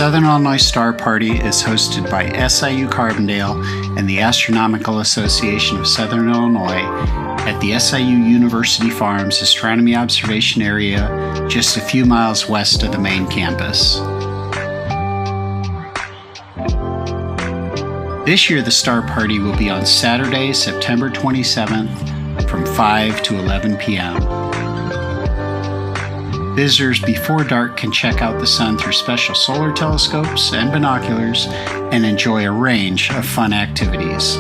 Southern Illinois Star Party is hosted by SIU Carbondale and the Astronomical Association of Southern Illinois at the SIU University Farms Astronomy Observation Area, just a few miles west of the main campus. This year, the Star Party will be on Saturday, September 27th from 5 to 11 p.m. Visitors before dark can check out the sun through special solar telescopes and binoculars and enjoy a range of fun activities.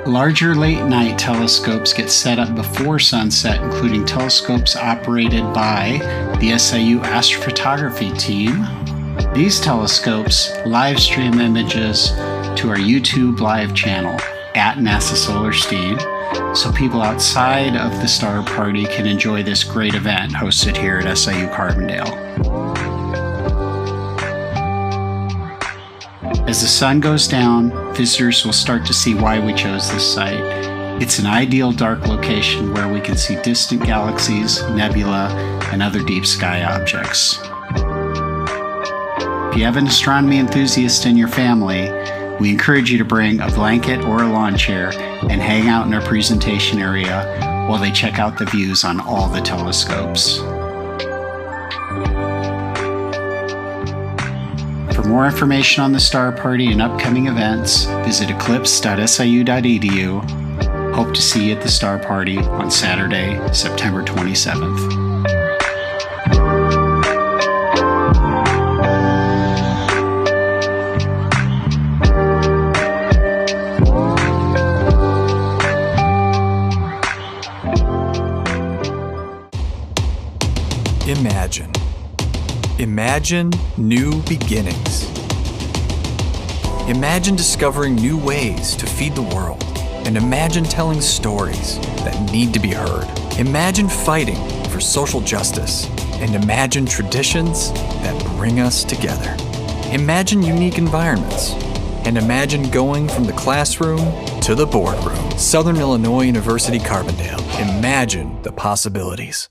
Larger late-night telescopes get set up before sunset, including telescopes operated by the SIU astrophotography team. These telescopes live stream images to our YouTube live channel at NASA SolarSTEAM, so people outside of the Star Party can enjoy this great event hosted here at SIU Carbondale. As the sun goes down, visitors will start to see why we chose this site. It's an ideal dark location where we can see distant galaxies, nebula, and other deep sky objects. If you have an astronomy enthusiast in your family, we encourage you to bring a blanket or a lawn chair and hang out in our presentation area while they check out the views on all the telescopes. For more information on the Star Party and upcoming events, visit eclipse.siu.edu. Hope to see you at the Star Party on Saturday, September 27th. Imagine. Imagine new beginnings. Imagine discovering new ways to feed the world. And imagine telling stories that need to be heard. Imagine fighting for social justice. And imagine traditions that bring us together. Imagine unique environments. And imagine going from the classroom to the boardroom. Southern Illinois University Carbondale. Imagine the possibilities.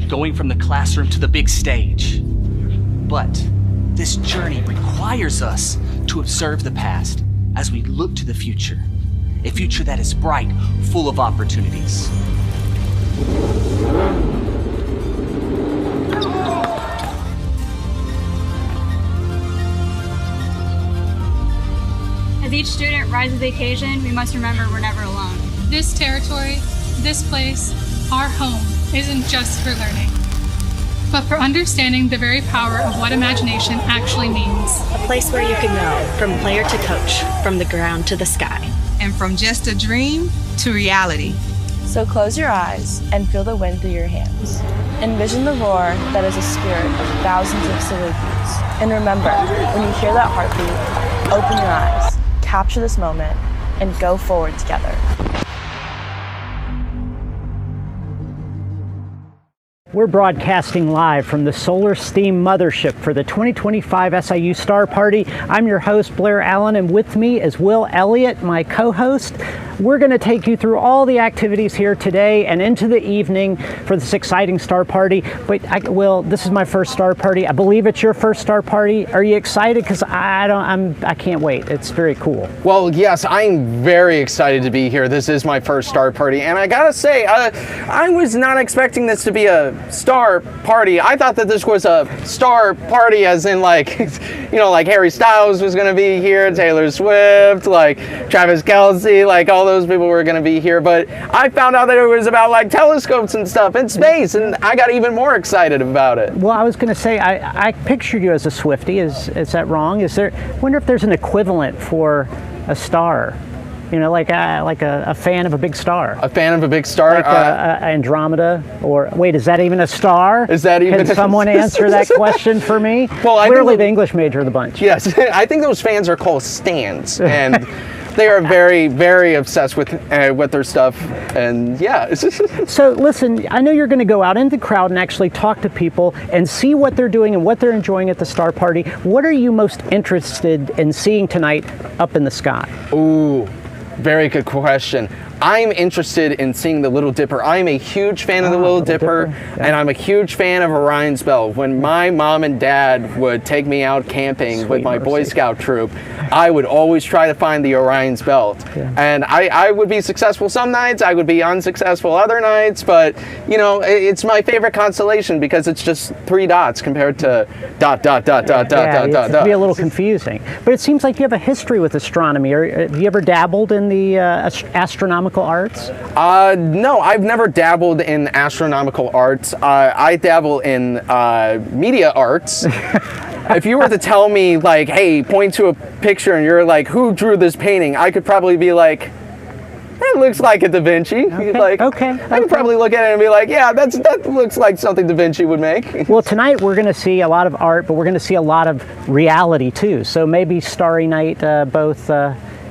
Going from the classroom to the big stage. But this journey requires us to observe the past as we look to the future. A future that is bright, full of opportunities. As each student rises to the occasion, we must remember we're never alone. This territory, this place, our home, isn't just for learning, but for understanding the very power of what imagination actually means. A place where you can go from player to coach, from the ground to the sky. And from just a dream to reality. So close your eyes and feel the wind through your hands. Envision the roar that is a spirit of thousands of silly bees. And remember, when you hear that heartbeat, open your eyes, capture this moment, and go forward together. We're broadcasting live from the SolarSTEAM mothership for the 2025 SIU Star Party. I'm your host, Blair Allen, and with me is Will Elliott, my co-host. We're going to take you through all the activities here today and into the evening for this exciting Star Party. But Will, this is my first Star Party. I believe it's your first Star Party. Are you excited? Because I can't wait. It's very cool. Well, yes, I'm very excited to be here. This is my first Star Party, and I gotta say, I was not expecting this to be a Star Party. I thought that this was a Star Party as in like, you know, like Harry Styles was gonna be here, Taylor Swift, like Travis Kelce, like all those people were gonna be here. But I found out that it was about like telescopes and stuff in space, and I got even more excited about it. Well, I was gonna say, I pictured you as a Swiftie. Is that wrong? Wonder if there's an equivalent for a star. You know, like a fan of a big star. A fan of a big star? Like Andromeda, or wait, is that even a star? Is that even? Can someone answer that question for me? Well, clearly the English major of the bunch. Yes, I think those fans are called stans, and they are very, very obsessed with their stuff, and yeah. So listen, I know you're going to go out into the crowd and actually talk to people and see what they're doing and what they're enjoying at the Star Party. What are you most interested in seeing tonight up in the sky? Ooh. Very good question. I'm interested in seeing the Little Dipper. I'm a huge fan of the Little Dipper. Yeah. And I'm a huge fan of Orion's Belt. When my mom and dad would take me out camping with my Boy Scout troop, I would always try to find the Orion's Belt. Yeah. And I would be successful some nights, I would be unsuccessful other nights, but you know, it's my favorite constellation because it's just 3 dots compared to dot, dot, dot, dot, dot, dot, dot. It can be a little confusing. But it seems like you have a history with astronomy. Have you ever dabbled in the astronomical arts? No, I've never dabbled in astronomical arts. I dabble in media arts. If you were to tell me, like, hey, point to a picture and you're like, who drew this painting? I could probably be like, that looks like a Da Vinci. Okay. I could probably look at it and be like, yeah, that looks like something Da Vinci would make. Well, tonight we're going to see a lot of art, but we're going to see a lot of reality too. So maybe Starry Night both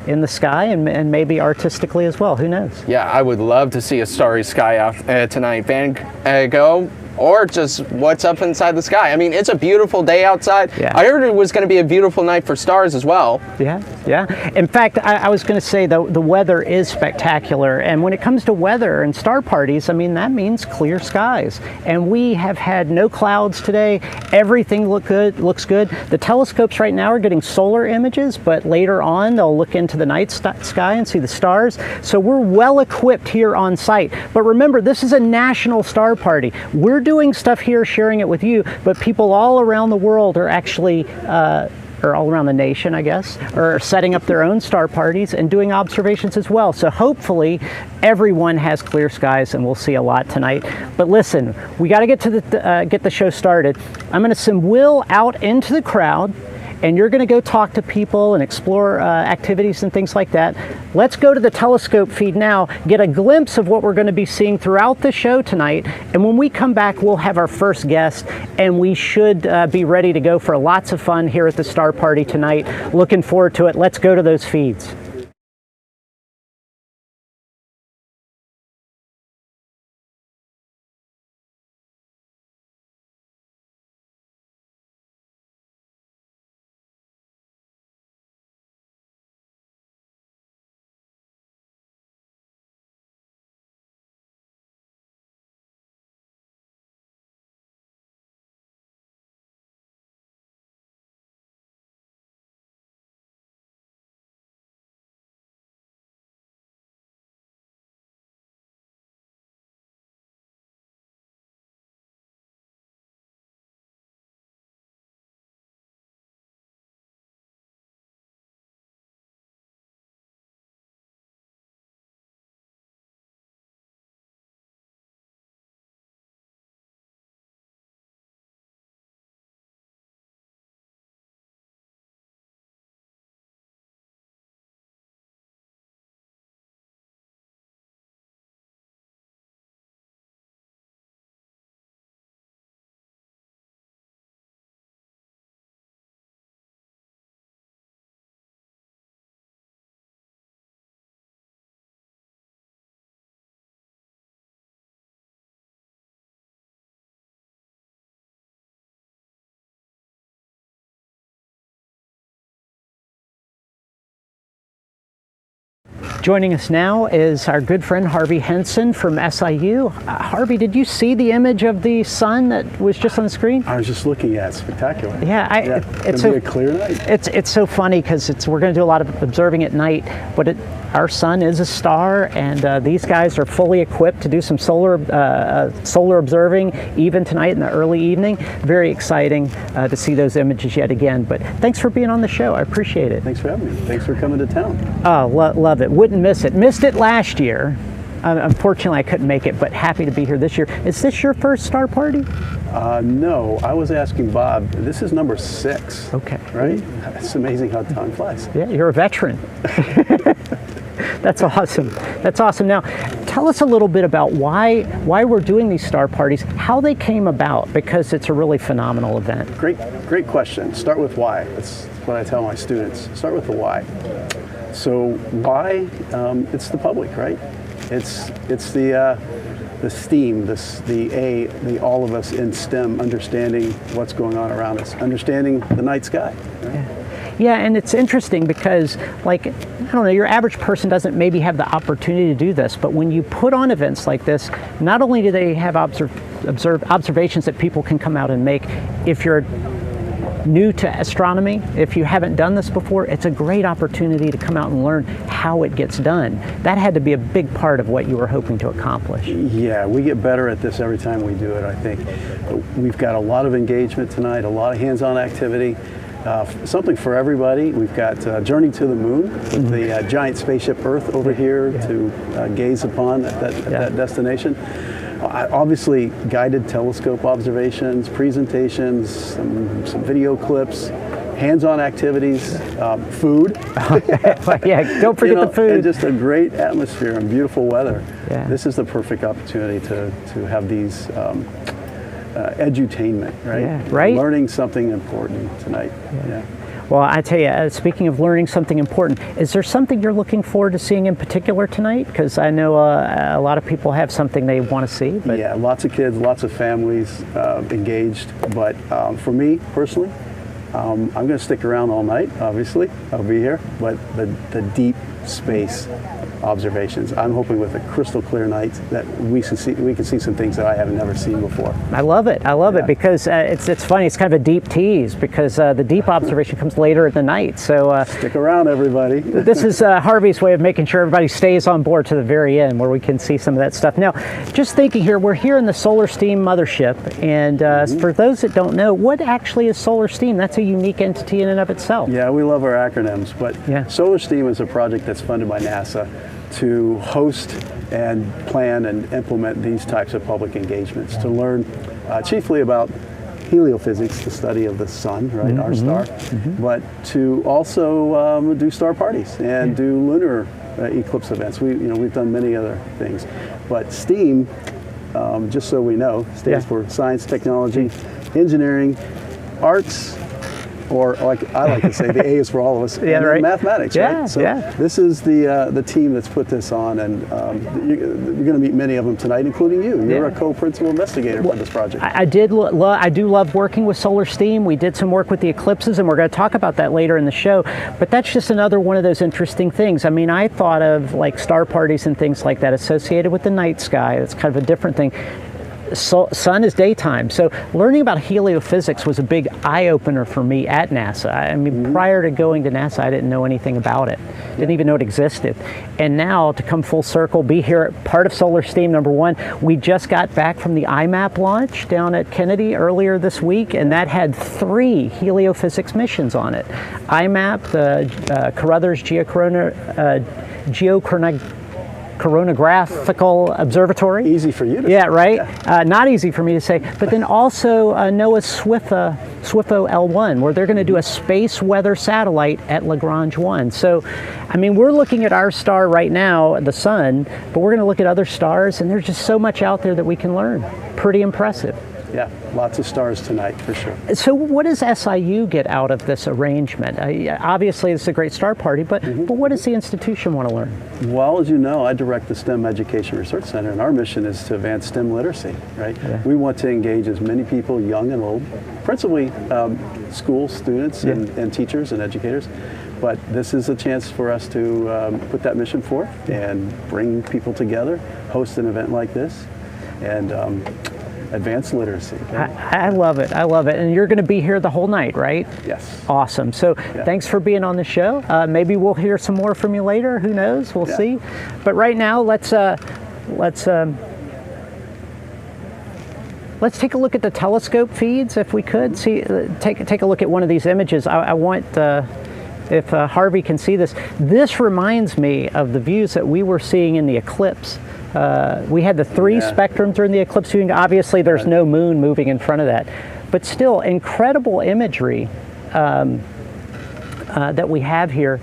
in the sky and maybe artistically as well. Who knows? Yeah, I would love to see a starry sky out tonight. Van Gogh, or just what's up inside the sky. I mean, it's a beautiful day outside. Yeah. I heard it was going to be a beautiful night for stars as well. Yeah. In fact, I was going to say the weather is spectacular. And when it comes to weather and star parties, I mean, that means clear skies. And we have had no clouds today. Everything looks good. The telescopes right now are getting solar images, but later on they'll look into the night sky and see the stars. So we're well equipped here on site. But remember, this is a national star party. We're doing stuff here, sharing it with you, but people all around the world are actually, or all around the nation, I guess, are setting up their own star parties and doing observations as well. So hopefully everyone has clear skies and we'll see a lot tonight. But listen, we got to get the show started. I'm going to send Will out into the crowd, and you're going to go talk to people and explore activities and things like that. Let's go to the telescope feed now, get a glimpse of what we're going to be seeing throughout the show tonight, and when we come back, we'll have our first guest, and we should be ready to go for lots of fun here at the Star Party tonight. Looking forward to it. Let's go to those feeds. Joining us now is our good friend Harvey Henson from SIU. Harvey, did you see the image of the sun that was just on the screen? I was just looking at it. Spectacular. Yeah, it's a clear night. It's so funny because we're going to do a lot of observing at night, but our sun is a star, and these guys are fully equipped to do some solar observing even tonight in the early evening. Very exciting to see those images yet again. But thanks for being on the show. I appreciate it. Thanks for having me. Thanks for coming to town. Oh, love it. Wouldn't miss it. Missed it last year. Unfortunately, I couldn't make it, but happy to be here this year. Is this your first star party? No, I was asking Bob. This is number 6. Okay. Right? It's amazing how time flies. Yeah, you're a veteran. That's awesome. That's awesome. Now, tell us a little bit about why we're doing these star parties, how they came about, because it's a really phenomenal event. Great question. Start with why. That's what I tell my students. Start with the why. So why? It's the public, right? It's the STEAM, the all of us in STEM, understanding what's going on around us, understanding the night sky. Right? Yeah, and it's interesting because, like, I don't know, your average person doesn't maybe have the opportunity to do this, but when you put on events like this, not only do they have observations that people can come out and make. If you're new to astronomy, if you haven't done this before, it's a great opportunity to come out and learn how it gets done. That had to be a big part of what you were hoping to accomplish. Yeah, we get better at this every time we do it, I think. We've got a lot of engagement tonight, a lot of hands-on activity. Something for everybody. We've got Journey to the Moon, with the giant spaceship Earth over here to gaze upon that destination. Obviously, guided telescope observations, presentations, some video clips, hands-on activities, food. Yeah, don't forget the food. And just a great atmosphere and beautiful weather. Yeah. This is the perfect opportunity to have these edutainment, right? Yeah, right. Learning something important tonight. Yeah. Well, I tell you, speaking of learning something important, is there something you're looking forward to seeing in particular tonight? Because I know a lot of people have something they want to see. But yeah, lots of kids, lots of families engaged. But for me personally, I'm going to stick around all night. Obviously, I'll be here. But the deep space observations, I'm hoping with a crystal clear night that we can see some things that I have never seen before. I love it. I love it because it's funny. It's kind of a deep tease because the deep observation comes later in the night. So stick around, everybody. This is Harvey's way of making sure everybody stays on board to the very end, where we can see some of that stuff. Now, just thinking here, we're here in the SolarSTEAM mothership, and for those that don't know, what actually is SolarSTEAM? That's a unique entity in and of itself. Yeah, we love our acronyms, but SolarSTEAM is a project that's funded by NASA to host and plan and implement these types of public engagements, to learn chiefly about heliophysics, the study of the sun, right, our star, but to also do star parties and do lunar eclipse events. We've done many other things, but STEAM, just so we know, stands for science, technology, engineering, arts, or like I like to say, the A is for all of us. Yeah, right. Mathematics, right? So this is the team that's put this on, and you're going to meet many of them tonight, including you. You're a co-principal investigator for this project. I do love working with SolarSTEAM. We did some work with the eclipses, and we're going to talk about that later in the show. But that's just another one of those interesting things. I mean, I thought of like star parties and things like that associated with the night sky. It's kind of a different thing. Sun is daytime, so learning about heliophysics was a big eye-opener for me at NASA. I mean, prior to going to NASA, I didn't know anything about it. Didn't even know it existed. And now to come full circle, be here, part of SolarSTEAM #1. We just got back from the IMAP launch down at Kennedy earlier this week, and that had 3 heliophysics missions on it. IMAP, the Carruthers Geochronographical Observatory. Easy for you to say. Yeah, right? Yeah. Not easy for me to say. But then also NOAA's SWIFO L1, where they're going to do a space weather satellite at Lagrange 1. So, I mean, we're looking at our star right now, the sun, but we're going to look at other stars, and there's just so much out there that we can learn. Pretty impressive. Yeah, lots of stars tonight for sure. So what does SIU get out of this arrangement? Obviously, it's a great star party, but what does the institution want to learn? Well, as you know, I direct the STEM Education Research Center, and our mission is to advance STEM literacy, right? Yeah. We want to engage as many people, young and old, principally school students and teachers and educators. But this is a chance for us to put that mission forth and bring people together, host an event like this, and advance literacy. I love it. I love it. And you're going to be here the whole night, right? Yes. Awesome. So thanks for being on the show. Maybe we'll hear some more from you later. Who knows? We'll see. But right now, let's take a look at the telescope feeds, if we could. See, take a look at one of these images. I want. If Harvey can see this, this reminds me of the views that we were seeing in the eclipse. We had the three spectrums during the eclipse viewing. Obviously, there's no moon moving in front of that, but still incredible imagery that we have here.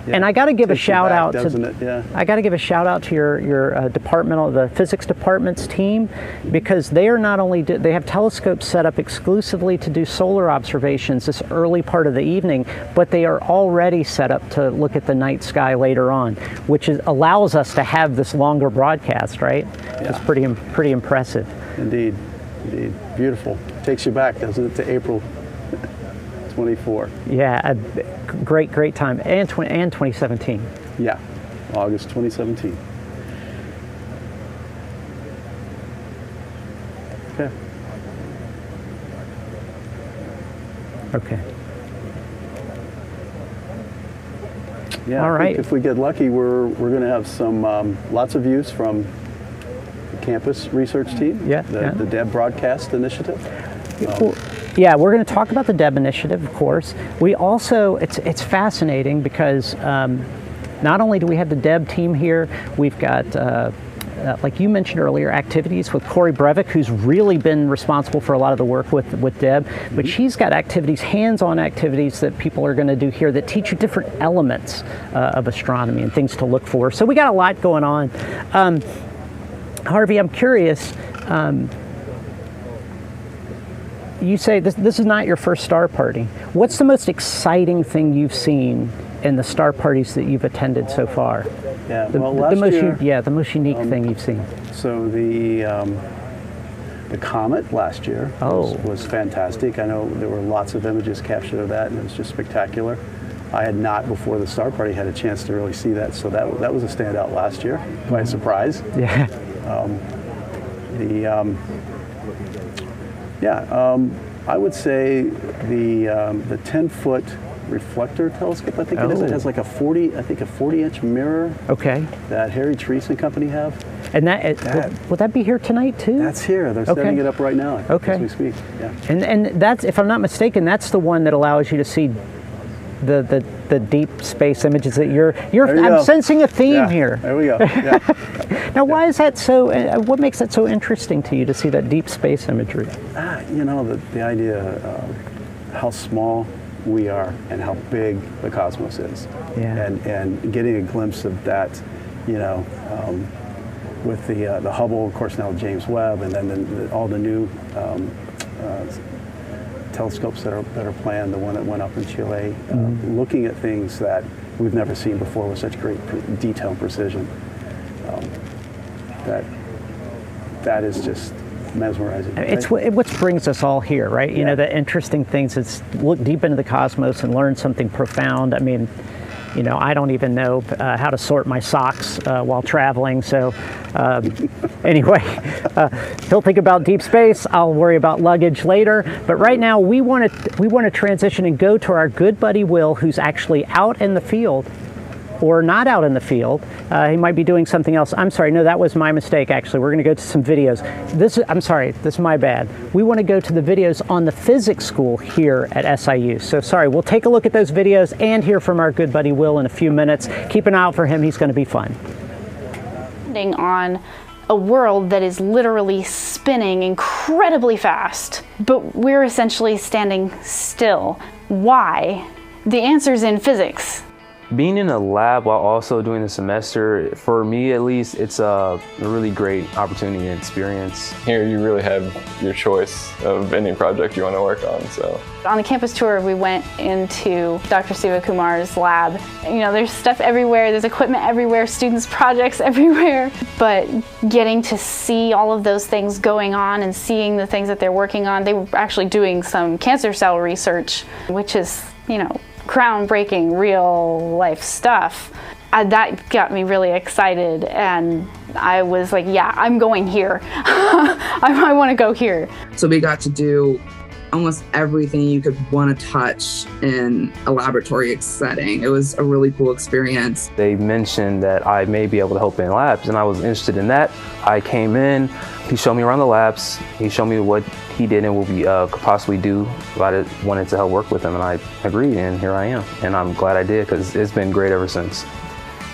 And I got to give a shout out to I got to give a shout out to your departmental, the physics department's team, because they are not only they have telescopes set up exclusively to do solar observations this early part of the evening, but they are already set up to look at the night sky later on, which allows us to have this longer broadcast. Right? Yeah. It's pretty impressive. Indeed, indeed, beautiful. Takes you back, doesn't it, to April 24. Yeah, a great time, and 2017. Yeah, August 2017. Okay. Okay. Yeah. All right. If we get lucky, we're going to have some lots of views from the campus research team. The DEB Broadcast Initiative. Yeah, we're going to talk about the DEB initiative, of course. We also, it's fascinating because not only do we have the DEB team here, we've got, like you mentioned earlier, activities with Corey Breivik, who's really been responsible for a lot of the work with DEB, but she's got activities, hands-on activities that people are going to do here that teach you different elements of astronomy and things to look for. So we got a lot going on. Harvey, I'm curious, you say this is not your first star party. What's the most exciting thing you've seen in the star parties that you've attended so far? Yeah, last year, the most unique thing you've seen. So the comet last year was fantastic. I know there were lots of images captured of that, and it was just spectacular. I had not, before the star party, had a chance to really see that, so that was a standout last year, by surprise. Yeah. I would say the 10-foot reflector telescope, I think it is. It has like a 40-inch mirror. Okay. That Harry Treese and company have. And will that be here tonight too? That's here. They're setting it up right now as we speak. Yeah. And that's, if I'm not mistaken, that's the one that allows you to see the deep space images that I'm sensing a theme here. There we go. Yeah. Now, why is that so? What makes that so interesting to you to see that deep space imagery? The idea of how small we are and how big the cosmos is, and getting a glimpse of that, with the Hubble, of course, now James Webb, and then all the new telescopes that are planned, the one that went up in Chile, looking at things that we've never seen before with such great detail and precision. That is just mesmerizing. It's what brings us all here, right? You know, the interesting things is look deep into the cosmos and learn something profound. I mean, I don't even know how to sort my socks while traveling. So anyway, he'll think about deep space. I'll worry about luggage later. But right now, we want to transition and go to our good buddy Will, who's actually out in the field. Or not out in the field. He might be doing something else. I'm sorry, no, that was my mistake, actually. We're going to go to some videos. I'm sorry, this is my bad. We want to go to the videos on the physics school here at SIU. So sorry, we'll take a look at those videos and hear from our good buddy Will in a few minutes. Keep an eye out for him, he's going to be fun. On a world that is literally spinning incredibly fast, but we're essentially standing still. Why? The answer's in physics. Being in a lab while also doing the semester, for me at least, it's a really great opportunity and experience. Here you really have your choice of any project you want to work on. So on the campus tour, we went into Dr. Siva Kumar's lab. You know, there's stuff everywhere, there's equipment everywhere, students' projects everywhere. But getting to see all of those things going on and seeing the things that they're working on, they were actually doing some cancer cell research, which is, you know, groundbreaking, real life stuff. That got me really excited, and I was like, yeah, I'm going here. I want to go here. So we got to do almost everything you could want to touch in a laboratory setting. It was a really cool experience. They mentioned that I may be able to help in labs, and I was interested in that. I came in, he showed me around the labs, he showed me what he did and what we could possibly do. I wanted to help work with him, and I agreed, and here I am. And I'm glad I did, because it's been great ever since.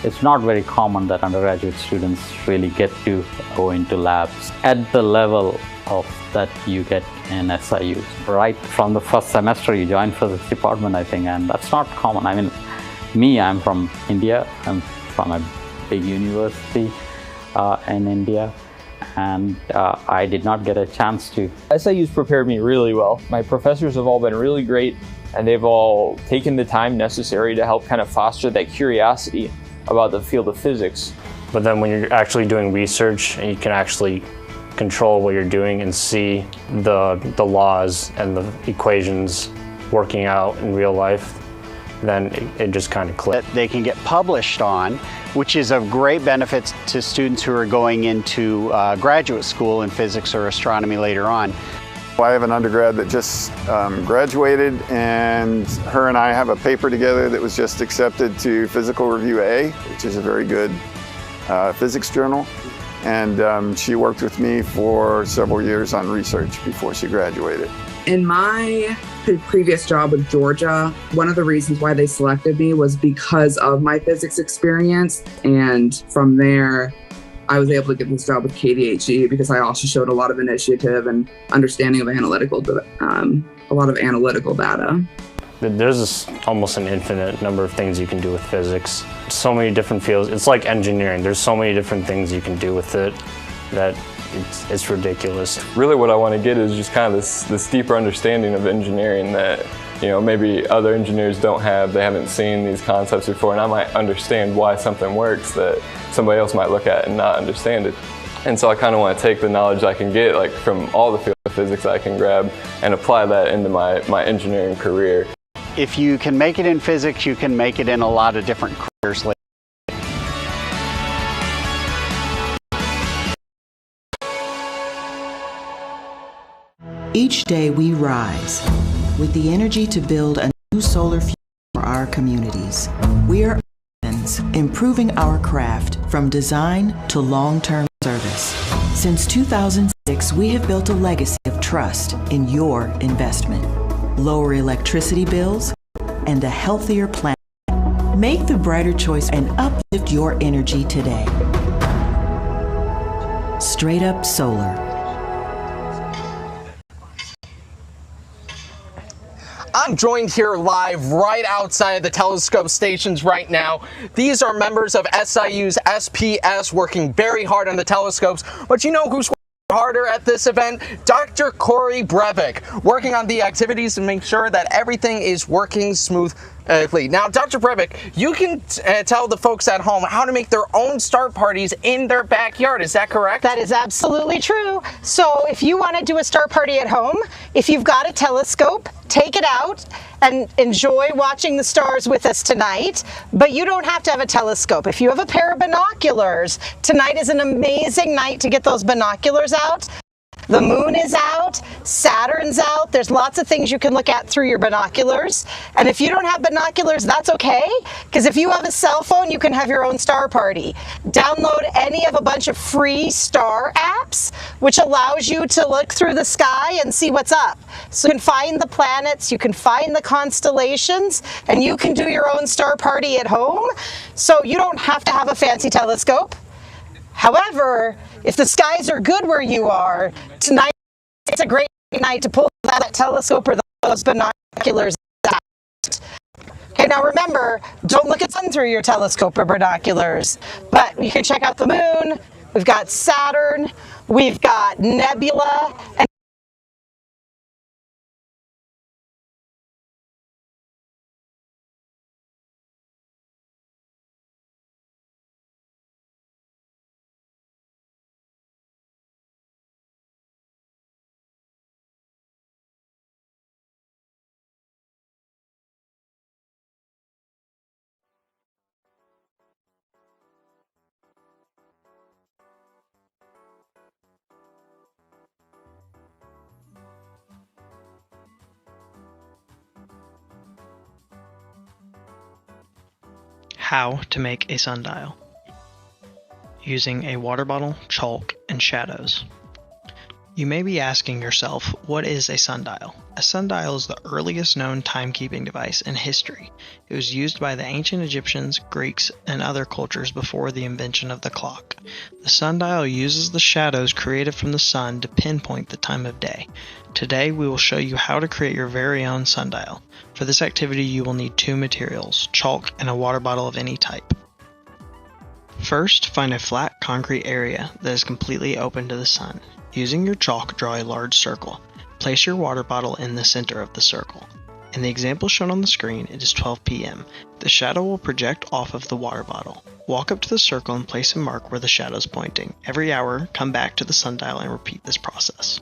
It's not very common that undergraduate students really get to go into labs at the level of that you get in SIU. Right from the first semester you join physics department, I think, and that's not common. I mean, I'm from India. I'm from a big university in India, and I did not get a chance to. SIU's prepared me really well. My professors have all been really great, and they've all taken the time necessary to help kind of foster that curiosity about the field of physics. But then when you're actually doing research and you can actually control what you're doing and see the laws and the equations working out in real life, then it just kind of clicks. They can get published on, which is of great benefit to students who are going into graduate school in physics or astronomy later on. I have an undergrad that just graduated, and her and I have a paper together that was just accepted to Physical Review A, which is a very good physics journal. And she worked with me for several years on research before she graduated. In my previous job with Georgia, one of the reasons why they selected me was because of my physics experience. And from there, I was able to get this job with KDHE because I also showed a lot of initiative and understanding of a lot of analytical data. There's almost an infinite number of things you can do with physics. So many different fields. It's like engineering. There's so many different things you can do with it that it's ridiculous. Really what I want to get is just kind of this deeper understanding of engineering that, you know, maybe other engineers don't have. They haven't seen these concepts before, and I might understand why something works that somebody else might look at and not understand it. And so I kind of want to take the knowledge I can get, like from all the fields of physics I can grab, and apply that into my engineering career. If you can make it in physics, you can make it in a lot of different careers later. Each day we rise with the energy to build a new solar future for our communities. We are improving our craft from design to long-term service. Since 2006, we have built a legacy of trust in your investment. Lower electricity bills, and a healthier planet. Make the brighter choice and uplift your energy today. Straight Up Solar. I'm joined here live right outside of the telescope stations right now. These are members of SIU's SPS working very hard on the telescopes, but you know who's harder at this event? Dr. Corey Brevik, working on the activities to make sure that everything is working smoothly. Now, Dr. Brevik, you can tell the folks at home how to make their own star parties in their backyard. Is that correct? That is absolutely true. So if you want to do a star party at home, if you've got a telescope, take it out and enjoy watching the stars with us tonight. But you don't have to have a telescope. If you have a pair of binoculars, tonight is an amazing night to get those binoculars out. The moon is out, Saturn's out, there's lots of things you can look at through your binoculars. And if you don't have binoculars, that's okay, because if you have a cell phone, you can have your own star party. Download any of a bunch of free star apps, which allows you to look through the sky and see what's up. So you can find the planets, you can find the constellations, and you can do your own star party at home. So you don't have to have a fancy telescope. However, if the skies are good where you are, tonight it's a great night to pull that telescope or those binoculars out. Okay, now remember, don't look at the sun through your telescope or binoculars, but you can check out the moon. We've got Saturn, we've got nebula, and How to make a sundial. Using a water bottle, chalk, and shadows. You may be asking yourself, what is a sundial? A sundial is the earliest known timekeeping device in history. It was used by the ancient Egyptians, Greeks, and other cultures before the invention of the clock. The sundial uses the shadows created from the sun to pinpoint the time of day. Today we will show you how to create your very own sundial. For this activity you will need two materials, chalk and a water bottle of any type. First, find a flat concrete area that is completely open to the sun. Using your chalk, draw a large circle. Place your water bottle in the center of the circle. In the example shown on the screen, it is 12 p.m. The shadow will project off of the water bottle. Walk up to the circle and place a mark where the shadow is pointing. Every hour, come back to the sundial and repeat this process.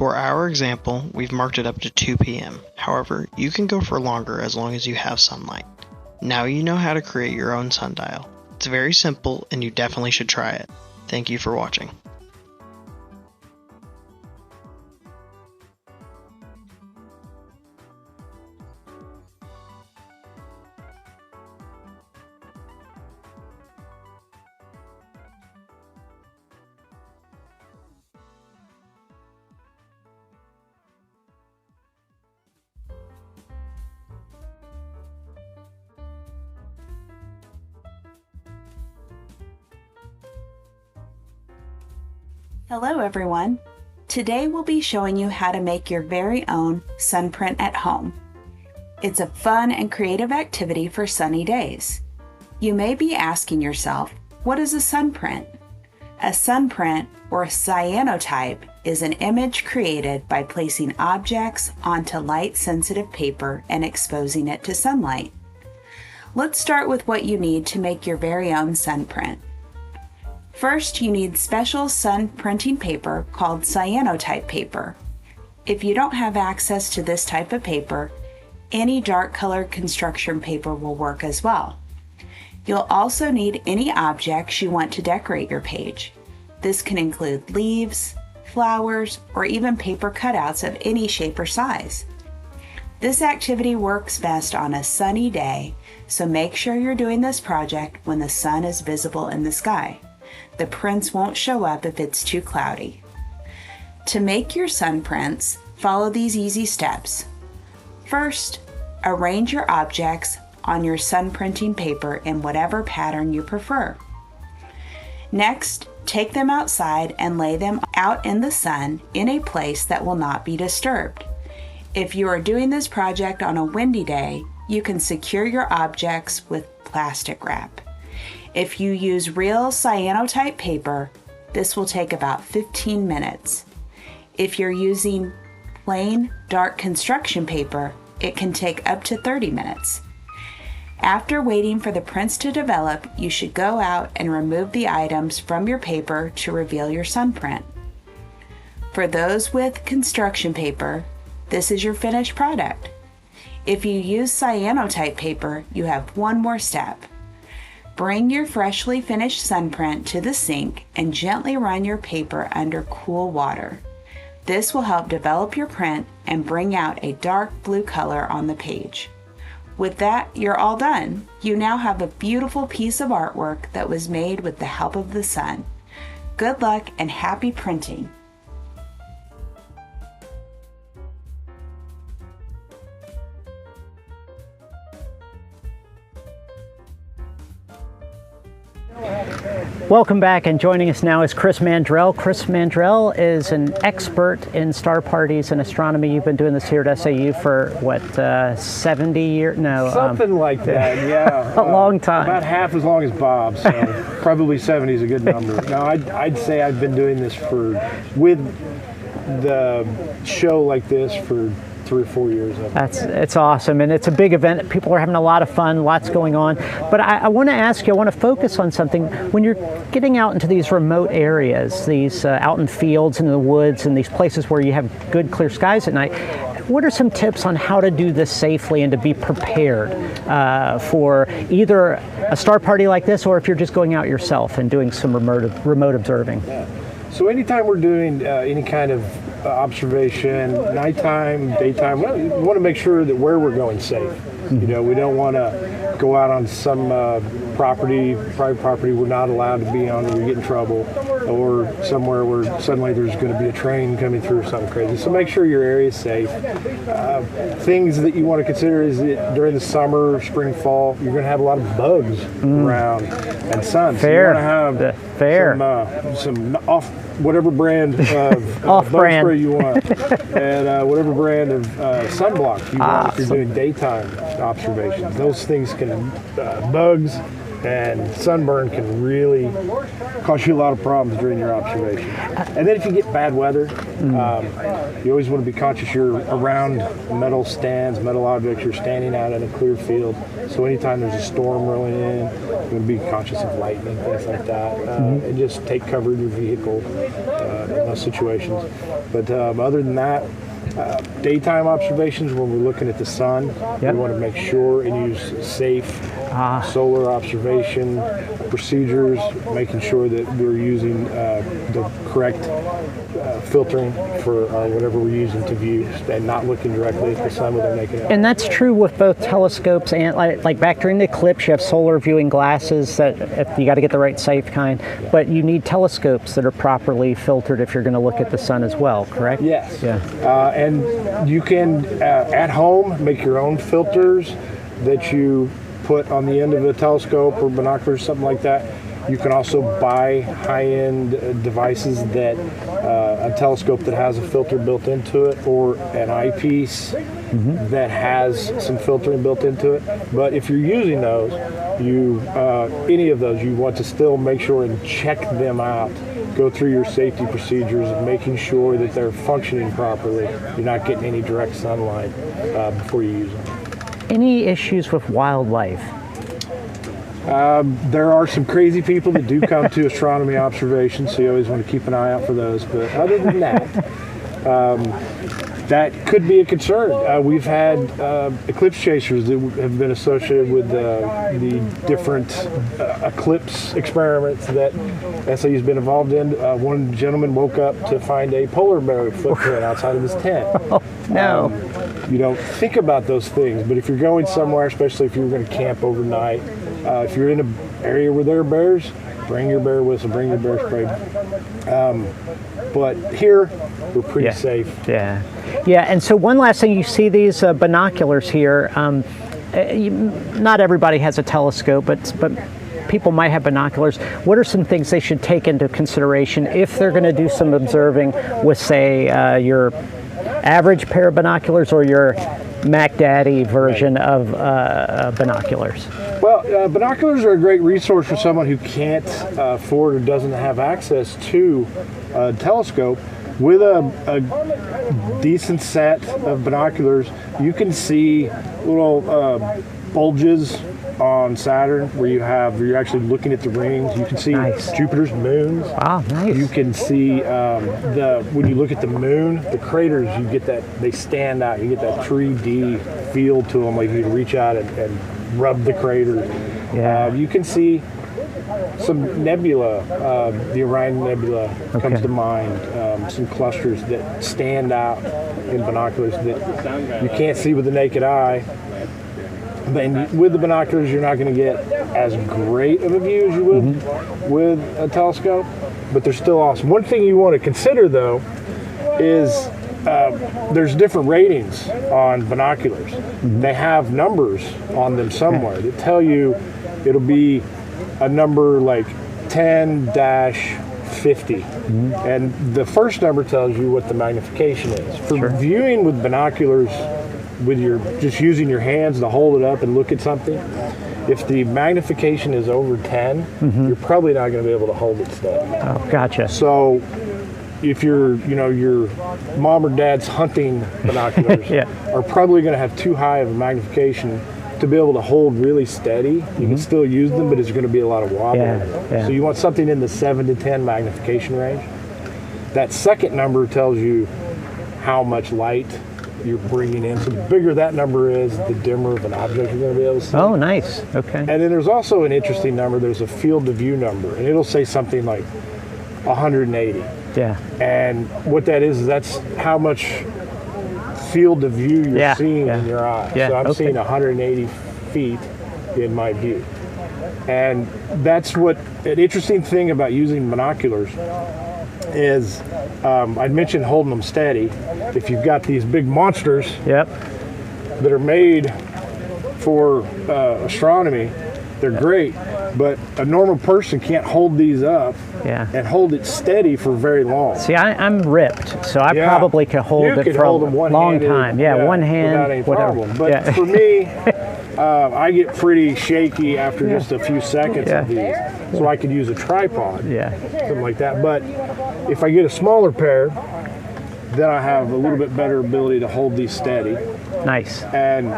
For our example, we've marked it up to 2 p.m. However, you can go for longer as long as you have sunlight. Now you know how to create your own sundial. It's very simple and you definitely should try it. Thank you for watching. Hello everyone! Today we'll be showing you how to make your very own sunprint at home. It's a fun and creative activity for sunny days. You may be asking yourself, what is a sunprint? A sunprint, or cyanotype, is an image created by placing objects onto light-sensitive paper and exposing it to sunlight. Let's start with what you need to make your very own sunprint. First, you need special sun printing paper called cyanotype paper. If you don't have access to this type of paper, any dark colored construction paper will work as well. You'll also need any objects you want to decorate your page. This can include leaves, flowers, or even paper cutouts of any shape or size. This activity works best on a sunny day, so make sure you're doing this project when the sun is visible in the sky. The prints won't show up if it's too cloudy. To make your sun prints, follow these easy steps. First, arrange your objects on your sun printing paper in whatever pattern you prefer. Next, take them outside and lay them out in the sun in a place that will not be disturbed. If you are doing this project on a windy day, you can secure your objects with plastic wrap. If you use real cyanotype paper, this will take about 15 minutes. If you're using plain dark construction paper, it can take up to 30 minutes. After waiting for the prints to develop, you should go out and remove the items from your paper to reveal your sunprint. For those with construction paper, this is your finished product. If you use cyanotype paper, you have one more step. Bring your freshly finished sunprint to the sink and gently run your paper under cool water. This will help develop your print and bring out a dark blue color on the page. With that, you're all done. You now have a beautiful piece of artwork that was made with the help of the sun. Good luck and happy printing! Welcome back, and joining us now is Chris Mandrell. Chris Mandrell is an expert in star parties and astronomy. You've been doing this here at SIU for, what, 70 years? No. Something like that, yeah. A long time. About half as long as Bob, so probably 70 is a good number. No, I'd say I've been doing this with the show like this for 3 or 4 years. It's awesome, and it's a big event. People are having a lot of fun, lots going on. But I want to ask you, I want to focus on something. When you're getting out into these remote areas, these out in fields and in the woods and these places where you have good clear skies at night, what are some tips on how to do this safely and to be prepared for either a star party like this, or if you're just going out yourself and doing some remote observing? Yeah. So anytime we're doing any kind of observation, nighttime, daytime, we want to make sure that where we're going safe. You know, we don't want to go out on some private property we're not allowed to be on, or we get in trouble, or somewhere where suddenly there's going to be a train coming through or something crazy. So make sure your area is safe. Things that you want to consider is that during the summer, spring, fall, you're going to have a lot of bugs around and sun. Fair. So you want to have some off whatever brand of bug spray you want, and whatever brand of sunblock you want if you're doing daytime observations. Those things can, bugs and sunburn can really cause you a lot of problems during your observation. And then if you get bad weather, you always want to be conscious you're around metal stands, metal objects, you're standing out in a clear field. So anytime there's a storm rolling in, you want to be conscious of lightning, things like that, and just take cover of your vehicle in those situations. But other than that, daytime observations, when we're looking at the sun, we want to make sure and use safe solar observation procedures, making sure that we're using the correct filtering for whatever we're using to view, and not looking directly at the sun with our naked eye. And that's true with both telescopes and like back during the eclipse, you have solar viewing glasses that you got to get the right safe kind, but you need telescopes that are properly filtered if you're going to look at the sun as well, correct? Yes. Yeah. And you can, at home, make your own filters that you put on the end of a telescope or binoculars, something like that. You can also buy high-end devices that a telescope that has a filter built into it, or an eyepiece that has some filtering built into it. But if you're using those, any of those, you want to still make sure and check them out. Go through your safety procedures of making sure that they're functioning properly. You're not getting any direct sunlight before you use them. Any issues with wildlife? There are some crazy people that do come to astronomy observations, so you always want to keep an eye out for those. But other than that, that could be a concern. We've had eclipse chasers that have been associated with the different eclipse experiments that SIU's been involved in. One gentleman woke up to find a polar bear footprint outside of his tent. Oh, no. You don't think about those things, but if you're going somewhere, especially if you're going to camp overnight, if you're in an area where there are bears, bring your bear whistle, bring your bear spray. But here, we're pretty safe. Yeah. Yeah, and so one last thing, you see these binoculars here. Not everybody has a telescope, but people might have binoculars. What are some things they should take into consideration if they're going to do some observing with, say, your average pair of binoculars or your Mac Daddy version of binoculars? Well, binoculars are a great resource for someone who can't afford or doesn't have access to a telescope. With a decent set of binoculars, you can see little bulges on Saturn where you're actually looking at the rings. You can see Jupiter's moons. Wow, nice. You can see when you look at the moon, the craters, you get that, they stand out. You get that 3D feel to them, like you can reach out and rub the crater. Yeah. You can see some nebula, the Orion Nebula comes to mind, some clusters that stand out in binoculars that you can't see with the naked eye. And with the binoculars, you're not going to get as great of a view as you would with a telescope, but they're still awesome. One thing you want to consider, though, is there's different ratings on binoculars. They have numbers on them somewhere that tell you it'll be a number like 10-50. And the first number tells you what the magnification is. For viewing with binoculars, with your just using your hands to hold it up and look at something, if the magnification is over 10, you're probably not going to be able to hold it steady. Oh, gotcha. So if your mom or dad's hunting binoculars are probably going to have too high of a magnification to be able to hold really steady. You can still use them, but it's going to be a lot of wobble. So you want something in the 7 to 10 magnification range. That second number tells you how much light you're bringing in. So the bigger that number is, the dimmer of an object you're going to be able to see. Oh, nice. Okay. And then there's also an interesting number. There's a field of view number, and it'll say something like 180. Yeah. And what that is that's how much field of view you're seeing in your eye. So I'm seeing 180 feet in my view. And that's what an interesting thing about using binoculars is, I mentioned holding them steady. If you've got these big monsters that are made for astronomy, they're great, but a normal person can't hold these up and hold it steady for very long. See, I'm ripped, so I probably could hold it for a long time. One hand, without any whatever. problem. But for me, I get pretty shaky after just a few seconds of these, so I could use a tripod, something like that. But if I get a smaller pair, then I have a little bit better ability to hold these steady. Nice. And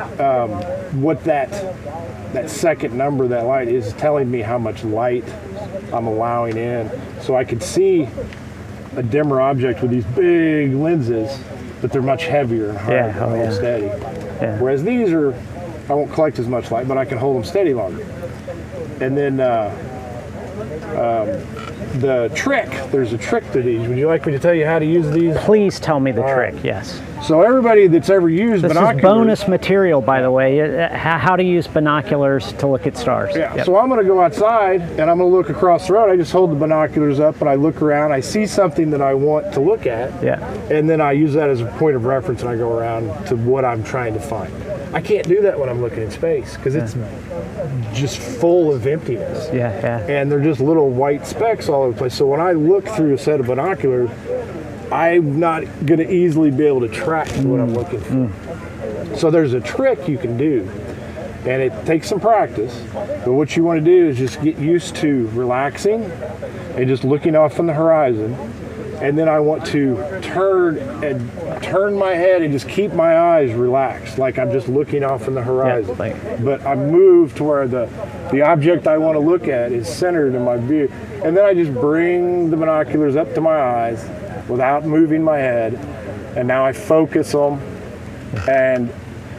what that second number, that light, is telling me how much light I'm allowing in. So I could see a dimmer object with these big lenses, but they're much heavier and harder to hold steady. Whereas these I won't collect as much light, but I can hold them steady longer. And then the trick, there's a trick to these. Would you like me to tell you how to use these? Please tell me the trick, yes. So everybody that's ever used binoculars... This is bonus material, by the way, how to use binoculars to look at stars. So I'm going to go outside and I'm going to look across the road. I just hold the binoculars up and I look around. I see something that I want to look at. And then I use that as a point of reference and I go around to what I'm trying to find. I can't do that when I'm looking in space because it's just full of emptiness. And they're just little white specks all over the place. So when I look through a set of binoculars, I'm not going to easily be able to track what I'm looking for. So there's a trick you can do, and it takes some practice. But what you want to do is just get used to relaxing and just looking off on the horizon. And then I want to turn my head and just keep my eyes relaxed, like I'm just looking off on the horizon. But I move to where the object I want to look at is centered in my view. And then I just bring the binoculars up to my eyes without moving my head. And now I focus them, and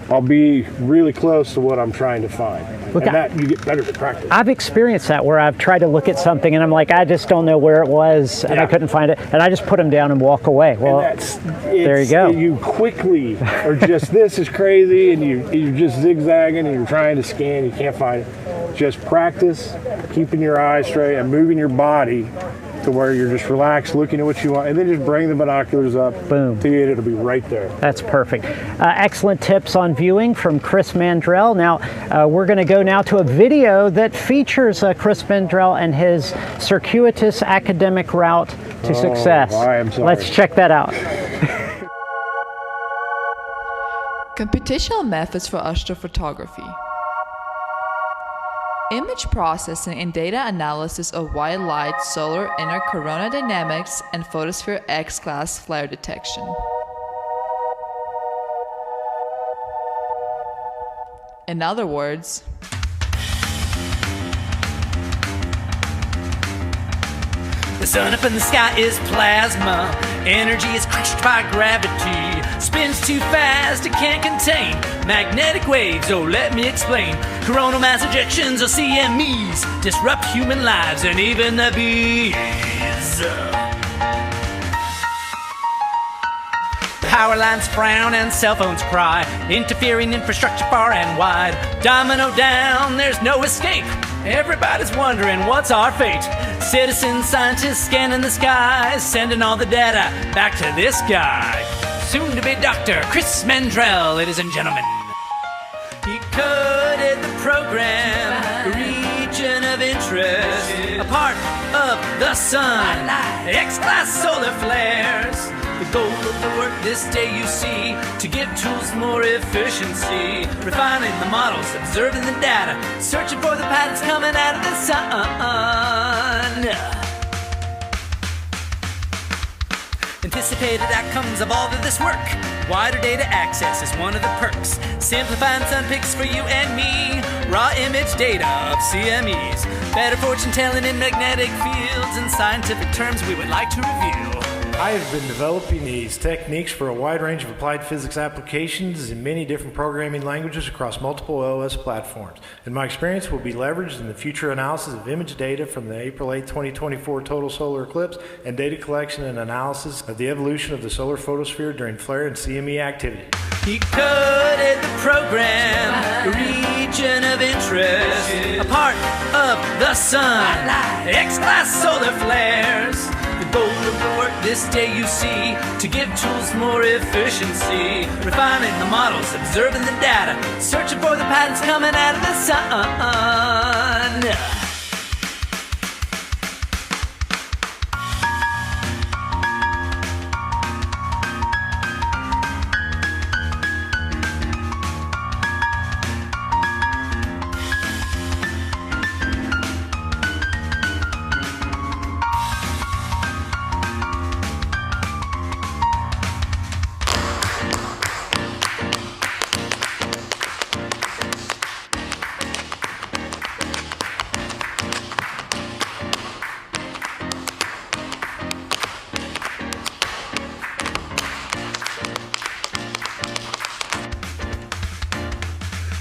I'll be really close to what I'm trying to find. Look, and that you get better at practice. I've experienced that where I've tried to look at something and I'm like, I just don't know where it was and I couldn't find it. And I just put them down and walk away. Well, there you go. You quickly are just, this is crazy, and you're just zigzagging and you're trying to scan, you can't find it. Just practice keeping your eyes straight and moving your body to where you're just relaxed, looking at what you want, and then just bring the binoculars up. Boom. To it, it'll be right there. That's perfect. Excellent tips on viewing from Chris Mandrell. Now, we're going to go now to a video that features Chris Mandrell and his circuitous academic route to success. I am sorry. Let's check that out. Computational methods for astrophotography. Image processing and data analysis of white light, solar inner corona dynamics, and photosphere X-class flare detection. In other words, the sun up in the sky is plasma. Energy is crushed by gravity, spins too fast, it can't contain magnetic waves. Oh, let me explain. Coronal mass ejections, or CMEs, disrupt human lives and even the bees. Power lines frown and cell phones cry, interfering infrastructure far and wide. Domino down, there's no escape. Everybody's wondering what's our fate. Citizen scientists scanning the skies, sending all the data back to this guy. Soon to be Dr. Chris Mandrell, ladies and gentlemen. He coded the program, region of interest, a part of the sun, X-class solar flares. The goal of the work this day you see, to give tools more efficiency, refining the models, observing the data, searching for the patterns coming out of the sun. Anticipated outcomes of all of this work. Wider data access is one of the perks. Simplifying sun pics for you and me. Raw image data of CMEs. Better fortune telling in magnetic fields and scientific terms we would like to review. I have been developing these techniques for a wide range of applied physics applications in many different programming languages across multiple OS platforms. And my experience will be leveraged in the future analysis of image data from the April 8, 2024 total solar eclipse and data collection and analysis of the evolution of the solar photosphere during flare and CME activity. He coded the program, region of interest, a part of the sun, X-class solar flares. The goal of the work this day you see, to give tools more efficiency, refining the models, observing the data, searching for the patterns coming out of the sun.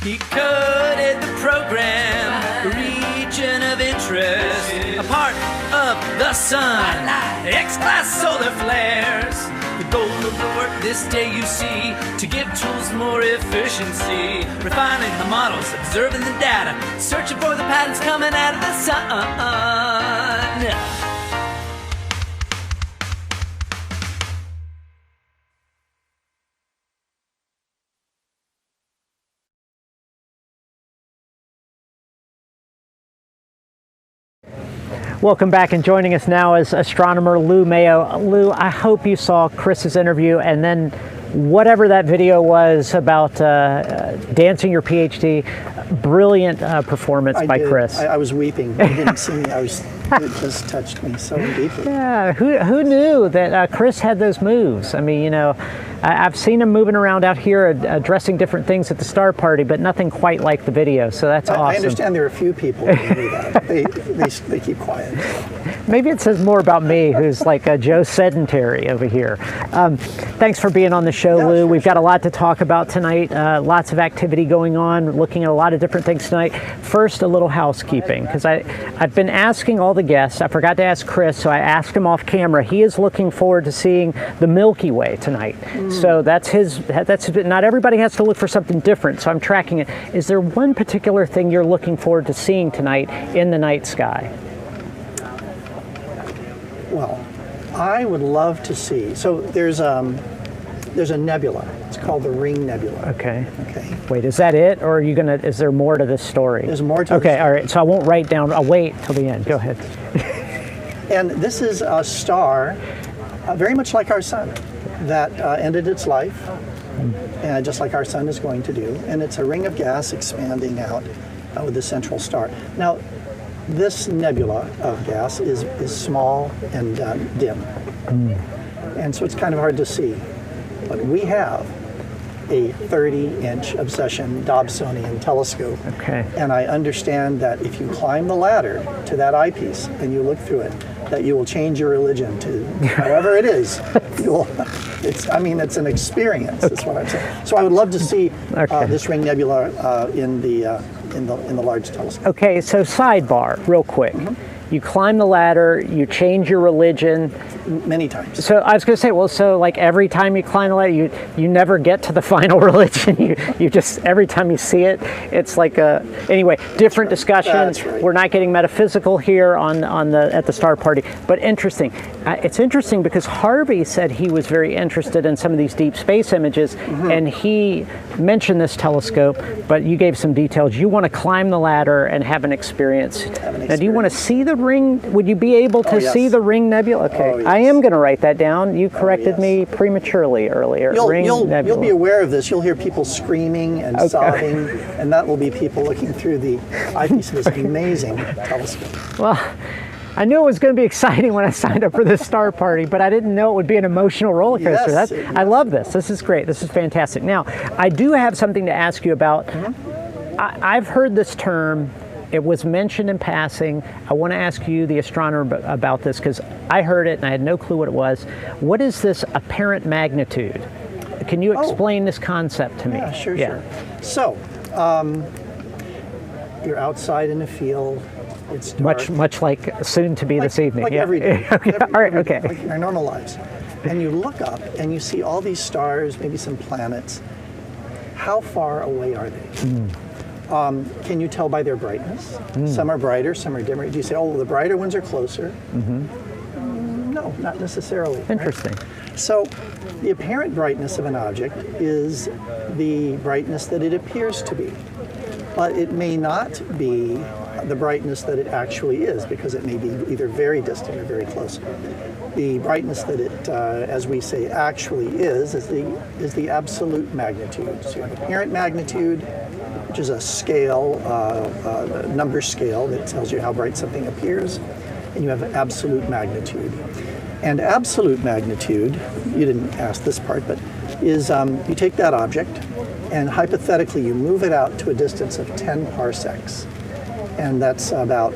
He coded the program, region of interest, a part of the sun, X-class solar flares. The goal of the work this day you see, to give tools more efficiency, refining the models, observing the data, searching for the patterns coming out of the sun. Welcome back, and joining us now is astronomer Lou Mayo. Lou, I hope you saw Chris's interview and then whatever that video was about dancing your PhD. Brilliant performance by Chris. I was weeping. You didn't see me. It just touched me so deeply. Yeah, who knew that Chris had those moves? I mean, you know, I've seen him moving around out here addressing different things at the Star Party, but nothing quite like the video, so that's awesome. I understand there are a few people who do that. They keep quiet. Maybe it says more about me, who's like a Joe Sedentary over here. Thanks for being on the show, Lou. Sure, We've got a lot to talk about tonight. Lots of activity going on, looking at a lot of different things tonight. First, a little housekeeping, because I've been asking all the guests. I forgot to ask Chris, so I asked him off camera. He is looking forward to seeing the Milky Way tonight. So that's not everybody has to look for something different, so I'm tracking it. Is there one particular thing you're looking forward to seeing tonight in the night sky? Well, I would love to see. So there's a nebula. It's called the Ring Nebula. Okay. Wait, is that it, or are you gonna? Is there more to this story? There's more to. Okay, all right. So I won't write down. I'll wait till the end. Go ahead. And this is a star, very much like our sun, that ended its life, just like our sun is going to do. And it's a ring of gas expanding out with the central star. Now, this nebula of gas is small and dim. And so it's kind of hard to see. But we have a 30-inch obsession Dobsonian telescope. Okay. And I understand that if you climb the ladder to that eyepiece and you look through it, that you will change your religion to however it is. It's an experience. That's what I'm saying. So I would love to see this ring nebula in the large telescope. Okay, so sidebar, real quick. You climb the ladder, you change your religion. Many times. So I was going to say, well, so like every time you climb the ladder, you never get to the final religion. You just, every time you see it, it's like anyway, different discussion. That's right. We're not getting metaphysical here at the Star Party, but interesting. It's interesting because Harvey said he was very interested in some of these deep space images, and he mentioned this telescope, but you gave some details. You want to climb the ladder and have an experience. Now, do you want to see the ring? Would you be able to see the ring nebula? Okay, I am going to write that down. You corrected me prematurely earlier. You'll be aware of this. You'll hear people screaming and sobbing, and that will be people looking through the eyepiece of this amazing telescope. Well, I knew it was going to be exciting when I signed up for this Star Party, but I didn't know it would be an emotional roller coaster. Yes, I love this. This is great. This is fantastic. Now, I do have something to ask you about. I've heard this term. It was mentioned in passing. I want to ask you, the astronomer, about this because I heard it and I had no clue what it was. What is this apparent magnitude? Can you explain this concept to me? Yeah, sure. So, you're outside in the field. It's dark. Much like soon to be this evening. Like every day. Like our normal lives. And you look up and you see all these stars, maybe some planets. How far away are they? Can you tell by their brightness? Some are brighter, some are dimmer. Do you say, oh, the brighter ones are closer? No, not necessarily. Interesting. Right? So the apparent brightness of an object is the brightness that it appears to be. But it may not be the brightness that it actually is, because it may be either very distant or very close. The brightness that it, as we say, actually is the absolute magnitude. So you have apparent magnitude, which is a scale, a number scale that tells you how bright something appears, and you have absolute magnitude. And absolute magnitude, you didn't ask this part, but is you take that object and hypothetically you move it out to a distance of 10 parsecs. And that's about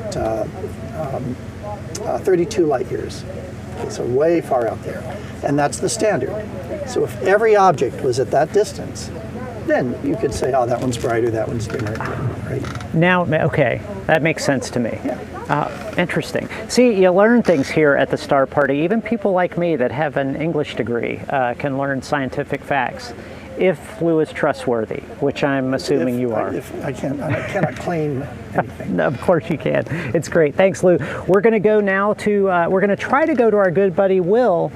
32 light years. Okay, so way far out there. And that's the standard. So if every object was at that distance, then you could say, oh, that one's brighter, that one's dimmer, right? Now, okay, that makes sense to me. Interesting. See, you learn things here at the Star Party. Even people like me that have an English degree can learn scientific facts. If Lou is trustworthy, which I'm assuming you are. I cannot claim anything. No, of course you can. It's great. Thanks, Lou. We're going to go now to, we're going to try to go to our good buddy Will,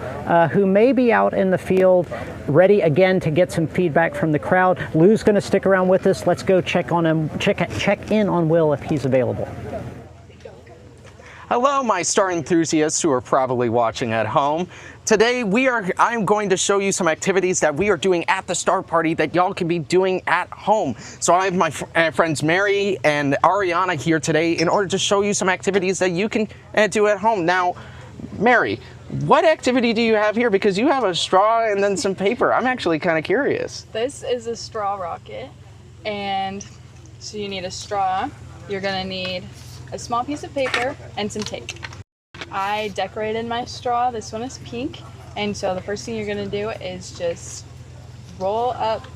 who may be out in the field, ready again to get some feedback from the crowd. Lou's going to stick around with us. Let's go check on him, check in on Will if he's available. Hello, my star enthusiasts who are probably watching at home. Today I'm going to show you some activities that we are doing at the Star Party that y'all can be doing at home. So I have my friends Mary and Ariana here today in order to show you some activities that you can do at home. Now, Mary, what activity do you have here? Because you have a straw and then some paper. I'm actually kind of curious. This is a straw rocket, and so you need a straw. You're gonna need a small piece of paper and some tape. I decorated my straw. This one is pink, and so the first thing you're gonna do is just roll up .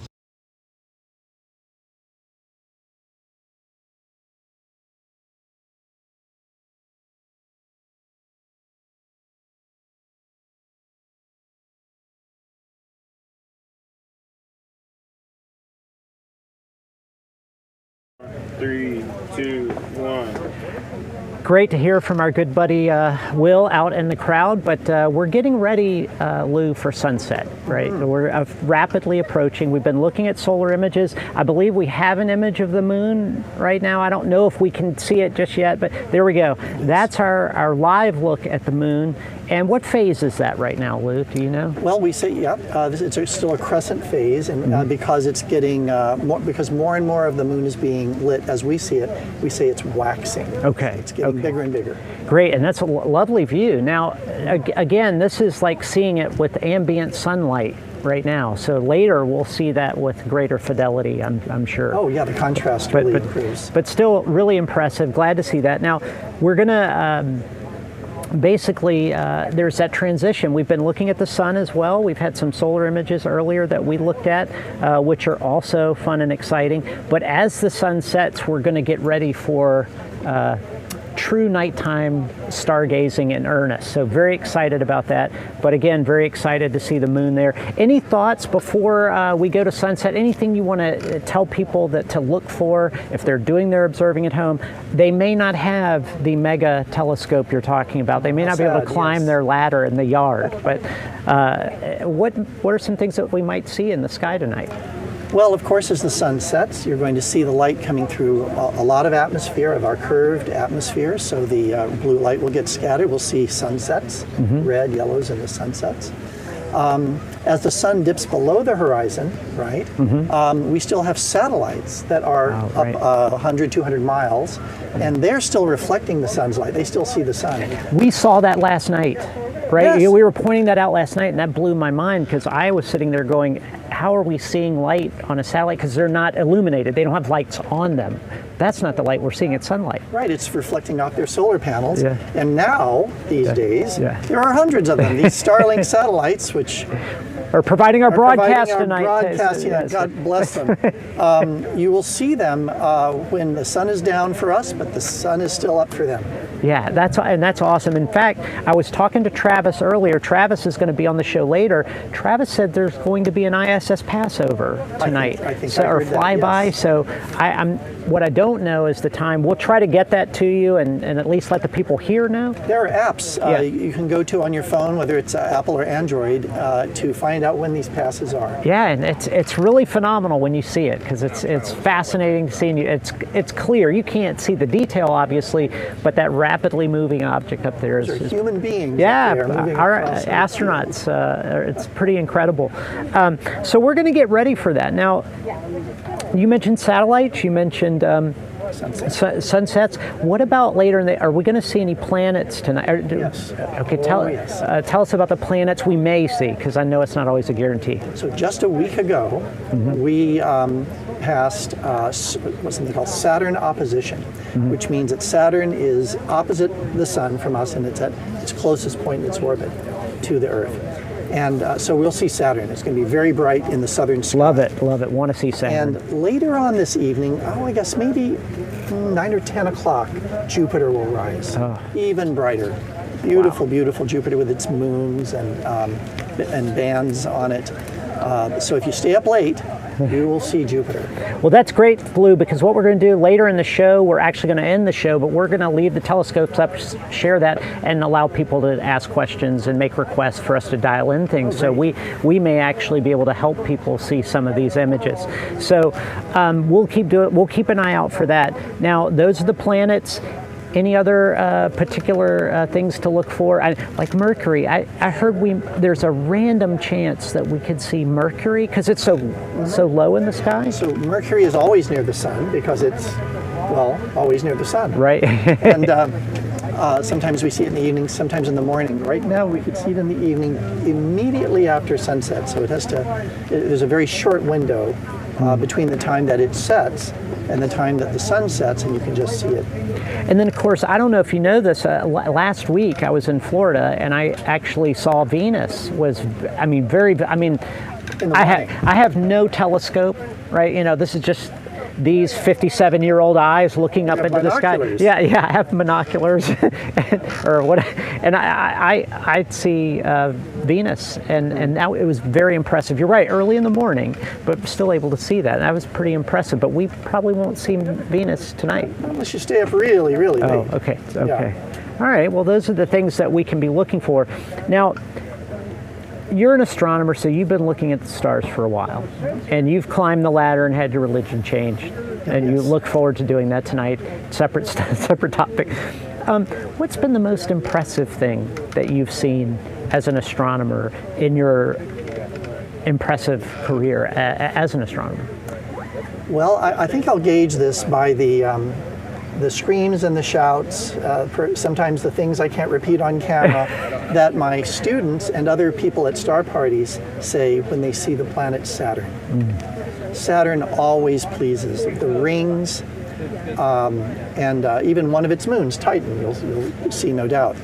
Three, two, one. Great to hear from our good buddy Will out in the crowd, but we're getting ready, Lou, for sunset, right? We're rapidly approaching. We've been looking at solar images. I believe we have an image of the moon right now. I don't know if we can see it just yet, but there we go. That's our live look at the moon. And what phase is that right now, Lou? Do you know? Well, we say, it's still a crescent phase, and because it's getting, because more and more of the moon is being lit as we see it, we say it's waxing. Okay. It's getting bigger and bigger. Great, and that's a lovely view. Now, again, this is like seeing it with ambient sunlight right now. So later we'll see that with greater fidelity, I'm sure. Oh yeah, the contrast really improves. But still really impressive. Glad to see that. Now, we're gonna basically there's that transition. We've been looking at the sun as well. We've had some solar images earlier that we looked at, which are also fun and exciting. But as the sun sets, we're going to get ready for true nighttime stargazing in earnest. So very excited about that. But again, very excited to see the moon there. Any thoughts before we go to sunset? Anything you want to tell people that to look for if they're doing their observing at home? They may not have the mega telescope you're talking about. They may not be able to climb their ladder in the yard. But what are some things that we might see in the sky tonight? Well, of course, as the sun sets, you're going to see the light coming through a lot of atmosphere, of our curved atmosphere. So the blue light will get scattered. We'll see sunsets, red, yellows, and the sunsets. As the sun dips below the horizon, right, we still have satellites that are up 100, 200 miles, and they're still reflecting the sun's light. They still see the sun. We saw that last night, right? Yes. We were pointing that out last night, and that blew my mind because I was sitting there going, how are we seeing light on a satellite? Because they're not illuminated. They don't have lights on them. That's not the light we're seeing. It's sunlight. Right, it's reflecting off their solar panels. Yeah. And now, these days, there are hundreds of them. These Starlink satellites, which are providing our broadcast tonight. God bless them. You will see them when the sun is down for us, but the sun is still up for them. Yeah, that's awesome. In fact, I was talking to Travis earlier. Travis is going to be on the show later. Travis said there's going to be an ISS passover tonight, I think or flyby. Yes. So what I don't know is the time. We'll try to get that to you and at least let the people here know. There are apps you can go to on your phone, whether it's Apple or Android, to find out when these passes are. Yeah, and it's really phenomenal when you see it because it's fascinating seeing you. It's clear. You can't see the detail, obviously, but that rapidly moving object up there is human beings. Yeah, up there our astronauts. It's pretty incredible. So we're going to get ready for that. Now, you mentioned satellites. You mentioned sunsets. What about later in the? Are we going to see any planets tonight? Yes. Okay. Tell us about the planets we may see, because I know it's not always a guarantee. So just a week ago, we passed what's something called Saturn opposition, which means that Saturn is opposite the Sun from us, and it's at its closest point in its orbit to the Earth. And so we'll see Saturn. It's going to be very bright in the southern sky. Love it. Want to see Saturn. And later on this evening, I guess maybe 9 or 10 o'clock, Jupiter will rise. Even brighter. Beautiful, beautiful Jupiter with its moons and bands on it. So if you stay up late, you will see Jupiter. Well, that's great, Blue, because what we're going to do later in the show, we're actually going to end the show, but we're going to leave the telescopes up, share that, and allow people to ask questions and make requests for us to dial in things. So we may actually be able to help people see some of these images. So we'll keep an eye out for that. Now, those are the planets. Any other particular things to look for? Like Mercury, I heard there's a random chance that we could see Mercury because it's so low in the sky. So Mercury is always near the sun because it's, always near the sun. Right. And sometimes we see it in the evening, sometimes in the morning. Right now we could see it in the evening immediately after sunset. So there's a very short window between the time that it sets and the time that the sun sets, and you can just see it. And then, of course, I don't know if you know this, last week I was in Florida and I actually saw Venus. I have no telescope, right? This is just these 57-year-old eyes looking up into the sky. Yeah, I have binoculars, and I'd see Venus, and now it was very impressive. You're right, early in the morning, but still able to see that. And that was pretty impressive. But we probably won't see Venus tonight unless you stay up really, really late. Oh, okay. All right. Well, those are the things that we can be looking for. Now, you're an astronomer, so you've been looking at the stars for a while, and you've climbed the ladder and had your religion changed, and you look forward to doing that tonight. Separate topic. What's been the most impressive thing that you've seen as an astronomer in your impressive career as an astronomer? Well, I think I'll gauge this by the screams and the shouts, sometimes the things I can't repeat on camera, that my students and other people at star parties say when they see the planet Saturn. Saturn always pleases. The rings, and even one of its moons, Titan, you'll see no doubt.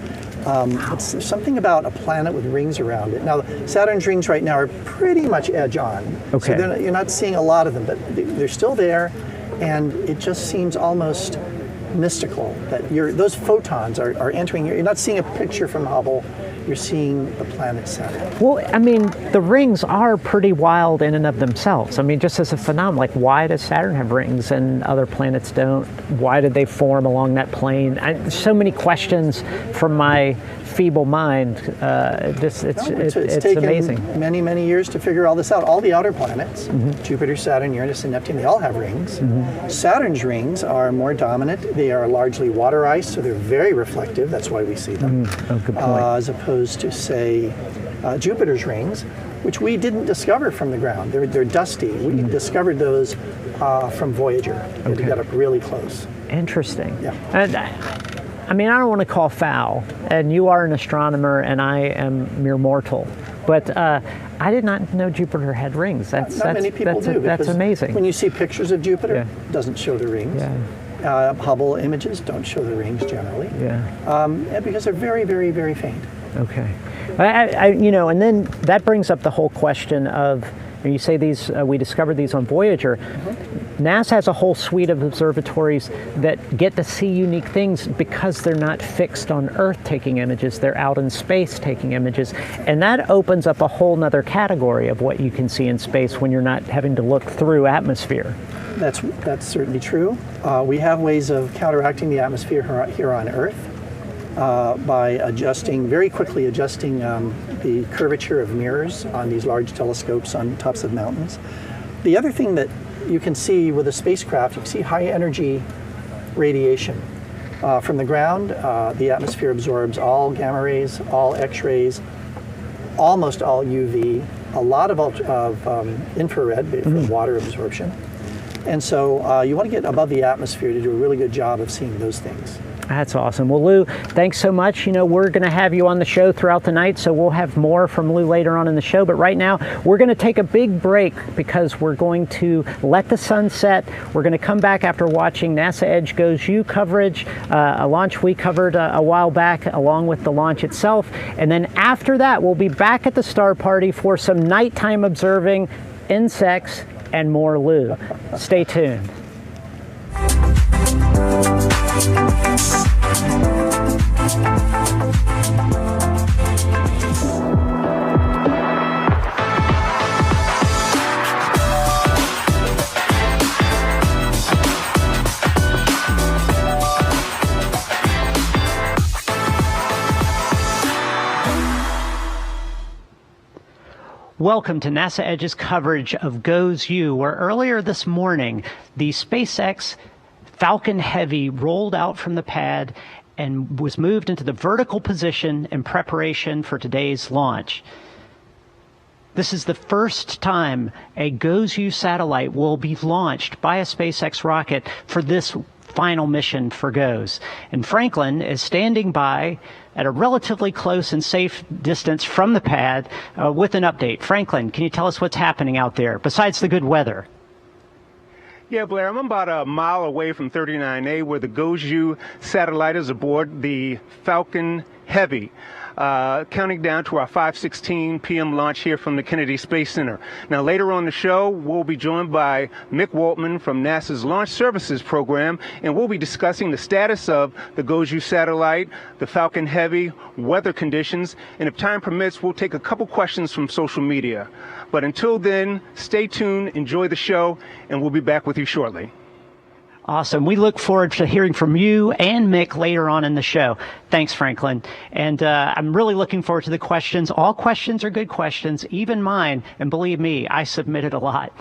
It's something about a planet with rings around it. Now, Saturn's rings right now are pretty much edge on. Okay. So you're not seeing a lot of them, but they're still there, and it just seems almost mystical that those photons are entering. You're not seeing a picture from Hubble. You're seeing the planet Saturn. Well, I mean, the rings are pretty wild in and of themselves. I mean, just as a phenomenon, like why does Saturn have rings and other planets don't? Why did they form along that plane? So many questions from my feeble mind. It's taken amazing. Many years to figure all this out. All the outer planets, Jupiter, Saturn, Uranus, and Neptune, they all have rings. Saturn's rings are more dominant. They are largely water ice, so they're very reflective. That's why we see them. Good point. As opposed to, say, Jupiter's rings, which we didn't discover from the ground. They're dusty. We discovered those from Voyager. They got up really close. Interesting. Yeah. And, I mean, I don't want to call foul, and you are an astronomer, and I am mere mortal. But I did not know Jupiter had rings. That's many people do. That's amazing. When you see pictures of Jupiter, it doesn't show the rings. Hubble images don't show the rings generally. Because they're very faint. Okay. And then that brings up the whole question of, you say these, we discovered these on Voyager. NASA has a whole suite of observatories that get to see unique things because they're not fixed on Earth taking images, they're out in space taking images. And that opens up a whole nother category of what you can see in space when you're not having to look through atmosphere. That's certainly true. We have ways of counteracting the atmosphere here on Earth by very quickly adjusting the curvature of mirrors on these large telescopes on tops of mountains. The other thing that you can see with a spacecraft, you can see high energy radiation. From the ground, the atmosphere absorbs all gamma rays, all X-rays, almost all UV, a lot of infrared for water absorption. And so you want to get above the atmosphere to do a really good job of seeing those things. That's awesome. Well, Lou, thanks so much. We're going to have you on the show throughout the night, so we'll have more from Lou later on in the show. But right now, we're going to take a big break because we're going to let the sun set. We're going to come back after watching NASA Edge Goes You coverage, a launch we covered a while back, along with the launch itself. And then after that, we'll be back at the Star Party for some nighttime observing, insects, and more Lou. Stay tuned. Welcome to NASA Edge's coverage of Goes You, where earlier this morning, the SpaceX Falcon Heavy rolled out from the pad and was moved into the vertical position in preparation for today's launch. This is the first time a Goes You satellite will be launched by a SpaceX rocket for this final mission for GOES. And Franklin is standing by at a relatively close and safe distance from the pad with an update. Franklin, can you tell us what's happening out there besides the good weather? Yeah, Blair, I'm about a mile away from 39A where the Goes You satellite is aboard the Falcon Heavy. Counting down to our 5:16 p.m. launch here from the Kennedy Space Center. Now, later on the show, we'll be joined by Mick Waltman from NASA's Launch Services Program, and we'll be discussing the status of the Goes You satellite, the Falcon Heavy, weather conditions, and if time permits, we'll take a couple questions from social media. But until then, stay tuned, enjoy the show, and we'll be back with you shortly. Awesome. We look forward to hearing from you and Mick later on in the show. Thanks, Franklin. And I'm really looking forward to the questions. All questions are good questions, even mine. And believe me, I submitted a lot.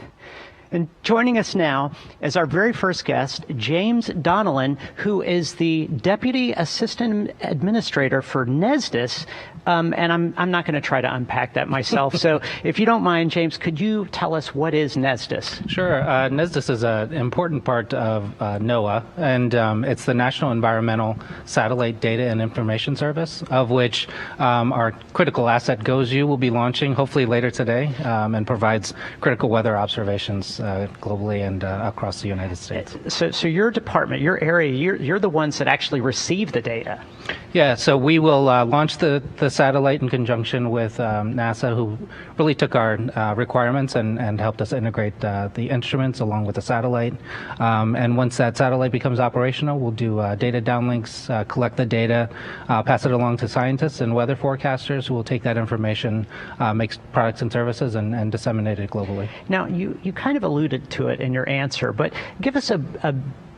And joining us now is our very first guest, James Donnellan, who is the Deputy Assistant Administrator for NESDIS. And I'm not going to try to unpack that myself. So if you don't mind, James, could you tell us what is NESDIS? Sure. NESDIS is an important part of NOAA, and it's the National Environmental Satellite Data and Information Service, of which our critical asset Goes You will be launching hopefully later today and provides critical weather observations globally and across the United States. So your department, your area, you're the ones that actually receive the data. Yeah, so we will launch the satellite in conjunction with NASA, who really took our requirements and helped us integrate the instruments along with the satellite. And once that satellite becomes operational, we'll do data downlinks, collect the data, pass it along to scientists and weather forecasters who will take that information, make products and services, and disseminate it globally. Now, you kind of alluded to it in your answer, but give us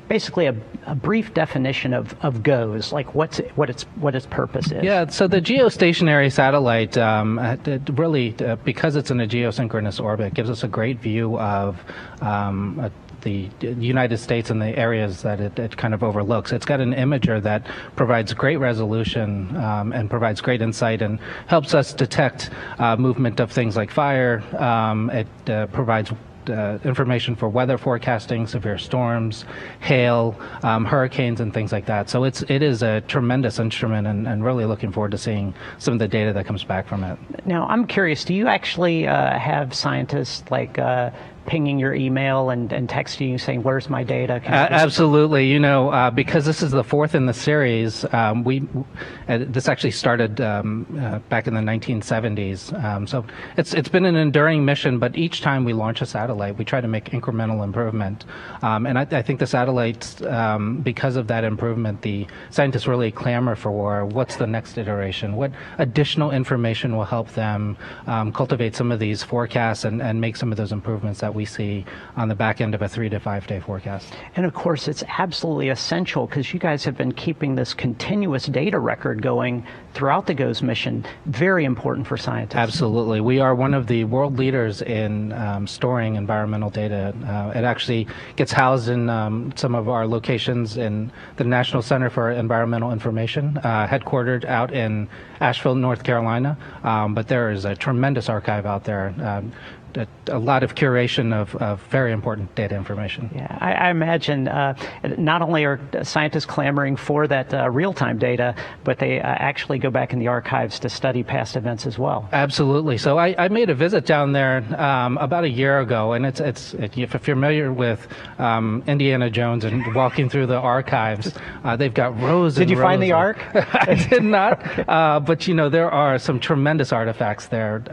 basically a brief definition of GOES, like what its purpose is. Yeah, so the geostationary satellite really, because it's in a geosynchronous orbit, gives us a great view of the United States and the areas that it kind of overlooks. It's got an imager that provides great resolution and provides great insight and helps us detect movement of things like fire. It provides information for weather forecasting, severe storms, hail, hurricanes, and things like that. So it is a tremendous instrument, and really looking forward to seeing some of the data that comes back from it. Now, I'm curious, do you actually have scientists like pinging your email and texting you saying, where's my data? Absolutely. You know, because this is the fourth in the series, this actually started back in the 1970s. So it's been an enduring mission, but each time we launch a satellite, we try to make incremental improvement. And I think the satellites, because of that improvement, the scientists really clamor for what's the next iteration, what additional information will help them cultivate some of these forecasts and make some of those improvements that we see on the back end of a 3 to 5 day forecast. And of course, it's absolutely essential because you guys have been keeping this continuous data record going throughout the GOES mission. Very important for scientists. Absolutely. We are one of the world leaders in storing environmental data. It actually gets housed in some of our locations in the National Center for Environmental Information, headquartered out in Asheville, North Carolina. But there is a tremendous archive out there. A lot of curation of very important data information. Yeah, I imagine not only are scientists clamoring for that real-time data, but they actually go back in the archives to study past events as well. Absolutely. So I made a visit down there about a year ago, and if you're familiar with Indiana Jones and walking through the archives, they've got rows. Did you find the Ark? I did not, but you know there are some tremendous artifacts there,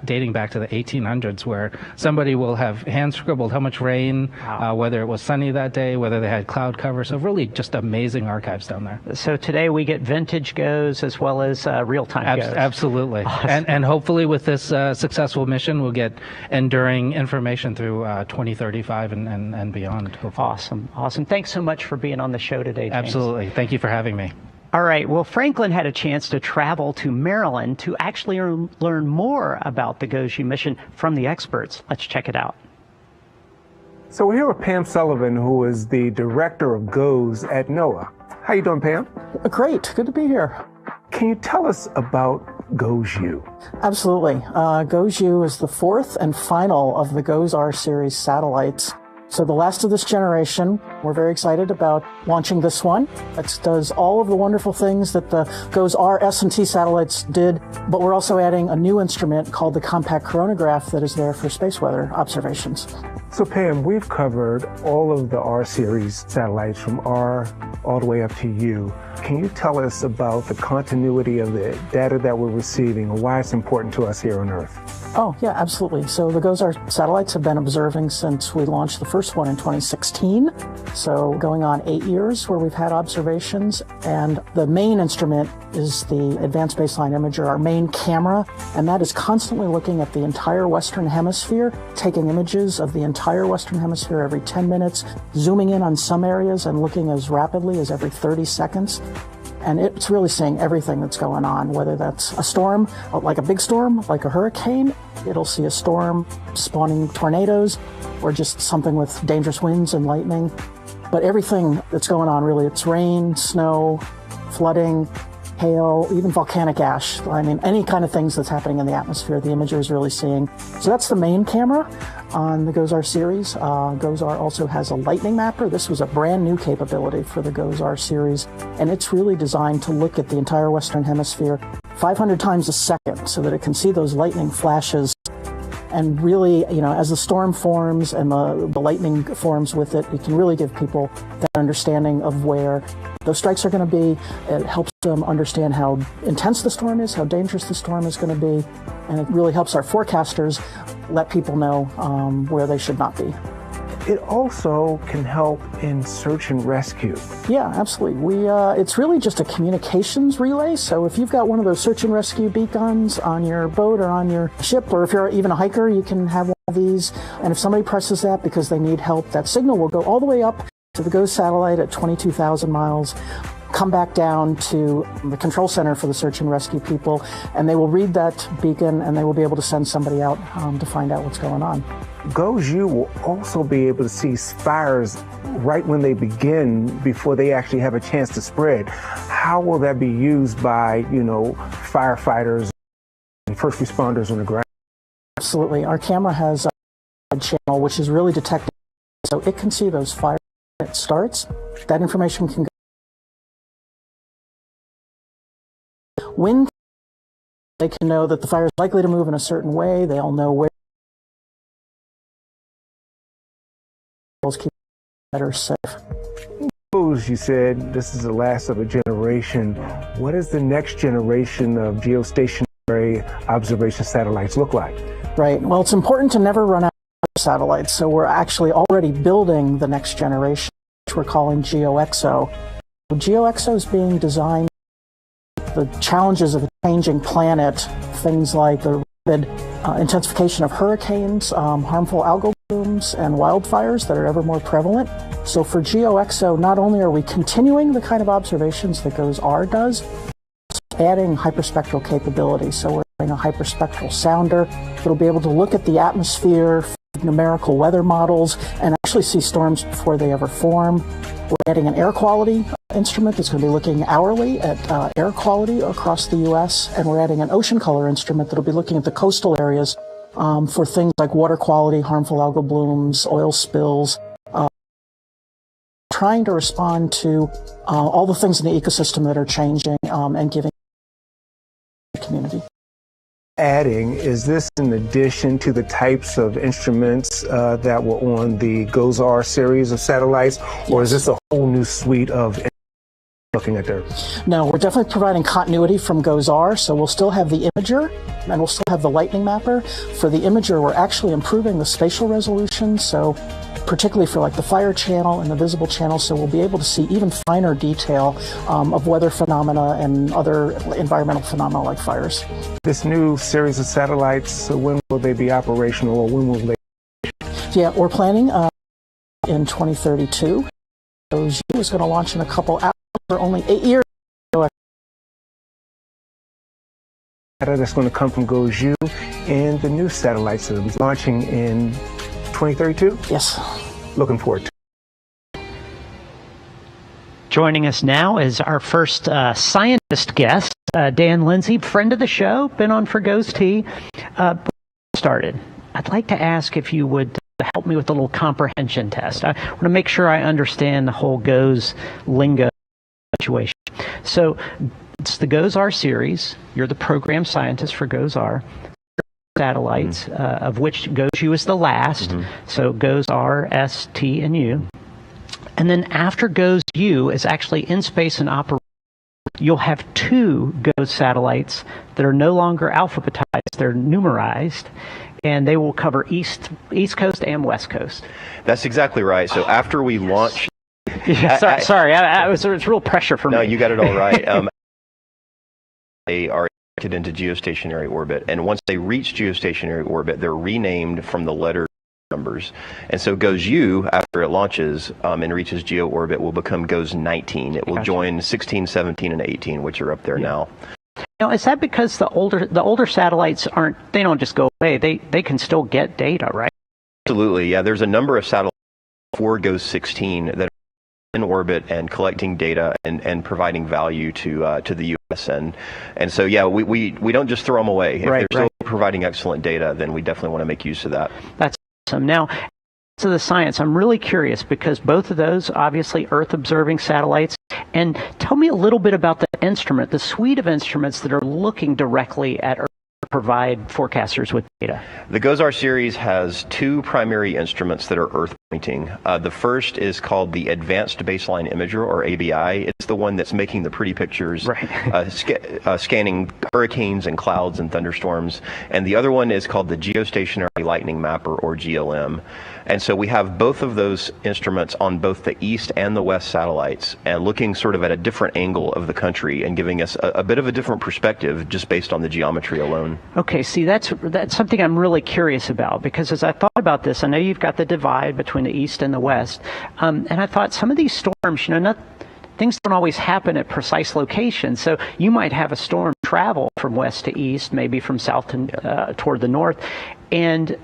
dating back to the 1800s. Where somebody will have hand scribbled how much rain, whether it was sunny that day, whether they had cloud cover. So really just amazing archives down there. So today we get vintage GOES as well as real-time GOES. Absolutely. Awesome. And hopefully with this successful mission, we'll get enduring information through 2035 and beyond. Hopefully. Awesome. Thanks so much for being on the show today, James. Absolutely. Thank you for having me. All right, well, Franklin had a chance to travel to Maryland to actually learn more about the GOES mission from the experts. Let's check it out. So we're here with Pam Sullivan, who is the director of GOES at NOAA. How you doing, Pam? Great, good to be here. Can you tell us about GOES-U? Absolutely. GOES-U is the fourth and final of the GOES-R series satellites. So the last of this generation. We're very excited about launching this one. It does all of the wonderful things that the GOES-R S&T satellites did, but we're also adding a new instrument called the compact coronagraph that is there for space weather observations. So Pam, we've covered all of the R series satellites from R all the way up to U. Can you tell us about the continuity of the data that we're receiving and why it's important to us here on Earth? Oh, yeah, absolutely. So the GOES-R satellites have been observing since we launched the first one in 2016. So going on 8 years where we've had observations. And the main instrument is the Advanced Baseline Imager, our main camera. And that is constantly looking at the entire Western Hemisphere, taking images of the entire Western Hemisphere every 10 minutes, zooming in on some areas and looking as rapidly as every 30 seconds. And it's really seeing everything that's going on, whether that's a storm, like a big storm, like a hurricane. It'll see a storm spawning tornadoes or just something with dangerous winds and lightning. But everything that's going on, really, it's rain, snow, flooding, hail, even volcanic ash. I mean, any kind of things that's happening in the atmosphere, the imager is really seeing. So that's the main camera on the GOES-R series. GOES-R also has a lightning mapper. This was a brand new capability for the GOES-R series, and it's really designed to look at the entire Western Hemisphere 500 times a second so that it can see those lightning flashes And really, as the storm forms and the lightning forms with it, it can really give people that understanding of where those strikes are going to be. It helps them understand how intense the storm is, how dangerous the storm is going to be, and it really helps our forecasters let people know where they should not be. It also can help in search and rescue. Yeah, absolutely. It's really just a communications relay. So if you've got one of those search and rescue beacons on your boat or on your ship, or if you're even a hiker, you can have one of these. And if somebody presses that because they need help, that signal will go all the way up to the GOES satellite at 22,000 miles, come back down to the control center for the search and rescue people, and they will read that beacon and they will be able to send somebody out to find out what's going on. GOES-U will also be able to see fires right when they begin before they actually have a chance to spread. How will that be used by, firefighters and first responders on the ground? Absolutely. Our camera has a channel which is really detecting, so it can see those fires when it starts. That information can go. When they can know that the fire is likely to move in a certain way, they'll know where keep better safe. You said this is the last of a generation. What does the next generation of geostationary observation satellites look like? Right. Well, it's important to never run out of satellites, so we're actually already building the next generation, which we're calling GeoXO. GeoXO is being designed the challenges of a changing planet, things like the rapid intensification of hurricanes, harmful algal blooms, and wildfires that are ever more prevalent. So for GeoXO, not only are we continuing the kind of observations that GOES-R does, adding hyperspectral capability. So we're adding a hyperspectral sounder that'll be able to look at the atmosphere, numerical weather models, and actually see storms before they ever form. We're adding an air quality instrument that's going to be looking hourly at air quality across the U.S., and we're adding an ocean color instrument that'll be looking at the coastal areas for things like water quality, harmful algal blooms, oil spills, trying to respond to all the things in the ecosystem that are changing and giving the community. Adding, is this in addition to the types of instruments that were on the GOES-R series of satellites, or is this a whole new suite of looking at there? No, we're definitely providing continuity from GOES-R, so we'll still have the imager and we'll still have the lightning mapper. For the imager, we're actually improving the spatial resolution, so particularly for like the fire channel and the visible channel, so we'll be able to see even finer detail of weather phenomena and other environmental phenomena like fires. This new series of satellites, when will they be operational, or when will they? Yeah, we're planning in 2032. GOES-U is going to launch in a couple hours for only 8 years. That's going to come from GOES-U and the new satellites that will be launching in 2032? Yes. Looking forward to it. Joining us now is our first scientist guest, Dan Lindsay, friend of the show, been on for GOES-T. Started. I'd like to ask if you would help me with a little comprehension test. I want to make sure I understand the whole GOES lingo situation. So it's the GOES-R series. You're the program scientist for GOES-R. Satellites, of which GOES-U is the last. So GOES-R, S, T, and U. And then after GOES-U is actually in space and operating, you'll have two GOES satellites that are no longer alphabetized, they're numerized, and they will cover East Coast and West Coast. That's exactly right. So after we launch... Sorry, it's real pressure for me. No, you got it all right. They are into geostationary orbit, and once they reach geostationary orbit, they're renamed from the letter numbers. And so GOES-U, after it launches and reaches geo orbit, will become GOES-19. It will join 16, 17, and 18, which are up there now. Now, is that because the older satellites they don't just go away, they can still get data, right? Absolutely, yeah. There's a number of satellites for GOES-16 that are in orbit and collecting data and providing value to the U.S. And so, yeah, we don't just throw them away. If they're still providing excellent data, then we definitely want to make use of that. That's awesome. Now, to the science, I'm really curious because both of those, obviously, Earth-observing satellites. And tell me a little bit about the instrument, the suite of instruments that are looking directly at Earth provide forecasters with data? The GOES-R series has two primary instruments that are Earth pointing. The first is called the Advanced Baseline Imager, or ABI. It's the one that's making the pretty pictures, scanning hurricanes and clouds and thunderstorms. And the other one is called the Geostationary Lightning Mapper, or GLM. And so we have both of those instruments on both the east and the west satellites, and looking sort of at a different angle of the country and giving us a bit of a different perspective just based on the geometry alone. Okay, see, that's something I'm really curious about, because as I thought about this, I know you've got the divide between the east and the west, and I thought some of these storms, things don't always happen at precise locations. So you might have a storm travel from west to east, maybe from south to, toward the north, and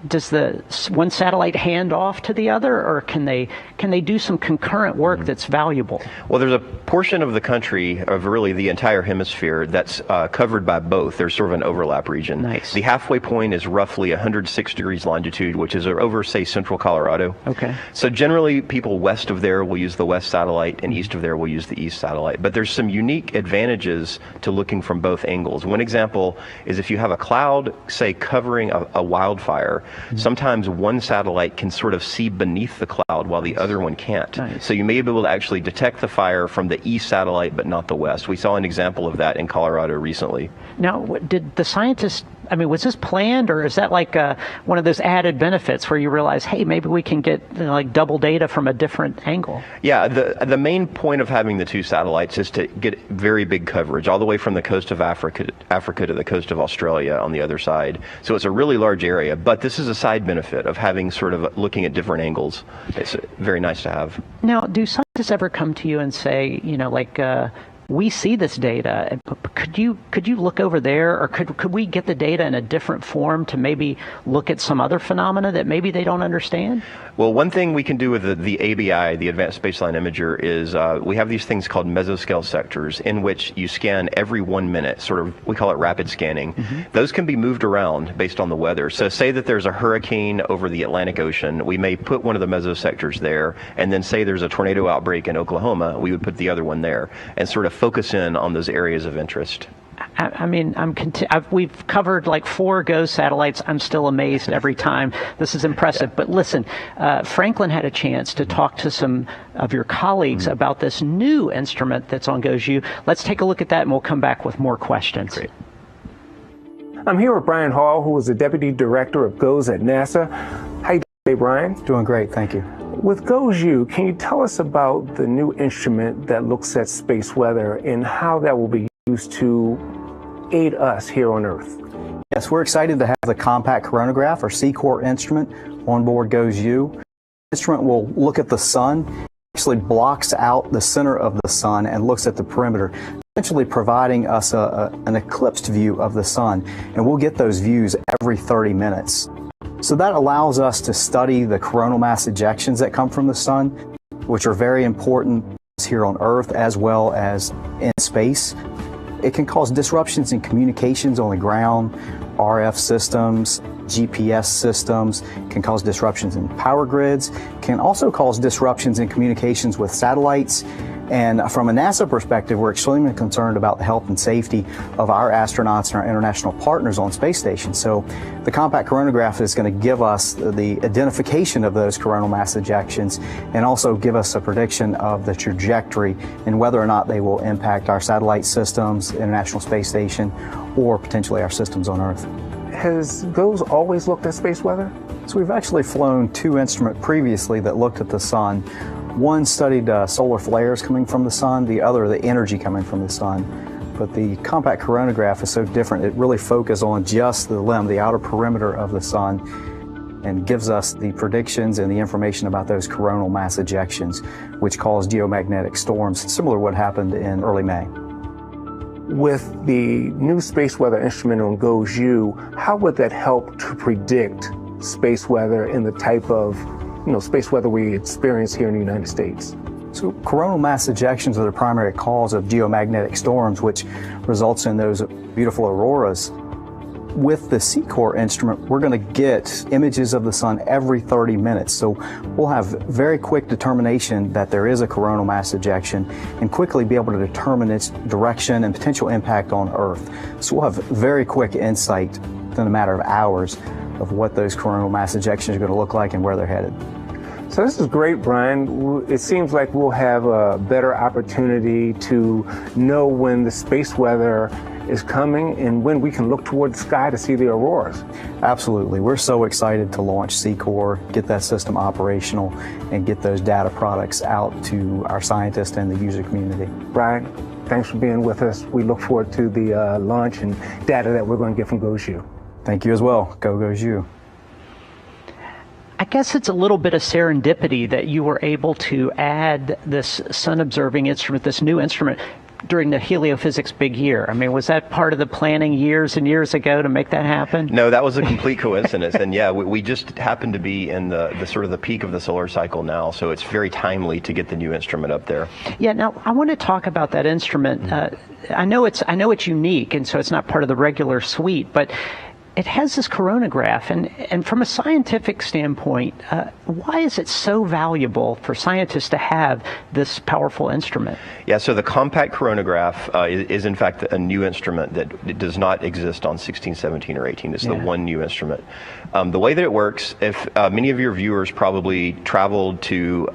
does the one satellite hand off to the other, or can they do some concurrent work that's valuable? Well, there's a portion of the country, of really the entire hemisphere, that's covered by both. There's sort of an overlap region. Nice. The halfway point is roughly 106 degrees longitude, which is over, say, central Colorado. Okay. So generally, people west of there will use the west satellite, and east of there will use the east satellite. But there's some unique advantages to looking from both angles. One example is if you have a cloud, say, covering a wildfire, sometimes one satellite can sort of see beneath the cloud while the other one can't. Nice. So you may be able to actually detect the fire from the east satellite, but not the west. We saw an example of that in Colorado recently. Now, did the scientists, was this planned, or is that like one of those added benefits where you realize, hey, maybe we can get like double data from a different angle? Yeah, the main point of having the two satellites is to get very big coverage, all the way from the coast of Africa to the coast of Australia on the other side. So it's a really large area, but this is a side benefit of having sort of looking at different angles. It's very nice to have. Now, do scientists ever come to you and say, we see this data, could you look over there, or could we get the data in a different form to maybe look at some other phenomena that maybe they don't understand? Well, one thing we can do with the ABI, the Advanced Baseline Imager, is we have these things called mesoscale sectors, in which you scan every 1 minute, sort of, we call it rapid scanning. Those can be moved around based on the weather. So say that there's a hurricane over the Atlantic Ocean, we may put one of the mesosectors there, and then say there's a tornado outbreak in Oklahoma, we would put the other one there, and sort of focus in on those areas of interest. We've covered like 4 GOES satellites. I'm still amazed every time. This is impressive. But listen, Franklin had a chance to talk to some of your colleagues about this new instrument that's on GOES-U. Let's take a look at that, and we'll come back with more questions. Great. I'm here with Brian Hall, who is the Deputy Director of GOES at NASA. How you doing today, Brian? Doing great, thank you. With GOES-U, can you tell us about the new instrument that looks at space weather and how that will be used to aid us here on Earth? Yes, we're excited to have the compact coronagraph, or C-Core instrument, on board GOES-U. The instrument will look at the sun, actually blocks out the center of the sun and looks at the perimeter, essentially providing us an eclipsed view of the sun. And we'll get those views every 30 minutes. So that allows us to study the coronal mass ejections that come from the sun, which are very important here on Earth as well as in space. It can cause disruptions in communications on the ground, RF systems, GPS systems, can cause disruptions in power grids, can also cause disruptions in communications with satellites. And from a NASA perspective, we're extremely concerned about the health and safety of our astronauts and our international partners on space stations. So the compact coronagraph is going to give us the identification of those coronal mass ejections and also give us a prediction of the trajectory and whether or not they will impact our satellite systems, International Space Station, or potentially our systems on Earth. Has GOES always looked at space weather? So we've actually flown 2 instruments previously that looked at the sun. One studied solar flares coming from the sun, the other the energy coming from the sun. But the compact coronagraph is so different. It really focuses on just the limb, the outer perimeter of the sun, and gives us the predictions and the information about those coronal mass ejections, which cause geomagnetic storms, similar to what happened in early May. With the new space weather instrument on GOES-U, how would that help to predict space weather and the type of space weather we experience here in the United States? So coronal mass ejections are the primary cause of geomagnetic storms, which results in those beautiful auroras. with the C-Core instrument, we're going to get images of the sun every 30 minutes. So we'll have very quick determination that there is a coronal mass ejection and quickly be able to determine its direction and potential impact on Earth. So we'll have very quick insight within a matter of hours of what those coronal mass ejections are going to look like and where they're headed. So this is great, Brian. It seems like we'll have a better opportunity to know when the space weather is coming and when we can look toward the sky to see the auroras. Absolutely. We're so excited to launch C-Core, get that system operational, and get those data products out to our scientists and the user community. Brian, thanks for being with us. We look forward to the launch and data that we're going to get from GOES-U. Thank you as well. Go GOES-U. I guess it's a little bit of serendipity that you were able to add this sun observing instrument, this new instrument, during the heliophysics big year. I mean, was that part of the planning years and years ago to make that happen? No, that was a complete coincidence. And yeah, we just happened to be in the sort of the peak of the solar cycle now, so it's very timely to get the new instrument up there. Yeah, now I want to talk about that instrument. I know it's unique, and so it's not part of the regular suite, but it has this coronagraph, and from a scientific standpoint, why is it so valuable for scientists to have this powerful instrument? Yeah, so the compact coronagraph is in fact a new instrument that does not exist on 16, 17, or 18. It's the one new instrument. The way that it works, if many of your viewers probably traveled to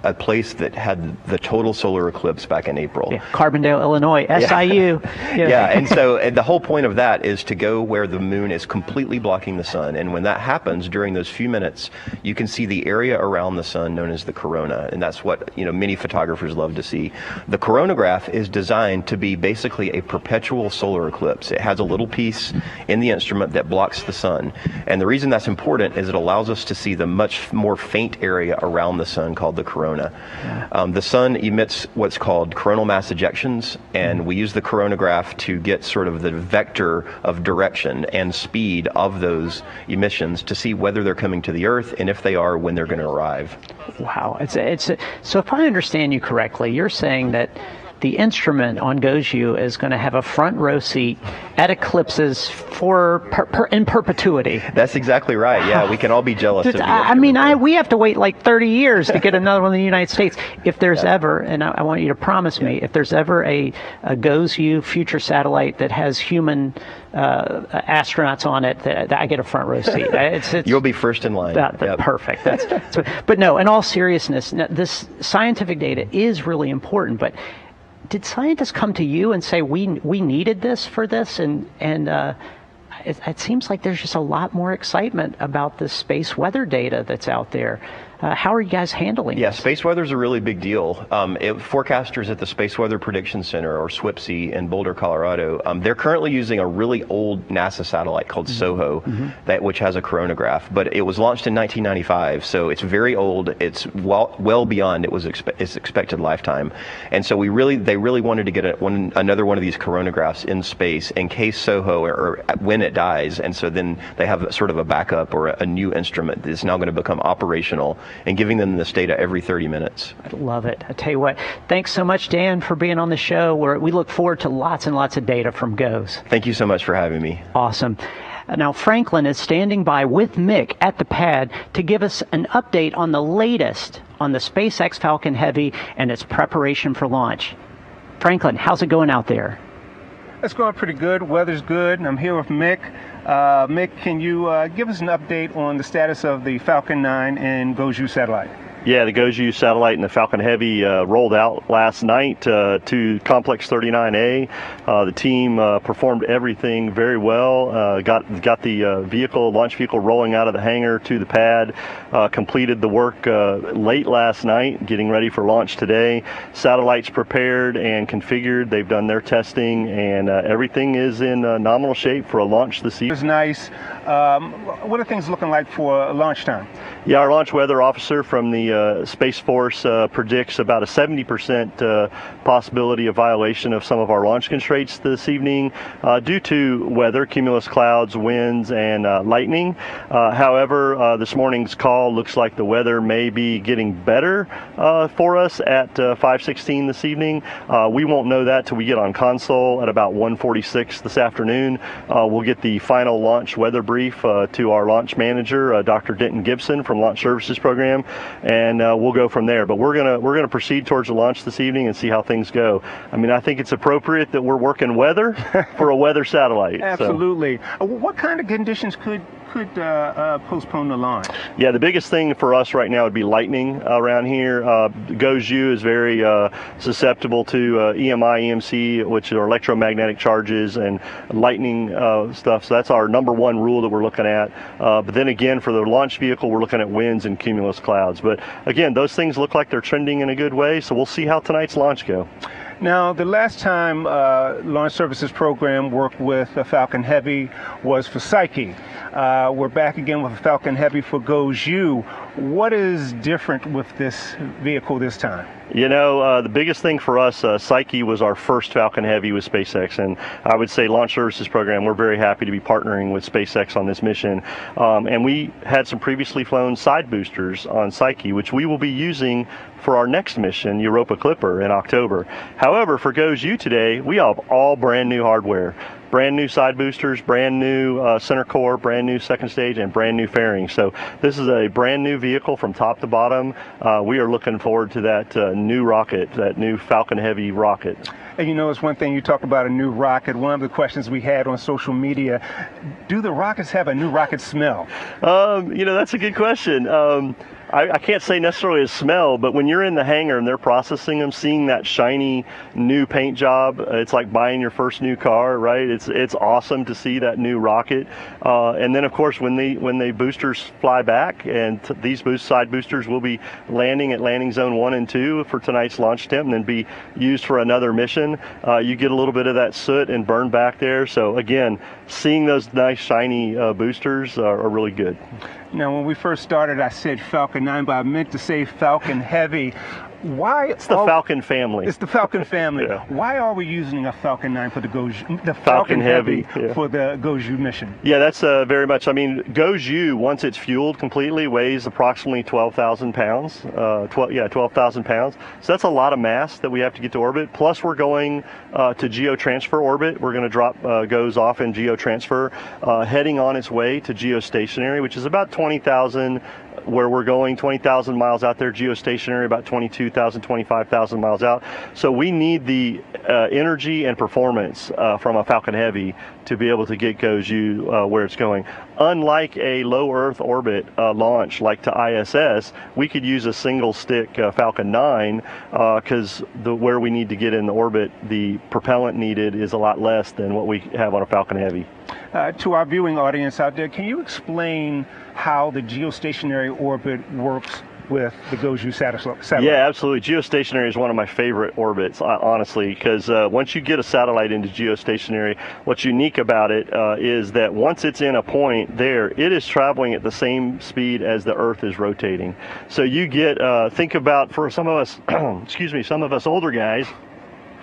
a place that had the total solar eclipse back in April. Yeah, Carbondale, Illinois, SIU. Yeah, and so the whole point of that is to go where the moon is completely blocking the sun, and when that happens, during those few minutes, you can see the area around the sun known as the corona, and that's what many photographers love to see. The coronagraph is designed to be basically a perpetual solar eclipse. It has a little piece in the instrument that blocks the sun, and the reason that's important is it allows us to see the much more faint area around the sun called the corona. The sun emits what's called coronal mass ejections, and we use the coronagraph to get sort of the vector of direction and speed of those emissions to see whether they're coming to the Earth, and if they are, when they're going to arrive. Wow. So if I understand you correctly, you're saying that the instrument on GOES-U is going to have a front row seat at eclipses in perpetuity. That's exactly right. Yeah, we can all be jealous of the I mean, we have to wait like 30 years to get another one in the United States. If there's ever, and I want you to promise me, if there's ever a GOES-U future satellite that has human astronauts on it, that I get a front row seat. You'll be first in line. Perfect. But no, in all seriousness, this scientific data is really important, but did scientists come to you and say we needed this for this, and it seems like there's just a lot more excitement about the space weather data that's out there. How are you guys handling this? Yeah, space weather is a really big deal. Forecasters at the Space Weather Prediction Center, or SWPC, in Boulder, Colorado, they're currently using a really old NASA satellite called SOHO, which has a coronagraph. But it was launched in 1995, so it's very old. It's well beyond its expected lifetime. And so they really wanted to get another one of these coronagraphs in space in case SOHO or when it dies. And so then they have sort of a backup or a new instrument that's now going to become operational, and giving them this data every 30 minutes. I love it. I tell you what, thanks so much, Dan, for being on the show. We look forward to lots and lots of data from GOES. Thank you so much for having me. Awesome. Now, Franklin is standing by with Mick at the pad to give us an update on the latest on the SpaceX Falcon Heavy and its preparation for launch. Franklin, how's it going out there? It's going pretty good. Weather's good. I'm here with Mick. Mick, can you give us an update on the status of the Falcon 9 and GOES-U satellite? Yeah, the GOES-U satellite and the Falcon Heavy rolled out last night to Complex 39A. The team performed everything very well. Got the launch vehicle rolling out of the hangar to the pad. Completed the work late last night, getting ready for launch today. Satellites prepared and configured. They've done their testing, and everything is in nominal shape for a launch this evening. It's nice. What are things looking like for launch time? Yeah, our launch weather officer from the the Space Force predicts about a 70% possibility of violation of some of our launch constraints this evening due to weather, cumulus clouds, winds, and lightning. However, this morning's call looks like the weather may be getting better for us at 5:16 this evening. We won't know that till we get on console at about 1:46 this afternoon. We'll get the final launch weather brief to our launch manager, Dr. Denton Gibson from Launch Services Program, and we'll go from there. But we're gonna proceed towards the launch this evening and see how things go. I mean, I think it's appropriate that we're working weather for a weather satellite. Absolutely. So. What kind of conditions could postpone the launch? Yeah, the biggest thing for us right now would be lightning around here. GOES-U is very susceptible to EMI, EMC, which are electromagnetic charges, and lightning stuff. So that's our number one rule that we're looking at. But then again, for the launch vehicle, we're looking at winds and cumulus clouds. But again, those things look like they're trending in a good way. So we'll see how tonight's launch go. Now, the last time Launch Services Program worked with Falcon Heavy was for Psyche. We're back again with Falcon Heavy for GOES-U. What is different with this vehicle this time? You know, the biggest thing for us, Psyche was our first Falcon Heavy with SpaceX, and I would say Launch Services Program, we're very happy to be partnering with SpaceX on this mission. And we had some previously flown side boosters on Psyche, which we will be using for our next mission, Europa Clipper, in October. However, for GOES-U today, we have all brand new hardware. Brand new side boosters, brand new center core, brand new second stage, and brand new fairings. So this is a brand new vehicle from top to bottom. We are looking forward to that new rocket, that new Falcon Heavy rocket. And you know, it's one thing you talk about a new rocket. One of the questions we had on social media, do the rockets have a new rocket smell? You know, that's a good question. I can't say necessarily a smell, but when you're in the hangar and they're processing them, seeing that shiny new paint job, it's like buying your first new car, right? It's awesome to see that new rocket. And then of course when the boosters fly back, and these side boosters will be landing at landing zone 1 and 2 for tonight's launch attempt, and then be used for another mission. You get a little bit of that soot and burn back there. So again, seeing those nice shiny boosters are really good. Now, when we first started, I said Falcon 9, but I meant to say Falcon Heavy. Why? It's the Falcon family. It's the Falcon family. Yeah. Why are we using a Falcon 9 for the GOES-U, the Falcon Heavy yeah. for the GOES-U mission? Yeah, that's very much. I mean, GOES-U, once it's fueled completely, weighs approximately 12,000 pounds. 12,000 pounds. So that's a lot of mass that we have to get to orbit. Plus, we're going to geotransfer orbit. We're going to drop GOES off in geotransfer, heading on its way to geostationary, which is about 20,000. Where we're going, 20,000 miles out there, geostationary about 22,000, 25,000 miles out. So we need the energy and performance from a Falcon Heavy to be able to get GOES-U where it's going. Unlike a low Earth orbit launch like to ISS, we could use a single stick Falcon 9 because where we need to get in the orbit, the propellant needed is a lot less than what we have on a Falcon Heavy. To our viewing audience out there, can you explain how the geostationary orbit works with the GOES-U satellite? Yeah, absolutely. Geostationary is one of my favorite orbits, honestly, because once you get a satellite into geostationary, what's unique about it is that once it's in a point there, it is traveling at the same speed as the Earth is rotating. So you get, think about, for some of us, excuse me, some of us older guys,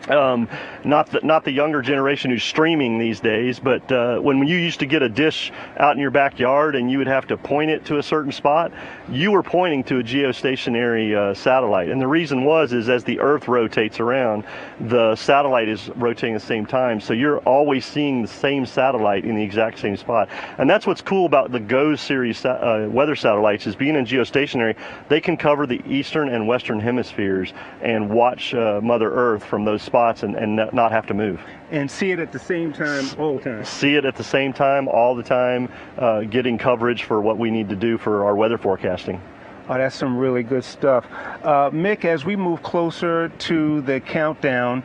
not the younger generation who's streaming these days, but when you used to get a dish out in your backyard and you would have to point it to a certain spot, you were pointing to a geostationary satellite. And the reason is as the Earth rotates around, the satellite is rotating at the same time, so you're always seeing the same satellite in the exact same spot. And that's what's cool about the GOES series weather satellites, is being in geostationary, they can cover the eastern and western hemispheres and watch Mother Earth from those spots and not have to move. And see it at the same time all the time. See it at the same time all the time, getting coverage for what we need to do for our weather forecasting. Oh, that's some really good stuff. Mick, as we move closer to the countdown,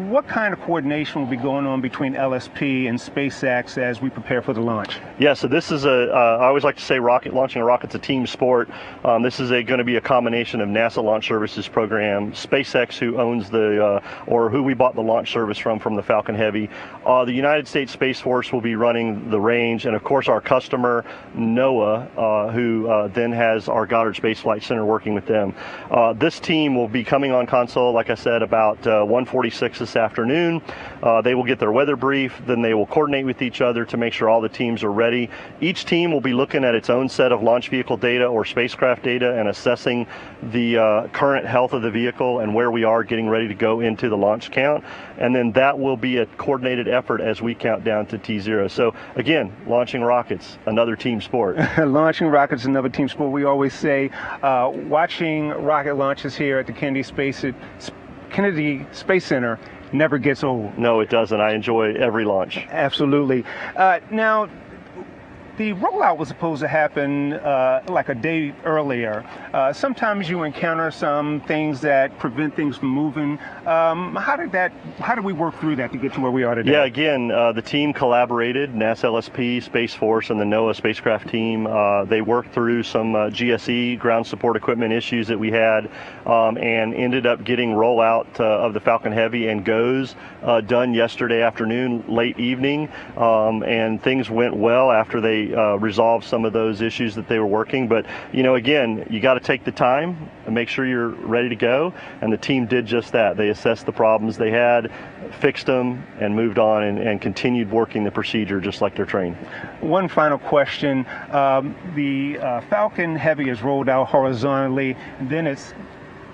what kind of coordination will be going on between LSP and SpaceX as we prepare for the launch? Yeah, so this is I always like to say launching a rocket's a team sport. This is going to be a combination of NASA Launch Services Program, SpaceX, who owns or who we bought the launch service from the Falcon Heavy. The United States Space Force will be running the range, and of course our customer, NOAA, who then has our Goddard Space Flight Center working with them. This team will be coming on console, like I said, about 1:46 this afternoon. They will get their weather brief, then they will coordinate with each other to make sure all the teams are ready. Each team will be looking at its own set of launch vehicle data or spacecraft data and assessing the current health of the vehicle and where we are getting ready to go into the launch count. And then that will be a coordinated effort as we count down to T0. So again, launching rockets, another team sport. Launching rockets, another team sport. We always say watching rocket launches here at the Kennedy Space Center never gets old. No, it doesn't. I enjoy every launch. Absolutely. Now, the rollout was supposed to happen like a day earlier. Sometimes you encounter some things that prevent things from moving. How did we work through that to get to where we are today? Yeah, again, the team collaborated, NASA LSP, Space Force, and the NOAA spacecraft team. They worked through some GSE, ground support equipment issues that we had, and ended up getting rollout of the Falcon Heavy and GOES done yesterday afternoon, late evening, and things went well after they resolve some of those issues that they were working. But, you know, again, you got to take the time and make sure you're ready to go. And the team did just that. They assessed the problems they had, fixed them, and moved on and continued working the procedure just like they're trained. One final question. The Falcon Heavy is rolled out horizontally, and then it's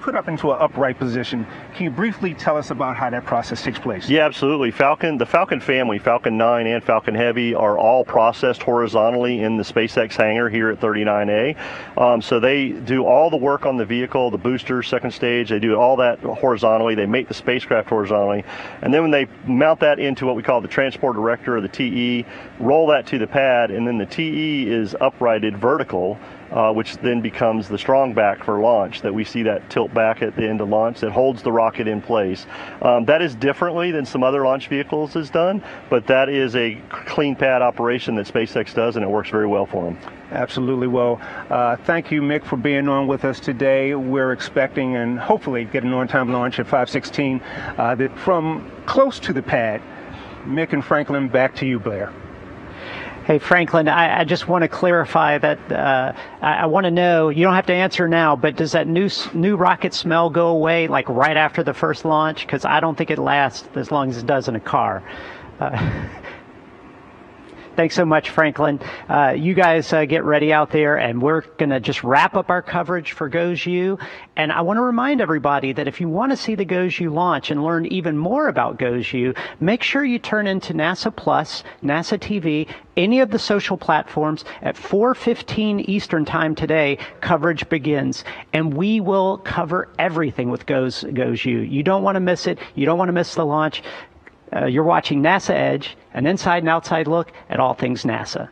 put up into an upright position. Can you briefly tell us about how that process takes place? Yeah, absolutely. The Falcon family, Falcon 9 and Falcon Heavy, are all processed horizontally in the SpaceX hangar here at 39A. So they do all the work on the vehicle, the booster, second stage, they do all that horizontally. They make the spacecraft horizontally. And then when they mount that into what we call the transport director, or the TE, roll that to the pad, and then the TE is uprighted vertical, which then becomes the strong back for launch, that we see that tilt back at the end of launch that holds the rocket in place. That is differently than some other launch vehicles is done, but that is a clean pad operation that SpaceX does, and it works very well for them. Absolutely. Well, thank you, Mick, for being on with us today. We're expecting and hopefully get an on-time launch at 5:16 from close to the pad. Mick and Franklin, back to you, Blair. Hey, Franklin, I just want to clarify that I want to know, you don't have to answer now, but does that new rocket smell go away like right after the first launch? Because I don't think it lasts as long as it does in a car. Thanks so much, Franklin. You guys get ready out there, and we're going to just wrap up our coverage for GOES-U. And I want to remind everybody that if you want to see the GOES-U launch and learn even more about GOES-U, make sure you turn into NASA Plus, NASA TV, any of the social platforms. At 4:15 Eastern Time today, coverage begins. And we will cover everything with GOES-U. You don't want to miss it. You don't want to miss the launch. You're watching NASA Edge, an inside and outside look at all things NASA.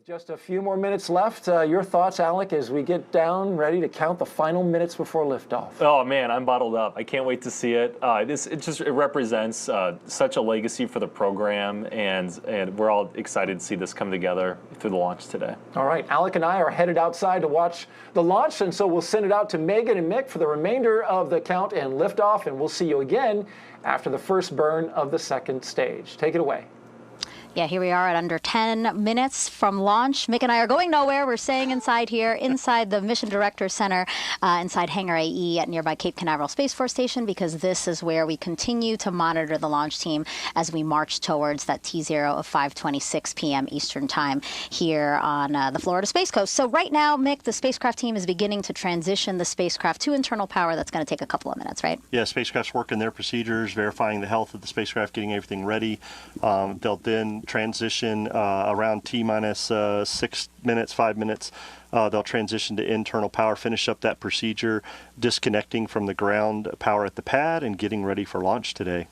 Just a few more minutes left. Your thoughts, Alec, as we get down, ready to count the final minutes before liftoff. Oh man, I'm bottled up. I can't wait to see it. It represents such a legacy for the program, and we're all excited to see this come together through the launch today. All right, Alec and I are headed outside to watch the launch, and so we'll send it out to Megan and Mick for the remainder of the count and liftoff, and we'll see you again after the first burn of the second stage. Take it away. Yeah, here we are at under 10 minutes from launch. Mick and I are going nowhere. We're staying inside here, inside the Mission Director Center, inside Hangar AE at nearby Cape Canaveral Space Force Station, because this is where we continue to monitor the launch team as we march towards that T0 of 5:26 p.m. Eastern Time here on the Florida Space Coast. So right now, Mick, the spacecraft team is beginning to transition the spacecraft to internal power. That's going to take a couple of minutes, right? Yeah, spacecraft's working their procedures, verifying the health of the spacecraft, getting everything ready. They'll then transition around T-minus 6 minutes, 5 minutes. They'll transition to internal power, finish up that procedure, disconnecting from the ground power at the pad, and getting ready for launch today.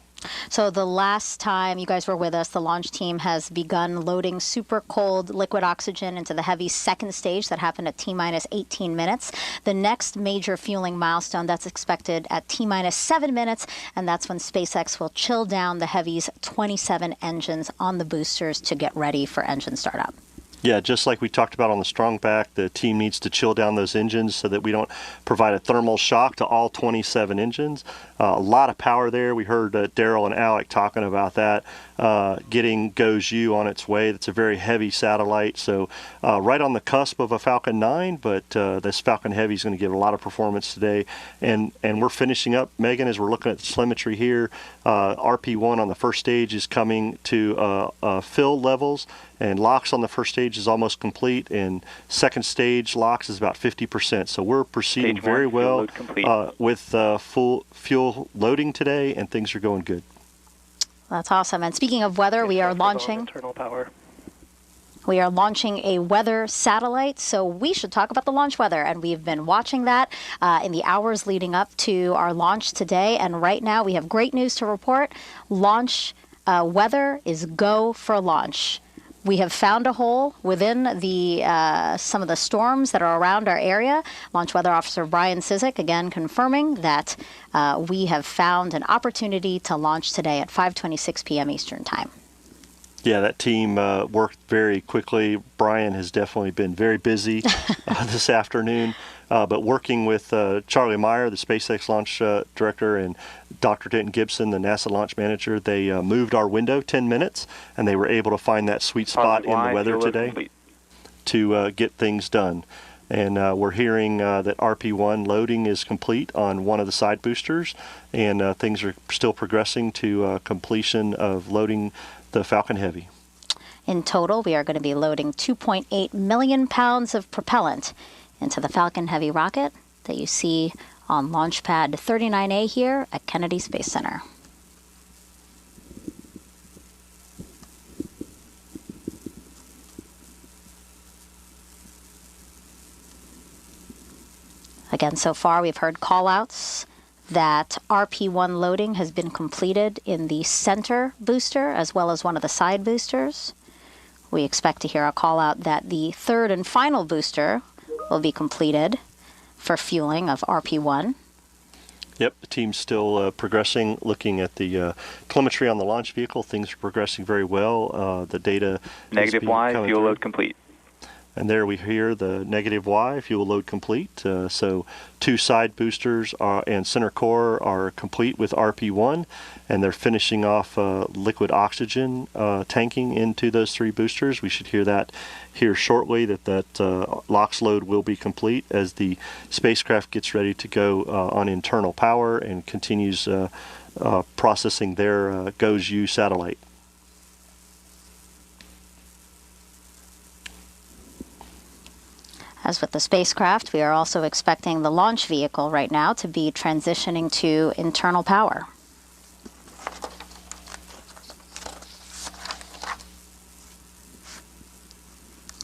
So the last time you guys were with us, the launch team has begun loading super cold liquid oxygen into the Heavy's second stage that happened at T-minus 18 minutes. The next major fueling milestone that's expected at T-minus 7 minutes, and that's when SpaceX will chill down the Heavy's 27 engines on the boosters to get ready for engine startup. Yeah, just like we talked about on the strong back, the team needs to chill down those engines so that we don't provide a thermal shock to all 27 engines. A lot of power there. We heard Daryl and Alec talking about that. Getting GOES-U on its way. That's a very heavy satellite, so right on the cusp of a Falcon 9, but this Falcon Heavy is going to give a lot of performance today. And we're finishing up, Megan, as we're looking at the telemetry here. RP1 on the first stage is coming to fill levels, and LOX on the first stage is almost complete, and second stage LOX is about 50%. So we're proceeding very well with full fuel loading today, and things are going good. That's awesome. And speaking of weather, we are launching internal power. We are launching a weather satellite, so we should talk about the launch weather. And we've been watching that in the hours leading up to our launch today. And right now we have great news to report. Launch weather is go for launch. We have found a hole within the some of the storms that are around our area. Launch Weather Officer Brian Cizik again confirming that we have found an opportunity to launch today at 5:26 p.m. Eastern Time. Yeah, that team worked very quickly. Brian has definitely been very busy this afternoon, but working with Charlie Meyer, the SpaceX launch director, and Dr. Denton Gibson, the NASA launch manager, they moved our window 10 minutes, and they were able to find that sweet spot in the weather today to get things done. And we're hearing that RP1 loading is complete on one of the side boosters, and things are still progressing to completion of loading the Falcon Heavy. In total, we are going to be loading 2.8 million pounds of propellant into the Falcon Heavy rocket that you see on Launch Pad 39A here at Kennedy Space Center. Again, so far we've heard call-outs that RP1 loading has been completed in the center booster as well as one of the side boosters. We expect to hear a call out that the third and final booster will be completed for fueling of RP1. Yep, the team's still progressing, looking at the telemetry on the launch vehicle. Things are progressing very well. The data Negative Y, fuel load complete. And there we hear the negative Y, fuel load complete. So 2 side boosters and center core are complete with RP1, and they're finishing off liquid oxygen tanking into those 3 boosters. We should hear that here shortly, that LOX load will be complete as the spacecraft gets ready to go on internal power and continues processing their GOES-U satellite. As with the spacecraft, we are also expecting the launch vehicle right now to be transitioning to internal power.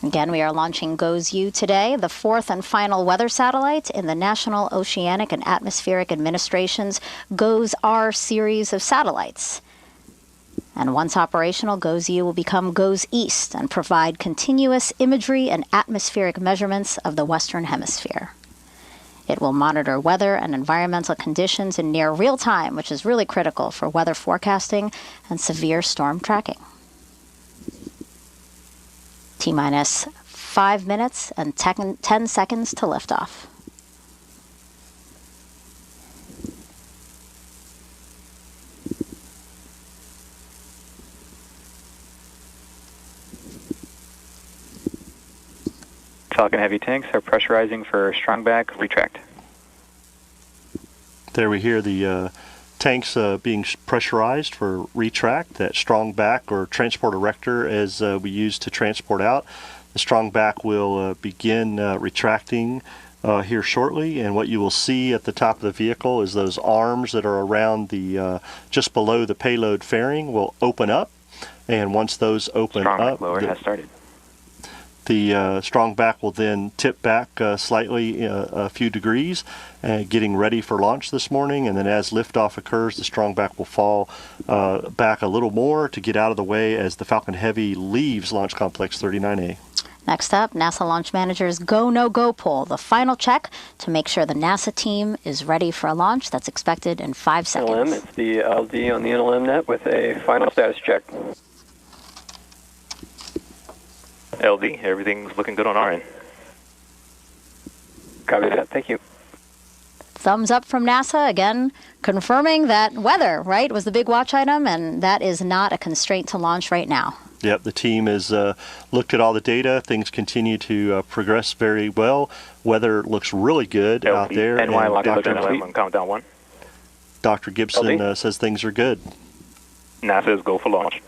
Again, we are launching GOES-U today, the 4th and final weather satellite in the National Oceanic and Atmospheric Administration's GOES-R series of satellites. And once operational, GOES-U will become GOES-East and provide continuous imagery and atmospheric measurements of the Western Hemisphere. It will monitor weather and environmental conditions in near real time, which is really critical for weather forecasting and severe storm tracking. T-minus 5 minutes and 10 seconds to liftoff. Falcon Heavy tanks are pressurizing for strong back retract. There we hear the tanks being pressurized for retract, that strong back or transport erector as we use to transport out. The strong back will begin retracting here shortly, and what you will see at the top of the vehicle is those arms that are around the just below the payload fairing will open up, and once those open up, lower has started. The strong back will then tip back slightly a few degrees, getting ready for launch this morning. And then as liftoff occurs, the strong back will fall back a little more to get out of the way as the Falcon Heavy leaves Launch Complex 39A. Next up, NASA Launch Manager's Go, No Go poll, the final check to make sure the NASA team is ready for a launch that's expected in 5 seconds. NLM, it's the LD on the NLM net with a final status check. LD, everything's looking good on our end. Copy that, thank you. Thumbs up from NASA, again, confirming that weather, right, was the big watch item, and that is not a constraint to launch right now. Yep, the team has looked at all the data. Things continue to progress very well. Weather looks really good out there. NY, on countdown 1. Dr. Gibson says things are good. NASA is go for launch.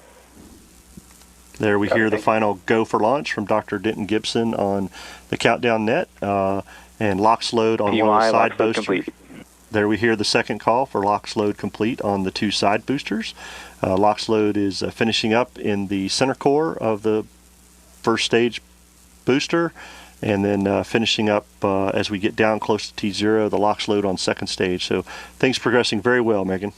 There we hear the final go for launch from Dr. Denton Gibson on the countdown net, and LOX load on one of the side boosters. There we hear the second call for LOX load complete on the 2 side boosters. LOX load is finishing up in the center core of the first stage booster, and then finishing up as we get down close to T0, the LOX load on second stage. So things progressing very well, Megan.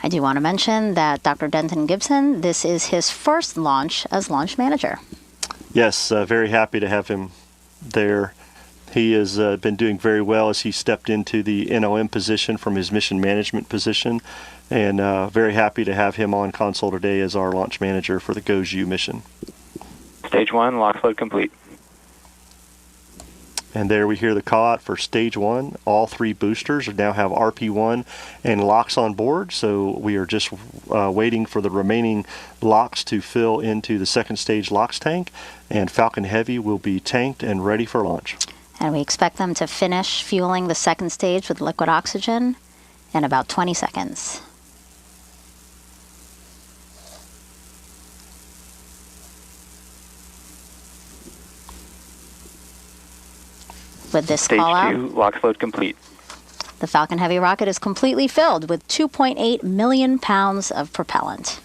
I do want to mention that Dr. Denton Gibson, this is his first launch as launch manager. Yes, very happy to have him there. He has been doing very well as he stepped into the NOM position from his mission management position, and very happy to have him on console today as our launch manager for the GOES-U mission. Stage 1, LOX load complete. And there we hear the call out for stage 1. All 3 boosters now have RP1 and LOX on board, so we are just waiting for the remaining LOX to fill into the second stage LOX tank, and Falcon Heavy will be tanked and ready for launch. And we expect them to finish fueling the second stage with liquid oxygen in about 20 seconds. With this Stage call out, 2, LOX load complete. the Falcon Heavy rocket is completely filled with 2.8 million pounds of propellant.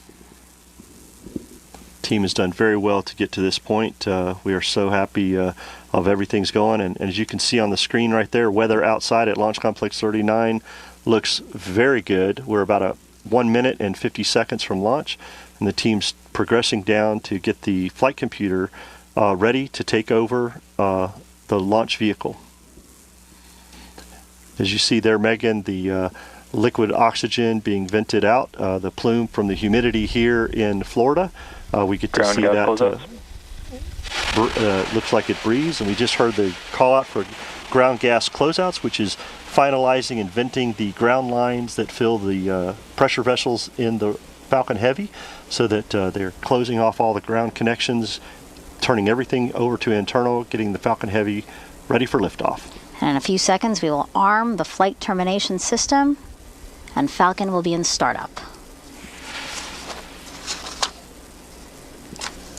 Team has done very well to get to this point. We are so happy of everything's going, and as you can see on the screen right there, weather outside at Launch Complex 39 looks very good. We're about 1 minute and 50 seconds from launch, and the team's progressing down to get the flight computer ready to take over the launch vehicle. As you see there, Megan, the liquid oxygen being vented out, the plume from the humidity here in Florida. We get to see that looks like it breathes, and we just heard the call out for ground gas closeouts, which is finalizing and venting the ground lines that fill the pressure vessels in the Falcon Heavy, so that they're closing off all the ground connections, turning everything over to internal, getting the Falcon Heavy ready for liftoff. And in a few seconds, we will arm the flight termination system, and Falcon will be in startup.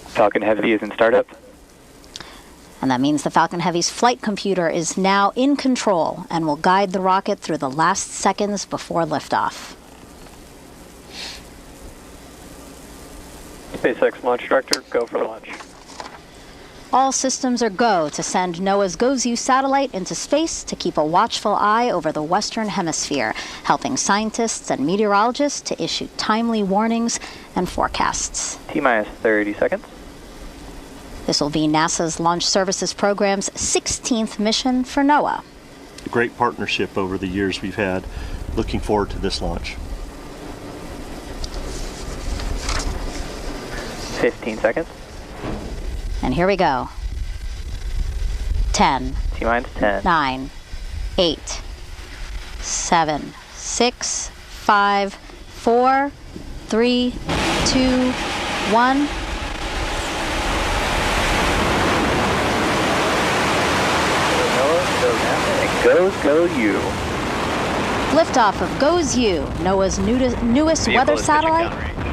Falcon Heavy is in startup. And that means the Falcon Heavy's flight computer is now in control and will guide the rocket through the last seconds before liftoff. SpaceX launch director, go for launch. All systems are go to send NOAA's GOES-U satellite into space to keep a watchful eye over the Western Hemisphere, helping scientists and meteorologists to issue timely warnings and forecasts. T-minus 30 seconds. This will be NASA's Launch Services Program's 16th mission for NOAA. Great partnership over the years we've had. Looking forward to this launch. 15 seconds. And here we go. 10. T-minus 10. 9. 8. 7. 6. 5. 4. 3. 2. 1. GOES-U. Liftoff of GOES-U, NOAA's newest weather satellite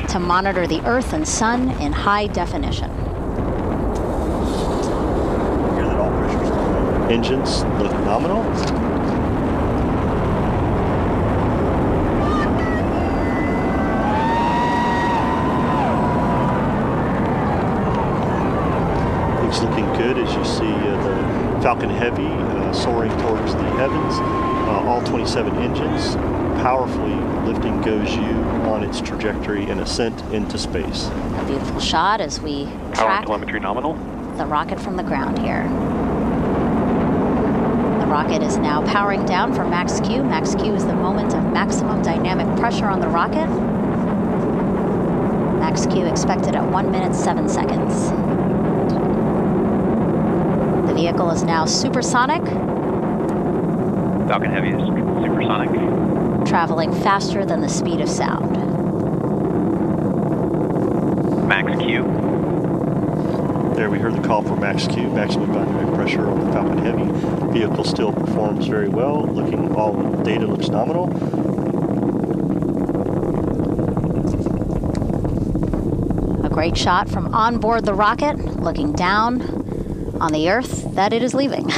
to monitor the Earth and Sun in high definition. Engines look nominal. Things looking good as you see the Falcon Heavy soaring towards the heavens. All 27 engines powerfully lifting GOES-U on its trajectory and ascent into space. A beautiful shot as we track telemetry nominal. The rocket from the ground here. The rocket is now powering down for max Q. Max Q is the moment of maximum dynamic pressure on the rocket. Max Q expected at 1 minute 7 seconds. The vehicle is now supersonic. Falcon Heavy is supersonic. Traveling faster than the speed of sound. Max Q. There we heard the call for max Q, maximum dynamic pressure on the Falcon Heavy. Vehicle still performs very well. All the data looks nominal. A great shot from on board the rocket, looking down on the Earth that it is leaving.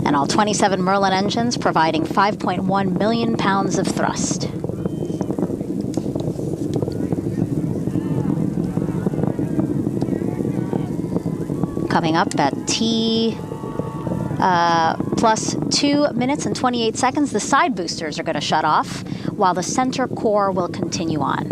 And all 27 Merlin engines providing 5.1 million pounds of thrust. Coming up at T plus 2 minutes and 28 seconds, the side boosters are going to shut off while the center core will continue on.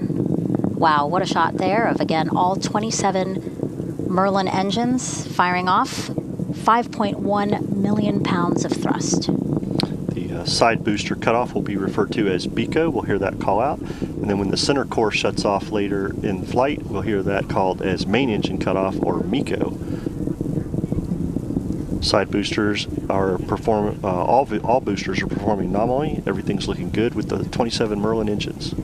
Wow, what a shot there of, again, all 27 Merlin engines firing off. 5.1 million pounds of thrust. The side booster cutoff will be referred to as BECO. We'll hear that call out. And then when the center core shuts off later in flight, we'll hear that called as main engine cutoff, or MECO. Side boosters are all boosters are performing nominally. Everything's looking good with the 27 Merlin engines.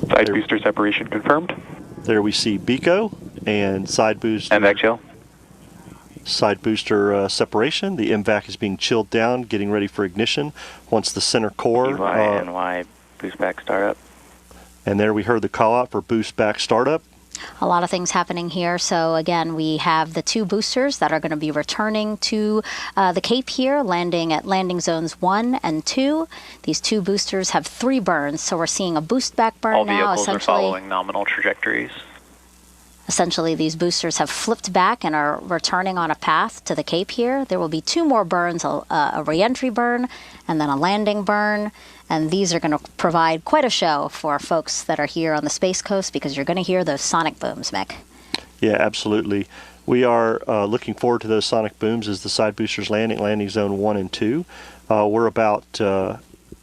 Side booster separation confirmed. There we see BECO and side booster. MVAC chill. Side booster separation. The MVAC is being chilled down, getting ready for ignition. Once the center core. NY boost back startup. And there we heard the call out for boost back startup. A lot of things happening here. So again, we have the 2 boosters that are going to be returning to the Cape here, landing at landing zones 1 and 2. These 2 boosters have 3 burns, so we're seeing a boost back burn All now. vehicles are following nominal trajectories. Essentially, these boosters have flipped back and are returning on a path to the Cape here. There will be 2 more burns, a re-entry burn and then a landing burn. And these are going to provide quite a show for folks that are here on the Space Coast, because you're going to hear those sonic booms, Mick. Yeah, absolutely. We are looking forward to those sonic booms as the side boosters land at landing zone 1 and 2. We're about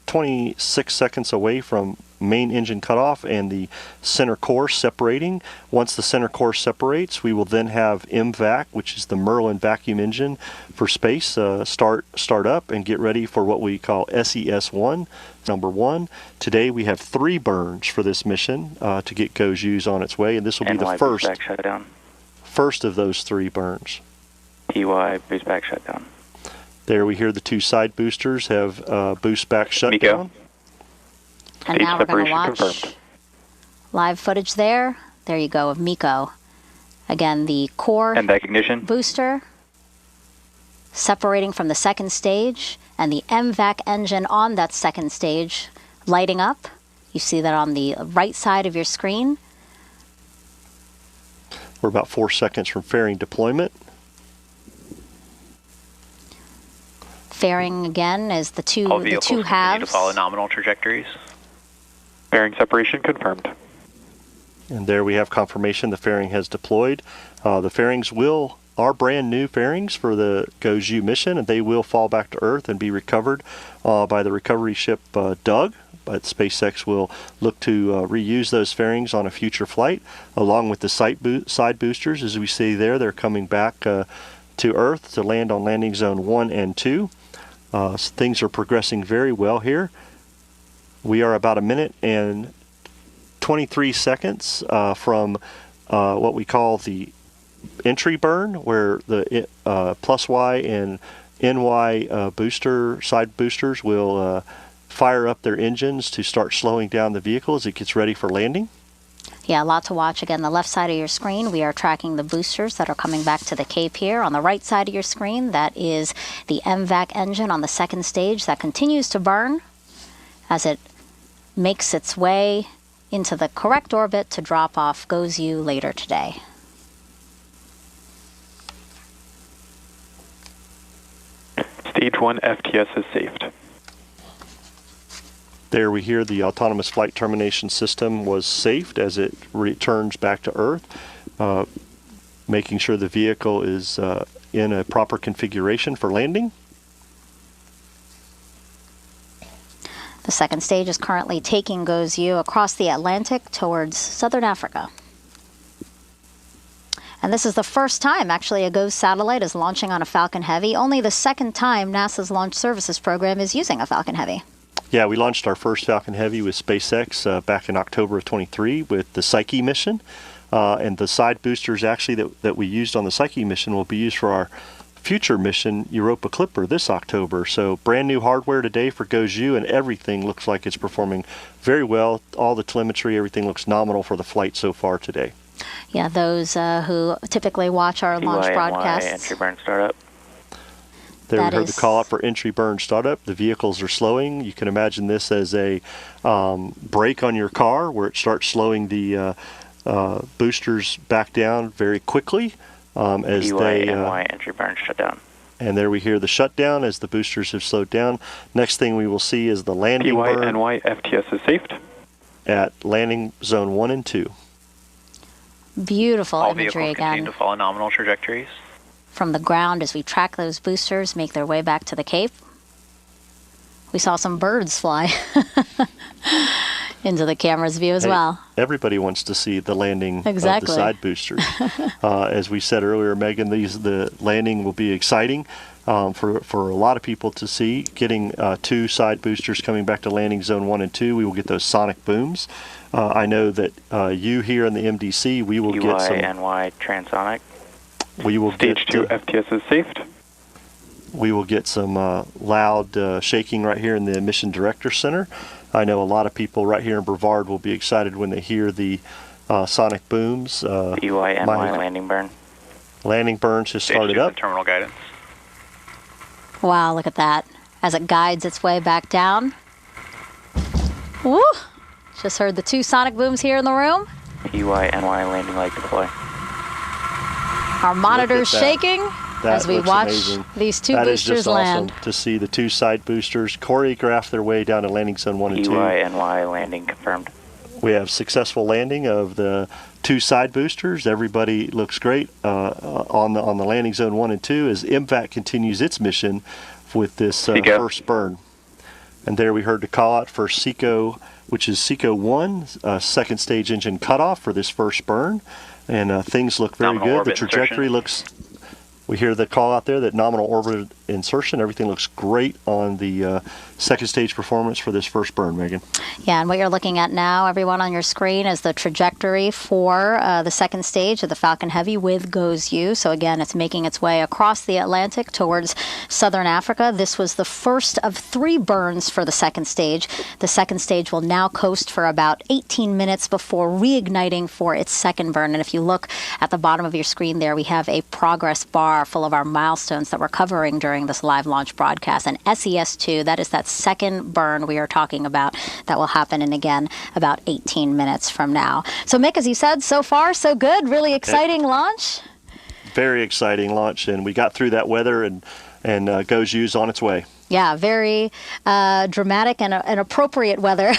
26 seconds away from main engine cutoff and the center core separating. Once the center core separates, we will then have MVAC, which is the Merlin vacuum engine for space, start up and get ready for what we call SES1, number 1. Today we have 3 burns for this mission to get GOES-U on its way, and this will be the first of those 3 burns. PY boost back shutdown. There we hear the 2 side boosters have boost back shutdown. And now we're going to watch live footage there. There you go, of MECO. Again, the core and back ignition booster separating from the second stage, and the MVAC engine on that second stage lighting up You see that on the right side of your screen. We're about 4 seconds from fairing deployment. Fairing again is the two All vehicles continue halves. to follow nominal trajectories. Fairing separation confirmed. And there we have confirmation the fairing has deployed. The fairings are brand new fairings for the GOES-U mission, and they will fall back to Earth and be recovered by the recovery ship Doug. But SpaceX will look to reuse those fairings on a future flight, along with the side boosters. As we see there, they're coming back to Earth to land on landing zone 1 and 2. So things are progressing very well here. We are about 1 minute and 23 seconds from what we call the entry burn, where the plus Y and NY side boosters will fire up their engines to start slowing down the vehicle as it gets ready for landing. Yeah, a lot to watch. Again, the left side of your screen, we are tracking the boosters that are coming back to the Cape here. On the right side of your screen, that is the MVAC engine on the second stage that continues to burn as it makes its way into the correct orbit to drop off GOES-U later today. Stage 1 FTS is saved. There we hear the autonomous flight termination system was saved as it returns back to Earth, making sure the vehicle is in a proper configuration for landing. The second stage is currently taking GOES-U across the Atlantic towards southern Africa. And this is the first time, actually, a GOES satellite is launching on a Falcon Heavy. Only the second time NASA's Launch Services Program is using a Falcon Heavy. Yeah, we launched our first Falcon Heavy with SpaceX back in October of 23 with the Psyche mission. And the side boosters actually that we used on the Psyche mission will be used for our future mission, Europa Clipper, this October. So brand new hardware today for GOES-U, and everything looks like it's performing very well. All the telemetry, everything looks nominal for the flight so far today. Yeah, those who typically watch our launch broadcasts. Entry burn startup. There we heard the call out for entry burn startup. The vehicles are slowing. You can imagine this as a brake on your car where it starts slowing the boosters back down very quickly as they entry burn shutdown. And there we hear the shutdown as the boosters have slowed down. Next thing we will see is the landing burn. PYNY FTS is saved. At landing zone 1 and 2. Beautiful All imagery vehicles continue again to follow nominal trajectories. from the ground as we track those boosters make their way back to the Cape. We saw some birds fly into the camera's view as well. Everybody wants to see the landing of the side boosters. As we said earlier, Megan, the landing will be exciting for a lot of people to see. Getting 2 side boosters coming back to landing zone 1 and 2, we will get those sonic booms. I know that you here in the MDC, we will get some... UYNY transonic. We will Stage 2 FTS is saved. We will get some loud shaking right here in the Mission Director Center. I know a lot of people right here in Brevard will be excited when they hear the sonic booms. UYNY landing burn. Landing burns just started up. Terminal guidance. Wow, look at that. As it guides its way back down. Woo! Just heard the 2 sonic booms here in the room. UYNY landing light deploy. Our monitors shaking as we watch amazing. These 2 that boosters is just land. Awesome to see the 2 side boosters choreograph their way down to landing zone 1 and 2. UYNY landing confirmed. We have successful landing of the 2 side boosters. Everybody looks great on the landing zone 1 and 2 as MVAC continues its mission with this first burn. And there we heard the call out for SECO, which is SECO 1, second stage engine cutoff for this first burn. And things look very good. The trajectory looks... We hear the call out there that nominal orbit insertion, everything looks great on the second stage performance for this first burn, Megan. Yeah, and what you're looking at now, everyone on your screen, is the trajectory for the second stage of the Falcon Heavy with GOES-U. So again, it's making its way across the Atlantic towards southern Africa. This was the first of 3 burns for the second stage. The second stage will now coast for about 18 minutes before reigniting for its second burn. And if you look at the bottom of your screen there, we have a progress bar full of our milestones that we're covering during during this live launch broadcast. And SES-2, that is that second burn we are talking about that will happen in, again, about 18 minutes from now. So Mick, as you said, so far so good, really exciting launch. Very exciting launch, and we got through that weather, and GOES-U's on its way. Yeah, very dramatic and appropriate weather.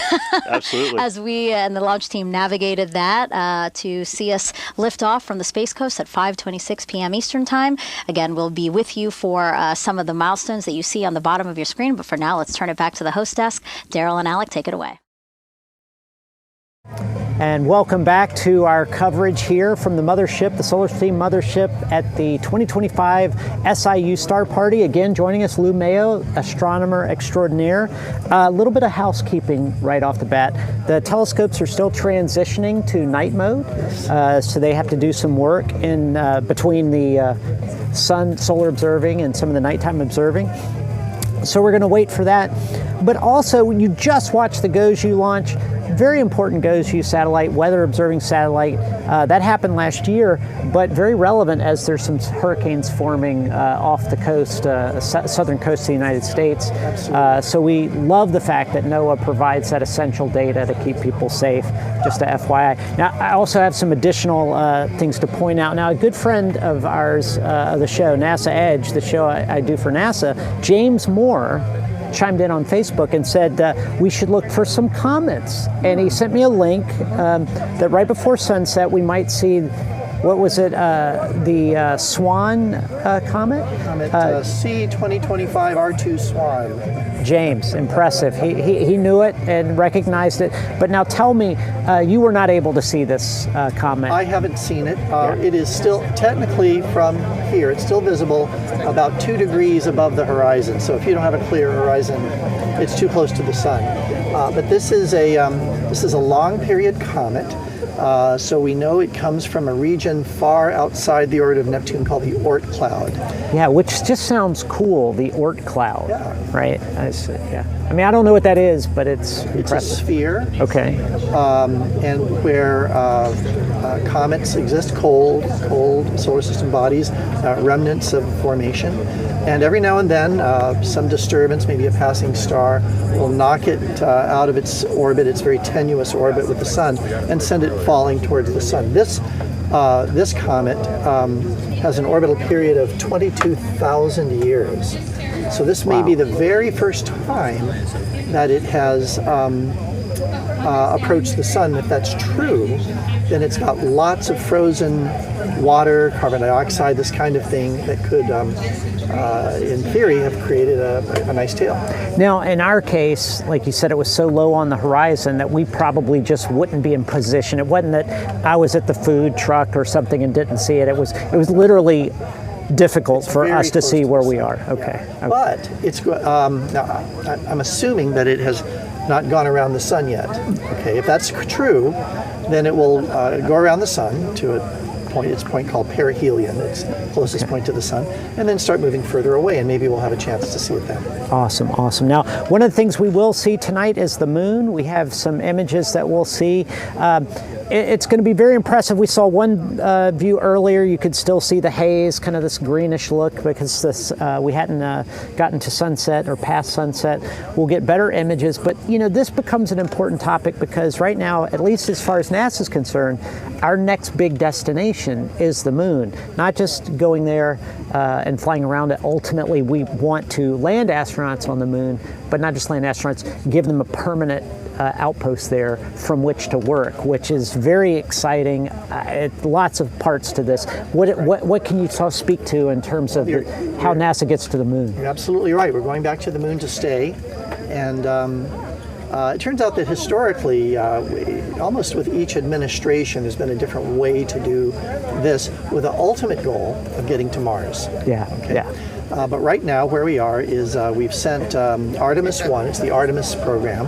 Absolutely. As we and the launch team navigated that to see us lift off from the Space Coast at 5:26 p.m. Eastern Time. Again, we'll be with you for some of the milestones that you see on the bottom of your screen. But for now, let's turn it back to the host desk. Daryl and Alec, take it away. And welcome back to our coverage here from the mothership, the SolarSTEAM mothership, at the 2025 SIU Star Party. Again, joining us, Lou Mayo, astronomer extraordinaire. A little bit of housekeeping right off the bat. The telescopes are still transitioning to night mode, so they have to do some work in between the solar observing and some of the nighttime observing. So we're going to wait for that. But also, you just watched the GOES-U launch. Very important GOES-U satellite, weather observing satellite. That happened last year, but very relevant as there's some hurricanes forming off the coast, southern coast of the United States. So we love the fact that NOAA provides that essential data to keep people safe, just a FYI. Now, I also have some additional things to point out. Now, a good friend of ours, of the show, NASA Edge, the show I do for NASA, James Moore, chimed in on Facebook and said we should look for some comets. And he sent me a link that right before sunset we might see, what was it, the Swan comet? Comet C2025 R2 Swan. James, impressive. He knew it and recognized it. But now tell me, you were not able to see this comet. I haven't seen it. It is still, technically from here, it's still visible about 2 degrees above the horizon. So if you don't have a clear horizon, it's too close to the sun. But this is a long period comet. So we know it comes from a region far outside the orbit of Neptune called the Oort cloud. Yeah, which just sounds cool, the Oort cloud, right? I mean, I don't know what that is, but it's impressive. It's a sphere. Okay. And where comets exist, cold solar system bodies, remnants of formation. And every now and then, some disturbance, maybe a passing star, will knock it out of its orbit, its very tenuous orbit with the sun, and send it falling towards the sun. This comet has an orbital period of 22,000 years. So this may be the very first time that it has approached the sun. If that's true, then it's got lots of frozen water, carbon dioxide, this kind of thing that could, in theory, have created a nice tail. Now, in our case, like you said, it was so low on the horizon that we probably just wouldn't be in position. It wasn't that I was at the food truck or something and didn't see it. It was literally difficult for us to see where we are. Okay. But it's now I'm assuming that it has not gone around the sun yet. Okay, if that's true, then it will go around the sun to its point called perihelion, its closest point to the sun, and then start moving further away, and maybe we'll have a chance to see it then. Awesome. Now, one of the things we will see tonight is the moon. We have some images that we'll see. It's going to be very impressive. We saw one view earlier. You could still see the haze, kind of this greenish look, because we hadn't gotten to sunset or past sunset. We'll get better images, but this becomes an important topic because right now, at least as far as NASA is concerned, our next big destination is the moon. Not just going there and flying around it. Ultimately, we want to land astronauts on the moon, but not just land astronauts, give them a permanent outpost there from which to work, which is very exciting. Lots of parts to this. What can you speak to in terms of how NASA gets to the moon? You're absolutely right. We're going back to the moon to stay, and it turns out that historically, almost with each administration, there's been a different way to do this with the ultimate goal of getting to Mars. But right now, where we are is we've sent Artemis 1, it's the Artemis program,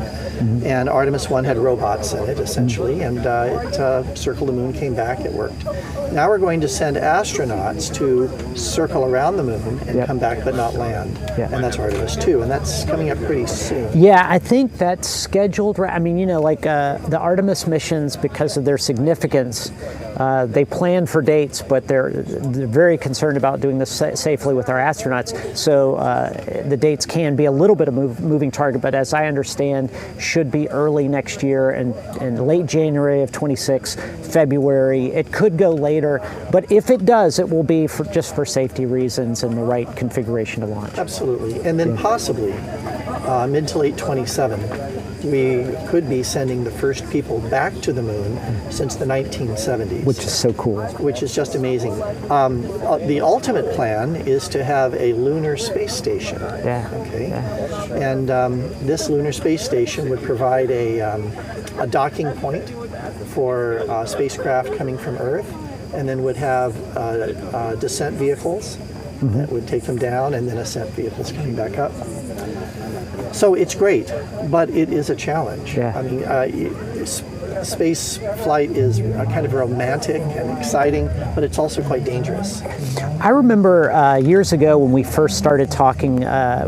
and Artemis 1 had robots in it, essentially, and it circled the moon, came back, it worked. Now we're going to send astronauts to circle around the moon and come back but not land, and that's Artemis 2, and that's coming up pretty soon. Yeah, I think that's scheduled. I mean, like the Artemis missions, because of their significance, They plan for dates, but they're very concerned about doing this safely with our astronauts. So the dates can be a little bit of moving target, but as I understand, should be early next year and late January of 26, February. It could go later, but if it does, it will be just for safety reasons and the right configuration to launch. Absolutely, and then possibly mid to late 27, we could be sending the first people back to the moon since the 1970s. Which is so cool. Which is just amazing. The ultimate plan is to have a lunar space station. Yeah. Okay. Yeah. And this lunar space station would provide a docking point for spacecraft coming from Earth, and then would have descent vehicles that would take them down, and then ascent vehicles coming back up. So it's great, but it is a challenge. Yeah. I mean, space flight is kind of romantic and exciting, but it's also quite dangerous. I remember years ago when we first started talking,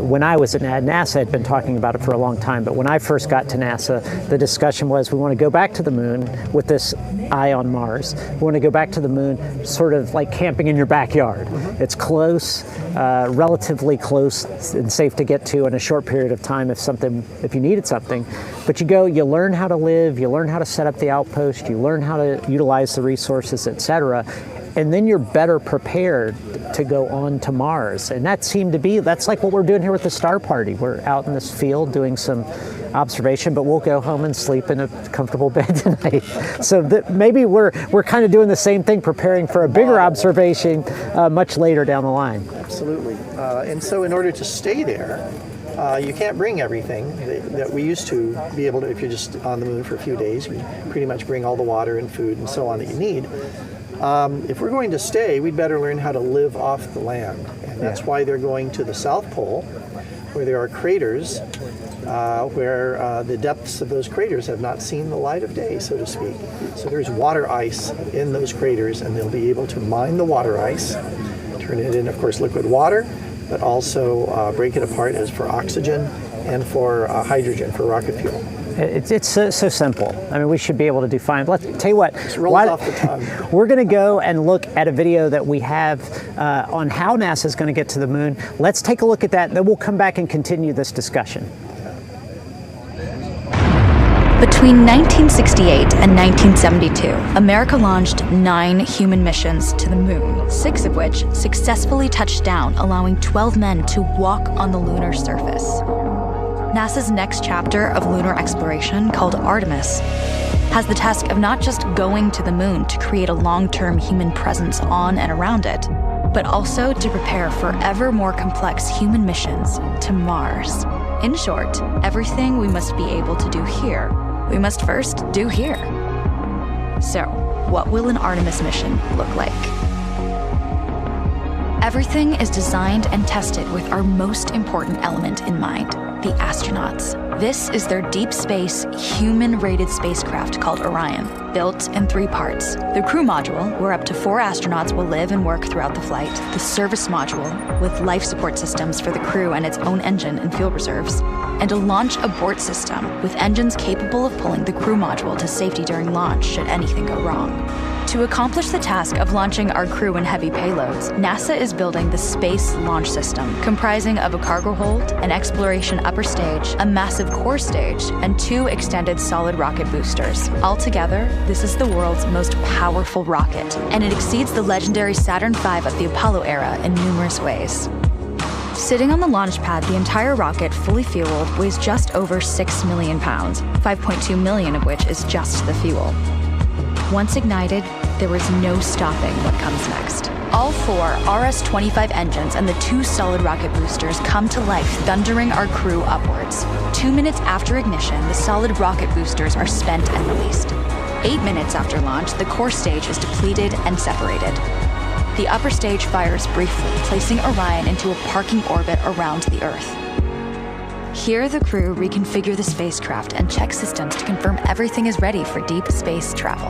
when I was at NASA, had been talking about it for a long time, but when I first got to NASA, the discussion was we want to go back to the moon with this eye on Mars. We want to go back to the moon sort of like camping in your backyard. It's close, relatively close and safe to get to in a short period of time if you needed something. But you go, you learn how to live, you learn how to set up the outpost, you learn how to utilize the resources, etc. And then you're better prepared to go on to Mars. And that's like what we're doing here with the Star Party. We're out in this field doing some observation, but we'll go home and sleep in a comfortable bed tonight. So maybe we're kind of doing the same thing, preparing for a bigger observation much later down the line. Absolutely. And so in order to stay there, you can't bring everything that we used to be able to. If you're just on the moon for a few days, you pretty much bring all the water and food and so on that you need. If we're going to stay, we'd better learn how to live off the land. And that's why they're going to the South Pole, where there are craters, where the depths of those craters have not seen the light of day, so to speak. So there's water ice in those craters, and they'll be able to mine the water ice, turn it in, of course, liquid water, but also break it apart as for oxygen and for hydrogen for rocket fuel. It's so simple. I mean, we should be able to do fine. Let's tell you what. It rolls off the tongue. We're going to go and look at a video that we have on how NASA is going to get to the moon. Let's take a look at that, and then we'll come back and continue this discussion. Between 1968 and 1972, America launched 9 human missions to the moon, 6 of which successfully touched down, allowing 12 men to walk on the lunar surface. NASA's next chapter of lunar exploration, called Artemis, has the task of not just going to the moon to create a long-term human presence on and around it, but also to prepare for ever more complex human missions to Mars. In short, everything we must be able to do here, we must first do here. So, what will an Artemis mission look like? Everything is designed and tested with our most important element in mind, the astronauts. This is their deep space, human-rated spacecraft called Orion, built in 3 parts. The crew module, where up to 4 astronauts will live and work throughout the flight. The service module, with life support systems for the crew and its own engine and fuel reserves. And a launch abort system, with engines capable of pulling the crew module to safety during launch should anything go wrong. To accomplish the task of launching our crew and heavy payloads, NASA is building the Space Launch System, comprising of a cargo hold, an exploration upper stage, a massive core stage, and 2 extended solid rocket boosters. Altogether, this is the world's most powerful rocket, and it exceeds the legendary Saturn V of the Apollo era in numerous ways. Sitting on the launch pad, the entire rocket, fully fueled, weighs just over 6 million pounds, 5.2 million of which is just the fuel. Once ignited, there is no stopping what comes next. All 4 RS-25 engines and the 2 solid rocket boosters come to life, thundering our crew upwards. 2 minutes after ignition, the solid rocket boosters are spent and released. 8 minutes after launch, the core stage is depleted and separated. The upper stage fires briefly, placing Orion into a parking orbit around the Earth. Here, the crew reconfigure the spacecraft and check systems to confirm everything is ready for deep space travel.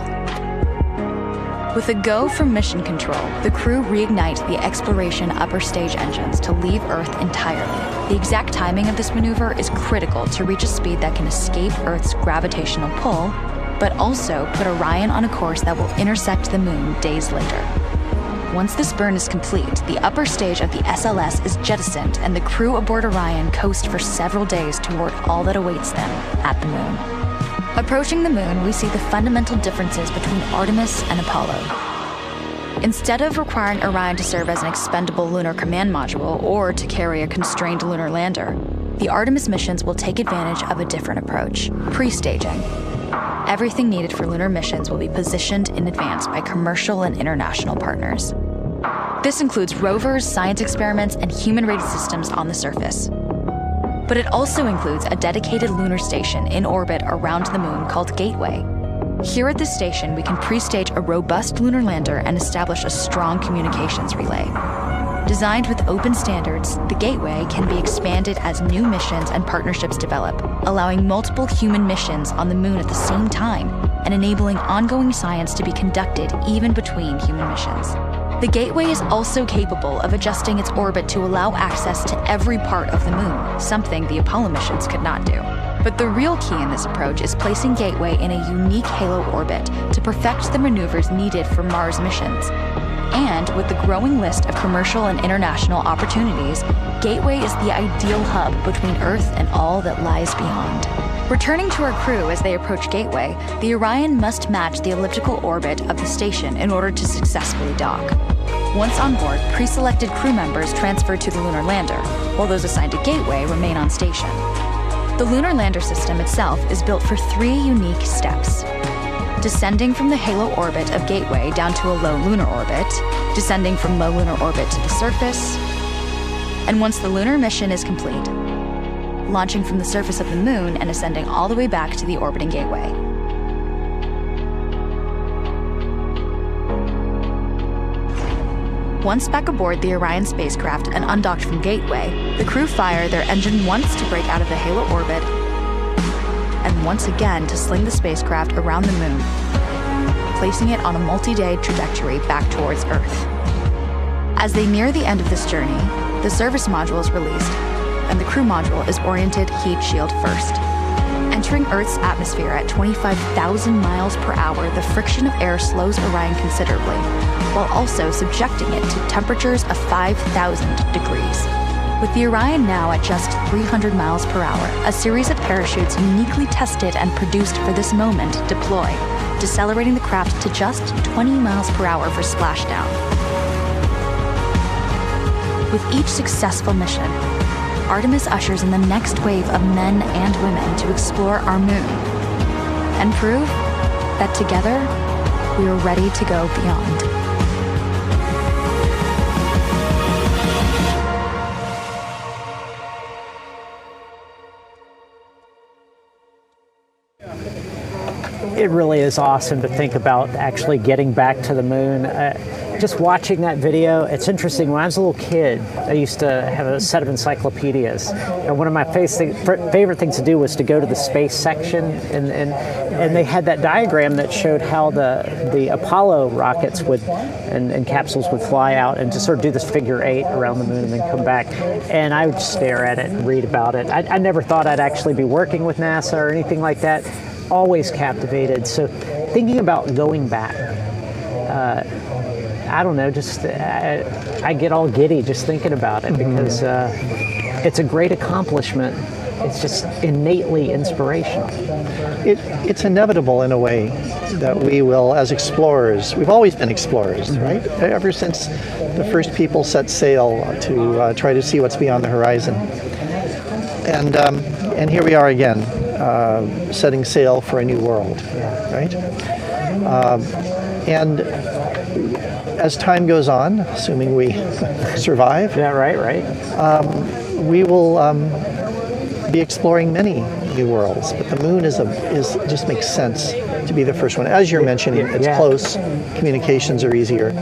With a go from mission control, the crew reignite the exploration upper stage engines to leave Earth entirely. The exact timing of this maneuver is critical to reach a speed that can escape Earth's gravitational pull but also put Orion on a course that will intersect the moon days later. Once this burn is complete, the upper stage of the SLS is jettisoned and the crew aboard Orion coast for several days toward all that awaits them at the moon. Approaching the moon, we see the fundamental differences between Artemis and Apollo. Instead of requiring Orion to serve as an expendable lunar command module or to carry a constrained lunar lander, the Artemis missions will take advantage of a different approach, pre-staging. Everything needed for lunar missions will be positioned in advance by commercial and international partners. This includes rovers, science experiments, and human-rated systems on the surface. But it also includes a dedicated lunar station in orbit around the moon called Gateway. Here at this station, we can pre-stage a robust lunar lander and establish a strong communications relay. Designed with open standards, the Gateway can be expanded as new missions and partnerships develop, allowing multiple human missions on the moon at the same time and enabling ongoing science to be conducted even between human missions. The Gateway is also capable of adjusting its orbit to allow access to every part of the moon, something the Apollo missions could not do. But the real key in this approach is placing Gateway in a unique halo orbit to perfect the maneuvers needed for Mars missions. And with the growing list of commercial and international opportunities, Gateway is the ideal hub between Earth and all that lies beyond. Returning to our crew as they approach Gateway, the Orion must match the elliptical orbit of the station in order to successfully dock. Once on board, pre-selected crew members transfer to the lunar lander, while those assigned to Gateway remain on station. The lunar lander system itself is built for 3 unique steps: descending from the halo orbit of Gateway down to a low lunar orbit, descending from low lunar orbit to the surface, and once the lunar mission is complete, launching from the surface of the moon and ascending all the way back to the orbiting Gateway. Once back aboard the Orion spacecraft and undocked from Gateway, the crew fire their engine once to break out of the halo orbit and once again to sling the spacecraft around the moon, placing it on a multi-day trajectory back towards Earth. As they near the end of this journey, the service module is released, and the crew module is oriented heat shield first. Entering Earth's atmosphere at 25,000 miles per hour, the friction of air slows Orion considerably, while also subjecting it to temperatures of 5,000 degrees. With the Orion now at just 300 miles per hour, a series of parachutes uniquely tested and produced for this moment deploy, decelerating the craft to just 20 miles per hour for splashdown. With each successful mission, Artemis ushers in the next wave of men and women to explore our moon and prove that together we are ready to go beyond. It really is awesome to think about actually getting back to the moon. Just watching that video, it's interesting. When I was a little kid, I used to have a set of encyclopedias, and one of my favorite things to do was to go to the space section, and they had that diagram that showed how the Apollo rockets would and capsules would fly out and just sort of do this figure 8 around the moon and then come back. And I would just stare at it and read about it. I never thought I'd actually be working with NASA or anything like that. Always captivated. So thinking about going back, I don't know, just I get all giddy just thinking about it because it's a great accomplishment. It's just innately inspirational. It's inevitable in a way that we will, as explorers, we've always been explorers, right? Ever since the first people set sail to try to see what's beyond the horizon. And here we are again, setting sail for a new world, right? And as time goes on, assuming we survive, we will be exploring many new worlds. But the moon is just makes sense to be the first one. As you're mentioning, it's close, communications are easier.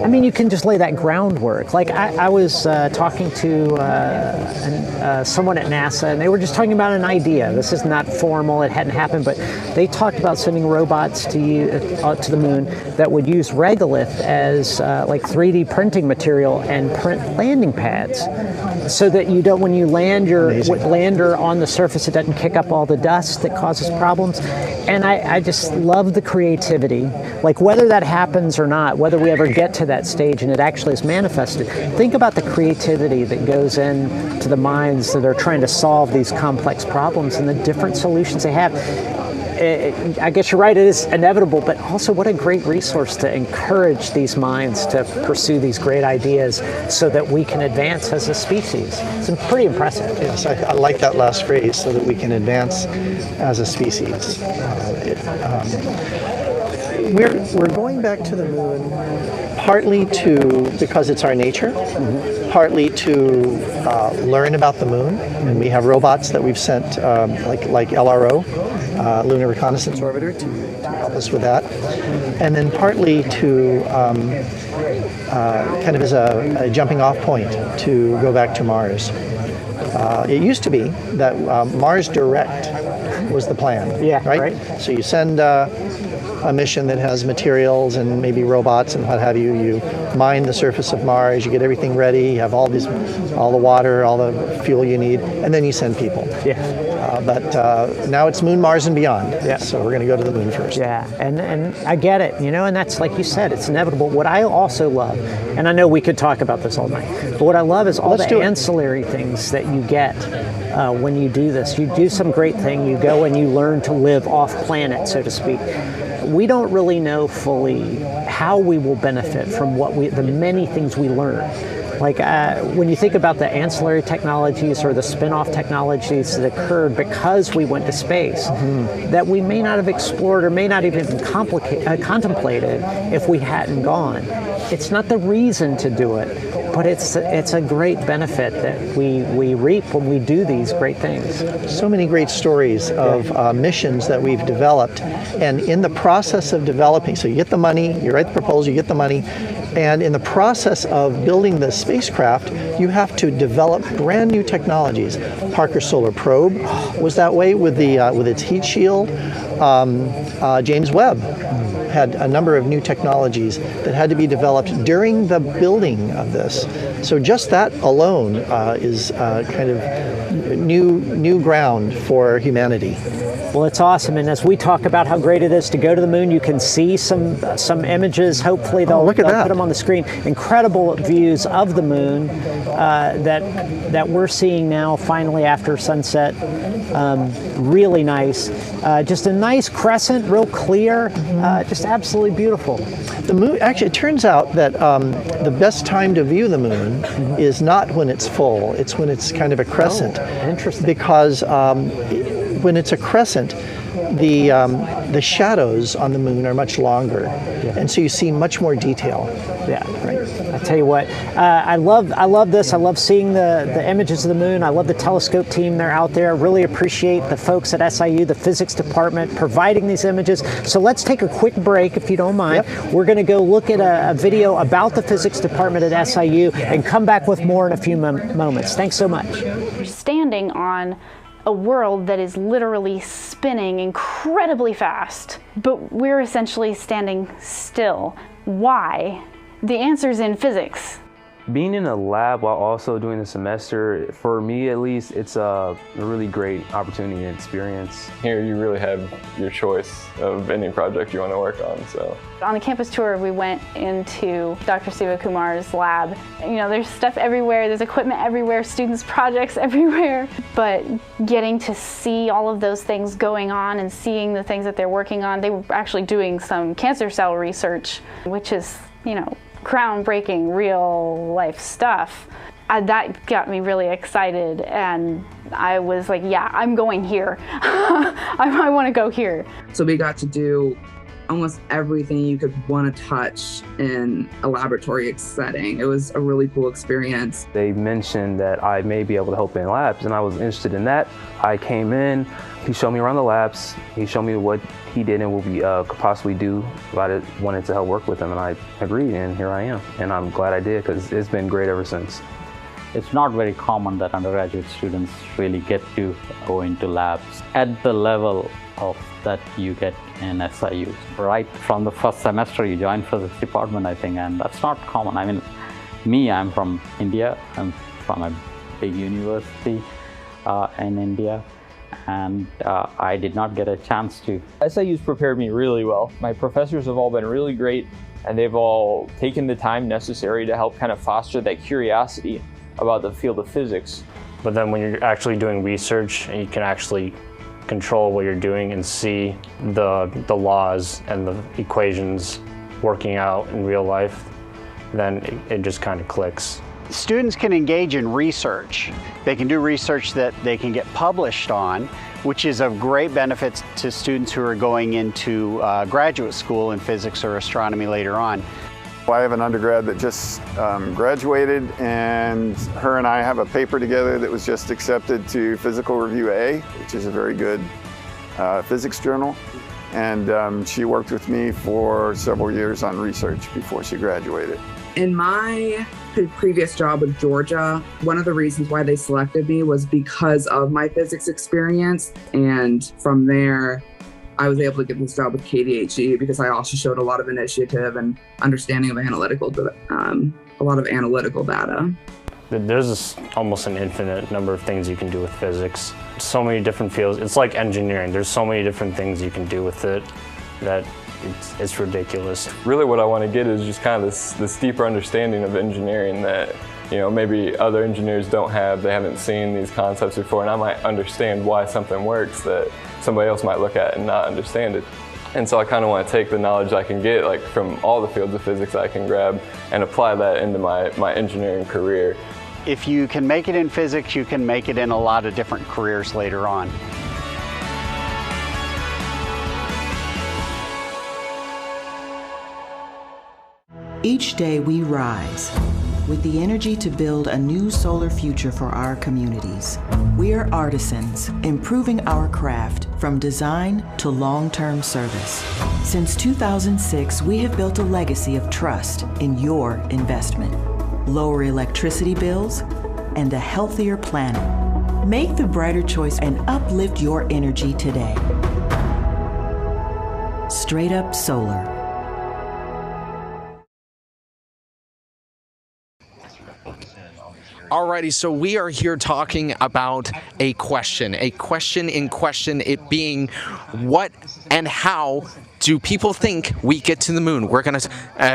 I mean, you can just lay that groundwork. Like I was talking to someone at NASA, and they were just talking about an idea. This is not formal; it hadn't happened, but they talked about sending robots to the moon that would use regolith as like 3D printing material and print landing pads. so that you don't, when you land your lander on the surface, it doesn't kick up all the dust that causes problems. And I just love the creativity. Like whether that happens or not, whether we ever get to that stage and it actually is manifested, think about the creativity that goes into the minds that are trying to solve these complex problems and the different solutions they have. I guess you're right, it is inevitable, but also what a great resource to encourage these minds to pursue these great ideas so that we can advance as a species. It's pretty impressive. Yes, I like that last phrase, so that we can advance as a species. We're going back to the moon partly because it's our nature, partly to learn about the moon, and we have robots that we've sent like LRO, Lunar Reconnaissance Orbiter, to help us with that, and then partly to kind of as a jumping off point to go back to Mars. It used to be that Mars Direct was the plan, right? So you send a mission that has materials and maybe robots and what have you. You mine the surface of Mars, you get everything ready, you have all the water, all the fuel you need, and then you send people. But now it's Moon, Mars, and beyond. So we're going to go to the moon first. And I get it, and that's like you said, it's inevitable. What I also love, and I know we could talk about this all night, but what I love is all the ancillary things that you get when you do this. You do some great thing, you go and you learn to live off planet, so to speak. We don't really know fully how we will benefit from the many things we learn. Like when you think about the ancillary technologies or the spin-off technologies that occurred because we went to space, that we may not have explored or may not even contemplated if we hadn't gone. It's not the reason to do it, but it's a great benefit that we reap when we do these great things. So many great stories of missions that we've developed, and in the process of developing, so you get the money, you write the proposal, you get the money, and in the process of building the spacecraft, you have to develop brand new technologies. Parker Solar Probe was that way with its heat shield. James Webb had a number of new technologies that had to be developed during the building of this. So just that alone is kind of new ground for humanity. Well, it's awesome, and as we talk about how great it is to go to the moon, you can see some images. Hopefully they'll put them on the screen. Incredible views of the moon that we're seeing now, finally after sunset. Really nice. Just a nice crescent, real clear, just absolutely beautiful. The moon, actually, it turns out that the best time to view the moon is not when it's full, it's when it's kind of a crescent. Interesting. Because when it's a crescent, the shadows on the moon are much longer, and so you see much more detail. I tell you what, I love this. I love seeing the images of the moon. I love the telescope team. They're out there. Really appreciate the folks at SIU, the physics department, providing these images. So let's take a quick break, if you don't mind. We're going to go look at a video about the physics department at SIU and come back with more in a few moments. Thanks so much. We're standing on a world that is literally spinning incredibly fast, but we're essentially standing still. Why? The answer's in physics. Being in a lab while also doing the semester, for me at least, it's a really great opportunity and experience. Here you really have your choice of any project you want to work on. So on the campus tour, we went into Dr. Siva Kumar's lab. There's stuff everywhere, there's equipment everywhere, students' projects everywhere. But getting to see all of those things going on and seeing the things that they're working on, they were actually doing some cancer cell research, which is, groundbreaking, real life stuff. That got me really excited, and I was like, yeah, I'm going here. I want to go here. So we got to do almost everything you could want to touch in a laboratory setting. It was a really cool experience. They mentioned that I may be able to help in labs, and I was interested in that. I came in, he showed me around the labs, he showed me what he did and what we could possibly do. I wanted to help work with him, and I agreed, and here I am. And I'm glad I did, because it's been great ever since. It's not very common that undergraduate students really get to go into labs at the level of that you get in SIU. Right from the first semester you join physics department, I think, and that's not common. I mean, I'm from India. I'm from a big university in India, and I did not get a chance to. SIU's prepared me really well. My professors have all been really great, and they've all taken the time necessary to help kind of foster that curiosity about the field of physics. But then when you're actually doing research and you can actually control what you're doing and see the laws and the equations working out in real life, then it just kind of clicks. Students can engage in research. They can do research that they can get published on, which is of great benefit to students who are going into graduate school in physics or astronomy later on. I have an undergrad that just graduated, and her and I have a paper together that was just accepted to Physical Review A, which is a very good physics journal. And she worked with me for several years on research before she graduated. In my previous job with Georgia, one of the reasons why they selected me was because of my physics experience. And from there, I was able to get this job with KDHE because I also showed a lot of initiative and understanding of a lot of analytical data. There's almost an infinite number of things you can do with physics. So many different fields. It's like engineering. There's so many different things you can do with it that it's ridiculous. Really what I want to get is just kind of this deeper understanding of engineering that, you know, maybe other engineers don't have. They haven't seen these concepts before, and I might understand why something works that somebody else might look at and not understand it. And so I kind of want to take the knowledge I can get like from all the fields of physics I can grab and apply that into my engineering career. If you can make it in physics, you can make it in a lot of different careers later on. Each day we rise with the energy to build a new solar future for our communities. We are artisans, improving our craft from design to long-term service. Since 2006, we have built a legacy of trust in your investment, lower electricity bills, and a healthier planet. Make the brighter choice and uplift your energy today. Straight Up Solar. Alrighty, so we are here talking about a question in question, it being what and how do people think we get to the moon? We're gonna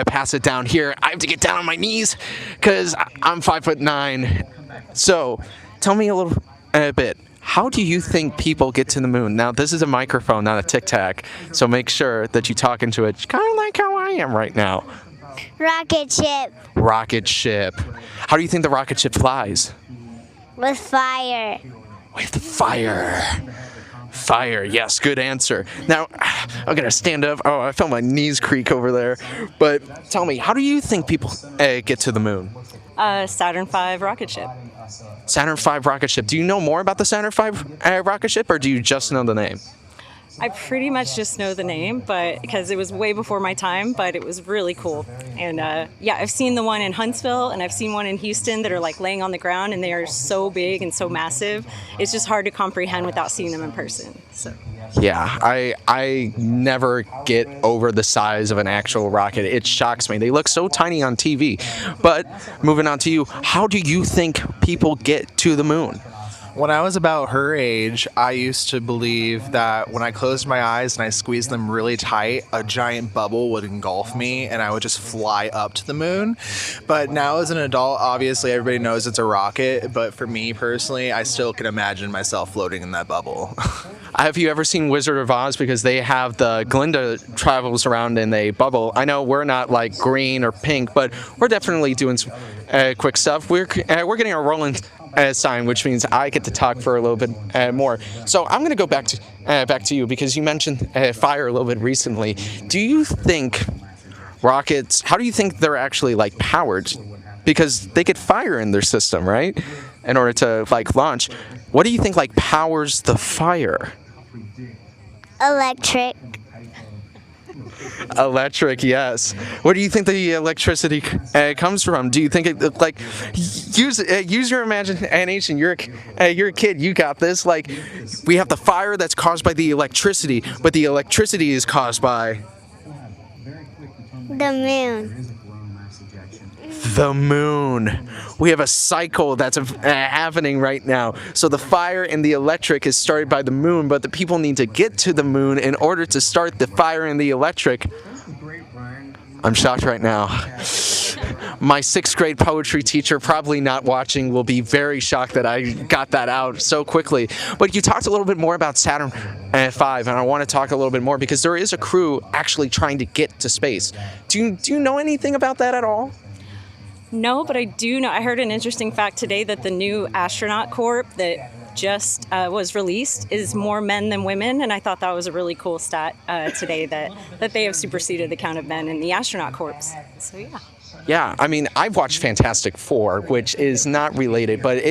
pass it down here. I have to get down on my knees because I'm 5'9". So tell me a little bit. How do you think people get to the moon? Now, this is a microphone, not a Tic Tac, so make sure that you talk into it, kind of like how I am right now. Rocket ship. Rocket ship. How do you think the rocket ship flies? With fire. With fire. Fire, yes, good answer. Now, I'm gonna stand up. Oh, I felt my knees creak over there. But tell me, how do you think people get to the moon? Saturn V rocket ship. Saturn V rocket ship. Do you know more about the Saturn V rocket ship, or do you just know the name? I pretty much just know the name, but because it was way before my time, but it was really cool. And yeah, I've seen the one in Huntsville and I've seen one in Houston that are like laying on the ground, and they are so big and so massive. It's just hard to comprehend without seeing them in person. So. Yeah, I never get over the size of an actual rocket. It shocks me. They look so tiny on TV. But moving on to you, how do you think people get to the moon? When I was about her age, I used to believe that when I closed my eyes and I squeezed them really tight, a giant bubble would engulf me and I would just fly up to the moon. But now as an adult, obviously everybody knows it's a rocket, but for me personally, I still can imagine myself floating in that bubble. Have you ever seen Wizard of Oz? Because they have the Glinda travels around in a bubble. I know we're not like green or pink, but we're definitely doing some quick stuff. We're getting a rolling sign, which means I get to talk for a little bit more. So I'm going to go back to you because you mentioned fire a little bit recently. Do you think rockets? How do you think they're actually like powered? Because they get fire in their system, right? In order to like launch. What do you think like powers the fire? Electric. Electric, yes. Where do you think the electricity comes from? Do you think it like use your imagination? You're a kid. You got this. Like we have the fire that's caused by the electricity, but the electricity is caused by the moon. the moon. We have a cycle that's happening right now. So the fire and the electric is started by the moon, but the people need to get to the moon in order to start the fire and the electric. I'm shocked right now. My 6th grade poetry teacher, probably not watching, will be very shocked that I got that out so quickly. But you talked a little bit more about Saturn V, and I want to talk a little bit more because there is a crew actually trying to get to space. Do you know anything about that at all? No, but I do know. I heard an interesting fact today that the new astronaut corps that just was released is more men than women, and I thought that was a really cool stat today that they have superseded the count of men in the astronaut corps. So yeah. Yeah, I mean, I've watched Fantastic Four, which is not related, but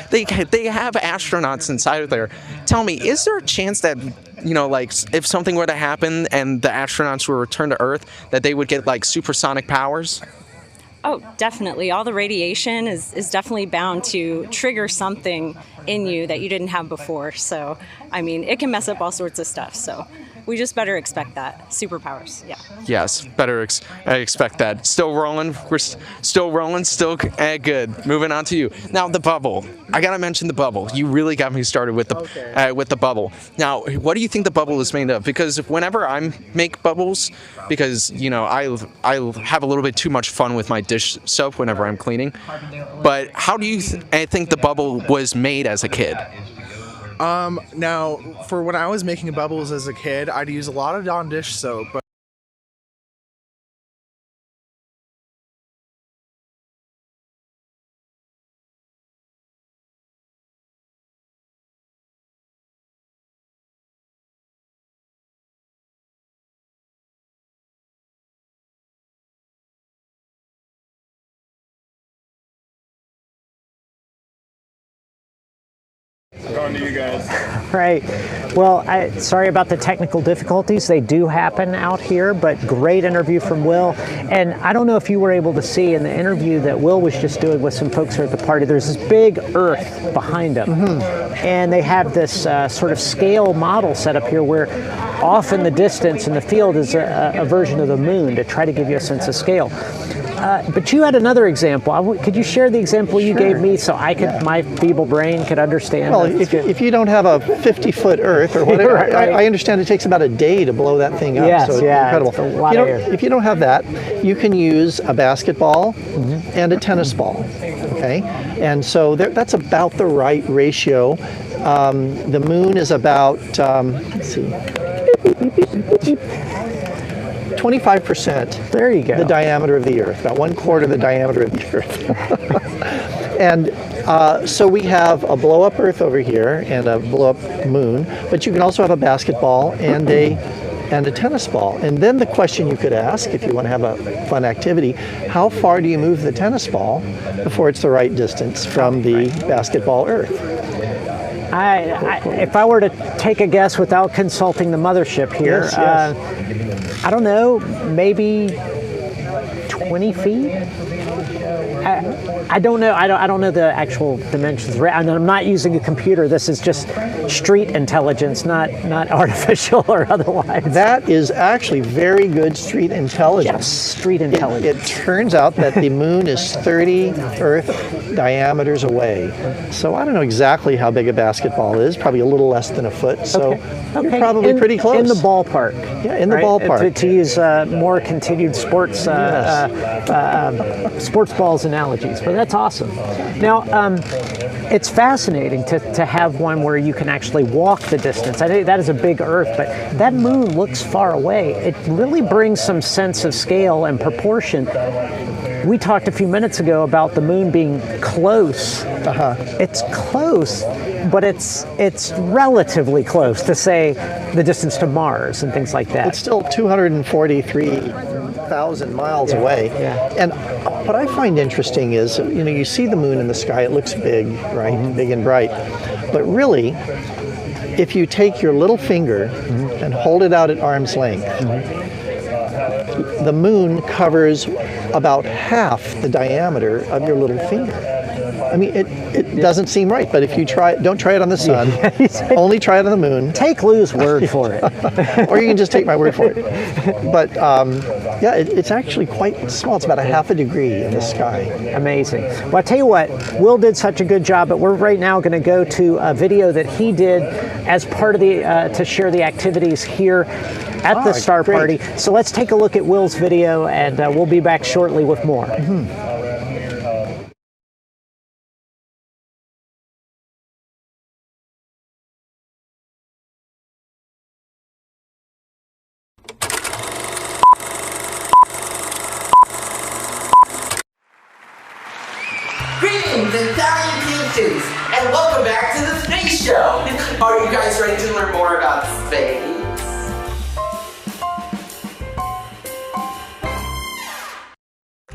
they have astronauts inside of there. Tell me, is there a chance that, you know, like if something were to happen and the astronauts were returned to Earth, that they would get like supersonic powers? Oh, definitely. All the radiation is definitely bound to trigger something in you that you didn't have before. So, I mean, it can mess up all sorts of stuff. So we just better expect that. Superpowers, yeah. Yes, better expect that. Still rolling? We're still rolling? Still good. Moving on to you. Now, the bubble. I got to mention the bubble. You really got me started with the bubble. Now, what do you think the bubble is made of? Because whenever I make bubbles, because, you know, I have a little bit too much fun with my dish soap whenever I'm cleaning. But how do you think the bubble was made as a kid? Now, for when I was making bubbles as a kid, I'd use a lot of Dawn dish soap. But on to you guys. Right. Well, sorry about the technical difficulties. They do happen out here, but great interview from Will. And I don't know if you were able to see in the interview that Will was just doing with some folks here at the party, there's this big Earth behind them. And they have this sort of scale model set up here where off in the distance in the field is a version of the moon to try to give you a sense of scale. But you had another example. Could you share the example you gave me so I could, my feeble brain could understand? Well, if you don't have a 50-foot Earth or whatever, right. I understand it takes about a day to blow that thing up. Yes, so it's incredible. It's a lot of air. If you don't have that, you can use a basketball and a tennis ball. Okay, and so that's about the right ratio. The moon is about let's see. 25%. There you go. The diameter of the Earth, about 1/4 the diameter of the Earth. And so we have a blow-up Earth over here and a blow-up moon, but you can also have a basketball and a tennis ball. And then the question you could ask, if you want to have a fun activity, how far do you move the tennis ball before it's the right distance from the basketball Earth? If I were to take a guess without consulting the mothership here, yes. I don't know, maybe 20 feet? I don't know. I don't know the actual dimensions. I'm not using a computer. This is just street intelligence, not artificial or otherwise. That is actually very good street intelligence. Yes, street intelligence. It turns out that the moon is 30 Earth diameters away. So I don't know exactly how big a basketball is. Probably a little less than a foot. So you're probably pretty close. In the ballpark. Yeah, in the ballpark. To use more continued sports sports balls analogies. But that's awesome. Now, it's fascinating to have one where you can actually walk the distance. I think that is a big Earth, but that moon looks far away. It really brings some sense of scale and proportion. We talked a few minutes ago about the moon being close. It's close, but it's relatively close to, say, the distance to Mars and things like that. It's still 243,000 miles away. Yeah. And what I find interesting is, you see the moon in the sky, it looks big, right? Big and bright. But really, if you take your little finger and hold it out at arm's length, the moon covers about half the diameter of your little finger. I mean, it doesn't seem right, but if you try it, don't try it on the sun. Only try it on the moon. Take Lou's word for it. Or you can just take my word for it. But yeah, it's actually quite small. It's about a half a degree in the sky. Amazing. Well, I tell you what, Will did such a good job, but we're right now going to go to a video that he did as part of the, to share the activities here at the Star Party. So let's take a look at Will's video, and we'll be back shortly with more. Greetings and salutations, and welcome back to the Space Show. Are you guys ready to learn more about space?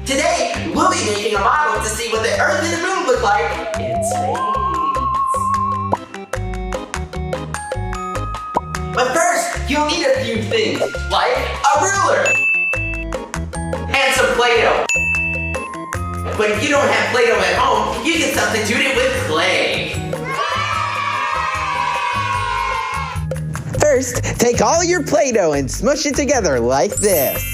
Today, we'll be making a model to see what the Earth and the Moon look like in space. But first, you'll need a few things, like a ruler and some Play-Doh. But if you don't have Play-Doh at home, you can substitute it with clay. First, take all your Play-Doh and smush it together like this.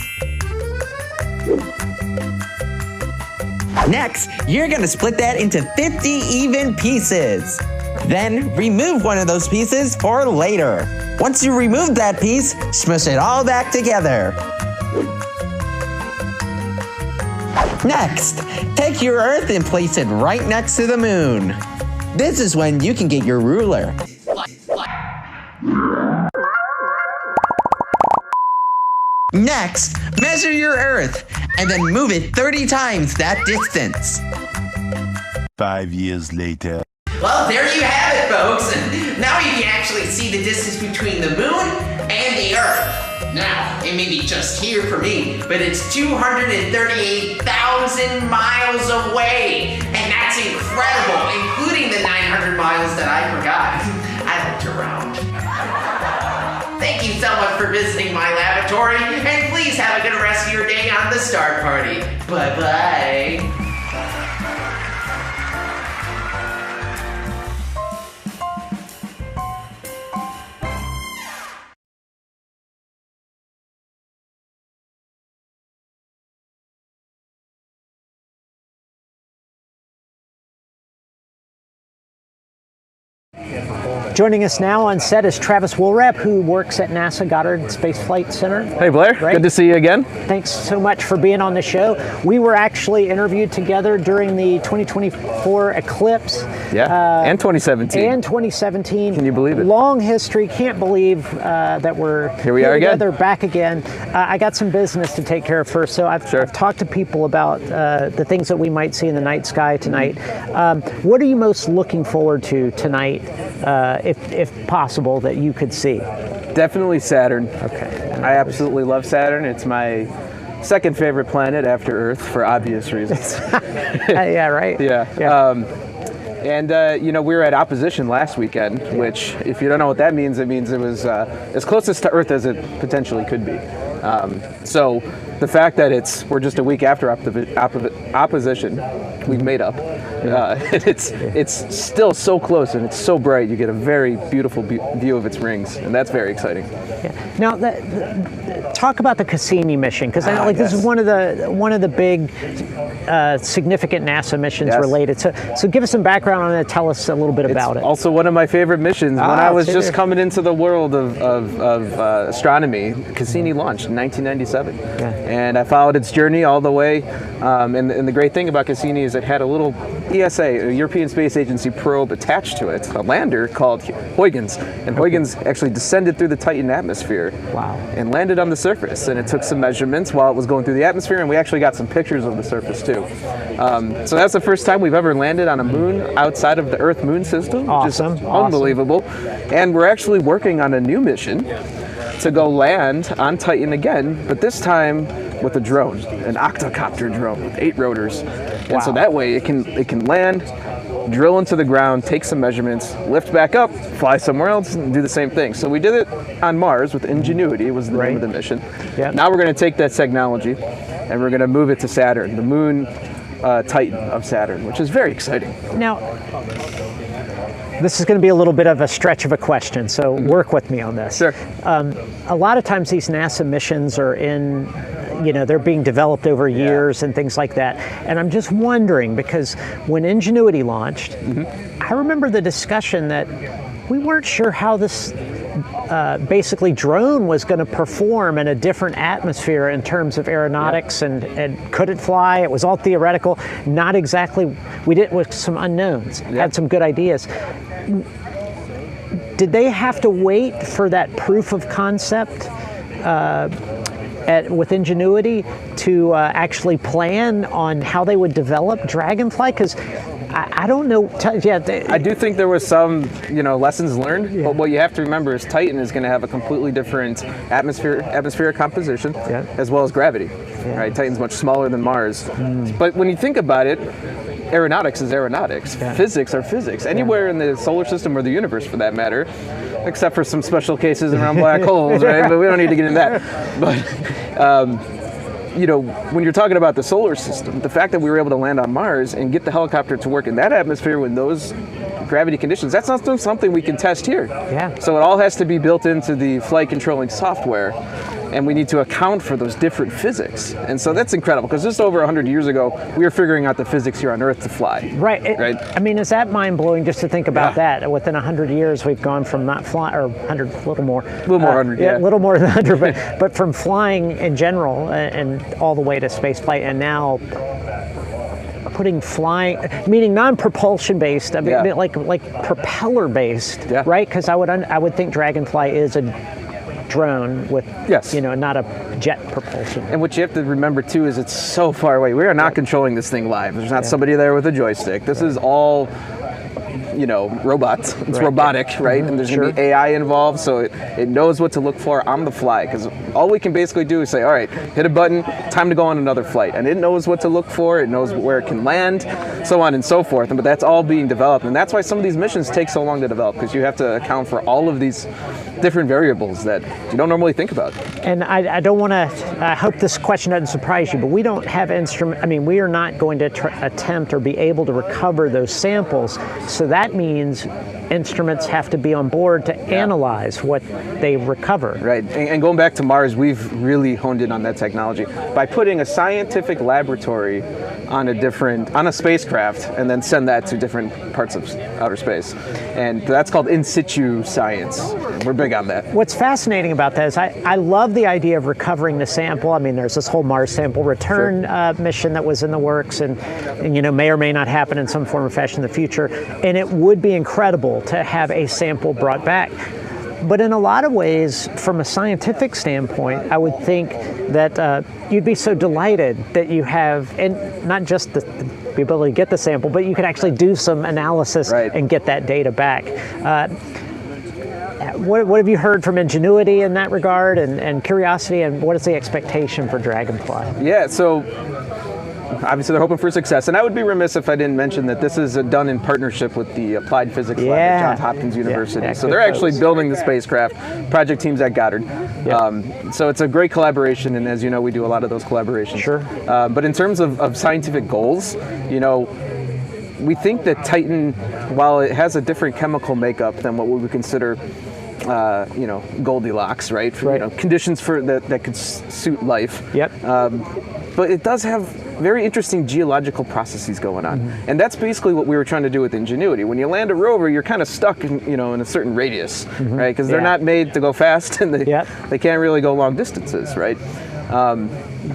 Next, you're gonna split that into 50 even pieces. Then, remove one of those pieces for later. Once you remove that piece, smush it all back together. Next, take your Earth and place it right next to the Moon. This is when you can get your ruler. Next, measure your Earth and then move it 30 times that distance. 5 years later. Well, there you have it, folks. Now you can actually see the distance between the Moon and the Earth. Now, it may be just here for me, but it's 238,000 miles away. And that's incredible, including the 900 miles that I forgot. I like to round. Thank you so much for visiting my laboratory, and please have a good rest of your day on the Star Party. Bye-bye. Joining us now on set is Travis Woolrap, who works at NASA Goddard Space Flight Center. Hey Blair, good to see you again. Thanks so much for being on the show. We were actually interviewed together during the 2024 eclipse. Yeah, and 2017. And 2017. Can you believe it? Long history. Can't believe that we're here together, back again. I got some business to take care of first, so I've talked to people about the things that we might see in the night sky tonight. What are you most looking forward to tonight, if possible, that you could see? Definitely Saturn. Okay. I absolutely love Saturn. It's my second favorite planet after Earth for obvious reasons. Yeah, right? Yeah. You know, we were at opposition last weekend, which, if you don't know what that means, it means it was as closest to Earth as it potentially could be. So the fact that we're just a week after opposition, we've made up. It's still so close and it's so bright. You get a very beautiful view of its rings, and that's very exciting. Yeah. Now, talk about the Cassini mission, because I know this is one of the big significant NASA missions related. So give us some background on it. Tell us a little bit about it. Also, one of my favorite missions. When I was just coming into the world of astronomy, Cassini launched in 1997, and I followed its journey all the way. And the great thing about Cassini is it had a little ESA, a European Space Agency probe attached to it, a lander called Huygens, and Huygens actually descended through the Titan atmosphere. Wow. And landed on the surface, and it took some measurements while it was going through the atmosphere, and we actually got some pictures of the surface too. So that's the first time we've ever landed on a moon outside of the Earth-Moon system, which is unbelievable. And we're actually working on a new mission to go land on Titan again, but this time with a drone, an octocopter drone with 8 rotors. And so that way it can land, drill into the ground, take some measurements, lift back up, fly somewhere else, and do the same thing. So we did it on Mars with Ingenuity, was the name of the mission. Now we're going to take that technology and we're going to move it to Saturn. The moon Titan of Saturn, which is very exciting. Now, this is going to be a little bit of a stretch of a question, so work with me on this. Sure. A lot of times these NASA missions are in, they're being developed over years and things like that. And I'm just wondering, because when Ingenuity launched, I remember the discussion that we weren't sure how this basically drone was going to perform in a different atmosphere in terms of aeronautics and could it fly? It was all theoretical, not exactly, we did with some unknowns, had some good ideas. Did they have to wait for that proof of concept with Ingenuity to actually plan on how they would develop Dragonfly? Because I don't know. I do think there was some, lessons learned. But what you have to remember is Titan is going to have a completely different atmospheric composition, as well as gravity. Right? Titan's much smaller than Mars. But when you think about it, aeronautics is aeronautics. Physics are physics. Anywhere in the solar system or the universe, for that matter, except for some special cases around black holes, right? But we don't need to get into that. But when you're talking about the solar system, the fact that we were able to land on Mars and get the helicopter to work in that atmosphere with those gravity conditions, that's not something we can test here. So it all has to be built into the flight controlling software, and we need to account for those different physics. And so that's incredible, because just over 100 years ago, we were figuring out the physics here on Earth to fly. Right. I mean, is that mind-blowing just to think about that? Within 100 years, we've gone from not flying, or 100, a little more. A little more 100, a little more than 100, but from flying in general and all the way to space flight, and now putting flying, meaning non-propulsion based, I mean, like propeller based, right? Because I would think Dragonfly is a drone with, not a jet propulsion. And what you have to remember too is it's so far away. We are not controlling this thing live. There's not somebody there with a joystick. This is all, robots. It's robotic, right? And there's going to be AI involved, so it knows what to look for on the fly. Because all we can basically do is say, all right, hit a button, time to go on another flight. And it knows what to look for, it knows where it can land, so on and so forth. But that's all being developed. And that's why some of these missions take so long to develop, because you have to account for all of these different variables that you don't normally think about. And I don't want to, I hope this question doesn't surprise you, but we don't have we are not going to attempt or be able to recover those samples. So that means instruments have to be on board to analyze what they recover. Right, and going back to Mars, we've really honed in on that technology by putting a scientific laboratory on a spacecraft and then send that to different parts of outer space. And that's called in situ science. We're big on that. What's fascinating about that is I love the idea of recovering the sample. I mean, there's this whole Mars sample return mission that was in the works and may or may not happen in some form or fashion in the future. And it would be incredible to have a sample brought back. But in a lot of ways, from a scientific standpoint, I would think that you'd be so delighted that you have, and not just the ability to get the sample, but you could actually do some analysis and get that data back. What have you heard from Ingenuity in that regard, and Curiosity, and what is the expectation for Dragonfly? Yeah, so obviously they're hoping for success, and I would be remiss if I didn't mention that this is done in partnership with the Applied Physics Lab at Johns Hopkins University. So they're actually building the spacecraft, project teams at Goddard. So it's a great collaboration, and as you know, we do a lot of those collaborations. But in terms of scientific goals, we think that Titan, while it has a different chemical makeup than what we would consider Goldilocks, right? Conditions that could suit life. But it does have very interesting geological processes going on. And that's basically what we were trying to do with Ingenuity. When you land a rover, you're kind of stuck in a certain radius, right? Because they're not made to go fast, and they can't really go long distances, right?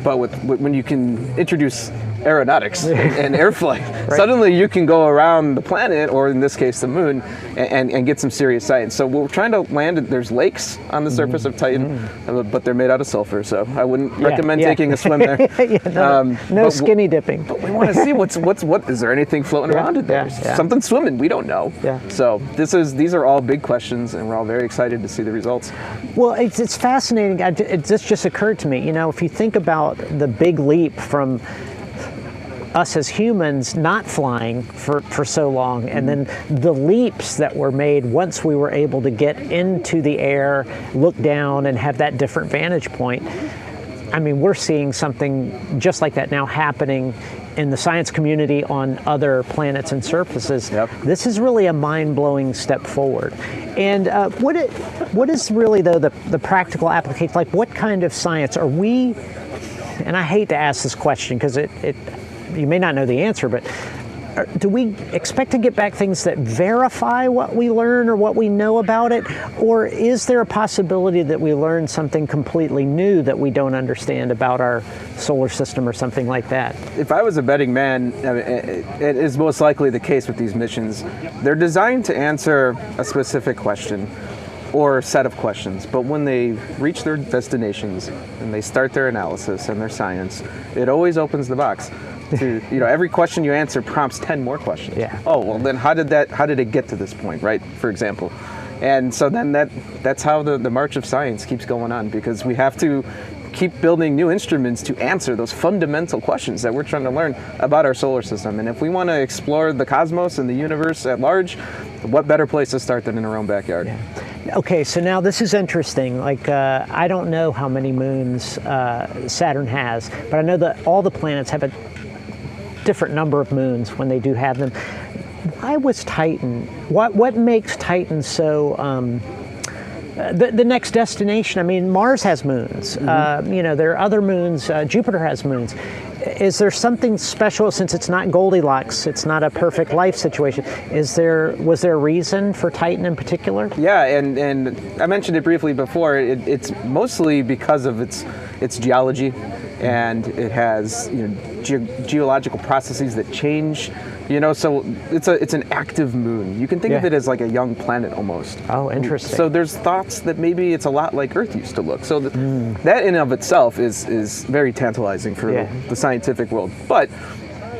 But when you can introduce aeronautics and air flight, suddenly you can go around the planet, or in this case the moon, and get some serious science. So we're trying to land, there's lakes on the surface of Titan, but they're made out of sulfur, so I wouldn't recommend taking a swim there. No skinny dipping. But we want to see what is there anything floating around in there? Something swimming, we don't know. So these are all big questions, and we're all very excited to see the results. Well, it's fascinating. This just occurred to me, if you think about the big leap from us as humans not flying for so long, and then the leaps that were made once we were able to get into the air, look down, and have that different vantage point. I mean, we're seeing something just like that now happening in the science community on other planets and surfaces, this is really a mind-blowing step forward. And what is really, though, the practical application? Like, what kind of science are we, and I hate to ask this question because you may not know the answer, but do we expect to get back things that verify what we learn or what we know about it? Or is there a possibility that we learn something completely new that we don't understand about our solar system or something like that? If I was a betting man, I mean, it is most likely the case with these missions. They're designed to answer a specific question or set of questions, but when they reach their destinations and they start their analysis and their science, it always opens the box. To, every question you answer prompts 10 more questions. Yeah. Oh, well then how did it get to this point, right? For example. And so then that's how the march of science keeps going on, because we have to keep building new instruments to answer those fundamental questions that we're trying to learn about our solar system. And if we want to explore the cosmos and the universe at large, what better place to start than in our own backyard? Yeah. Okay, so now this is interesting. Like, I don't know how many moons Saturn has, but I know that all the planets have a different number of moons when they do have them. Why was Titan? What makes Titan so? The next destination. I mean, Mars has moons. There are other moons. Jupiter has moons. Is there something special, since it's not Goldilocks? It's not a perfect life situation. Was there a reason for Titan in particular? Yeah, and I mentioned it briefly before. It's mostly because of its geology, and it has geological processes that change. So it's an active moon. You can think of it as like a young planet almost. Oh, interesting. So there's thoughts that maybe it's a lot like Earth used to look. So that in and of itself is very tantalizing for the scientific world. But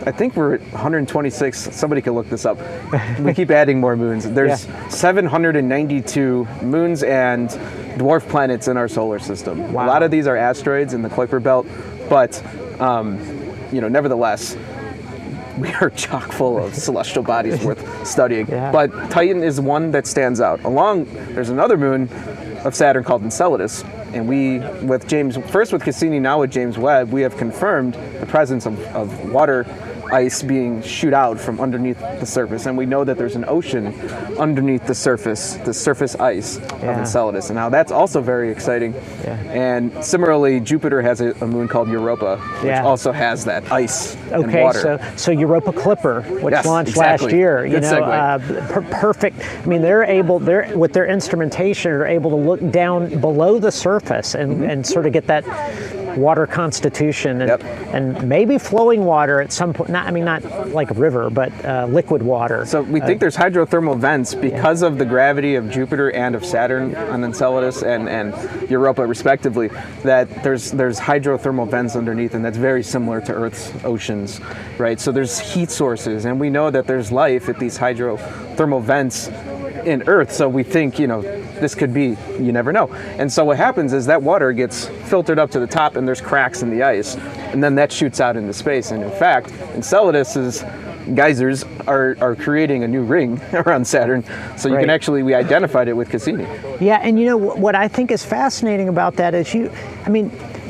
I think we're at 126. Somebody can look this up. We keep adding more moons. There's 792 moons and dwarf planets in our solar system. Wow. A lot of these are asteroids in the Kuiper Belt, but nevertheless, we are chock full of celestial bodies worth studying. But Titan is one that stands out. There's another moon of Saturn called Enceladus, and we, with Cassini, now with James Webb, we have confirmed the presence of water ice being shoot out from underneath the surface, and we know that there's an ocean underneath the surface ice of Enceladus, and now that's also very exciting. And similarly, Jupiter has a moon called Europa, which also has that ice and water. So Europa Clipper, which launched last year, perfect. I mean, they're with their instrumentation, are able to look down below the surface and sort of get that water constitution and maybe flowing water at some point. Not like a river, but liquid water. So we think there's hydrothermal vents because of the gravity of Jupiter and of Saturn on Enceladus and Europa respectively, that there's hydrothermal vents underneath, and that's very similar to Earth's oceans, right? So there's heat sources, and we know that there's life at these hydrothermal vents in Earth, so we think, this could be, you never know. And so what happens is that water gets filtered up to the top, and there's cracks in the ice, and then that shoots out into space. And in fact, Enceladus's geysers are creating a new ring around Saturn, so you can actually, we identified it with Cassini. Yeah, and what I think is fascinating about that is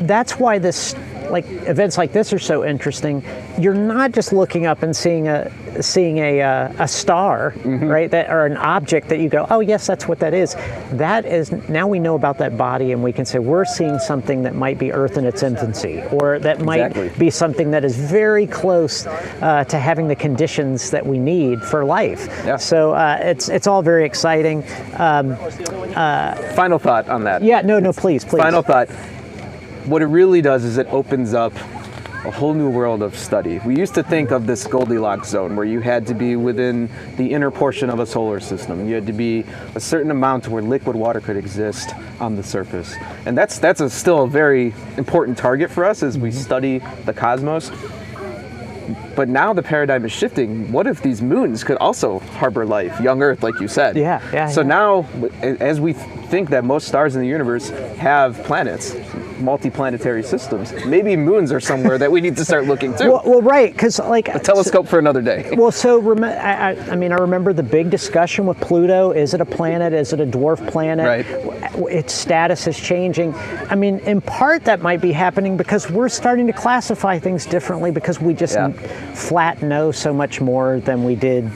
that's why events like this are so interesting. You're not just looking up and seeing a star, right? Or an object that you go, oh yes, that's what that is. That is, now we know about that body, and we can say we're seeing something that might be Earth in its infancy, or that might be something that is very close to having the conditions that we need for life. So it's all very exciting. Final thought on that. Yeah, no, please. Final thought. What it really does is it opens up a whole new world of study. We used to think of this Goldilocks zone where you had to be within the inner portion of a solar system. You had to be a certain amount where liquid water could exist on the surface. And that's still a very important target for us as we study the cosmos. But now the paradigm is shifting. What if these moons could also harbor life, young Earth, like you said. So now, as we think that most stars in the universe have planets, multi-planetary systems, maybe moons are somewhere that we need to start looking too. Well, right, because like a telescope for another day. Well, so I mean, I remember the big discussion with Pluto. Is it a planet? Is it a dwarf planet? Right. Its status is changing. I mean, in part that might be happening because we're starting to classify things differently because we just flat know so much more than we did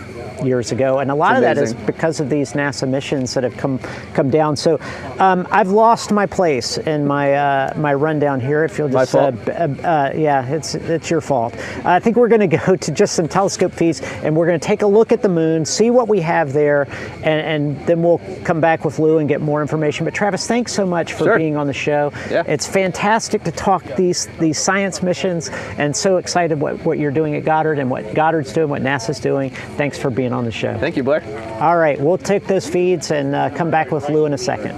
years ago, and a lot of that is because of these NASA missions that have come down. So I've lost my place in my rundown here. If you'll just yeah, it's your fault. I think we're going to go to just some telescope feeds, and we're going to take a look at the moon, see what we have there, and then we'll come back with Lou and get more information. But Travis, thanks so much for being on the show. It's fantastic to talk these science missions, and so excited what you're doing at Goddard and what Goddard's doing, what NASA's doing. Thanks for being on the show. Thank you, Blair. All right, we'll take those feeds and come back with Lou in a second.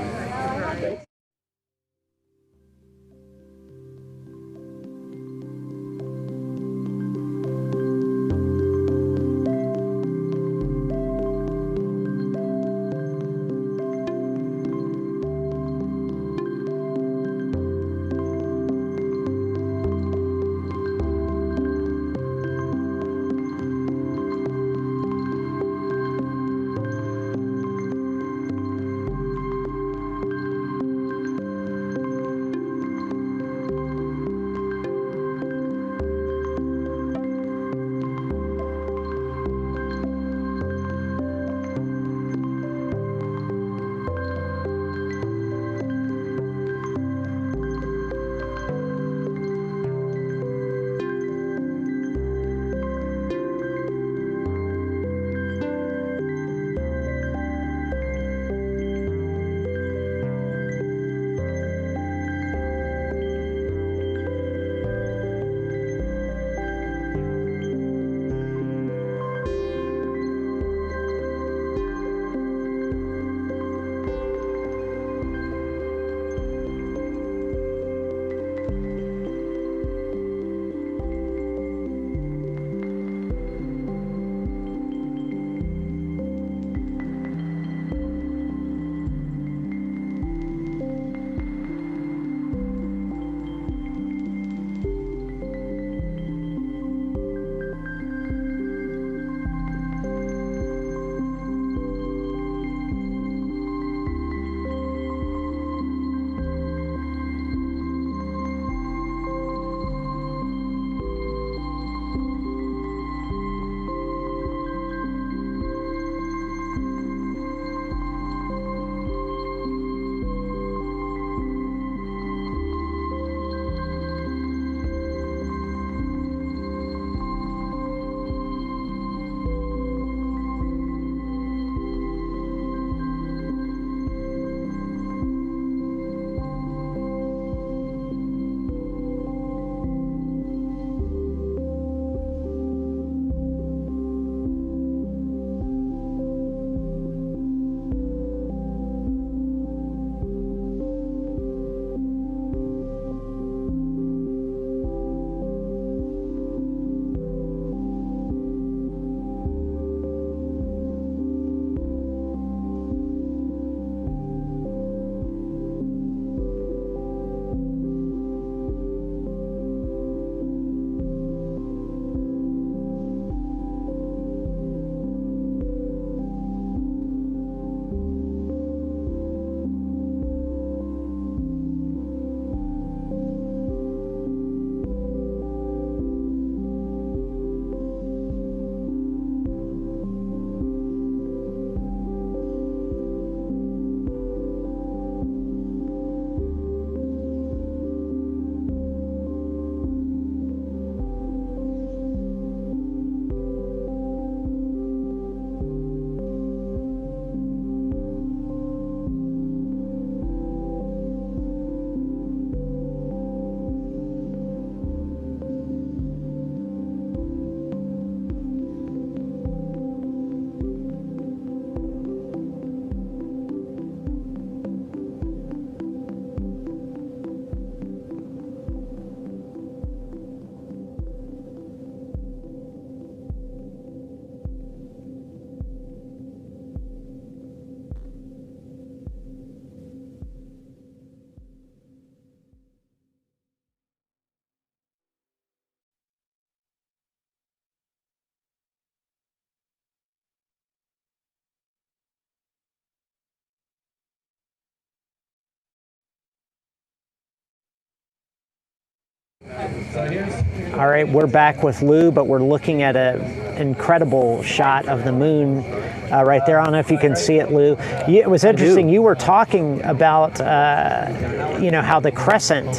All right, we're back with Lou, but we're looking at an incredible shot of the moon right there. I don't know if you can see it, Lou. It was interesting. You were talking about, how the crescent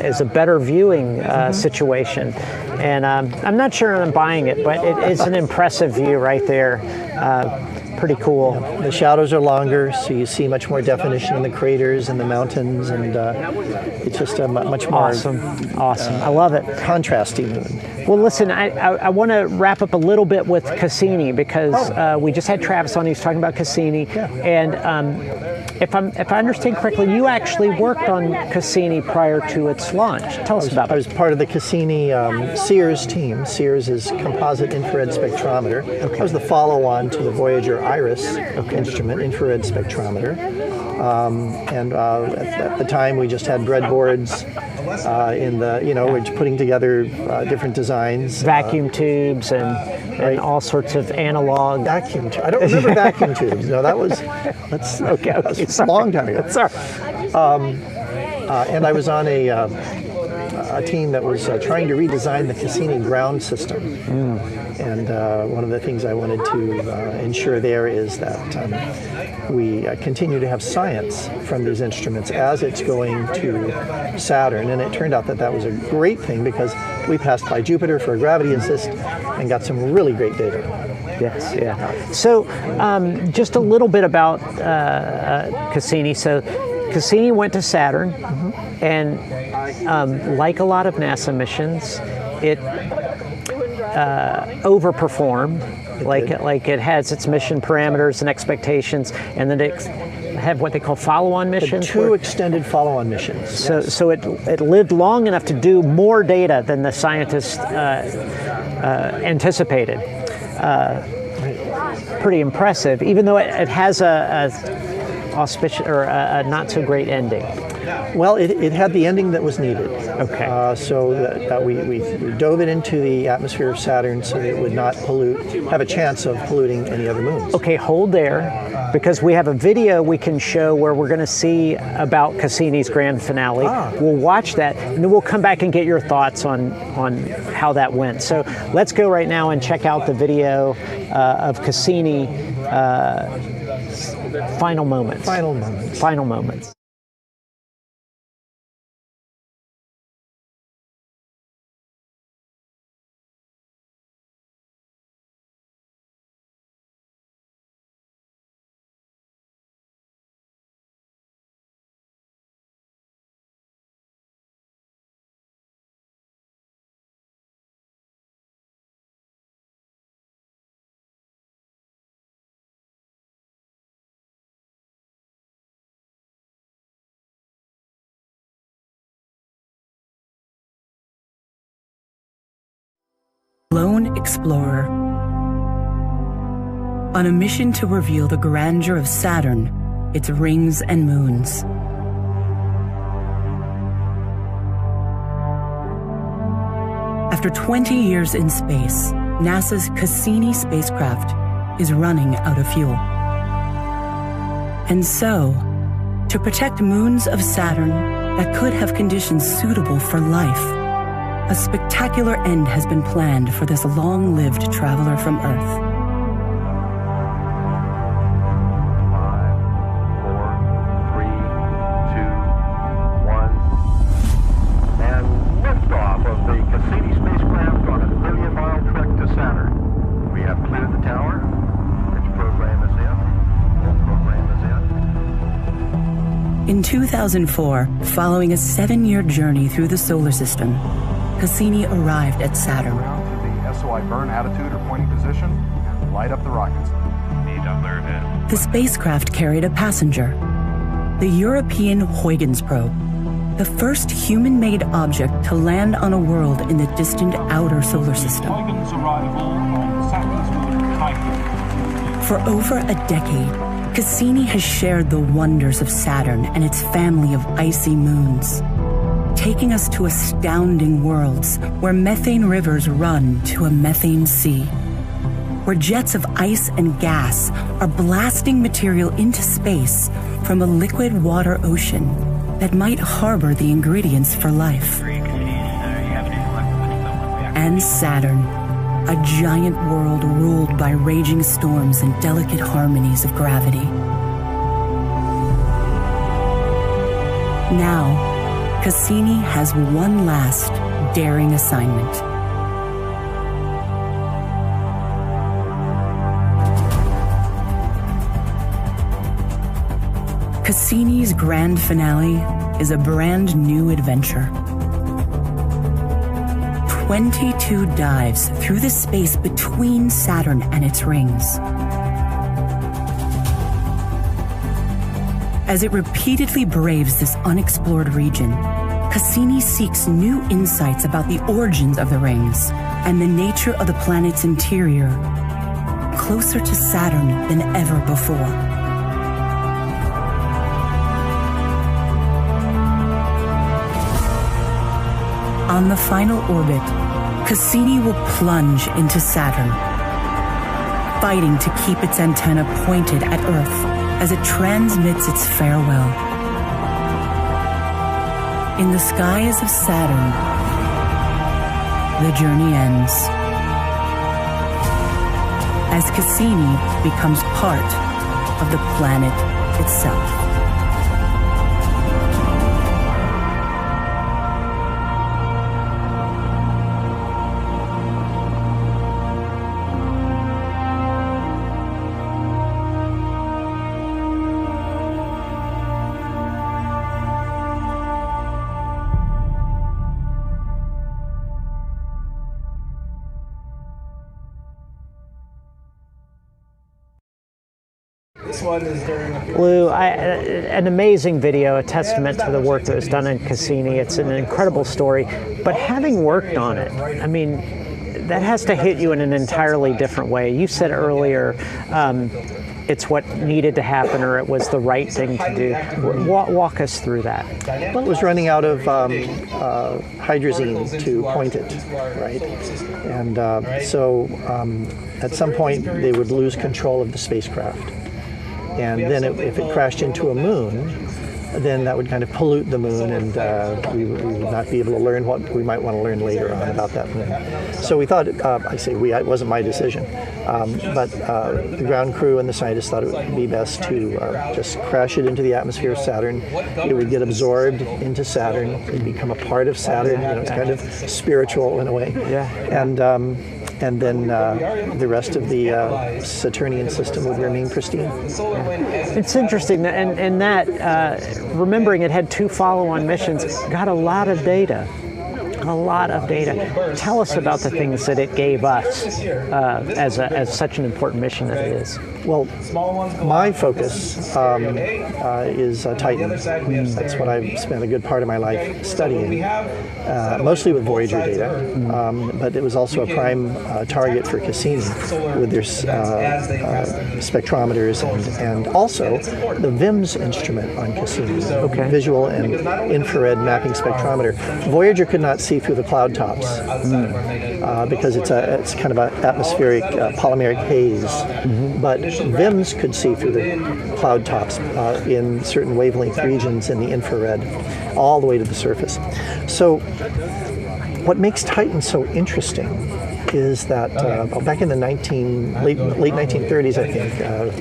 is a better viewing situation. And I'm not sure I'm buying it, but it is an impressive view right there. Pretty cool. Yeah, the shadows are longer, so you see much more definition in the craters and the mountains, and it's just a much more awesome. I love it. Contrasty moon. Well, listen, I want to wrap up a little bit with Cassini because we just had Travis on. He was talking about Cassini, and if I understand correctly, you actually worked on Cassini prior to its launch. Tell us about it. I was part of the Cassini SEERS team. SEERS is Composite Infrared Spectrometer. Okay. I was the follow-on to the Voyager Iris instrument, infrared spectrometer. And at the time, we just had breadboards we're putting together different designs. Vacuum tubes and all sorts of analog. Vacuum tubes. I don't remember vacuum tubes. No, that's a long time ago. Sorry. And I was on a team that was trying to redesign the Cassini ground system. And one of the things I wanted to ensure there is that we continue to have science from these instruments as it's going to Saturn. And it turned out that was a great thing because we passed by Jupiter for a gravity assist and got some really great data. Yes, yeah. So just a little bit about Cassini. So Cassini went to Saturn, and like a lot of NASA missions, it overperformed. Like it has its mission parameters and expectations, and then it have what they call follow-on missions. Two extended follow-on missions. So it lived long enough to do more data than the scientists anticipated. Pretty impressive, even though it has a auspicious or a not so great ending. Well, it had the ending that was needed. Okay. So that we dove it into the atmosphere of Saturn so that it would not have a chance of polluting any other moons. Okay, hold there, because we have a video we can show where we're going to see about Cassini's grand finale. We'll watch that, and then we'll come back and get your thoughts on how that went. So let's go right now and check out the video of Cassini final moments. Final moments. Lone explorer. On a mission to reveal the grandeur of Saturn, its rings and moons. After 20 years in space, NASA's Cassini spacecraft is running out of fuel. And so, to protect moons of Saturn that could have conditions suitable for life, a spectacular end has been planned for this long-lived traveler from Earth. 5, 4, 3, 2, 1, and liftoff of the Cassini spacecraft on a 1 million-mile trek to Saturn. We have cleared the tower. Its program is in. Full program is in. In 2004, following a 7-year journey through the solar system, Cassini arrived at Saturn. To the SOI burn attitude or pointing position, and light up the rockets. The spacecraft carried a passenger, the European Huygens probe, the first human-made object to land on a world in the distant outer solar system. For over a decade, Cassini has shared the wonders of Saturn and its family of icy moons, taking us to astounding worlds where methane rivers run to a methane sea, where jets of ice and gas are blasting material into space from a liquid water ocean that might harbor the ingredients for life. and Saturn, a giant world ruled by raging storms and delicate harmonies of gravity. Now, Cassini has one last daring assignment. Cassini's grand finale is a brand new adventure. 22 dives through the space between Saturn and its rings. As it repeatedly braves this unexplored region, Cassini seeks new insights about the origins of the rings and the nature of the planet's interior, closer to Saturn than ever before. On the final orbit, Cassini will plunge into Saturn, fighting to keep its antenna pointed at Earth as it transmits its farewell. In the skies of Saturn, the journey ends, as Cassini becomes part of the planet itself. Lou, an amazing video, a testament to the work that was done in Cassini. It's an incredible story, but having worked on it, I mean, that has to hit you in an entirely different way. You said earlier, it's what needed to happen, or it was the right thing to do. Walk us through that. Well, it was running out of hydrazine to point it, right? And so at some point they would lose control of the spacecraft. And then if it crashed into a moon, then that would kind of pollute the moon, and we would not be able to learn what we might want to learn later on about that moon. So we thought, I say we, it wasn't my decision, but the ground crew and the scientists thought it would be best to just crash it into the atmosphere of Saturn. It would get absorbed into Saturn. It would become a part of Saturn. You know, it's kind of spiritual in a way. Yeah. And then the rest of the Saturnian system would remain pristine. It's interesting, and that remembering it had 2 follow-on missions, got a lot of data. A lot of data. Tell us about the things that it gave us as such an important mission that it is. Well, my focus is Titan. That's what I've spent a good part of my life studying, mostly with Voyager data, but it was also a prime target for Cassini with their spectrometers and also the VIMS instrument on Cassini, visual and infrared mapping spectrometer. Voyager could not see through the cloud tops because it's kind of an atmospheric polymeric haze, but VIMS could see through the cloud tops in certain wavelength regions in the infrared, all the way to the surface. So what makes Titan so interesting is that back in the late 1930s, I think,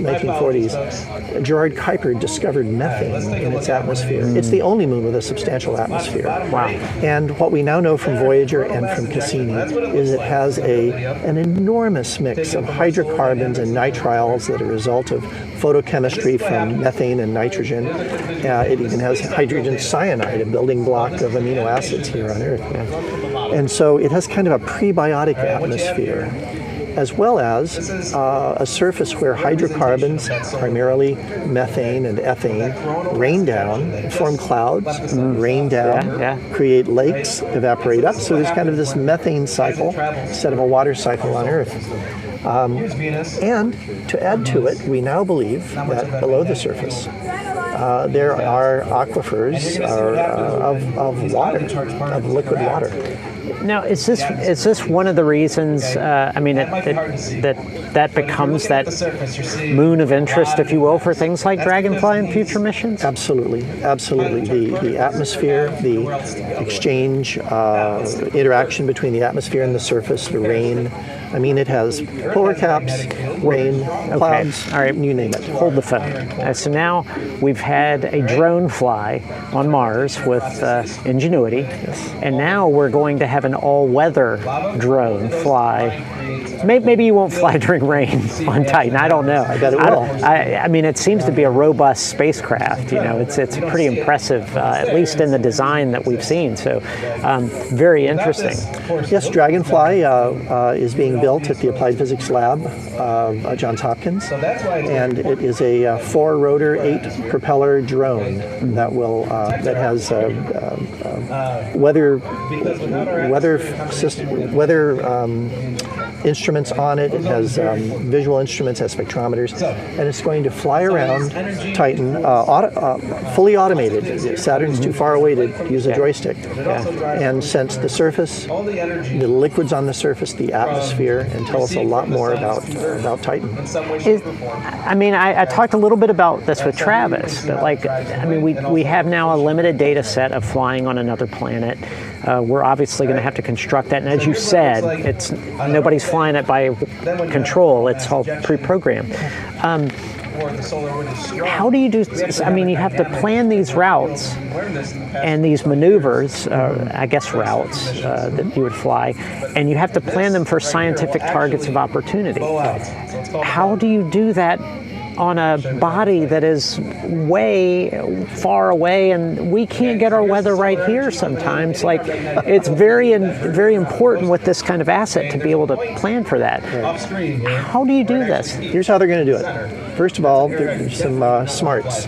1940s, Gerard Kuiper discovered methane in its atmosphere. It's the only moon with a substantial atmosphere. Wow. And what we now know from Voyager and from Cassini is it has an enormous mix of hydrocarbons and nitriles that are a result of photochemistry from methane and nitrogen. It even has hydrogen cyanide, a building block of amino acids here on Earth. And so it has kind of a prebiotic atmosphere, as well as a surface where hydrocarbons, primarily methane and ethane, rain down, form clouds, rain down, create lakes, evaporate up. So there's kind of this methane cycle instead of a water cycle on Earth. And to add to it, we now believe that below the surface, there are aquifers of water, of liquid water. Now, is this one of the reasons? I mean, that becomes that moon of interest, if you will, for things like Dragonfly and future missions? Absolutely, absolutely. The atmosphere, the exchange, interaction between the atmosphere and the surface, the rain. I mean, it has polar caps, rain, clouds, all right, you name it. Hold the phone. So now we've had a drone fly on Mars with Ingenuity, and now we're going to have an all-weather drone fly. Maybe you won't fly during rain on Titan. I don't know. I bet it will. I mean, it seems to be a robust spacecraft. You know, it's pretty impressive, at least in the design that we've seen. So, very interesting. Yes, Dragonfly is being built at the Applied Physics Lab of Johns Hopkins, and it is a 4-rotor, 8-propeller drone that will that has weather instruments on it. It has visual instruments, has spectrometers, and it's going to fly around Titan, fully automated. Saturn's too far away to use a joystick, and sense the surface, the liquids on the surface, the atmosphere, and tell us a lot more about Titan. I mean, I talked a little bit about this with Travis, but I mean, we have now a limited data set of flying on another planet. We're obviously going to have to construct that, and as you said, it's nobody's flying it by control. It's all pre-programmed. How do you do? I mean, you have to plan these routes and these maneuvers, I guess routes that you would fly, and you have to plan them for scientific targets of opportunity. How do you do that on a body that is way far away, and we can't get our weather right here sometimes? Like, it's very important with this kind of asset to be able to plan for that. How do you do this? Here's how they're going to do it. First of all, there's some smarts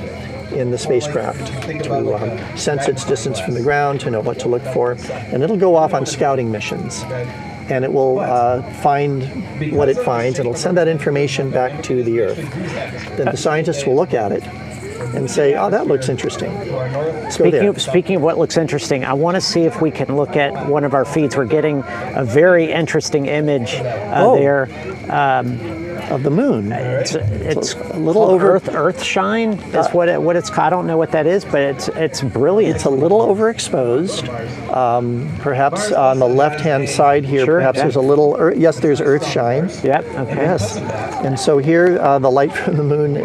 in the spacecraft to sense its distance from the ground, to know what to look for, and it'll go off on scouting missions. And it will find what it finds, and it'll send that information back to the Earth. Then the scientists will look at it and say, oh, that looks interesting. Speaking of what looks interesting, I want to see if we can look at one of our feeds. We're getting a very interesting image there. Of the moon. It's a little over Earth shine is what it's called. I don't know what that is, but it's brilliant. It's a little overexposed. Perhaps on the left-hand side here, there's a little. Yes, there's Earth shine. Yep. Okay. Yes. And so here, the light from the moon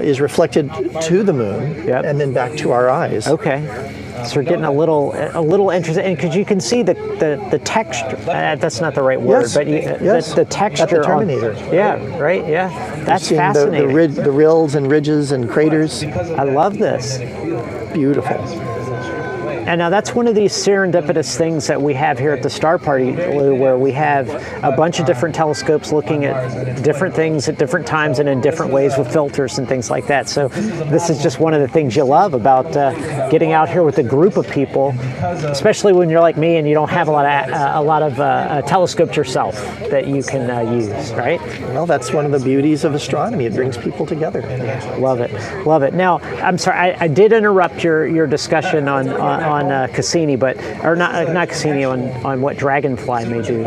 is reflected to the moon, and then back to our eyes. Okay. So we're getting a little interesting, and because you can see the texture. That's not the right word, but the texture. At the Terminator. That's fascinating. The rills and ridges and craters. I love this. Beautiful. And now that's one of these serendipitous things that we have here at the Star Party, Lou, where we have a bunch of different telescopes looking at different things at different times and in different ways with filters and things like that. So this is just one of the things you love about getting out here with a group of people, especially when you're like me and you don't have a lot of telescopes yourself that you can use, right? Well, that's one of the beauties of astronomy. It brings people together. Love it. Now, I'm sorry, I did interrupt your discussion on Cassini, or not Cassini, on what Dragonfly may do,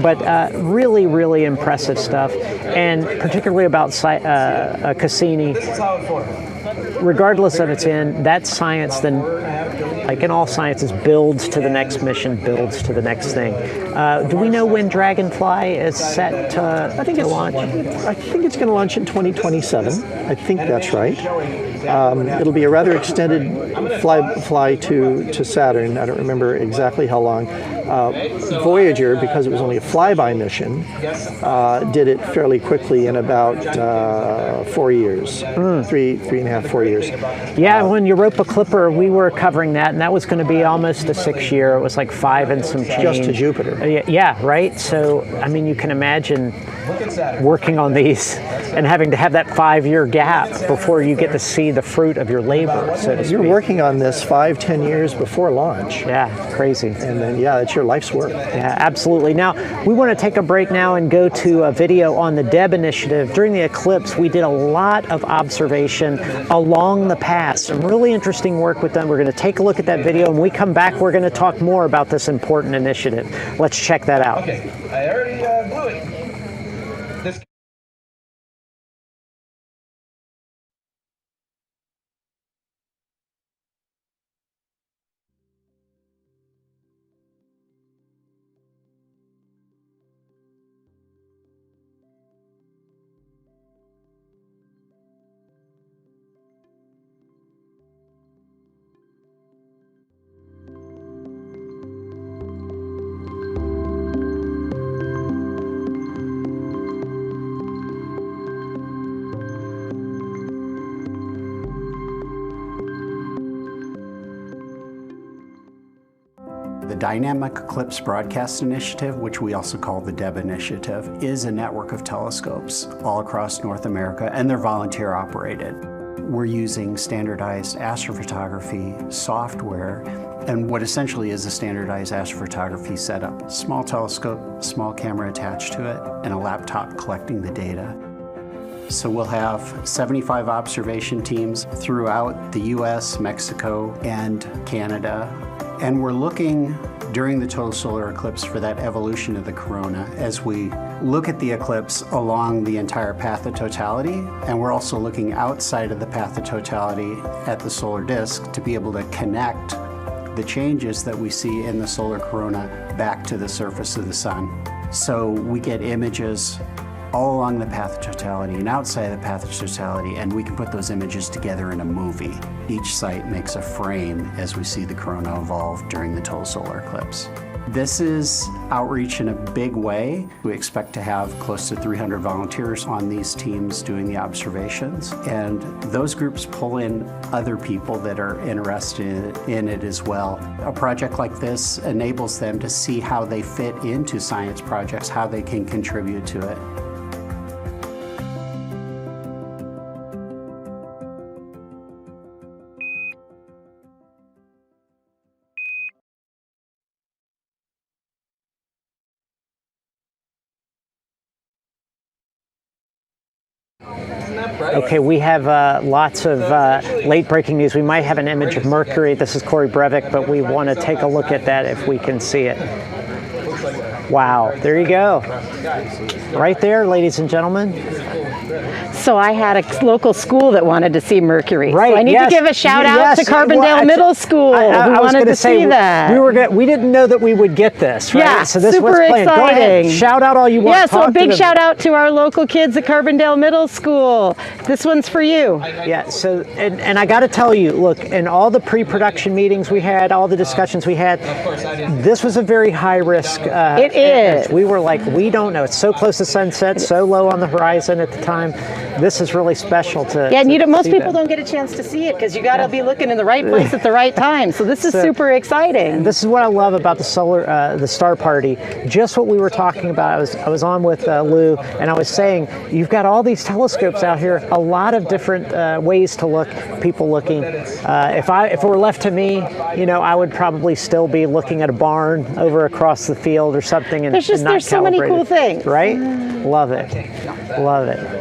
but really, really impressive stuff, and particularly about Cassini. Regardless of its end, that science then, like in all sciences, builds to the next mission, builds to the next thing. Do we know when Dragonfly is set to launch? I think it's going to launch in 2027. I think that's right. It'll be a rather extended fly to Saturn. I don't remember exactly how long. Voyager, because it was only a flyby mission, did it fairly quickly in about 4 years, 3.5-4 years. Yeah, when Europa Clipper, we were covering that, and that was going to be almost a 6-year. It was like 5 and some change. Just to Jupiter. Yeah, right. So, I mean, you can imagine working on these and having to have that 5-year gap before you get to see the fruit of your labor, so to speak. You're working on this 5-10 years before launch. Yeah, crazy. And then, yeah, it's your life's work. Yeah, absolutely. Now, we want to take a break now and go to a video on the DEB initiative. During the eclipse, we did a lot of observation along the path. Some really interesting work with them. We're going to take a look at that video, and when we come back, we're going to talk more about this important initiative. Let's check that out. Okay, I already blew it. This The Dynamic Eclipse Broadcast Initiative, which we also call the DEB Initiative, is a network of telescopes all across North America, and they're volunteer operated. We're using standardized astrophotography software and what essentially is a standardized astrophotography setup. Small telescope, small camera attached to it, and a laptop collecting the data. So we'll have 75 observation teams throughout the US, Mexico, and Canada. And we're looking during the total solar eclipse for that evolution of the corona as we look at the eclipse along the entire path of totality. And we're also looking outside of the path of totality at the solar disk to be able to connect the changes that we see in the solar corona back to the surface of the sun. So we get images all along the path of totality and outside of the path of totality, and we can put those images together in a movie. Each site makes a frame as we see the corona evolve during the total solar eclipse. This is outreach in a big way. We expect to have close to 300 volunteers on these teams doing the observations, and those groups pull in other people that are interested in it as well. A project like this enables them to see how they fit into science projects, how they can contribute to it. Okay, we have lots of late breaking news. We might have an image of Mercury. This is Corey Breivik, but we want to take a look at that if we can see it. Wow, there you go. Right there, ladies and gentlemen. So I had a local school that wanted to see Mercury. Right. So I need to give a shout out to Carbondale Middle School who wanted to see that. We didn't know that we would get this, right? Yeah, so this super was planned. exciting. Go ahead, shout out all you want. Yeah, so a big shout out to our local kids at Carbondale Middle School. This one's for you. Yeah, so, and I got to tell you, look, in all the pre-production meetings we had, all the discussions we had, this was a very high risk. It is. We were like, we don't know. It's so close to sunset, so low on the horizon at the time. This is really special to Yeah, and most people that. don't get a chance to see it because you got to be looking in the right place at the right time. So this is super exciting. This is what I love about the Star Party. Just what we were talking about. I was on with Lou, and I was saying, you've got all these telescopes out here, a lot of different ways to look, people looking. If it were left to me, I would probably still be looking at a barn over across the field or something. And There's so many cool things. Right? Love it. Love it.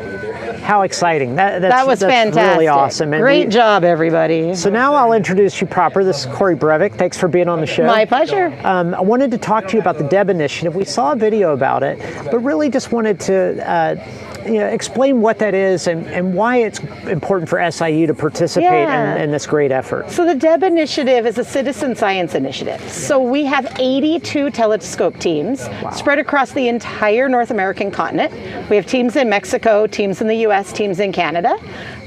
How exciting. That was fantastic. Really awesome. And Great job, everybody. So now I'll introduce you proper. This is Corey Breivik. Thanks for being on the show. My pleasure. I wanted to talk to you about the DEB initiative. We saw a video about it, but really just wanted to explain what that is and why it's important for SIU to participate in this great effort. So the DEB initiative is a citizen science initiative. So we have 82 telescope teams spread across the entire North American continent. We have teams in Mexico, teams in the US, teams in Canada.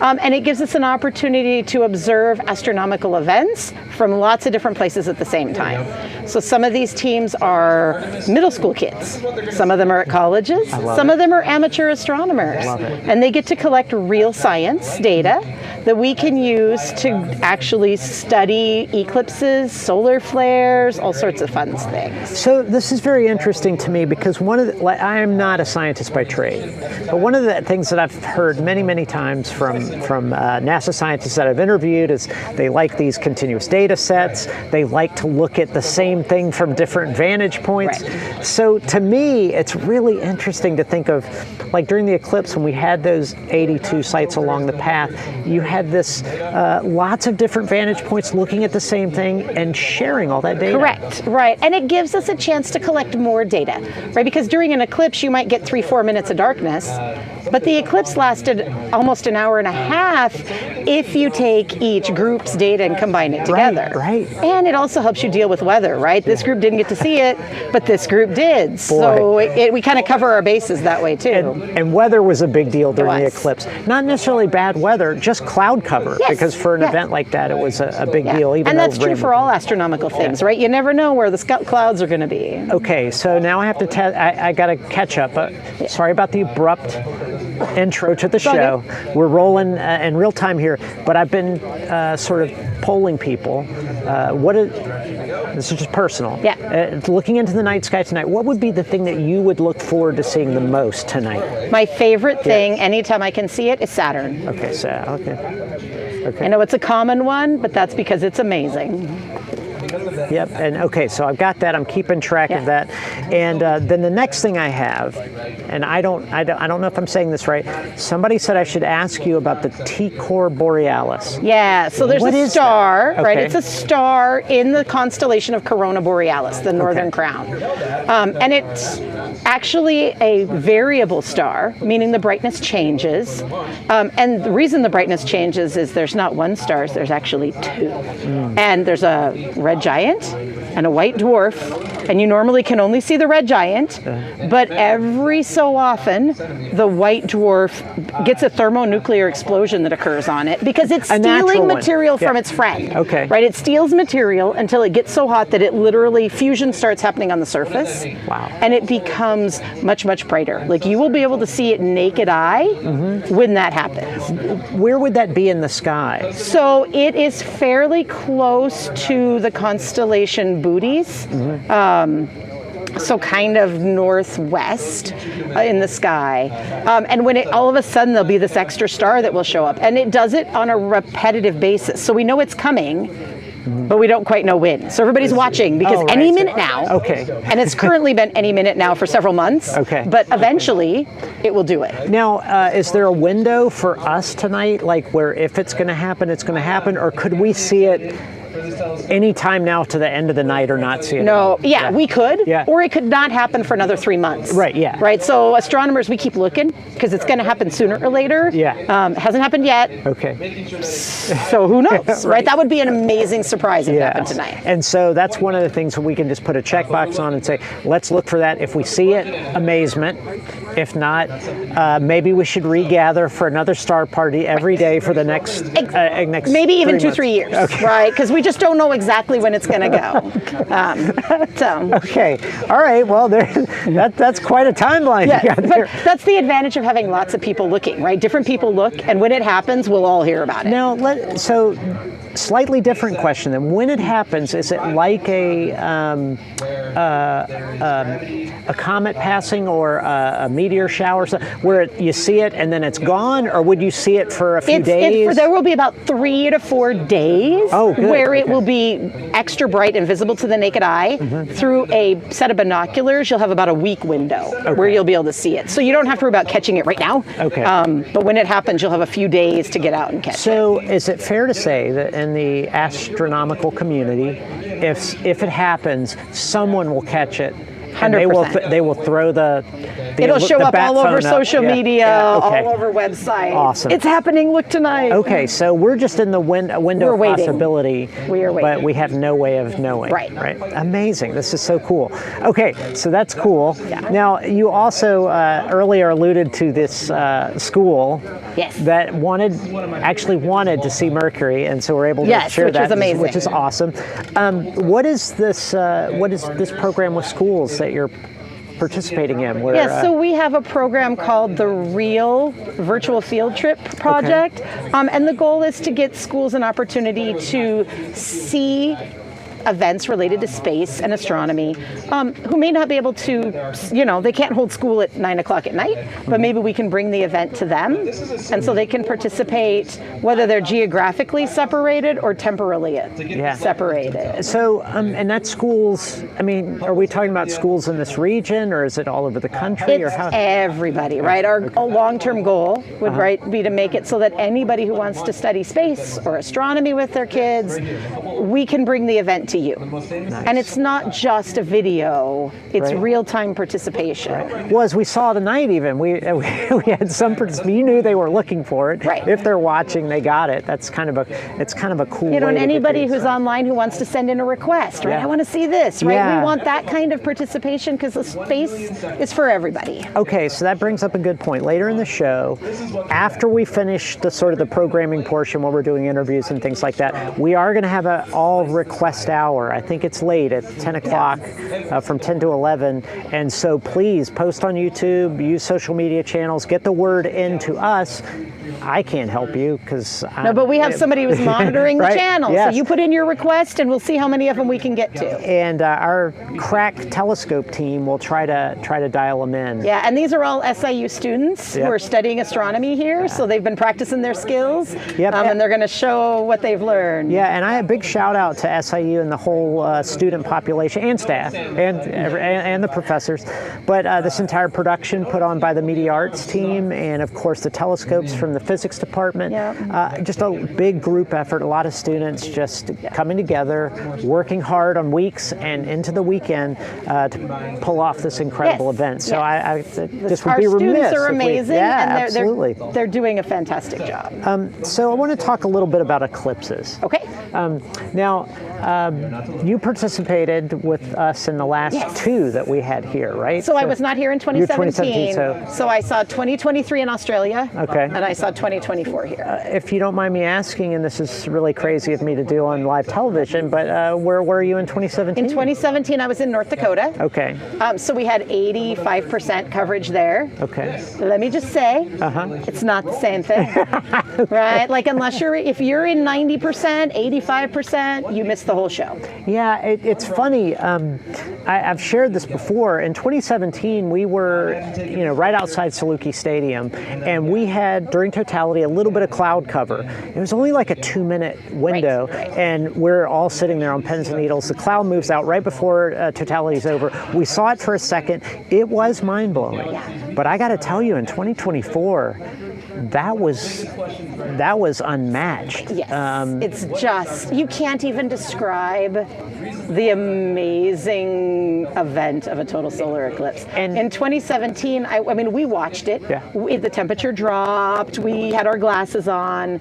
And it gives us an opportunity to observe astronomical events from lots of different places at the same time. So some of these teams are middle school kids. Some of them are at colleges. Some of them are amateur astronomers. And they get to collect real science data that we can use to actually study eclipses, solar flares, all sorts of fun things. So this is very interesting to me because I am not a scientist by trade, but one of the things that I've heard many times from NASA scientists that I've interviewed is they like these continuous data sets. They like to look at the same thing from different vantage points. Right. So to me, it's really interesting to think of, like during the eclipse when we had those 82 sites along the path, you had this lots of different vantage points looking at the same thing and sharing all that data. Correct, right. And it gives us a chance to collect more data, right? Because during an eclipse, you might get 3-4 minutes of darkness, but the eclipse lasted almost an hour and a half if you take each group's data and combine it together. Right. And it also helps you deal with weather, right? This group didn't get to see it, but this group did. Boy. So we kind of cover our bases that way too. And weather was a big deal during the eclipse. Not necessarily bad weather, just cloud cover. Yes. Because for an event like that, it was a big deal. And that's true for all astronomical things, right? You never know where the clouds are going to be. Okay, so now I have to I got to catch up. Sorry about the abrupt intro to the show. Okay. We're rolling in real time here, but I've been sort of polling people. This is just personal. Yeah. Looking into the night sky tonight, what would be the thing that you would look forward to seeing the most tonight? My favorite thing, anytime I can see it, is Saturn. Okay, so okay. I know it's a common one, but that's because it's amazing. Yep, and okay, so I've got that. I'm keeping track of that. And then the next thing I have, and I don't know if I'm saying this right. Somebody said I should ask you about the T-Cor Borealis. Yeah, so there's a star, right? Okay. It's a star in the constellation of Corona Borealis, the northern crown. And it's actually a variable star, meaning the brightness changes. And the reason the brightness changes is there's not one star, there's actually two. And there's a red giant and a white dwarf, and you normally can only see the red giant, but every so often the white dwarf gets a thermonuclear explosion that occurs on it because it's stealing material from its friend. Okay. Right? It steals material until it gets so hot that it literally, fusion starts happening on the surface. Wow. And it becomes much brighter. Like you will be able to see it naked eye when that happens. Where would that be in the sky? So it is fairly close to the constellation Bootes. So kind of northwest in the sky. And when all of a sudden there'll be this extra star that will show up. And it does it on a repetitive basis. So we know it's coming, but we don't quite know when. So everybody's watching because any minute now. Okay. And it's currently been any minute now for several months. Okay. But eventually it will do it. Now, is there a window for us tonight, like where if it's going to happen, it's going to happen, or could we see it any time now to the end of the night or not see it? No, we could, Yeah. or it could not happen for another 3 months. Right, yeah. Right, so astronomers, we keep looking because it's going to happen sooner or later. Yeah. Hasn't happened yet. Okay. So who knows, right? That would be an amazing surprise if it happened tonight. And so that's one of the things we can just put a checkbox on and say, let's look for that. If we see it, amazement. If not, maybe we should regather for another star party every day for the next maybe even 3 2-3 years, Okay. right? Because we just don't know exactly when it's going to go. Okay, all right. Well, that's quite a timeline. Yeah, you got but there. that's the advantage of having lots of people looking, right? Different people look, and when it happens, we'll all hear about it. Now, slightly different question. Then, when it happens, is it like a comet passing or a meteor shower, where you see it and then it's gone, or would you see it for a few days? There will be about 3 to 4 days where it will be extra bright and visible to the naked eye. Through a set of binoculars, you'll have about a week window where you'll be able to see it. So you don't have to worry about catching it right now. Okay. But when it happens, you'll have a few days to get out and catch it. So is it fair to say that in the astronomical community, if it happens, someone will catch it? And 100%. they will throw It'll show up all over social media, okay. all over websites. Awesome. It's happening. Look tonight. Okay, so we're just in the window of possibility. We are waiting. But we have no way of knowing. Right. Amazing. This is so cool. Okay, so that's cool. Yeah. Now, you also earlier alluded to this school that actually wanted to see Mercury, and so we're able to share that, amazing. which is awesome. What is this program with schools that you're participating in? Where, yes, so we have a program called the Real Virtual Field Trip Project, and the goal is to get schools an opportunity to see events related to space and astronomy, who may not be able to, they can't hold school at 9 o'clock at night, but maybe we can bring the event to them, and so they can participate whether they're geographically separated or temporally separated. So, and that's schools, I mean, are we talking about schools in this region, or is it all over the country? It's or how? Everybody, right? Our long-term goal would be to make it so that anybody who wants to study space or astronomy with their kids, we can bring the event to you. And it's not just a video, it's real-time participation. Well, as we saw tonight even, we had some participants, you knew they were looking for it. Right. If they're watching, they got it. It's kind of a cool way. And anybody who's online who wants to send in a request, right? Yeah. I want to see this, right? Yeah. We want that kind of participation because the space is for everybody. Okay, so that brings up a good point. Later in the show, after we finish the sort of the programming portion where we're doing interviews and things like that, we are going to have an all request hour. I think it's late at 10 o'clock from 10 to 11. And so please post on YouTube, use social media channels, get the word into us. I can't help you because no, but we have somebody who's monitoring the channel. Yes. So you put in your request and we'll see how many of them we can get to. And our crack telescope team will try to dial them in. Yeah, and these are all SIU students who are studying astronomy here, so they've been practicing their skills, and they're going to show what they've learned. Yeah, and I have a big shout out to SIU and the whole student population and staff and the professors, but this entire production put on by the media arts team and of course the telescopes from the physics department. Just a big group effort, a lot of students just coming together, working hard on weeks and into the weekend to pull off this incredible event. So I just would be remiss. Our students are amazing, and absolutely. They're doing a fantastic job. So I want to talk a little bit about eclipses. Okay. Now, you participated with us in the last two that we had here, right? So I was not here in 2017. 2017 so I saw 2023 in Australia. Okay. And I saw 2024 here. If you don't mind me asking, and this is really crazy of me to do on live television, but where were you in 2017? In 2017, I was in North Dakota. Okay. So we had 85% coverage there. Okay. Let me just say, it's not the same thing, right? Like if you're in 90%, 85%, you miss the whole show. Yeah, it's funny. I've shared this before. In 2017, we were, right outside Saluki Stadium, and we had, during totality, a little bit of cloud cover. It was only like a 2-minute window, and we're all sitting there on pins and needles. The cloud moves out right before totality is over. We saw it for a second. It was mind-blowing. Yeah. But I got to tell you, in 2024, that was unmatched. Yes, it's just, you can't even describe the amazing event of a total solar eclipse. And in 2017, I mean, we watched it. Yeah. The temperature dropped. We had our glasses on.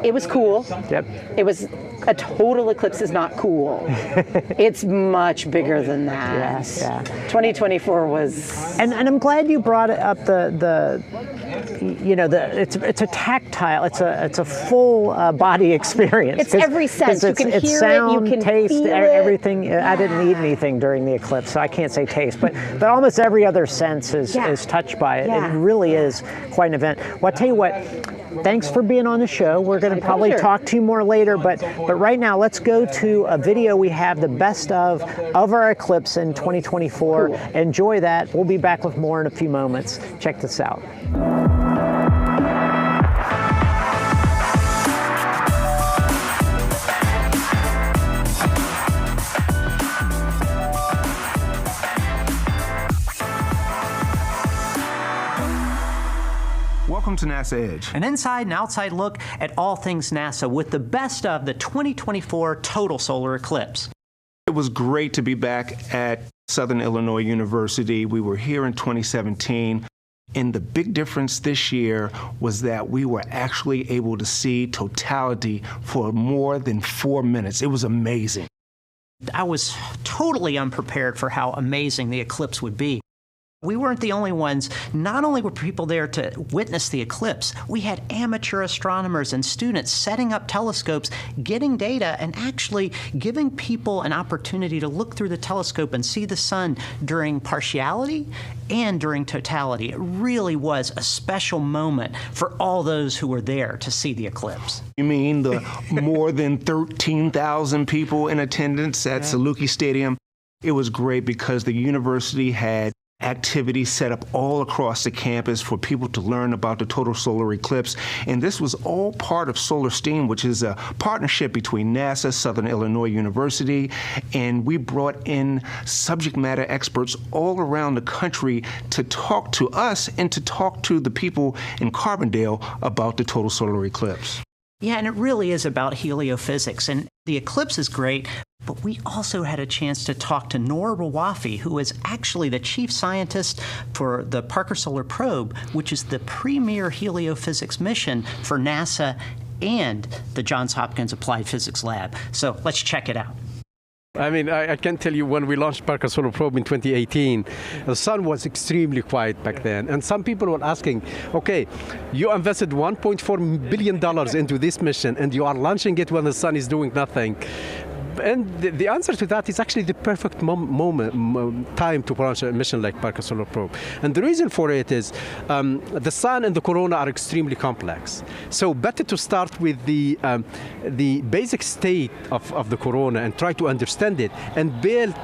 It was cool. Yep. It was a total eclipse is not cool. It's much bigger than that. Yes. Yeah. 2024 was. And I'm glad you brought up it's a tactile, it's a full body experience. It's every sense. You can hear sound, it, you can taste, feel everything. it. I didn't eat anything during the eclipse, so I can't say taste, but almost every other sense is touched by it. Yeah. It really is quite an event. Well, I'll tell you what, thanks for being on the show. We're going to probably talk to you more later, but right now let's go to a video we have, the best of our eclipse in 2024. Cool. Enjoy that. We'll be back with more in a few moments. Check this out. Welcome to NASA Edge. An inside and outside look at all things NASA with the best of the 2024 total solar eclipse. It was great to be back at Southern Illinois University. We were here in 2017. And the big difference this year was that we were actually able to see totality for more than 4 minutes. It was amazing. I was totally unprepared for how amazing the eclipse would be. We weren't the only ones. Not only were people there to witness the eclipse, we had amateur astronomers and students setting up telescopes, getting data, and actually giving people an opportunity to look through the telescope and see the sun during partiality and during totality. It really was a special moment for all those who were there to see the eclipse. You mean the more than 13,000 people in attendance at Saluki Stadium? It was great because the university had activities set up all across the campus for people to learn about the total solar eclipse. And this was all part of SolarSTEAM, which is a partnership between NASA, Southern Illinois University, and we brought in subject matter experts all around the country to talk to us and to talk to the people in Carbondale about the total solar eclipse. Yeah, and it really is about heliophysics. And the eclipse is great, but we also had a chance to talk to Noor Rawafi, who is actually the chief scientist for the Parker Solar Probe, which is the premier heliophysics mission for NASA and the Johns Hopkins Applied Physics Lab. So let's check it out. I mean, I can tell you when we launched Parker Solar Probe in 2018, the sun was extremely quiet back then. And some people were asking, okay, you invested $1.4 billion into this mission and you are launching it when the sun is doing nothing. And the answer to that is actually the perfect time to launch a mission like Parker Solar Probe. And the reason for it is the sun and the corona are extremely complex. So better to start with the basic state of the corona and try to understand it and build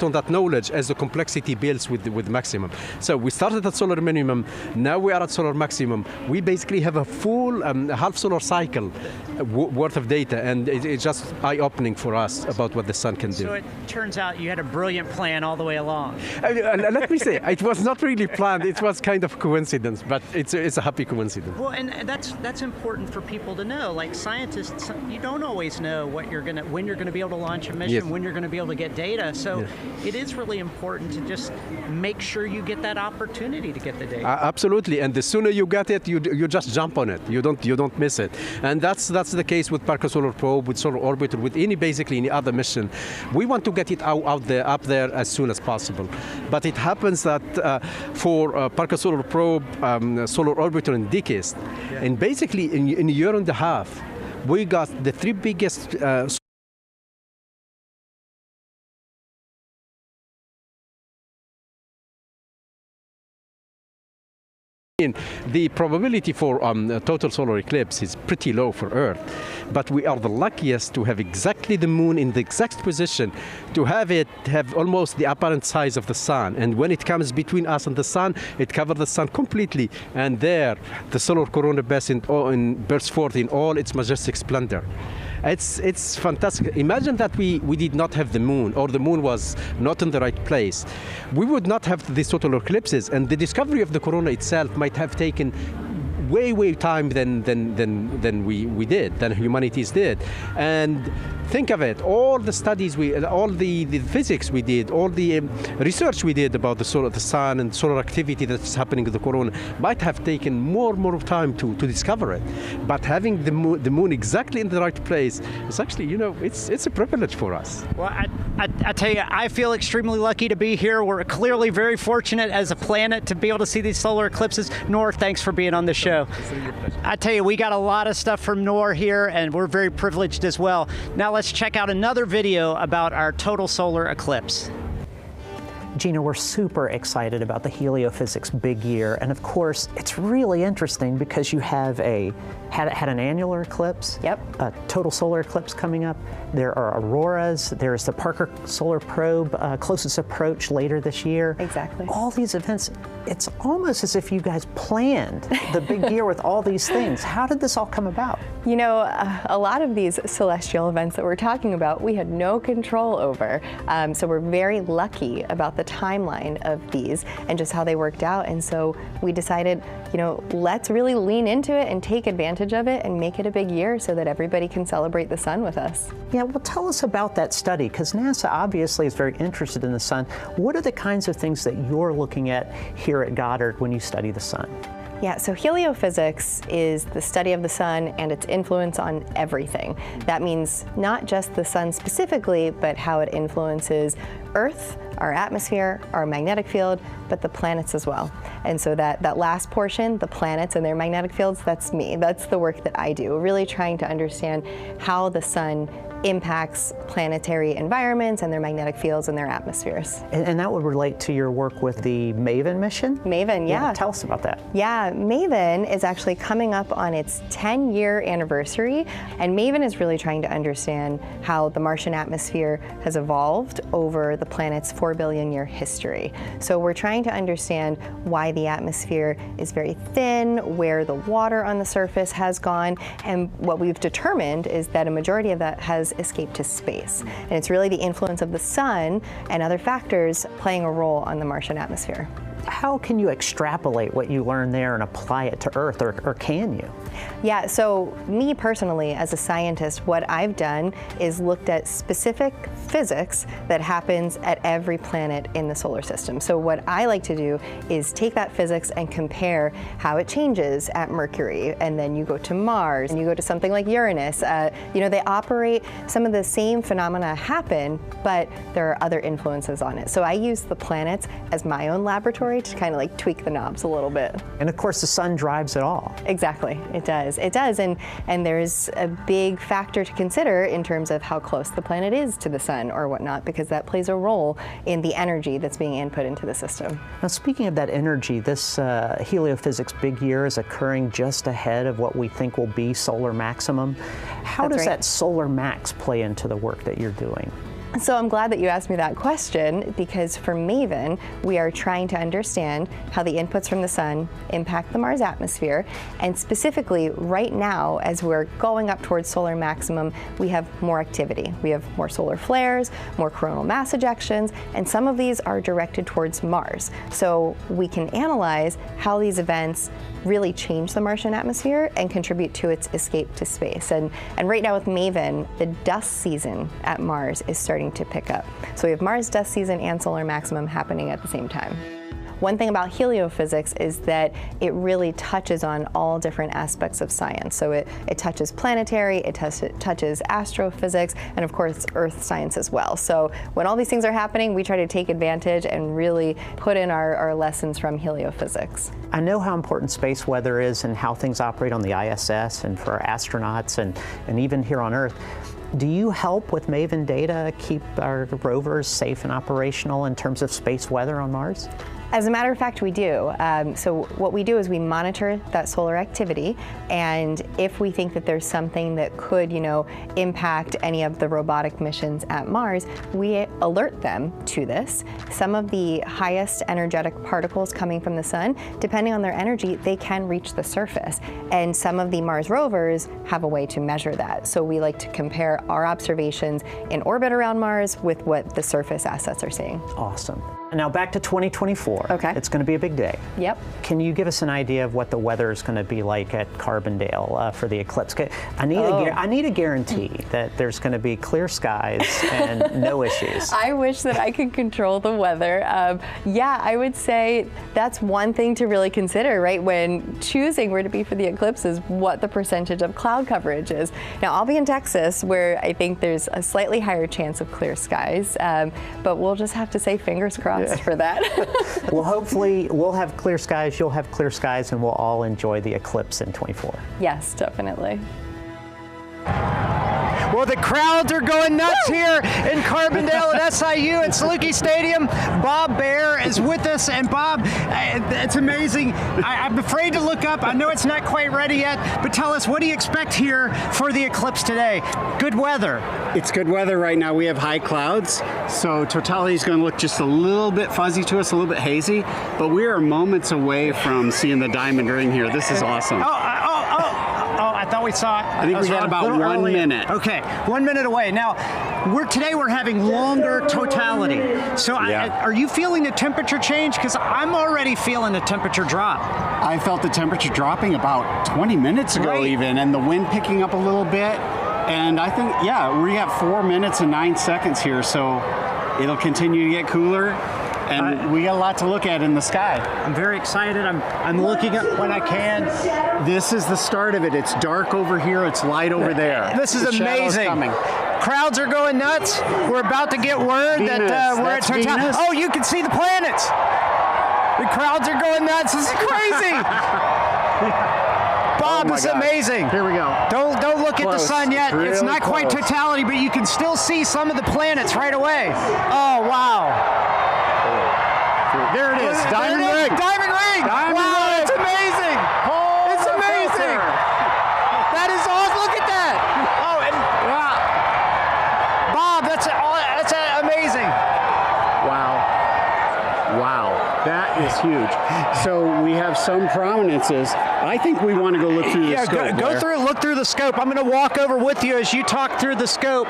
on that knowledge as the complexity builds with maximum. So we started at solar minimum, now we are at solar maximum. We basically have a full half solar cycle worth of data, and it's just eye-opening for us about what the sun can do. So it turns out you had a brilliant plan all the way along. Let me say, it was not really planned. It was kind of coincidence, but it's a happy coincidence. Well, and that's important for people to know. Like scientists, you don't always know when you're going to be able to launch a mission, when you're going to be able to get data. So it is really important to just make sure you get that opportunity to get the data. Absolutely, and the sooner you get it, you just jump on it. You don't miss it, and that's the case with Parker Solar Probe, with Solar Orbiter, with basically any other mission. We want to get it up there as soon as possible. But it happens that for Parker Solar Probe, Solar Orbiter, and DKIST, and basically in a year and a half, we got the three biggest the probability for total solar eclipse is pretty low for Earth, but we are the luckiest to have exactly the moon in the exact position, to have it have almost the apparent size of the sun, and when it comes between us and the sun, it covers the sun completely, and there the solar corona bursts forth in all its majestic splendor. It's fantastic. Imagine that we did not have the moon, or the moon was not in the right place. We would not have these total eclipses, and the discovery of the corona itself might have taken way time than humanities did. And think of it, all the studies all the physics we did, all the research we did about the sun and solar activity that's happening with the corona might have taken more time to discover it. But having the moon exactly in the right place is actually, it's a privilege for us. Well, I tell you, I feel extremely lucky to be here. We're clearly very fortunate as a planet to be able to see these solar eclipses. Noor, thanks for being on the show. I tell you, we got a lot of stuff from Noor here, and we're very privileged as well. Now let's check out another video about our total solar eclipse. Gina, we're super excited about the heliophysics big year, and of course it's really interesting because you have had an annular eclipse, a total solar eclipse coming up. There are auroras. There's the Parker Solar Probe closest approach later this year. Exactly. All these events, it's almost as if you guys planned the big year with all these things. How did this all come about? You know, a lot of these celestial events that we're talking about, we had no control over. So we're very lucky about the timeline of these and just how they worked out. And so we decided, let's really lean into it and take advantage of it and make it a big year so that everybody can celebrate the sun with us. Yeah, well, tell us about that study, because NASA obviously is very interested in the sun. What are the kinds of things that you're looking at here at Goddard when you study the sun? Yeah, so heliophysics is the study of the sun and its influence on everything. That means not just the sun specifically, but how it influences Earth, our atmosphere, our magnetic field, but the planets as well. And so that last portion, the planets and their magnetic fields, that's me. That's the work that I do, really trying to understand how the sun impacts planetary environments and their magnetic fields and their atmospheres. And that would relate to your work with the MAVEN mission? MAVEN, yeah. Tell us about that. Yeah, MAVEN is actually coming up on its 10-year anniversary, and MAVEN is really trying to understand how the Martian atmosphere has evolved over the planet's 4 billion year history. So we're trying to understand why the atmosphere is very thin, where the water on the surface has gone, and what we've determined is that a majority of that has escaped to space. And it's really the influence of the sun and other factors playing a role on the Martian atmosphere. How can you extrapolate what you learn there and apply it to Earth, or can you? Yeah, so me personally, as a scientist, what I've done is looked at specific physics that happens at every planet in the solar system. So what I like to do is take that physics and compare how it changes at Mercury, and then you go to Mars, and you go to something like Uranus. They operate, some of the same phenomena happen, but there are other influences on it. So I use the planets as my own laboratory to kind of like tweak the knobs a little bit. And of course the sun drives it all. Exactly, it does. It does, and there's a big factor to consider in terms of how close the planet is to the sun or whatnot, because that plays a role in the energy that's being input into the system. Now speaking of that energy, this heliophysics big year is occurring just ahead of what we think will be solar maximum. How does that solar max play into the work that you're doing? So I'm glad that you asked me that question, because for MAVEN, we are trying to understand how the inputs from the sun impact the Mars atmosphere. And specifically, right now, as we're going up towards solar maximum, we have more activity. We have more solar flares, more coronal mass ejections, and some of these are directed towards Mars. So we can analyze how these events really change the Martian atmosphere and contribute to its escape to space. And right now with MAVEN, the dust season at Mars is starting to pick up. So we have Mars dust season and solar maximum happening at the same time. One thing about heliophysics is that it really touches on all different aspects of science. So it touches planetary, it touches astrophysics, and of course Earth science as well. So when all these things are happening, we try to take advantage and really put in our lessons from heliophysics. I know how important space weather is and how things operate on the ISS and for our astronauts and even here on Earth. Do you help with MAVEN data keep our rovers safe and operational in terms of space weather on Mars? As a matter of fact, we do. So what we do is we monitor that solar activity, and if we think that there's something that could, impact any of the robotic missions at Mars, we alert them to this. Some of the highest energetic particles coming from the sun, depending on their energy, they can reach the surface. And some of the Mars rovers have a way to measure that. So we like to compare our observations in orbit around Mars with what the surface assets are seeing. Awesome. Now back to 2024. Okay. It's going to be a big day. Yep. Can you give us an idea of what the weather is going to be like at Carbondale for the eclipse? I need a guarantee that there's going to be clear skies and no issues. I wish that I could control the weather. Yeah, I would say that's one thing to really consider, right? When choosing where to be for the eclipse is what the percentage of cloud coverage is. Now, I'll be in Texas, where I think there's a slightly higher chance of clear skies, but we'll just have to say fingers crossed for that. Well, hopefully we'll have clear skies, you'll have clear skies, and we'll all enjoy the eclipse in 24. Yes, definitely. Well, the crowds are going nuts here in Carbondale at SIU and Saluki Stadium. Bob Baer is with us, and Bob, it's amazing. I'm afraid to look up. I know it's not quite ready yet, but tell us, what do you expect here for the eclipse today? Good weather. It's good weather right now. We have high clouds, so totality is going to look just a little bit fuzzy to us, a little bit hazy, but we are moments away from seeing the diamond ring here. This is awesome. I thought we saw it. I think we got about 1 minute. Okay, 1 minute away. Now, today we're having longer totality. So are you feeling the temperature change? Because I'm already feeling the temperature drop. I felt the temperature dropping about 20 minutes ago even, and the wind picking up a little bit. And I think, we have 4 minutes and 9 seconds here, so it'll continue to get cooler. And we got a lot to look at in the sky. I'm very excited. I'm looking at when I can. This is the start of it. It's dark over here. It's light over there. This is The shadow's amazing. coming. Crowds are going nuts. We're about to get word Venus. that we're at That's Total. Venus. Oh, you can see the planets. The crowds are going nuts. This is crazy. Bob, my this is gosh. amazing. Here we go. Don't look at the Close. sun yet. It's Really not quite close. totality, but you can still see some of the planets right away. Oh, wow. There it is. Diamond There it is. ring. Diamond ring. Diamond wow, ring. it's amazing. It's amazing. That is awesome. Look at that. Oh, and Bob, that's amazing. Wow, that is huge. So we have some prominences. I think we want to go look through the scope. Go through, look through the scope. I'm going to walk over with you as you talk through the scope.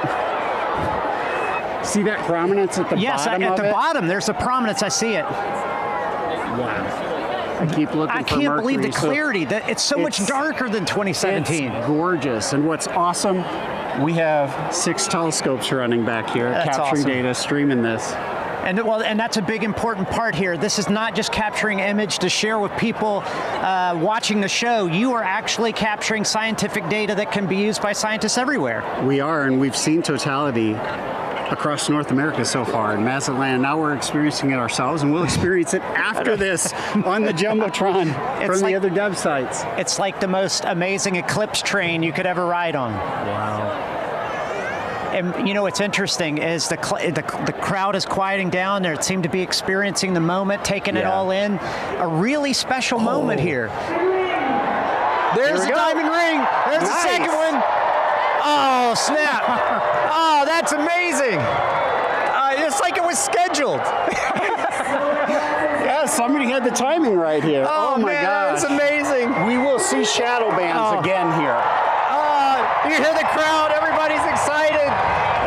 See that prominence at the Yes, bottom at of the it? bottom. There's a prominence. I see it. Wow. I keep looking I for can't believe the Mercury. So clarity. That it's so much darker than 2017. It's gorgeous. And what's awesome, we have 6 telescopes running back here, That's capturing awesome. data, streaming this. And that's a big important part here. This is not just capturing image to share with people watching the show. You are actually capturing scientific data that can be used by scientists everywhere. We are, and we've seen totality across North America so far in Mazatlan. Now we're experiencing it ourselves, and we'll experience it after this on the Jumbotron from the other Dove sites. It's like the most amazing eclipse train you could ever ride on. Wow. And you know what's interesting is the crowd is quieting down. They seem to be experiencing the moment, taking it all in. A really special moment here. There's the diamond ring. There's the second one. Oh, snap. Oh, that's amazing. It's like it was scheduled. Yeah, somebody had the timing right here. Oh, my man, gosh. that's amazing. We will see shadow bands again here. You hear the crowd. Everybody's excited.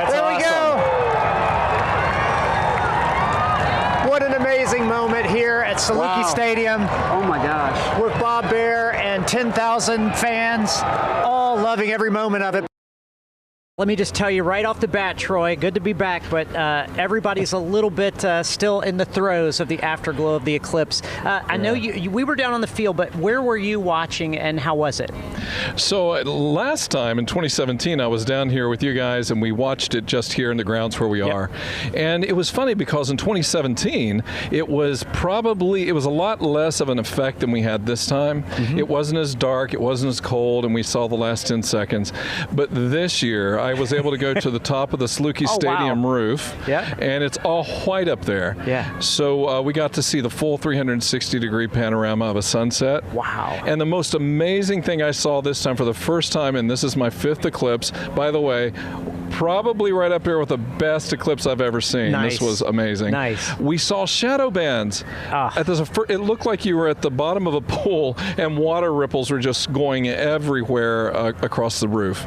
There we go. What an amazing moment here at Saluki Stadium. Oh my gosh. With Bob Bear and 10,000 fans, all loving every moment of it. Let me just tell you right off the bat, Troy, good to be back, but everybody's a little bit still in the throes of the afterglow of the eclipse. I know we were down on the field, but where were you watching and how was it? So last time in 2017, I was down here with you guys and we watched it just here in the grounds where we are. And it was funny because in 2017, it was a lot less of an effect than we had this time. It wasn't as dark, it wasn't as cold, and we saw the last 10 seconds. But this year, I was able to go to the top of the Saluki Stadium roof, and it's all white up there. So we got to see the full 360-degree panorama of a sunset. Wow. And the most amazing thing I saw this time for the first time, and this is my 5th eclipse, by the way, probably right up here with the best eclipse I've ever seen. Nice. This was amazing. Nice. We saw shadow bands. It looked like you were at the bottom of a pool and water ripples were just going everywhere across the roof.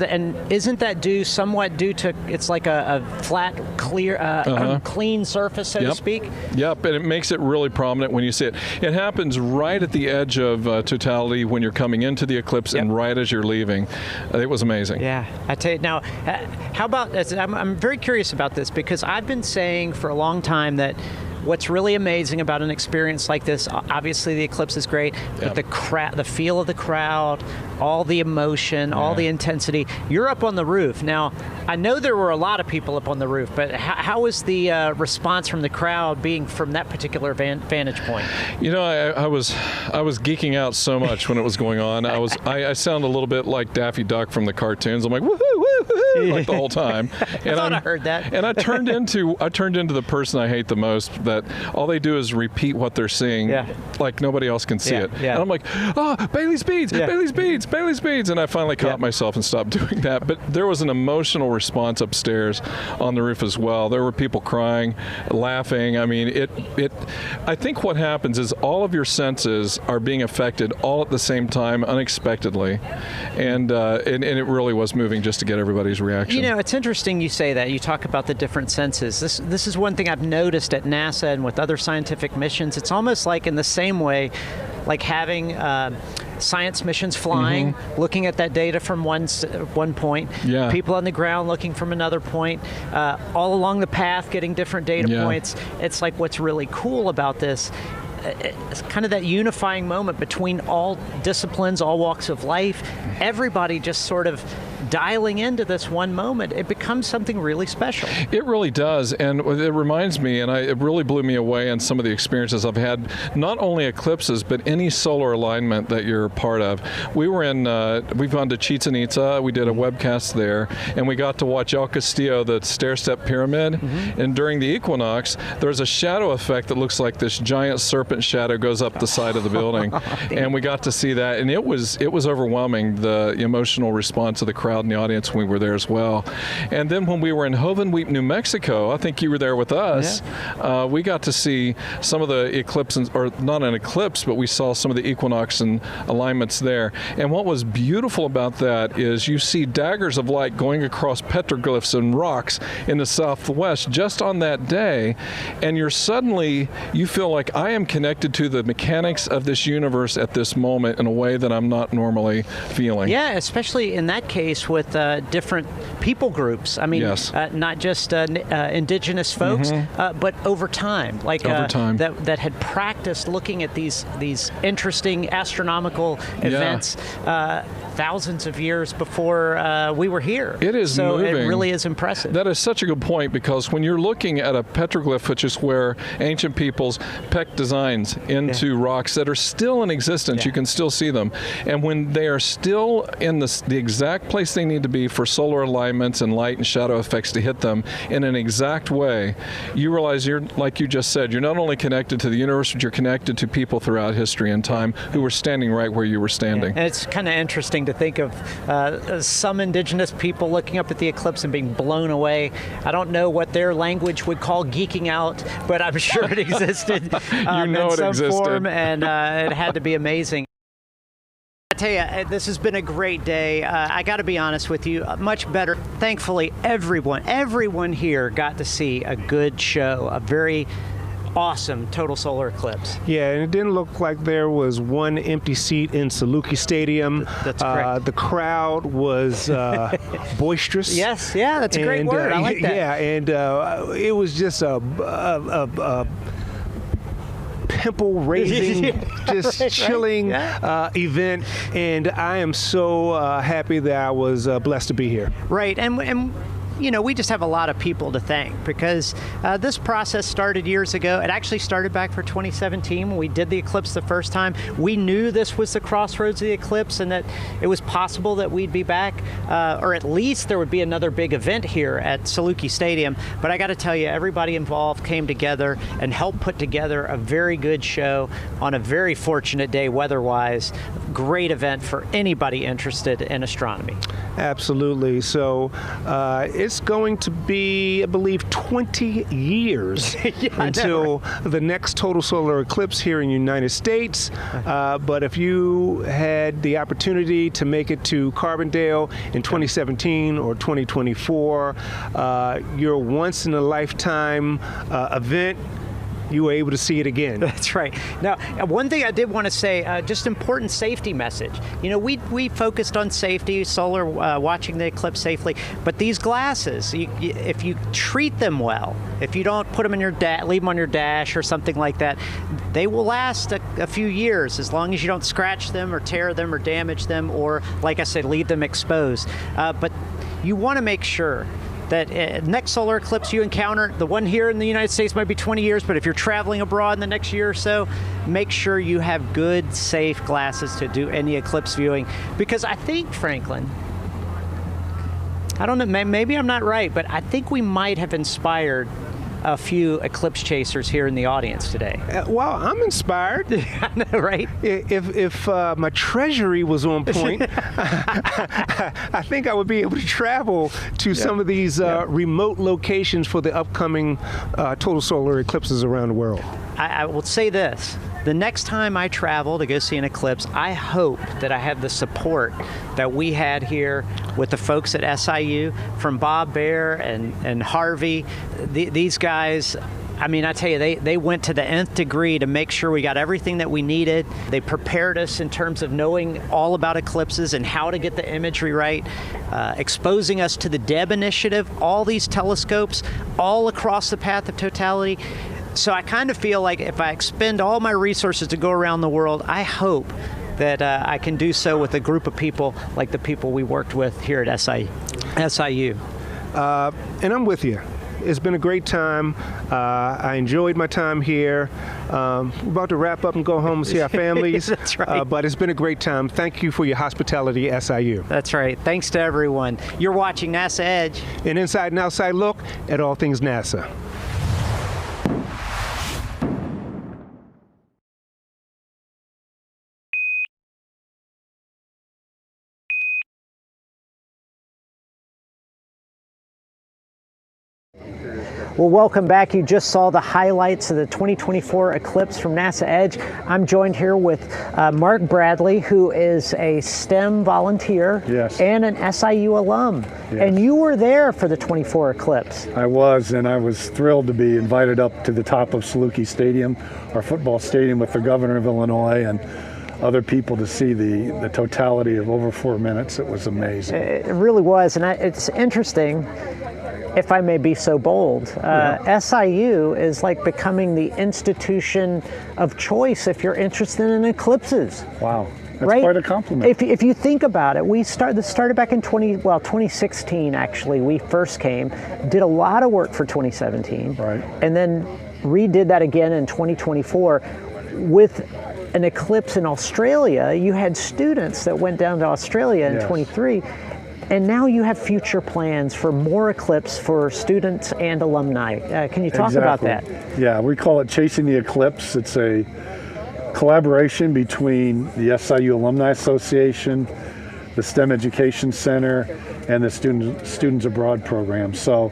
And isn't that somewhat due to it's like a flat, clear, clean surface, so to speak? Yep, and it makes it really prominent when you see it. It happens right at the edge of totality when you're coming into the eclipse and right as you're leaving. It was amazing. Yeah, I tell you now. How about? I'm very curious about this because I've been saying for a long time that what's really amazing about an experience like this, obviously the eclipse is great, but the feel of the crowd, all the emotion, all the intensity. You're up on the roof. Now, I know there were a lot of people up on the roof, but how was the response from the crowd being from that particular vantage point? You know, I was geeking out so much when it was going on. I sound a little bit like Daffy Duck from the cartoons. I'm like, woohoo, woohoo, like the whole time. And I heard that. And I turned into the person I hate the most, that all they do is repeat what they're seeing like nobody else can see it. And I'm like, Bailey's beads, Bailey's beads, Bailey's beads. And I finally caught myself and stopped doing that. But there was an emotional response upstairs on the roof as well. There were people crying, laughing. I mean, I think what happens is all of your senses are being affected all at the same time, unexpectedly. And it really was moving just to get everybody's reaction. You know, it's interesting you say that. You talk about the different senses. This is one thing I've noticed at NASA and with other scientific missions. It's almost like in the same way, like having science missions flying, looking at that data from one point, people on the ground looking from another point, all along the path getting different data points. It's like what's really cool about this, it's kind of that unifying moment between all disciplines, all walks of life, everybody just sort of dialing into this one moment. It becomes something really special. It really does, and it reminds me, and it really blew me away in some of the experiences I've had, not only eclipses, but any solar alignment that you're part of. We've gone to Chichen Itza, we did a webcast there, and we got to watch El Castillo, the stair-step pyramid, and during the equinox, there's a shadow effect that looks like this giant serpent shadow goes up the side of the building, and we got to see that, and it was overwhelming, the emotional response of the crowd in the audience when we were there as well. And then when we were in Hovenweep, New Mexico, I think you were there with us, we got to see some of the eclipses, or not an eclipse, but we saw some of the equinox and alignments there. And what was beautiful about that is you see daggers of light going across petroglyphs and rocks in the southwest just on that day, and you feel like I am connected to the mechanics of this universe at this moment in a way that I'm not normally feeling. Yeah, especially in that case with different people groups. I mean, not just indigenous folks, but over time, like that had practiced looking at these interesting astronomical events thousands of years before we were here. It is moving. It really is impressive. That is such a good point, because when you're looking at a petroglyph, which is where ancient peoples pecked designs into rocks that are still in existence, you can still see them, and when they are still in the exact place they need to be for solar alignments and light and shadow effects to hit them in an exact way, you realize you're, like you just said, you're not only connected to the universe, but you're connected to people throughout history and time who were standing right where you were standing. And it's kind of interesting to think of some indigenous people looking up at the eclipse and being blown away. I don't know what their language would call geeking out, but I'm sure it existed in some form, and it had to be amazing. I tell you, this has been a great day. I got to be honest with you, much better. Thankfully, everyone here got to see a good show, a very awesome total solar eclipse. Yeah, and it didn't look like there was one empty seat in Sept Stadium. That's correct. The crowd was boisterous. Yes, yeah, that's a great word. I like that. Yeah, and it was just a pimple-raising, just chilling event, and I am so happy that I was blessed to be here. Right, and you know, we just have a lot of people to thank, because this process started years ago. It actually started back for 2017 when we did the eclipse the first time. We knew this was the crossroads of the eclipse and that it was possible that we'd be back, or at least there would be another big event here at Sept Stadium. But I got to tell you, everybody involved came together and helped put together a very good show on a very fortunate day weather-wise. Great event for anybody interested in astronomy. Absolutely. So it's going to be, I believe, 20 years until the next total solar eclipse here in the United States. But if you had the opportunity to make it to Carbondale in 2017 or 2024, your once-in-a-lifetime event, you were able to see it again. That's right. Now, one thing I did want to say, just important safety message. You know, we focused on safety, solar, watching the eclipse safely, but these glasses, if you treat them well, if you don't put them in your leave them on your dash or something like that, they will last a few years, as long as you don't scratch them or tear them or damage them, or, like I said, leave them exposed. But you want to make sure that next solar eclipse you encounter, the one here in the United States might be 20 years, but if you're traveling abroad in the next year or so, make sure you have good, safe glasses to do any eclipse viewing. Because I think, Franklin, I don't know, maybe I'm not right, but I think we might have inspired a few eclipse chasers here in the audience today. Well, I'm inspired. I know, right? If my treasury was on point, I think I would be able to travel to some of these remote locations for the upcoming total solar eclipses around the world. I will say this. The next time I travel to go see an eclipse, I hope that I have the support that we had here with the folks at SIU, from Bob Baer and Harvey. These guys I mean, I tell you, they went to the nth degree to make sure we got everything that we needed. They prepared us in terms of knowing all about eclipses and how to get the imagery right, exposing us to the DEB initiative, all these telescopes, all across the path of totality. So I kind of feel like if I expend all my resources to go around the world, I hope that I can do so with a group of people like the people we worked with here at SIU. And I'm with you. It's been a great time. I enjoyed my time here. We're about to wrap up and go home and see our families. That's right. But it's been a great time. Thank you for your hospitality at SIU. That's right. Thanks to everyone. You're watching NASA Edge. An inside and outside look at all things NASA. Well, welcome back. You just saw the highlights of the 2024 eclipse from NASA Edge. I'm joined here with Mark Bradley, who is a STEM volunteer and an SIU alum. And you were there for the 24 eclipse. I was, and I was thrilled to be invited up to the top of Saluki Stadium, our football stadium, with the governor of Illinois and other people to see the totality of over 4 minutes. It was amazing. It really was, and it's interesting. If I may be so bold, SIU is like becoming the institution of choice if you're interested in eclipses. Wow, that's quite a compliment. If you think about it, this started back in 2016 actually. We first came, did a lot of work for 2017, and then redid that again in 2024 with an eclipse in Australia. You had students that went down to Australia in 23. And now you have future plans for more eclipse for students and alumni. Can you talk about that? Yeah, we call it Chasing the Eclipse. It's a collaboration between the SIU Alumni Association, the STEM Education Center, and the Students Abroad program. So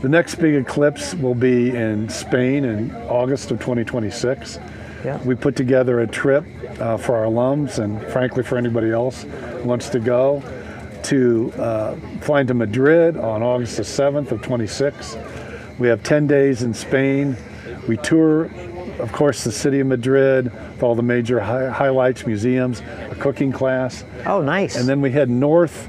the next big eclipse will be in Spain in August of 2026. Yeah. We put together a trip for our alums and frankly for anybody else who wants to go, to fly into Madrid on August the 7th of 26. We have 10 days in Spain. We tour, of course, the city of Madrid with all the major highlights, museums, a cooking class. Oh, nice. And then we head north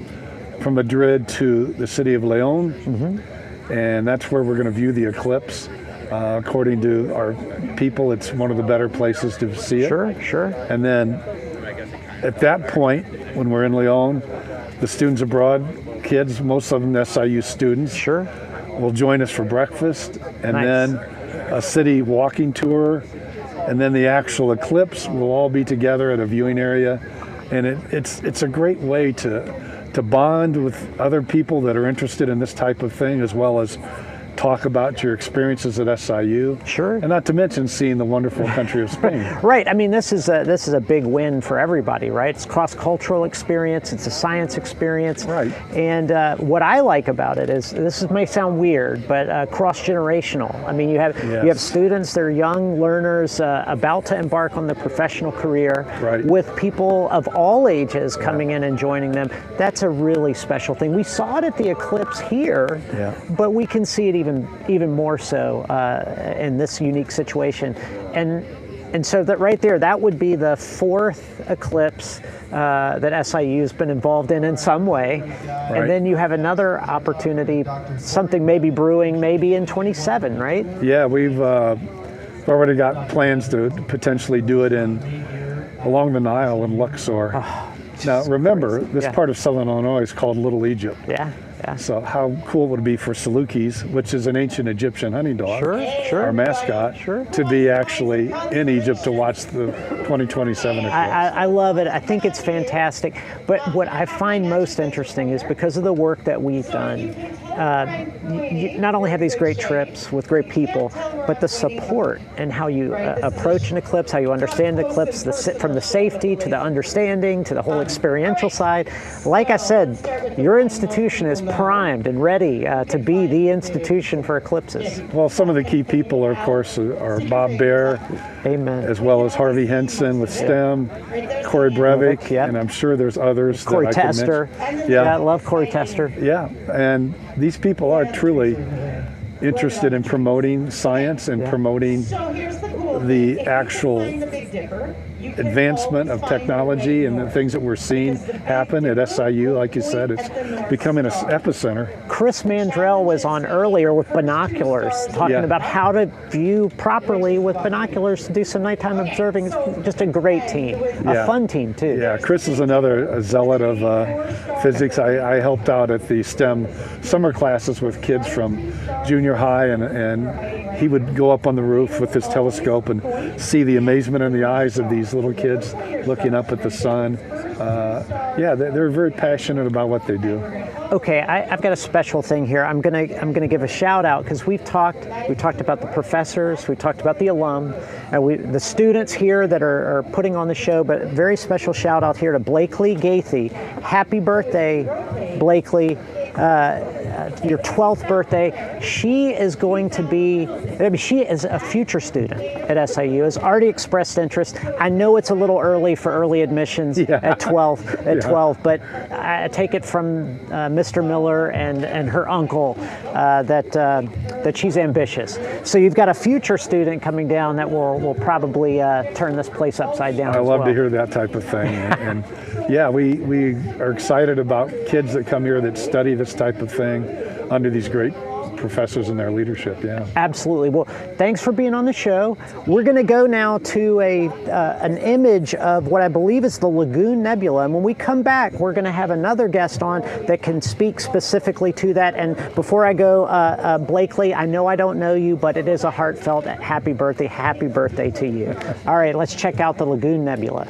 from Madrid to the city of León, and that's where we're going to view the eclipse. According to our people, it's one of the better places to see it. Sure. And then at that point, when we're in León, the Students Abroad kids, most of them SIU students, will join us for breakfast, and then a city walking tour, and then the actual eclipse. We'll all be together at a viewing area, and it's a great way to bond with other people that are interested in this type of thing, as well as talk about your experiences at SIU. And not to mention seeing the wonderful country of Spain. Right. I mean, this is a big win for everybody, right? It's cross-cultural experience. It's a science experience. Right. And what I like about it is, may sound weird, but cross-generational. I mean, you have students, they're young learners about to embark on their professional career with people of all ages coming in and joining them. That's a really special thing. We saw it at the eclipse here, but we can see it even more so in this unique situation, and so that right there, that would be the fourth eclipse that SIU has been involved in some way, and then you have another opportunity, something maybe brewing, maybe in 27, right? Yeah, we've already got plans to potentially do it along the Nile in Luxor. Now remember, this part of Southern Illinois is called Little Egypt. Yeah. So how cool would it be for Salukis, which is an ancient Egyptian hunting dog, our mascot, to be actually in Egypt to watch the 2027 eclipse? I love it. I think it's fantastic. But what I find most interesting is because of the work that we've done, you not only have these great trips with great people, but the support and how you approach an eclipse, how you understand the eclipse, from the safety to the understanding to the whole experiential side. Like I said, your institution is primed and ready to be the institution for eclipses. Well, some of the key people, of course, are Bob Baer, as well as Harvey Henson with STEM, Corey Brevik, and I'm sure there's others. Corey Tester. I love Corey Tester. Yeah, and these people are truly interested in promoting science and promoting the actual advancement of technology and the things that we're seeing happen at SIU. Like you said, it's becoming an epicenter. Chris Mandrell was on earlier with binoculars, talking about how to view properly with binoculars to do some nighttime observing. It's just a great team, a fun team too. Yeah, Chris is another zealot of physics. I helped out at the STEM summer classes with kids from junior high, and he would go up on the roof with his telescope and see the amazement in the eyes of these little kids looking up at the sun. They're very passionate about what they do. Okay, I've got a special thing here. I'm gonna give a shout out because we talked about the professors, we talked about the alum, and the students here that are putting on the show. But very special shout out here to Blakely Gaithy. Happy birthday, Blakely. Your 12th birthday. She is going to be, she is a future student at SIU, has already expressed interest. I know it's a little early for early admissions at 12, but I take it from Mr. Miller and her uncle that she's ambitious. So you've got a future student coming down that will probably turn this place upside down. I love to hear that type of thing. and we are excited about kids that come here that study this type of thing under these great professors and their leadership. Absolutely. Well, thanks for being on the show. We're going to go now to an image of what I believe is the Lagoon Nebula, and when we come back, we're going to have another guest on that can speak specifically to that. And before I go, Blakely, I know I don't know you, but it is a heartfelt happy birthday to you. All right, let's check out the Lagoon Nebula.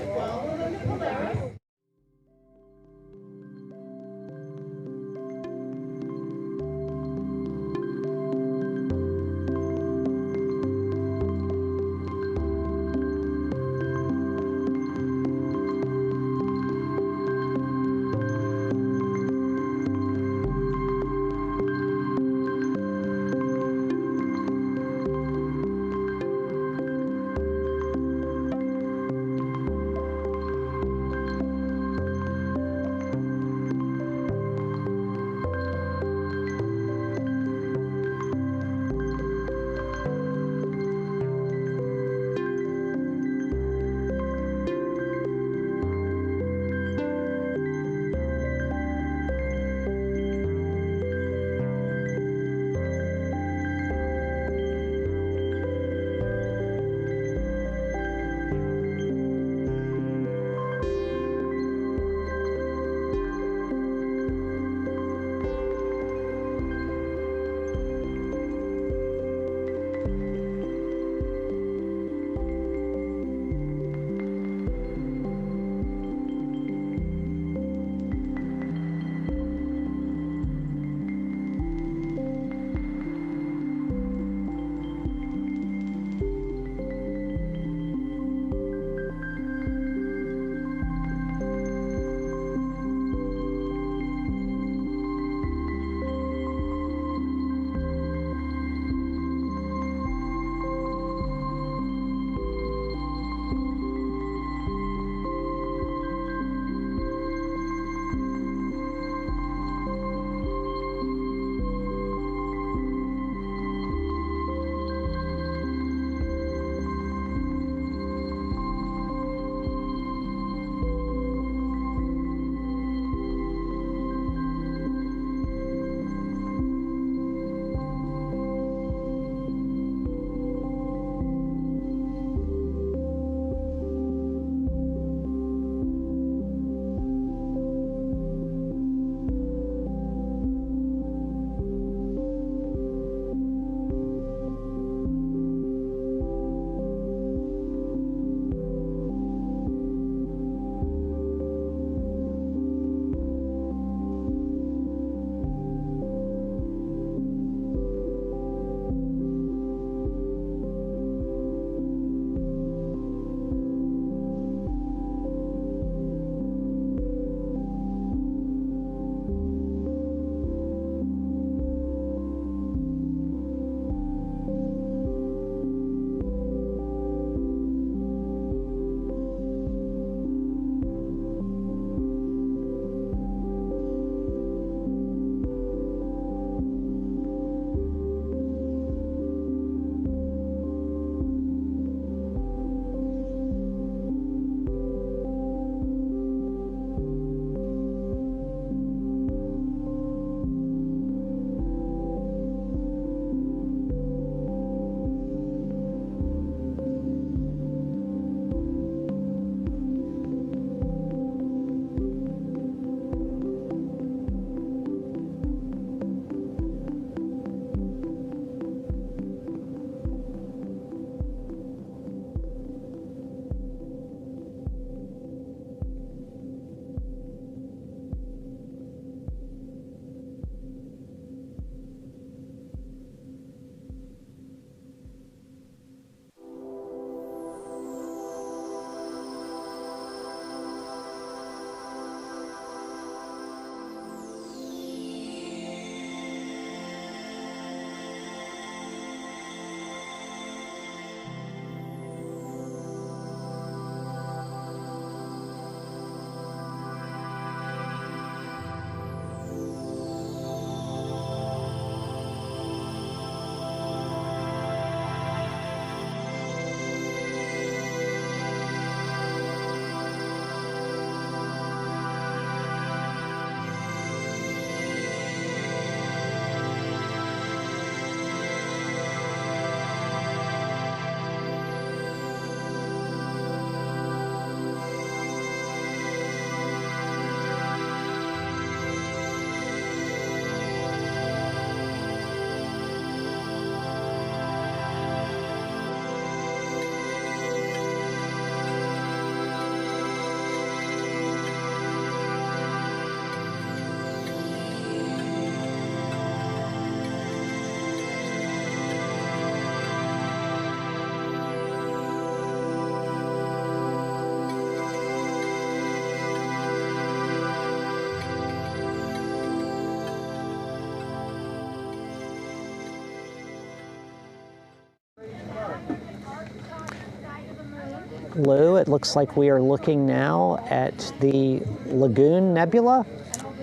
Lou, it looks like we are looking now at the Lagoon Nebula.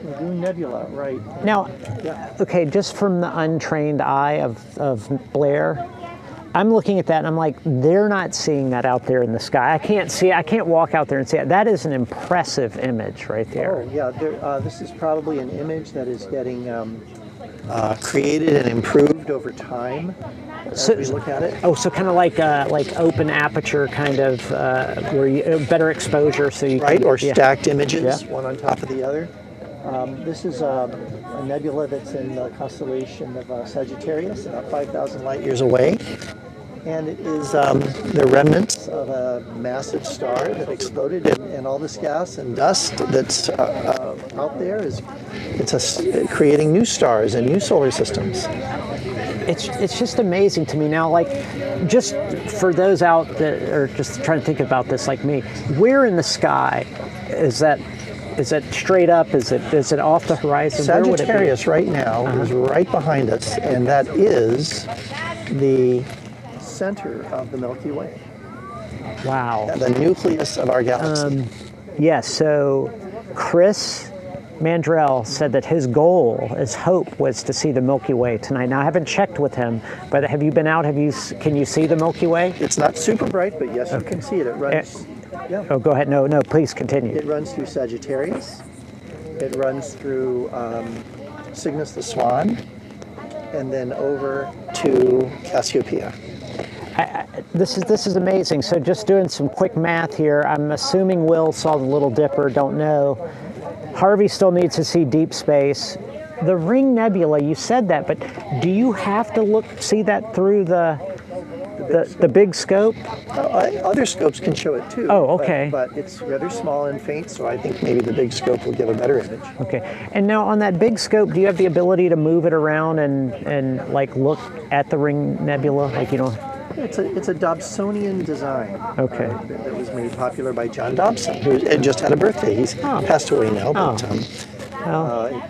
Lagoon Nebula, right. Now, okay, just from the untrained eye of Blair, I'm looking at that and I'm like, they're not seeing that out there in the sky. I can't see it. I can't walk out there and see it. That is an impressive image right there. Oh, yeah. This is probably an image that is getting created and improved over time as we look at it. Oh, so kind of like open aperture kind of where you better exposure so you right, can, or stacked images, one on top of the other. This is a nebula that's in the constellation of Sagittarius, about 5,000 light years away. And it is the remnants of a massive star that exploded, and all this gas and dust that's out there is creating new stars and new solar systems. It's just amazing to me now. Like, just for those out that are just trying to think about this, like me, where in the sky is that? Is it straight up? Is it off the horizon? Sagittarius right now is right behind us, and that is the center of the Milky Way. Wow. The nucleus of our galaxy. Yes, so Chris Mandrell said that his goal, his hope, was to see the Milky Way tonight. Now, I haven't checked with him, but have you been out? Can you see the Milky Way? It's not super bright, but yes, you can see it. It runs. Yeah. Oh, go ahead. No, please continue. It runs through Sagittarius. It runs through Cygnus the Swan, and then over to Cassiopeia. This is amazing. So just doing some quick math here. I'm assuming Will saw the Little Dipper. Don't know. Harvey still needs to see deep space. The Ring Nebula. You said that, but do you have to see that through the big scope? Other scopes can show it too. Oh, okay. But it's rather small and faint, so I think maybe the big scope will give a better image. Okay. And now on that big scope, do you have the ability to move it around and like look at the Ring Nebula, like It's a Dobsonian design. Okay. That was made popular by John Dobson, who had just had a birthday. He's passed away now, but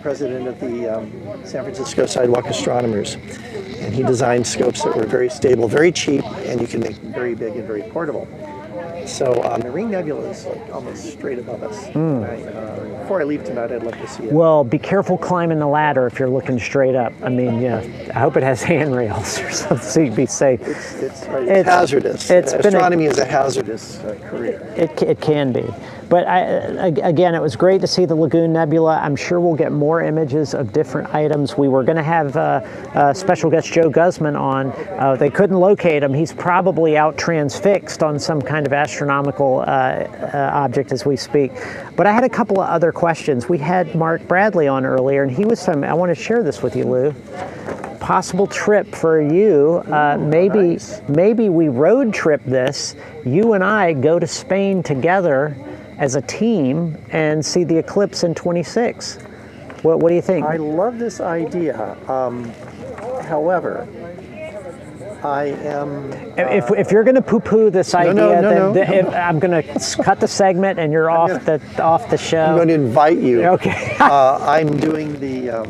president of the San Francisco Sidewalk Astronomers. And he designed scopes that were very stable, very cheap, and you can make them very big and very portable. So the Ring Nebula is like almost straight above us. Before I leave tonight, I'd love to see it. Well, be careful climbing the ladder if you're looking straight up. I mean, I hope it has handrails or something so you can be safe. It's hazardous. Astronomy is a hazardous career. It can be. But again, it was great to see the Lagoon Nebula. I'm sure we'll get more images of different items. We were going to have special guest Joe Guzman on. They couldn't locate him. He's probably out transfixed on some kind of astronomical object as we speak. But I had a couple of other questions. We had Mark Bradley on earlier, and he was saying, I want to share this with you, Lou. Possible trip for you. Maybe we road trip this. You and I go to Spain together as a team and see the eclipse in 26. What do you think? I love this idea. However, I am. If you're going to poo-poo this idea, then I'm going to cut the segment and you're off the show. I'm going to invite you. Okay. I'm doing the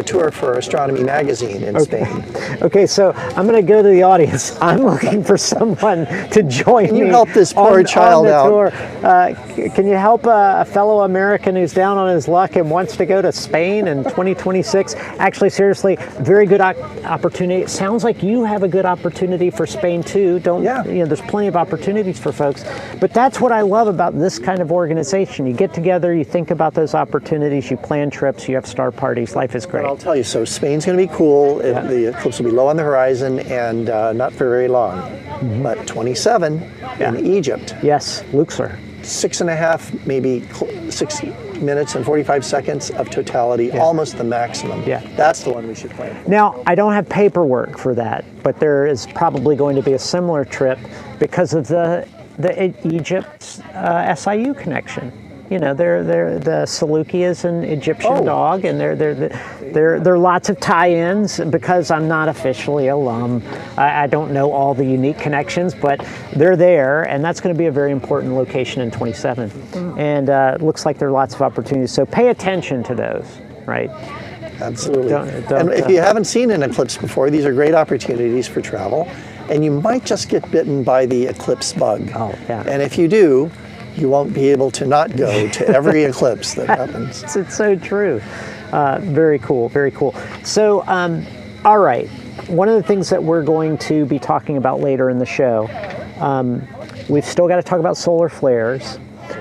tour for Astronomy magazine in Spain. Okay, so I'm going to go to the audience. I'm looking for someone to join me. Can you help this poor child out? Tour. Can you help a fellow American who's down on his luck and wants to go to Spain in 2026? Actually, seriously, very good opportunity. It sounds like you have a good opportunity for Spain too. There's plenty of opportunities for folks. But that's what I love about this kind of organization. You get together, you think about those opportunities, you plan trips, you have star parties. Life is great. But I'll tell you, so Spain's going to be cool. The eclipse will be low on the horizon and not for very long. But 27 in Egypt. Yes, Luxor. 6.5, maybe 6 minutes and 45 seconds of totality, almost the maximum. That's the one we should plan. Now, I don't have paperwork for that, but there is probably going to be a similar trip because of the Egypt SIU connection. You know, the Saluki is an Egyptian dog, and there are lots of tie-ins. Because I'm not officially alum, I don't know all the unique connections, but they're there, and that's going to be a very important location in 27. And it looks like there are lots of opportunities. So pay attention to those, right? Absolutely. And if you haven't seen an eclipse before, these are great opportunities for travel. and you might just get bitten by the eclipse bug. Oh, yeah. And if you do, you won't be able to not go to every eclipse that happens. It's so true. Very cool, very cool. So, all right, one of the things that we're going to be talking about later in the show, we've still got to talk about solar flares.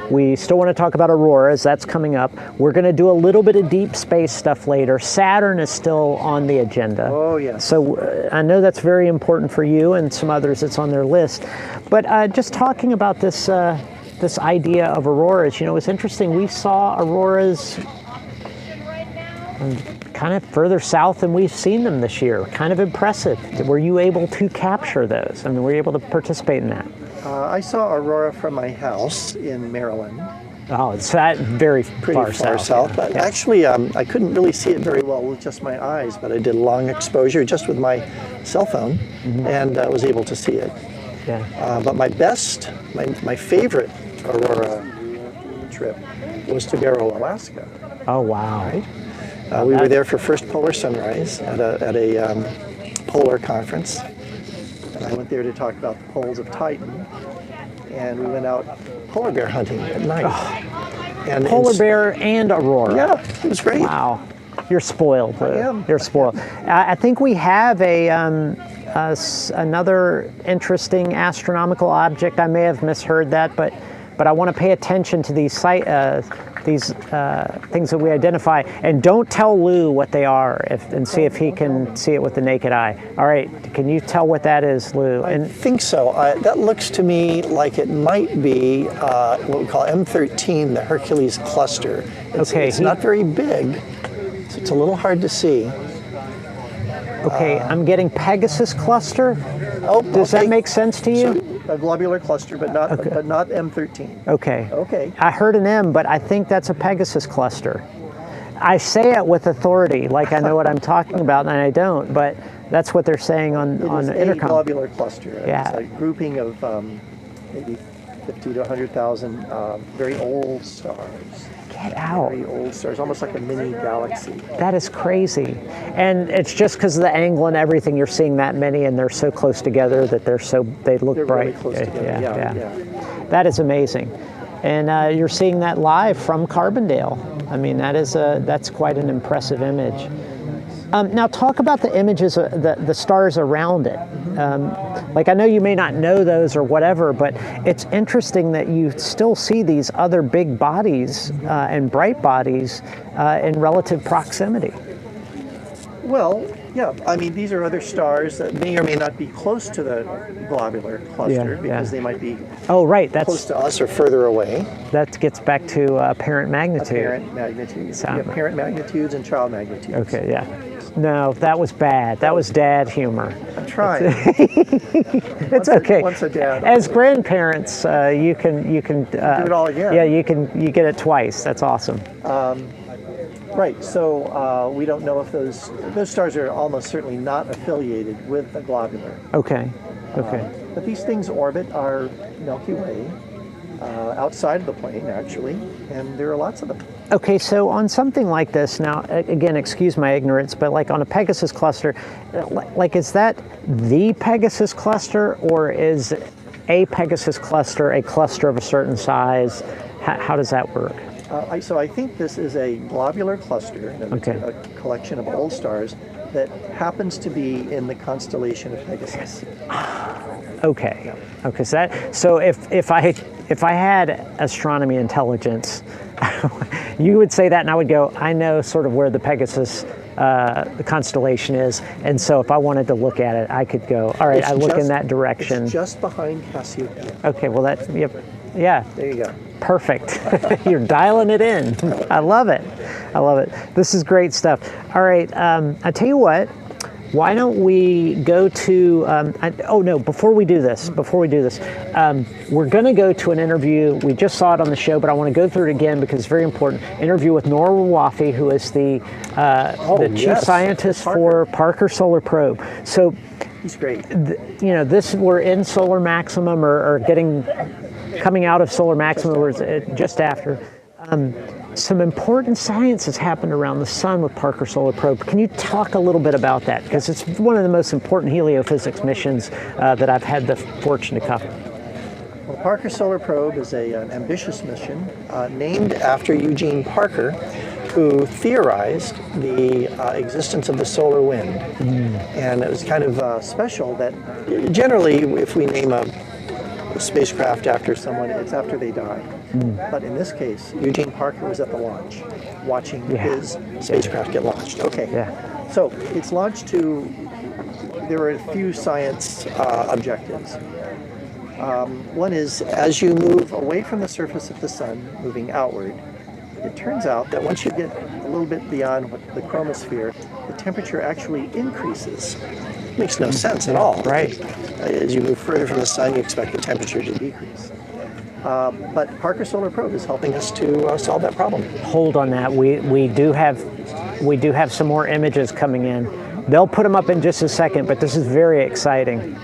We still want to talk about auroras. That's coming up. We're going to do a little bit of deep space stuff later. Saturn is still on the agenda. Oh, yes. So I know that's very important for you and some others that's on their list. But just talking about this, this idea of auroras, you know, it's interesting. We saw auroras kind of further south than we've seen them this year. Kind of impressive. Were you able to capture those? I mean, were you able to participate in that? I saw aurora from my house in Maryland. Oh, it's that very Pretty far south. Yeah. But actually, I couldn't really see it very well with just my eyes, but I did long exposure just with my cell phone, and was able to see it. Yeah. But my favorite aurora trip was to Barrow, Alaska. Oh, wow. Right? We were there for first polar sunrise at a polar conference. And I went there to talk about the poles of Titan. And we went out polar bear hunting at night. And polar bear and aurora. Yeah, it was great. Wow. You're spoiled. I am. You're spoiled. I think we have another interesting astronomical object. I may have misheard that, but I want to pay attention to these things that we identify, and don't tell Lou what they are, and see if he can see it with the naked eye. All right, can you tell what that is, Lou? I think so. That looks to me like it might be what we call M13, the Hercules cluster. It's not very big, so it's a little hard to see. Okay, I'm getting Pegasus cluster. Oh, does that make sense to you? So, a globular cluster, but not M13. Okay. Okay. I heard an M, but I think that's a Pegasus cluster. I say it with authority, like I know what I'm talking about, and I don't, but that's what they're saying on the intercom. A globular cluster. Yeah. It's a grouping of maybe 50 to 100,000 very old stars. Get out. Very old stars, almost like a mini galaxy. That is crazy. And it's just because of the angle and everything, you're seeing that many, and they're so close together that they look bright. Really close together. Yeah. That is amazing. And you're seeing that live from Carbondale. I mean, that's quite an impressive image. Now talk about the images, the stars around it. Like I know you may not know those or whatever, but it's interesting that you still see these other big bodies and bright bodies in relative proximity. Well, yeah, I mean, these are other stars that may or may not be close to the globular cluster because they might be close to us or further away. That gets back to apparent magnitude. Apparent magnitudes. You have parent magnitudes and child magnitudes. Okay, yeah. No, that was bad. That was dad humor. I'm trying. It's okay. Once a dad. As grandparents, you can do it all again. Yeah, you get it twice. That's awesome. Right. So we don't know if those stars are almost certainly not affiliated with the globular. Okay. Okay. But these things orbit our Milky Way. Outside of the plane, actually, and there are lots of them. Okay, so on something like this, now, again, excuse my ignorance, but like on a Pegasus cluster, like is that the Pegasus cluster, or is a Pegasus cluster a cluster of a certain size? How does that work? So I think this is a globular cluster, a collection of old stars that happens to be in the constellation of Pegasus. Okay. Yeah. Okay. So if I had astronomy intelligence, you would say that, and I would go, I know sort of where the Pegasus the constellation is, and so if I wanted to look at it, I could go, all right, I look in that direction. It's just behind Cassiopeia. Okay. Well, yeah. There you go. Perfect. You're dialing it in. I love it. I love it. This is great stuff. All right. I tell you what. Why don't we go to? Before we do this, we're going to go to an interview. We just saw it on the show, but I want to go through it again because it's very important. Interview with Nora Wafi, who is the chief scientist for Parker Solar Probe. So he's great. We're in solar maximum or coming out of solar maximum, or just after. some important science has happened around the sun with Parker Solar Probe. Can you talk a little bit about that? Because it's one of the most important heliophysics missions that I've had the fortune to cover. Well, Parker Solar Probe is an ambitious mission named after Eugene Parker, who theorized the existence of the solar wind. And it was kind of special that generally if we name a spacecraft after someone, it's after they die. But in this case, Eugene Parker was at the launch, watching his spacecraft get launched. Okay, so it's launched to, there are a few science objectives. One is, as you move away from the surface of the sun, moving outward, it turns out that once you get a little bit beyond the chromosphere, the temperature actually increases. Makes no sense at all, right? As you move further from the sun, you expect the temperature to decrease. But Parker Solar Probe is helping us to solve that problem. Hold on that. We do have some more images coming in. They'll put them up in just a second, but this is very exciting.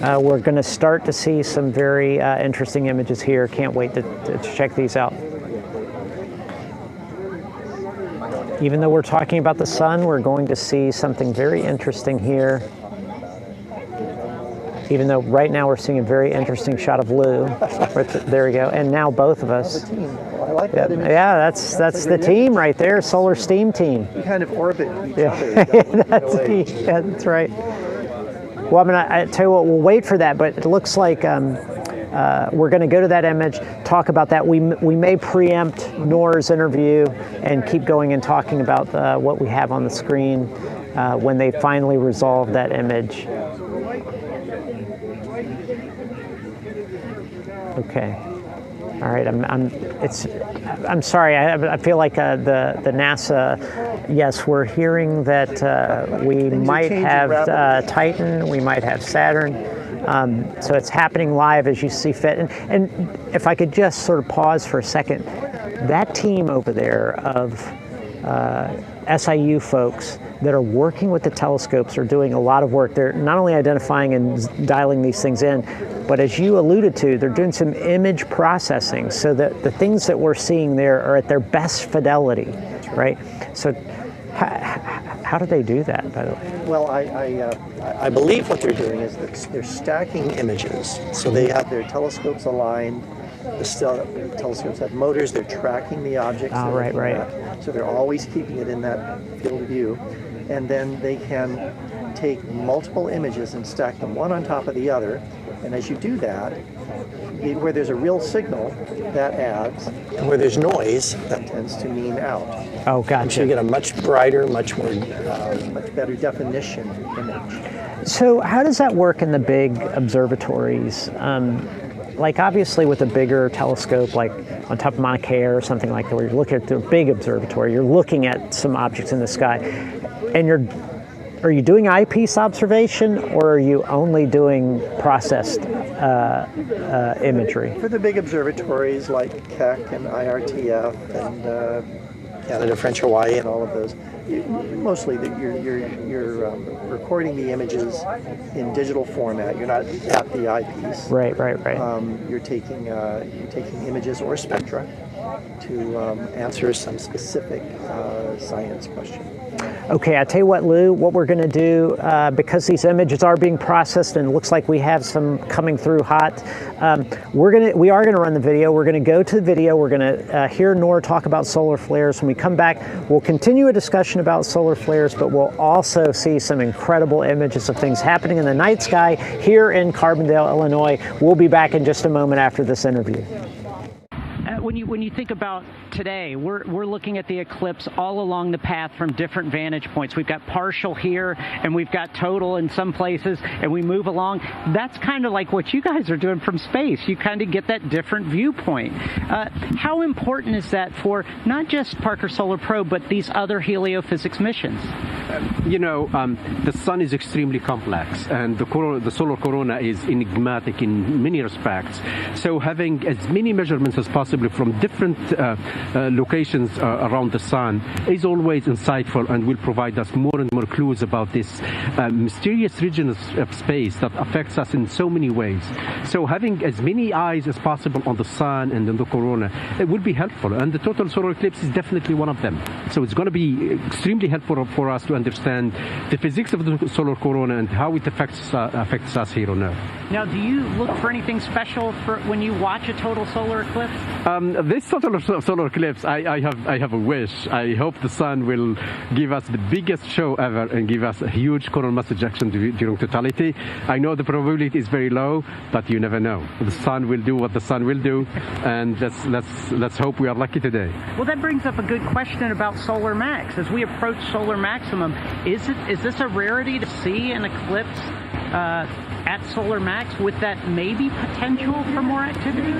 We're going to start to see some very interesting images here. Can't wait to check these out. Even though we're talking about the sun, we're going to see something very interesting here. Even though right now we're seeing a very interesting shot of Lou. There we go. And now both of us. Well, I like that image. Yeah, that's the team right there, SolarSTEAM team. We kind of orbit each other. That's right. Well, I tell you what, we'll wait for that, but it looks like we're going to go to that image, talk about that. We may preempt Nora's interview and keep going and talking about what we have on the screen when they finally resolve that image. Okay. All right. I'm sorry. I feel like the NASA. Yes, we're hearing that we might have Titan. We might have Saturn. So it's happening live as you see fit. And if I could just sort of pause for a second, that team over there of SIU folks that are working with the telescopes are doing a lot of work. They're not only identifying and dialing these things in, but as you alluded to, they're doing some image processing so that the things that we're seeing there are at their best fidelity, right? So how do they do that, by the way? Well, I believe what they're doing is that they're stacking images. So they have their telescopes aligned. The telescopes have motors. They're tracking the objects. Oh, right. So they're always keeping it in that field of view. And then they can take multiple images and stack them one on top of the other. And as you do that, where there's a real signal, that adds. And where there's noise, that tends to mean out. Oh, gotcha. And so you get a much brighter, much better definition image. So how does that work in the big observatories? Like obviously with a bigger telescope, like on top of Mauna Kea or something like that, where you're looking at the big observatory, you're looking at some objects in the sky, and are you doing eyepiece observation, or are you only doing processed imagery? For the big observatories like Keck and IRTF and Canada, French, Hawaii, and all of those, mostly you're recording the images in digital format. You're not at the eyepiece. Right. You're taking images or spectra to answer some specific science question. Okay, I tell you what, Lou, what we're going to do, because these images are being processed and it looks like we have some coming through hot, we are going to run the video. We're going to go to the video. We're going to hear Nora talk about solar flares. When we come back, we'll continue a discussion about solar flares, but we'll also see some incredible images of things happening in the night sky here in Carbondale, Illinois. We'll be back in just a moment after this interview. When you think about today, we're looking at the eclipse all along the path from different vantage points. We've got partial here, and we've got total in some places, and we move along. That's kind of like what you guys are doing from space. You kind of get that different viewpoint. How important is that for not just Parker Solar Probe, but these other heliophysics missions? The sun is extremely complex, and the solar corona is enigmatic in many respects. So having as many measurements as possible from different locations around the sun is always insightful and will provide us more and more clues about this mysterious region of space that affects us in so many ways. So having as many eyes as possible on the sun and on the corona, it will be helpful. And the total solar eclipse is definitely one of them. So it's going to be extremely helpful for us to understand the physics of the solar corona and how it affects us here on Earth. Now, do you look for anything special for when you watch a total solar eclipse? This total solar eclipse, I have a wish. I hope the sun will give us the biggest show ever and give us a huge coronal mass ejection during totality. I know the probability is very low, but you never know. The sun will do what the sun will do, and let's hope we are lucky today. Well, that brings up a good question about solar max. As we approach solar maximum, is this a rarity to see an eclipse at solar max with that maybe potential for more activity?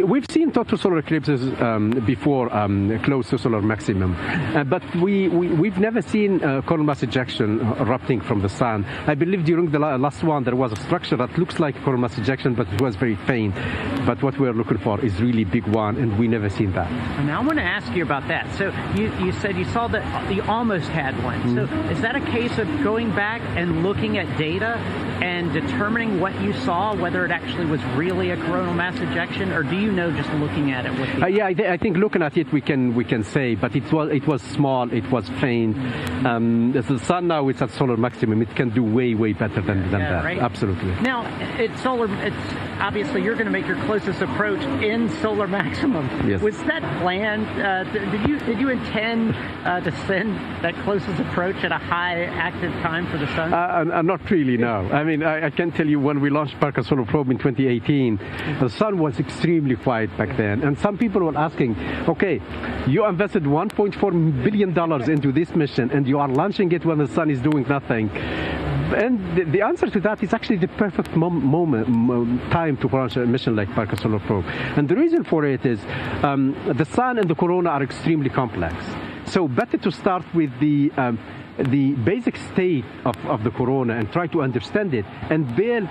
We've seen total solar eclipses before close to solar maximum, but we've never seen coronal mass ejection erupting from the sun. I believe during the last one there was a structure that looks like coronal mass ejection, but it was very faint. But what we're looking for is really big one, and we never seen that. And now I want to ask you about that. So you said you saw that you almost had one. So is that a case of going back and looking at data and determining what you saw, whether it actually was really a coronal mass ejection, or do you know just looking at it with the yeah, I think looking at it we can say, but it was small, it was faint. The sun now is at solar maximum. It can do way better than that. Right? Absolutely. Now it's obviously you're going to make your closest approach in solar maximum. Yes. Was that planned? Did you intend to send that closest approach at a high active time for the sun? Not really, no. I mean, I can tell you when we launched Parker Solar Probe in 2018, the sun was extremely quiet back then. And some people were asking, okay, you invested $1.4 billion into this mission and you are launching it when the sun is doing nothing. And the answer to that is actually the perfect time to launch a mission like Parker Solar Probe. And the reason for it is the sun and the corona are extremely complex. So better to start with the basic state of the corona and try to understand it and build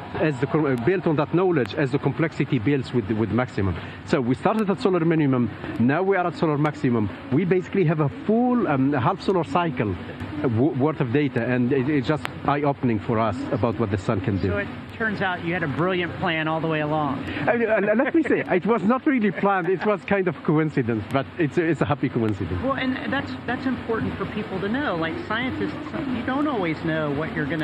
on that knowledge as the complexity builds with maximum. So we started at solar minimum, now we are at solar maximum. We basically have a full half solar cycle worth of data, and it's just eye-opening for us about what the sun can do. So it turns out you had a brilliant plan all the way along. Let me say, it was not really planned. It was kind of coincidence, but it's a happy coincidence. Well, and that's important for people to know. Like scientists, you don't always know when you're going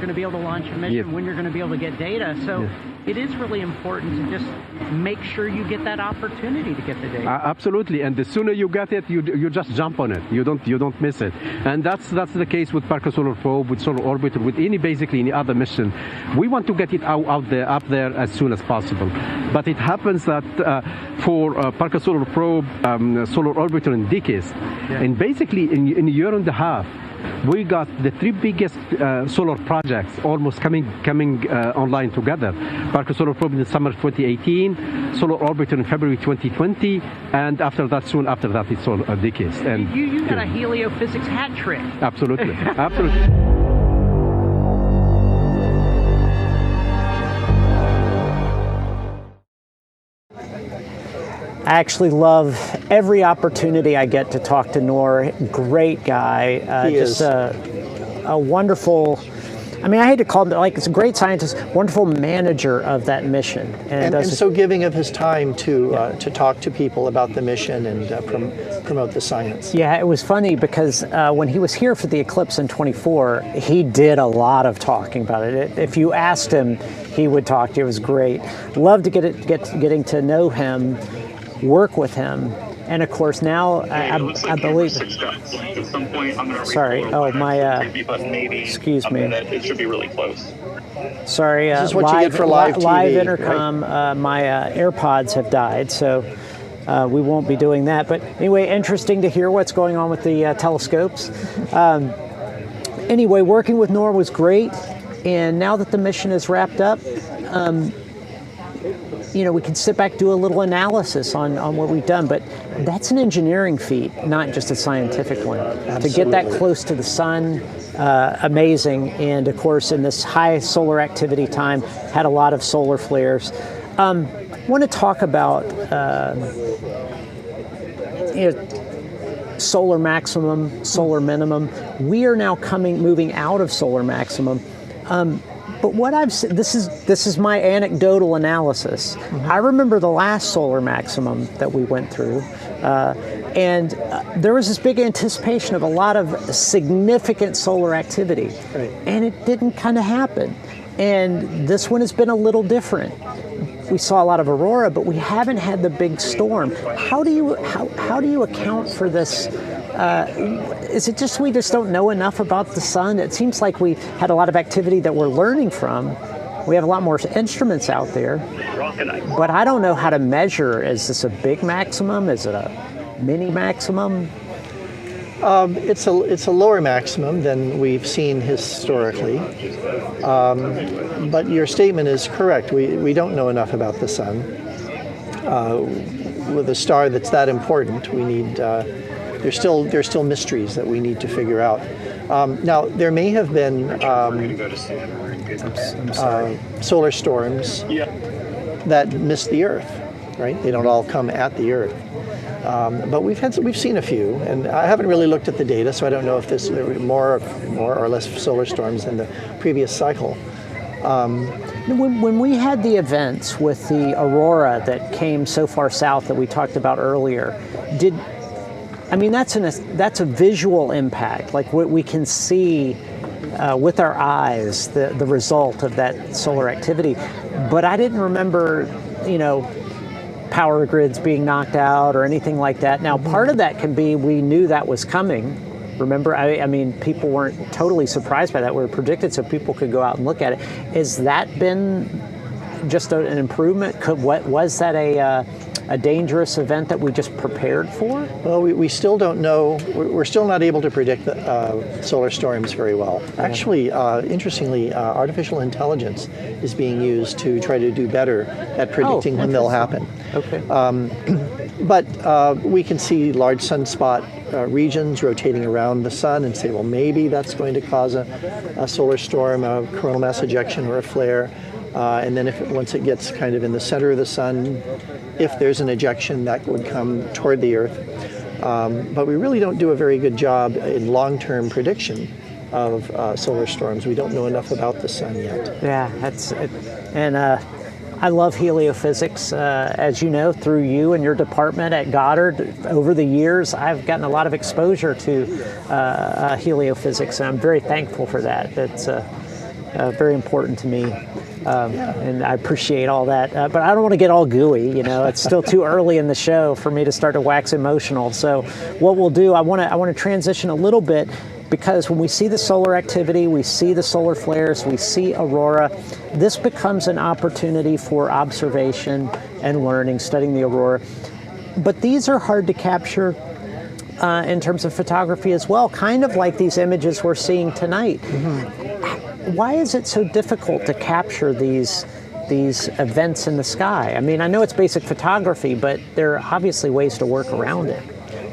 to be able to launch a mission, Yes. when you're going to be able to get data. So it is really important to just make sure you get that opportunity to get the data. Absolutely, and the sooner you get it, you just jump on it. You don't miss it, and that's the case with Parker Solar Probe, with Solar Orbiter, with any other mission. We want to get it up there as soon as possible. But it happens that for Parker Solar Probe, Solar Orbiter, and DKIS, and basically in a year and a half, we got the three biggest solar projects almost coming online together. Parker Solar Probe in the summer 2018, Solar Orbiter in February 2020, and soon after that, it's Solar DKIS. And you got a heliophysics hat trick. Absolutely, absolutely. I actually love every opportunity I get to talk to Noor. Great guy. He just is. a wonderful, I mean, I hate to call him, it's a great scientist, wonderful manager of that mission. And so giving of his time to talk to people about the mission and promote the science. Yeah, it was funny because when he was here for the eclipse in 24, he did a lot of talking about it. If you asked him, he would talk to you. It was great. Loved to getting to know him, work with him, and of course now I believe. At some point, I'm going to Sorry. Oh my. Excuse me. It should be really close. Sorry. This is what you get for live TV, live intercom. My AirPods have died, so we won't be doing that. But anyway, interesting to hear what's going on with the telescopes. Anyway, working with Noor was great, and now that the mission is wrapped up. we can sit back, do a little analysis on what we've done, but that's an engineering feat, not just a scientific one. Absolutely. To get that close to the sun, amazing. And of course, in this high solar activity time, had a lot of solar flares. I want to talk about solar maximum, solar minimum. We are now moving out of solar maximum. But what I've seen, this is my anecdotal analysis. I remember the last solar maximum that we went through, and there was this big anticipation of a lot of significant solar activity, and it didn't kind of happen. And this one has been a little different. We saw a lot of aurora, but we haven't had the big storm. How do you account for this? Is it just we just don't know enough about the sun? It seems like we've had a lot of activity that we're learning from. We have a lot more instruments out there, but I don't know how to measure. Is this a big maximum? Is it a mini maximum? It's a lower maximum than we've seen historically, but your statement is correct. We don't know enough about the sun. With a star that's that important, we need. There's still mysteries that we need to figure out. Now there may have been solar storms that missed the Earth, right? They don't all come at the Earth. But we've seen a few, and I haven't really looked at the data, so I don't know if there were more or less solar storms in the previous cycle. When we had the events with the aurora that came so far south that we talked about earlier, that's a visual impact, like what we can see with our eyes, the result of that solar activity. But I didn't remember, power grids being knocked out or anything like that. Now, part of that can be we knew that was coming. Remember, I mean, people weren't totally surprised by that. We were predicted so people could go out and look at it. Has that been just an improvement? Was that a dangerous event that we just prepared for? Well, we still don't know. We're still not able to predict solar storms very well. Actually, interestingly, artificial intelligence is being used to try to do better at predicting when they'll happen. Okay. But we can see large sunspot regions rotating around the sun and say, well, maybe that's going to cause a solar storm, a coronal mass ejection or a flare. And then once it gets kind of in the center of the sun, if there's an ejection, that would come toward the Earth. But we really don't do a very good job in long-term prediction of solar storms. We don't know enough about the sun yet. Yeah, that's it. And I love heliophysics. As you know, through you and your department at Goddard, over the years, I've gotten a lot of exposure to heliophysics, and I'm very thankful for that. That's very important to me. And I appreciate all that, but I don't want to get all gooey. It's still too early in the show for me to start to wax emotional. So, what we'll do, I want to transition a little bit, because when we see the solar activity, we see the solar flares, we see aurora. This becomes an opportunity for observation and learning, studying the aurora. But these are hard to capture in terms of photography as well, kind of like these images we're seeing tonight. Why is it so difficult to capture these events in the sky? I mean, I know it's basic photography, but there are obviously ways to work around it.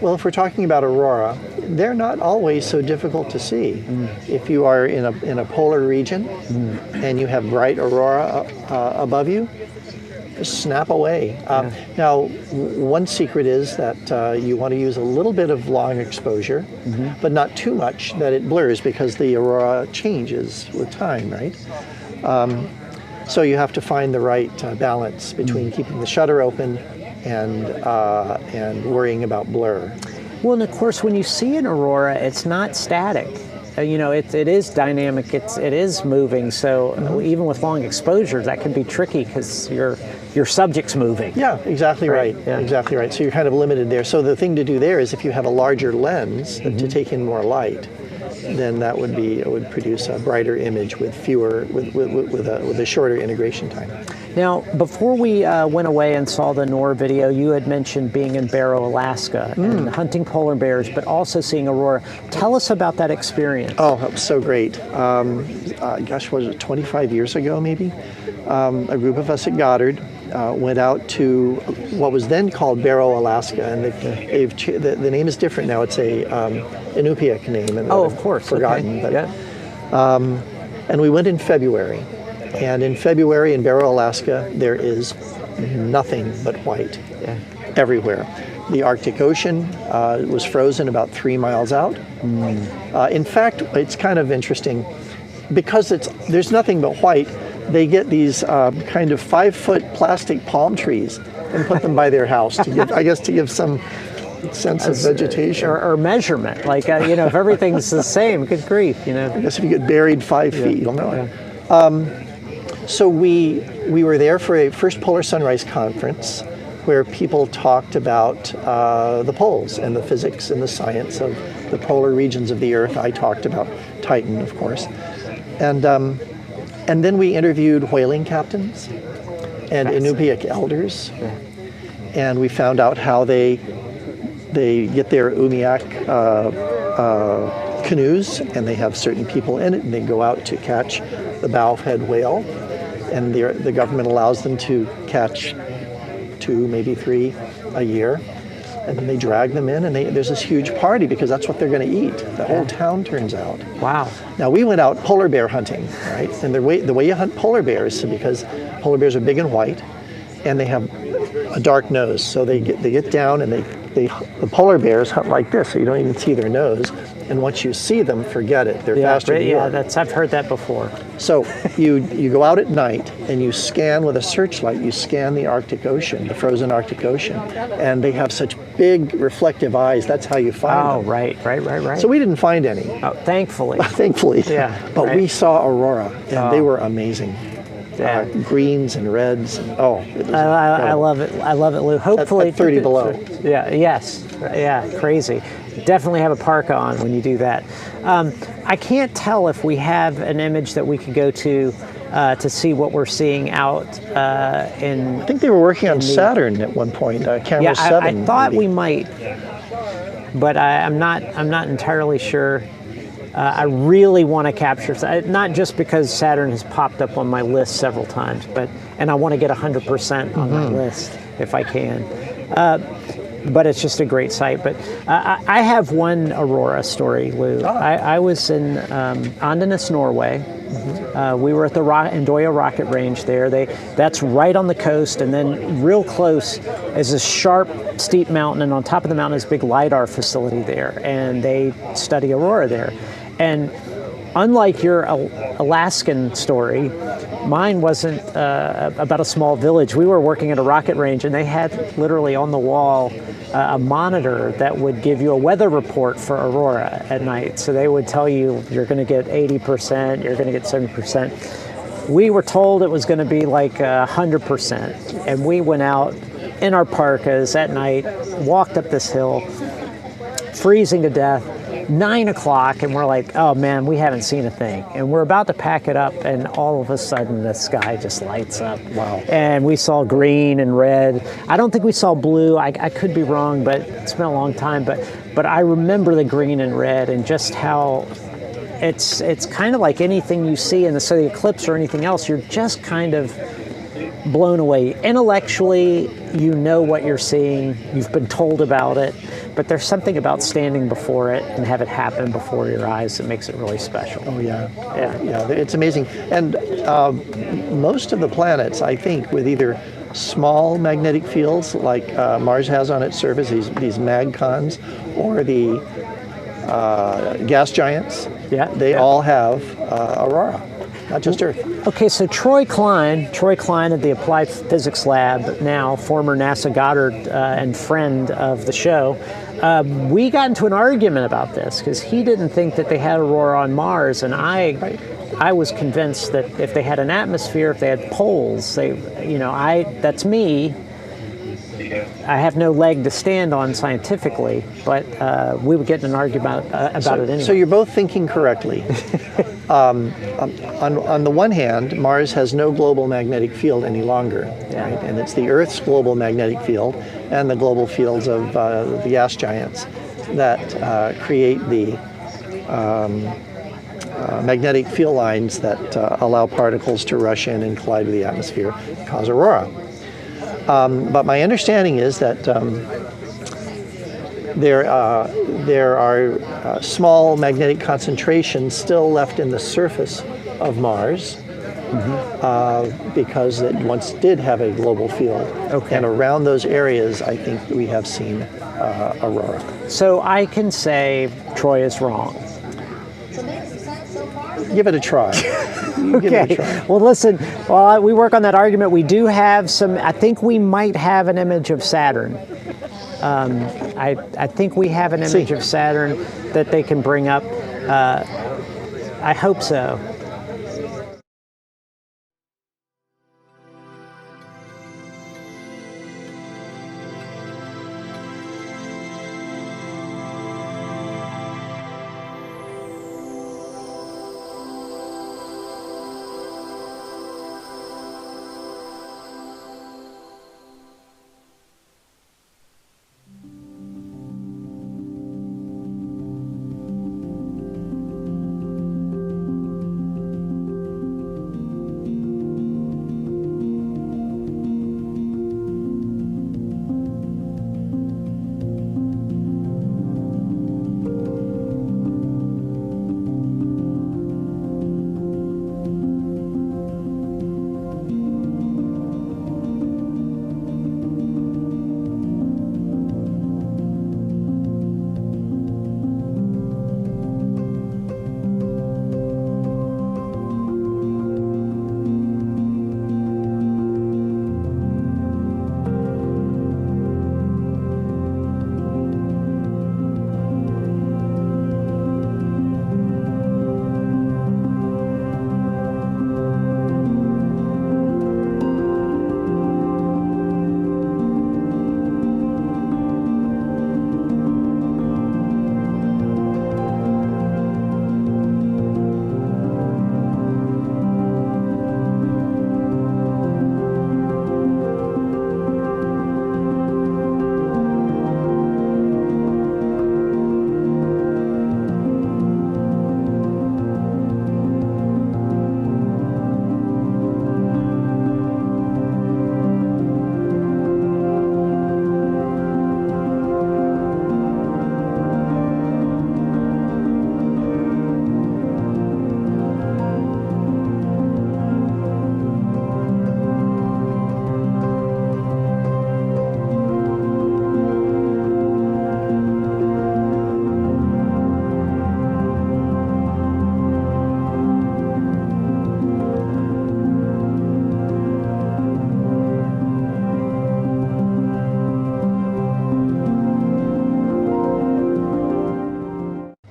Well, if we're talking about aurora, they're not always so difficult to see. If you are in a polar region and you have bright aurora above you, just snap away. Now, one secret is that you want to use a little bit of long exposure, but not too much that it blurs, because the aurora changes with time, right? So you have to find the right balance between keeping the shutter open and worrying about blur. Well, and of course, when you see an aurora, it's not static. It is dynamic. It is moving. So even with long exposure, that can be tricky because your subject's moving. Yeah, exactly right. Yeah. Exactly right. So you're kind of limited there. So the thing to do there is, if you have a larger lens to take in more light, then it would produce a brighter image with a shorter integration time. Now, before we went away and saw the NOR video, you had mentioned being in Barrow, Alaska, and hunting polar bears, but also seeing aurora. Tell us about that experience. Oh, that was so great. Gosh, was it 25 years ago, maybe? A group of us at Goddard went out to what was then called Barrow, Alaska, and the name is different now. It's a Inupiaq name. And of course. Forgotten. Okay. But, and we went in February. And in February in Barrow, Alaska, there is nothing but white everywhere. The Arctic Ocean was frozen about 3 miles out. In fact, it's kind of interesting because there's nothing but white. They get these kind of 5-foot plastic palm trees and put them by their house to give some sense of vegetation or measurement. Like if everything's the same, good grief. I guess if you get buried 5 feet, you'll know it. So we were there for a first Polar Sunrise Conference where people talked about the poles and the physics and the science of the polar regions of the Earth. I talked about Titan, of course. And then we interviewed whaling captains and Inupiaq elders. And we found out how they get their umiak canoes, and they have certain people in it, and they go out to catch the bowhead whale. And the government allows them to catch 2, maybe 3 a year. And then they drag them in, and there's this huge party because that's what they're going to eat. The whole town turns out. Wow. Now, we went out polar bear hunting, right? And the way you hunt polar bears, because polar bears are big and white, and they have a dark nose. So they get down, and the polar bears hunt like this, so you don't even see their nose. And once you see them, forget it. They're faster than you are. I've heard that before. So you go out at night and you scan with a searchlight. You scan the Arctic Ocean, the frozen Arctic Ocean, and they have such big reflective eyes. That's how you find them. Right. So we didn't find any. Oh, thankfully. Thankfully. Yeah. But we saw aurora, and they were amazing. Yeah. Greens and reds. And, I love it. I love it, Lou. Hopefully at 30 below. Yeah. Yes. Yeah. Crazy. Definitely have a parka on when you do that. I can't tell if we have an image that we could go to see what we're seeing out in. I think they were working on Saturn at one point. Camera 7. I thought we might, but I'm not entirely sure. I really want to capture, not just because Saturn has popped up on my list several times, and I want to get 100% on my list if I can. But it's just a great sight. But I have one aurora story, Lou. I was in Andenes, Norway. We were at the Ndoya rocket range there. That's right on the coast, and then real close is a sharp, steep mountain, and on top of the mountain is a big LiDAR facility there, and they study aurora there. And unlike your Alaskan story, mine wasn't about a small village. We were working at a rocket range, and they had literally on the wall a monitor that would give you a weather report for aurora at night. So they would tell you you're going to get 80%, you're going to get 70%. We were told it was going to be like 100%. And we went out in our parkas at night, walked up this hill, freezing to death. 9 o'clock, and we're like, oh man, we haven't seen a thing. And we're about to pack it up, and all of a sudden the sky just lights up. Wow. And we saw green and red. I don't think we saw blue. I could be wrong, but it's been a long time. But I remember the green and red and just how it's kind of like anything you see in the eclipse or anything else. You're just kind of blown away. Intellectually, you know what you're seeing. You've been told about it. But there's something about standing before it and have it happen before your eyes that makes it really special. Oh, yeah. It's amazing. And most of the planets, I think, with either small magnetic fields like Mars has on its surface, these magcons, or the gas giants, they all have aurora. Not just Earth. Okay, so Troy Klein at the Applied Physics Lab, now former NASA Goddard and friend of the show, we got into an argument about this because he didn't think that they had aurora on Mars, and I was convinced that if they had an atmosphere, if they had poles, that's me. I have no leg to stand on scientifically, but we would get in an argument about it anyway. So you're both thinking correctly. On the one hand, Mars has no global magnetic field any longer, right? And it's the Earth's global magnetic field and the global fields of the gas giants that create the magnetic field lines that allow particles to rush in and collide with the atmosphere, cause aurora. But my understanding is that there are small magnetic concentrations still left in the surface of Mars because it once did have a global field. And around those areas, I think we have seen aurora. So I can say Troy is wrong. Give it a try. Give it a try. Well, listen, while we work on that argument, we do have some, I think we might have an image of Saturn. I think we have an image of Saturn that they can bring up. I hope so.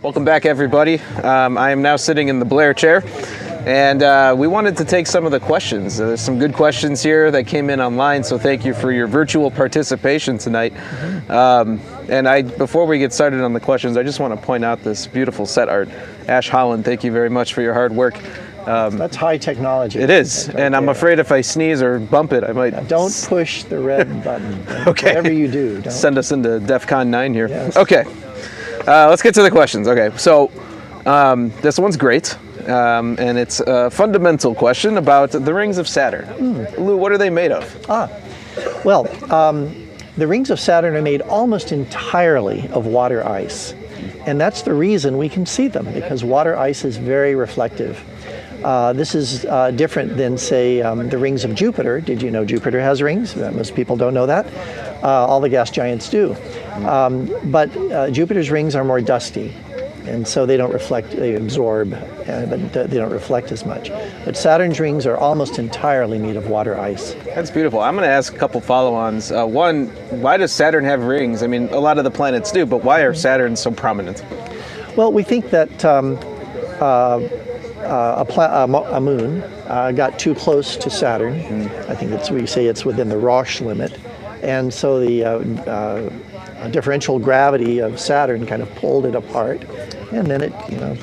Welcome back, everybody. I am now sitting in the Blair chair, and we wanted to take some of the questions. There's some good questions here that came in online, so thank you for your virtual participation tonight. Before we get started on the questions, I just want to point out this beautiful set art. Ash Holland, thank you very much for your hard work. That's high technology. It is, and I'm afraid if I sneeze or bump it, I might... Don't push the red button. Okay. Whatever you do, don't. Send us into DEFCON 9 here. Yes. Okay. Let's get to the questions. Okay, so this one's great, and it's a fundamental question about the rings of Saturn. Lou, what are they made of? Well, the rings of Saturn are made almost entirely of water ice, and that's the reason we can see them, because water ice is very reflective. This is different than, say, the rings of Jupiter. Did you know Jupiter has rings? Most people don't know that. All the gas giants do. But Jupiter's rings are more dusty, and so they don't reflect, they absorb, but they don't reflect as much. But Saturn's rings are almost entirely made of water ice. That's beautiful. I'm going to ask a couple follow-ons. One, why does Saturn have rings? I mean, a lot of the planets do, but why are Saturn so prominent? Well, we think that a moon got too close to Saturn. I think we say it's within the Roche limit. And so the differential gravity of Saturn kind of pulled it apart, and then it,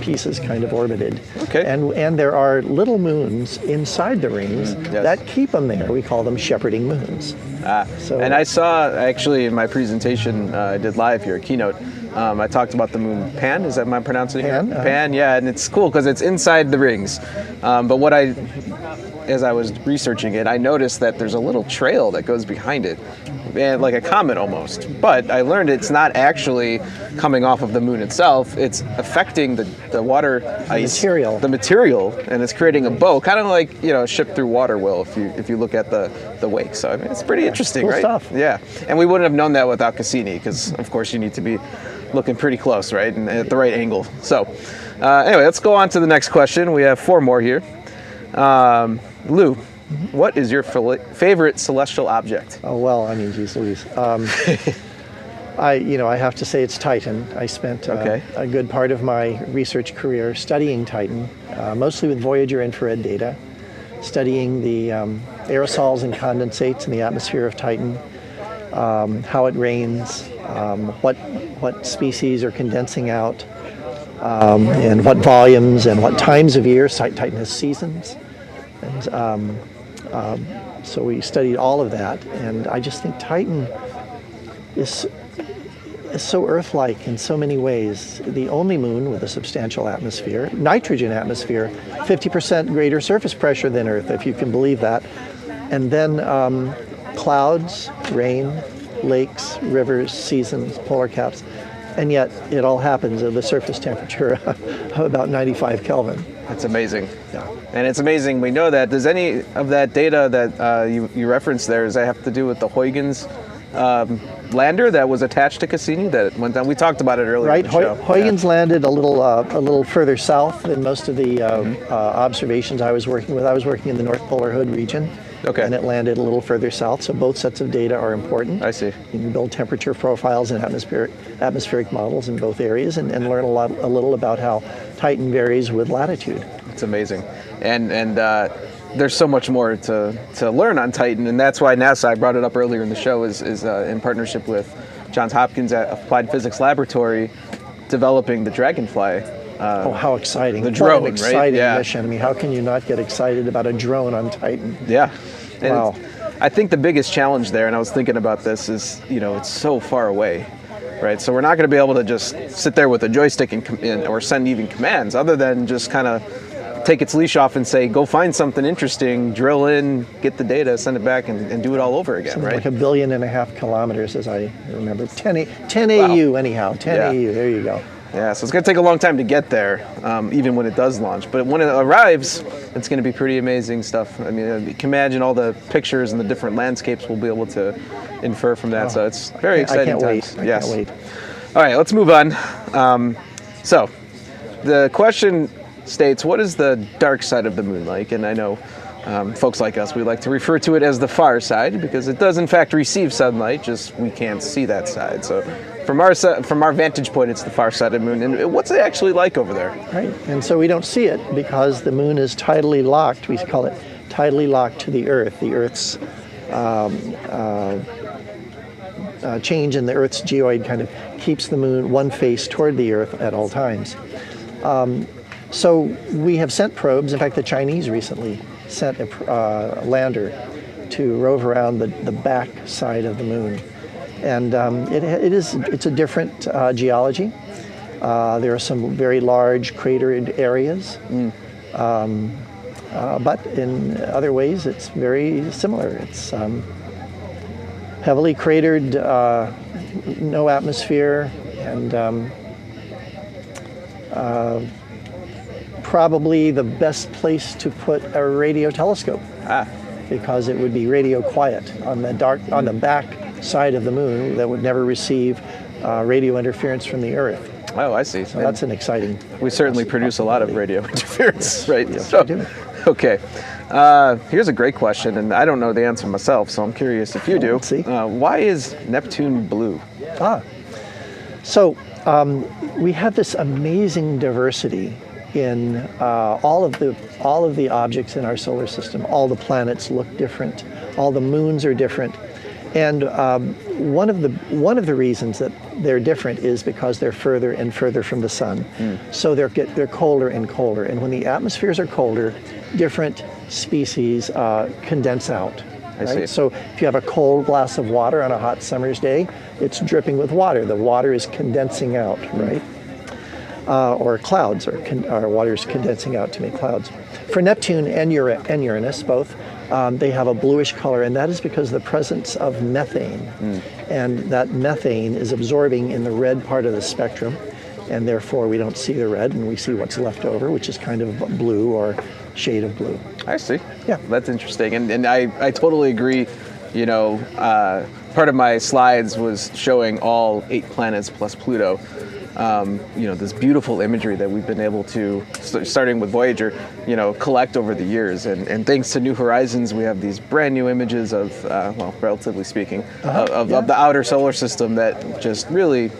pieces kind of orbited. Okay. And there are little moons inside the rings that keep them there. We call them shepherding moons. And I saw, actually, in my presentation I did live here, a keynote, I talked about the moon Pan. Is that my pronunciation? Pan, Pan, yeah, and it's cool because it's inside the rings. But as I was researching it, I noticed that there's a little trail that goes behind it, and like a comet almost. But I learned it's not actually coming off of the moon itself. It's affecting the water ice, the material, and it's creating a bow, kind of like a ship through water will if you look at the wake. So I mean, it's pretty interesting, cool right? Stuff. Yeah, and we wouldn't have known that without Cassini, because of course you need to be looking pretty close, right, and at the right angle. So anyway, let's go on to the next question. We have 4 more here. Lou, what is your favorite celestial object? Oh, well, I mean, geez Louise. I have to say it's Titan. I spent a good part of my research career studying Titan, mostly with Voyager infrared data, studying the aerosols and condensates in the atmosphere of Titan, how it rains, what species are condensing out, and what volumes and what times of year. Titan has seasons. And so we studied all of that, and I just think Titan is so Earth-like in so many ways. The only moon with a substantial atmosphere, nitrogen atmosphere, 50% greater surface pressure than Earth, if you can believe that. And then clouds, rain, lakes, rivers, seasons, polar caps, and yet it all happens at the surface temperature of about 95 Kelvin. That's amazing. Yeah. And it's amazing we know that. Does any of that data that you referenced there, does that have to do with the Huygens lander that was attached to Cassini that went down? We talked about it earlier. Right. In the show. Huygens landed a little further south than most of the observations I was working with. I was working in the North Polar Hood region. Okay. And it landed a little further south, so both sets of data are important. I see. You can build temperature profiles and atmospheric models in both areas, and learn a little about how Titan varies with latitude. It's amazing, and there's so much more to learn on Titan, and that's why NASA, I brought it up earlier in the show, is in partnership with Johns Hopkins at Applied Physics Laboratory, developing the Dragonfly. How exciting. The drone, what an exciting right? Yeah. mission. I mean, how can you not get excited about a drone on Titan? Yeah. And wow. I think the biggest challenge there, and I was thinking about this, is, it's so far away, right? So we're not going to be able to just sit there with a joystick or send even commands, other than just kind of take its leash off and say, go find something interesting, drill in, get the data, send it back, and do it all over again, right? Like 1.5 billion kilometers, as I remember. 10 AU, anyhow. 10 AU, there you go. Yeah, so it's going to take a long time to get there, even when it does launch. But when it arrives, it's going to be pretty amazing stuff. I mean, you can imagine all the pictures and the different landscapes we'll be able to infer from that. So it's very exciting times. I can't wait. All right, let's move on. So the question states, what is the dark side of the moon like? And I know folks like us, we like to refer to it as the far side, because it does in fact receive sunlight, just we can't see that side. So from our vantage point, it's the far side of the moon. And what's it actually like over there? Right, and so we don't see it because the moon is tidally locked. We call it tidally locked to the Earth. The Earth's change in the Earth's geoid kind of keeps the moon one face toward the Earth at all times. So we have sent probes. In fact, the Chinese recently sent a lander to rove around the back side of the moon. And it's a different geology. There are some very large cratered areas, but in other ways it's very similar. It's heavily cratered, no atmosphere, and probably the best place to put a radio telescope, because it would be radio quiet on the back side of the moon that would never receive radio interference from the Earth. Oh, I see. So that's an exciting. We certainly produce a lot of radio interference, right? Yes, so, we do. Okay. Here's a great question, and I don't know the answer myself, so I'm curious if you do. Let's see. Why is Neptune blue? So we have this amazing diversity in all of the objects in our solar system. All the planets look different. All the moons are different. And one of the reasons that they're different is because they're further and further from the sun. So they're colder and colder. And when the atmospheres are colder, different species condense out. I see. So if you have a cold glass of water on a hot summer's day, it's dripping with water. The water is condensing out, right? Or clouds, or water is condensing out to make clouds. For Neptune and Uranus, both, they have a bluish color, and that is because of the presence of methane. And that methane is absorbing in the red part of the spectrum, and therefore we don't see the red, and we see what's left over, which is kind of blue or shade of blue. I see. Yeah. That's interesting. And I totally agree. You know, part of my slides was showing all 8 planets plus Pluto. You know, this beautiful imagery that we've been able to, starting with Voyager, you know, collect over the years. And thanks to New Horizons, we have these brand new images of, well, relatively speaking, of the outer solar system that just really,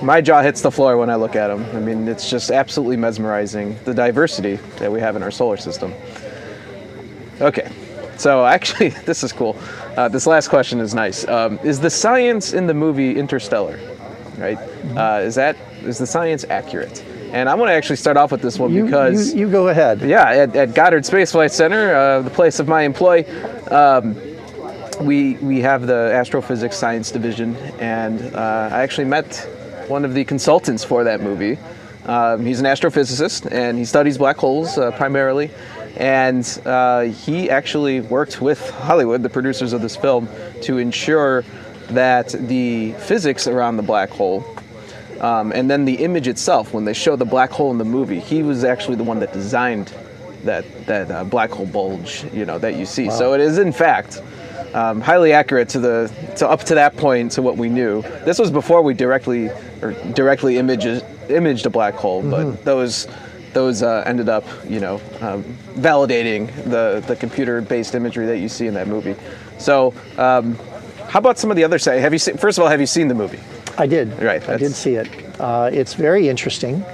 my jaw hits the floor when I look at them. I mean, it's just absolutely mesmerizing, the diversity that we have in our solar system. Okay, so actually, this is cool. This last question is nice. Is the science in the movie Interstellar, right? Is the science accurate? And I want to actually start off with this one because... You go ahead. Yeah, at Goddard Space Flight Center, the place of my employ, we have the Astrophysics Science Division, and I actually met one of the consultants for that movie. He's an astrophysicist, and he studies black holes primarily. And he actually worked with Hollywood, the producers of this film, to ensure that the physics around the black hole, and then the image itself, when they show the black hole in the movie, he was actually the one that designed that black hole bulge, you know, that you see. Wow. So it is, in fact, highly accurate to up to that point to what we knew. This was before we directly imaged a black hole, but those ended up, you know, validating the computer-based imagery that you see in that movie. So, how about some of the other side? First of all, have you seen the movie? I did. Right. I did see it. It's very interesting.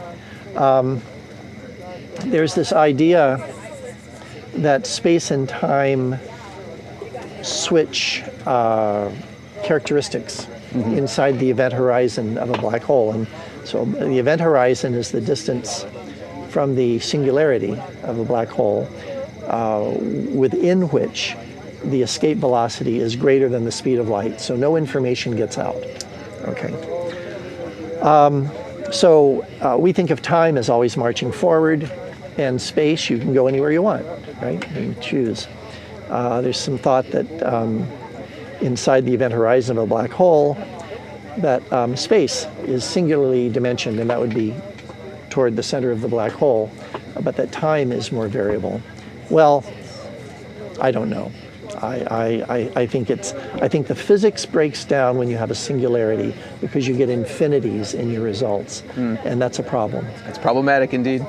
There's this idea that space and time switch characteristics inside the event horizon of a black hole. And so the event horizon is the distance from the singularity of a black hole within which the escape velocity is greater than the speed of light, so no information gets out. Okay. So we think of time as always marching forward, and space, you can go anywhere you want, right? You can choose. There's some thought that inside the event horizon of a black hole, that space is singularly dimensioned, and that would be toward the center of the black hole, but that time is more variable. Well, I don't know. I think the physics breaks down when you have a singularity because you get infinities in your results, and that's a problem. It's problematic indeed.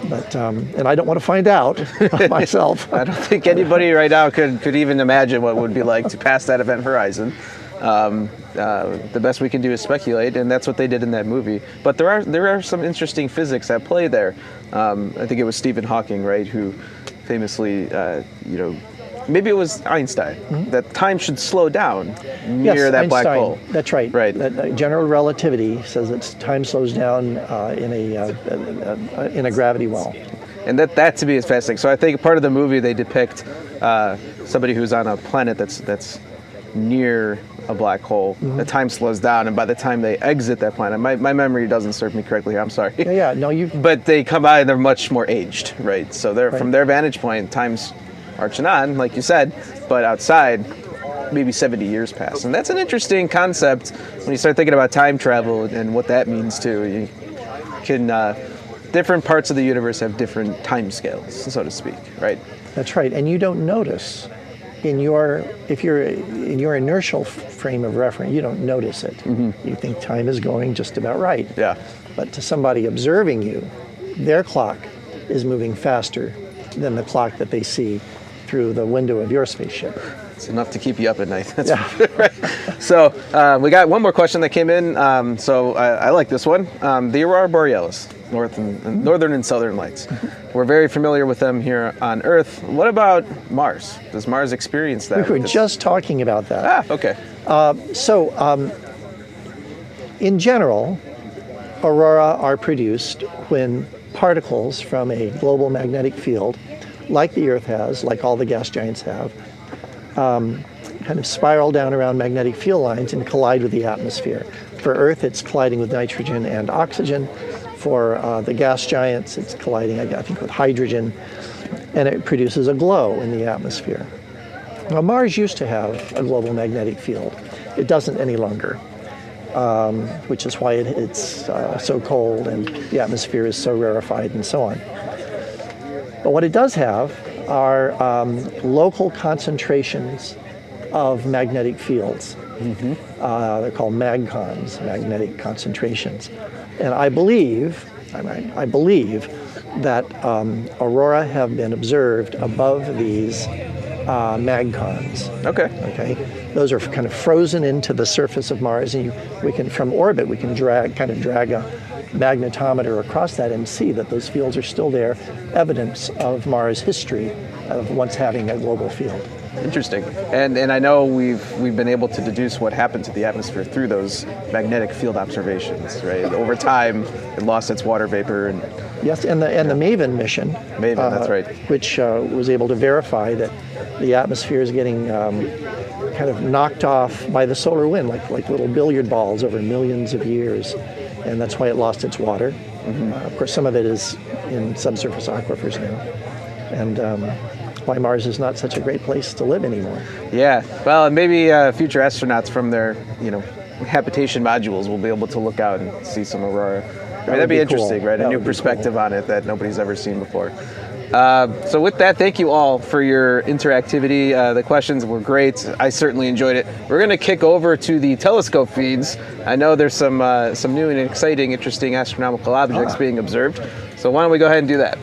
But and I don't want to find out myself. I don't think anybody right now could even imagine what it would be like to pass that event horizon. The best we can do is speculate, and that's what they did in that movie. But there are some interesting physics at play there. I think it was Stephen Hawking, right, who famously, you know, maybe it was Einstein, that time should slow down near that black hole. That's right. Right. That, general relativity says that time slows down in a gravity well. And that to me is fascinating. So I think part of the movie they depict somebody who's on a planet that's near a black hole. The time slows down, and by the time they exit that planet, my memory doesn't serve me correctly here, I'm sorry. Yeah, no, you. But they come by and they're much more aged, right? So from their vantage point, time's marching on, like you said, but outside, maybe 70 years pass. And that's an interesting concept when you start thinking about time travel and what that means too. You can, different parts of the universe have different time scales, so to speak, right? That's right, and you don't notice if you're in your inertial frame of reference, you don't notice it. You think time is going just about right. Yeah. But to somebody observing you, their clock is moving faster than the clock that they see through the window of your spaceship. It's enough to keep you up at night. That's right. So we got one more question that came in. So I like this one. The Aurora Borealis. northern and southern lights. We're very familiar with them here on Earth. What about Mars? Does Mars experience that? We were just talking about that. Ah, okay. In general, aurora are produced when particles from a global magnetic field, like the Earth has, like all the gas giants have, kind of spiral down around magnetic field lines and collide with the atmosphere. For Earth, it's colliding with nitrogen and oxygen. For the gas giants, it's colliding, I think, with hydrogen, and it produces a glow in the atmosphere. Now, Mars used to have a global magnetic field. It doesn't any longer, which is why it's so cold and the atmosphere is so rarefied and so on. But what it does have are local concentrations of magnetic fields. They're called magcons, magnetic concentrations. And I believe that aurora have been observed above these magcons. Okay. Those are kind of frozen into the surface of Mars, and we can, from orbit, we can drag a magnetometer across that and see that those fields are still there, evidence of Mars' history of once having a global field. Interesting. And I know we've been able to deduce what happened to the atmosphere through those magnetic field observations, right? Over time, it lost its water vapor. Yes, and the MAVEN mission. MAVEN, that's right. Which was able to verify that the atmosphere is getting kind of knocked off by the solar wind, like little billiard balls over millions of years. And that's why it lost its water. Of course, some of it is in subsurface aquifers now. And why Mars is not such a great place to live anymore. Yeah, well, and maybe future astronauts from their, habitation modules will be able to look out and see some aurora. That'd be interesting, cool. Right? A new perspective on it that nobody's ever seen before. So with that, thank you all for your interactivity. The questions were great. I certainly enjoyed it. We're going to kick over to the telescope feeds. I know there's some new and exciting, interesting astronomical objects being observed. So why don't we go ahead and do that?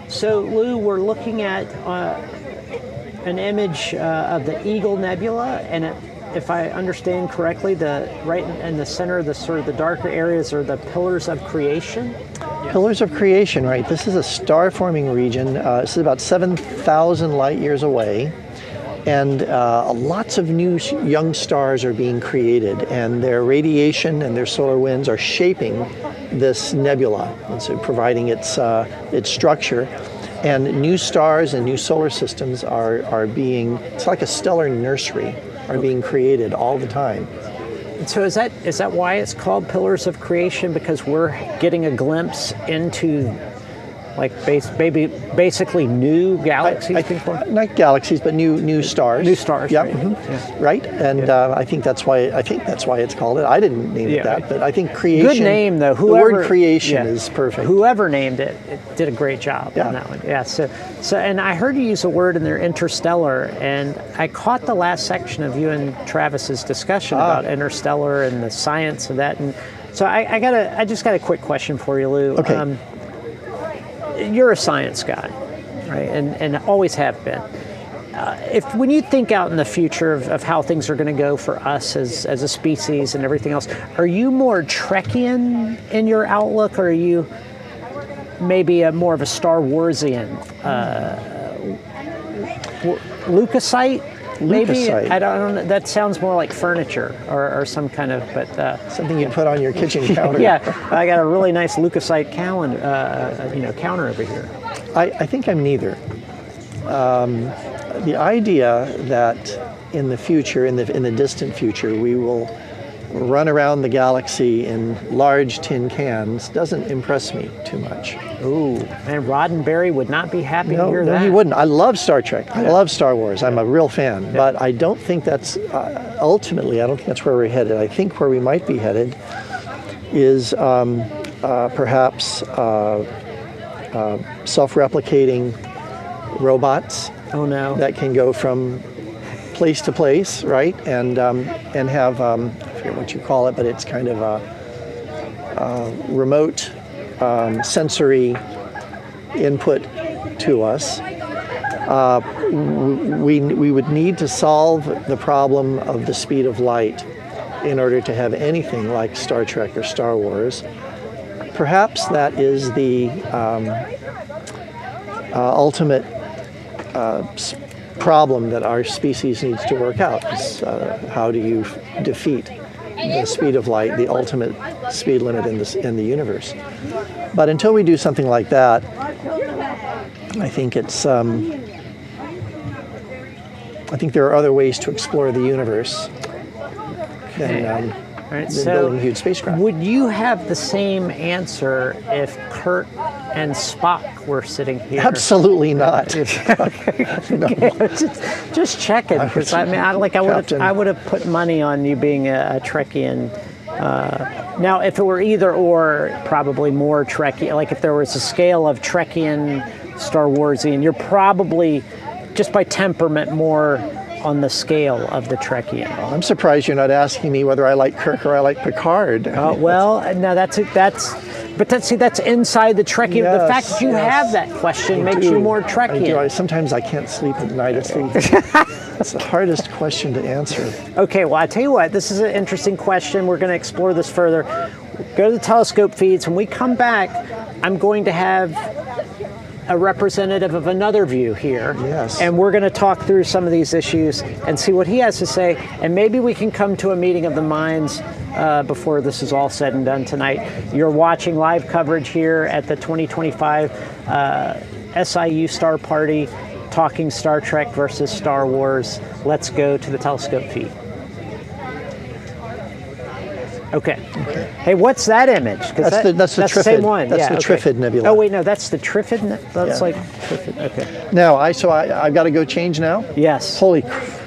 So, Lou, we're looking at an image of the Eagle Nebula, and if I understand correctly, right in the center of the sort of the darker areas are the pillars of creation. Pillars of creation, right? This is a star-forming region. This is about 7,000 light years away, and lots of new young stars are being created, and their radiation and their solar winds are shaping this nebula, and so providing its structure. And new stars and new solar systems are being, it's like a stellar nursery, are being created all the time. So is that why it's called Pillars of Creation? Because we're getting a glimpse into like basically new galaxies? Not galaxies, but new stars. New stars. Yep. Right. Mm-hmm. Yeah. Right. And I think that's why it's called it. I didn't name it that, but I think creation. Good name though. The word creation is perfect. Whoever named it did a great job on that one. Yeah. So and I heard you use a word in there, interstellar, and I caught the last section of you and Travis's discussion about interstellar and the science of that, and so I just got a quick question for you, Lou. Okay. You're a science guy, right? And always have been. When you think out in the future of how things are going to go for us as a species and everything else, are you more Trekkian in your outlook, or are you maybe more of a Star Warsian? Lucasite? Maybe Lucasite. I don't know. That sounds more like furniture or some kind of, but something you put on your kitchen counter. Yeah, I got a really nice Lucasite counter over here. I think I'm neither. The idea that in the future, in the distant future, we will run around the galaxy in large tin cans doesn't impress me too much. Ooh, and Roddenberry would not be happy to hear that. No, he wouldn't. I love Star Trek. I love Star Wars. I'm a real fan. But I don't think that's, ultimately, I don't think that's where we're headed. I think where we might be headed is perhaps self-replicating robots. Oh, no. That can go from place to place, right? And have, I forget what you call it, but it's kind of a remote sensory input to us. We would need to solve the problem of the speed of light in order to have anything like Star Trek or Star Wars. Perhaps that is the ultimate problem that our species needs to work out. Is, how do you defeat the speed of light, the ultimate speed limit in the universe? But until we do something like that, I think it's. I think there are other ways to explore the universe than building huge spacecraft. Would you have the same answer if Kirk and Spock were sitting here? Absolutely not. No. Just checking, because I would have put money on you being a Trekkian. Now, if it were either or, probably more Trekkian. Like if there was a scale of Trekkian, Star Warsian, you're probably just by temperament more on the scale of the Trekkian. I'm surprised you're not asking me whether I like Kirk or I like Picard. Well, now that's inside the Trekkian. Yes, the fact that you have that question makes you more Trekkian. Sometimes I can't sleep at night. It's the hardest question to answer. Okay, well, I tell you what, this is an interesting question. We're going to explore this further. Go to the telescope feeds. When we come back, I'm going to have a representative of another view here. Yes. And we're going to talk through some of these issues and see what he has to say, and maybe we can come to a meeting of the minds before this is all said and done tonight. You're watching live coverage here at the 2025 SIU Star Party, talking Star Trek versus Star Wars. Let's go to the telescope feed. Okay. Hey, what's that image? That's the Trifid. Same one. That's the Trifid Nebula. Oh wait, no, that's the Trifid. That's like Trifid. Okay. Now, I've got to go change now? Yes. Holy crap.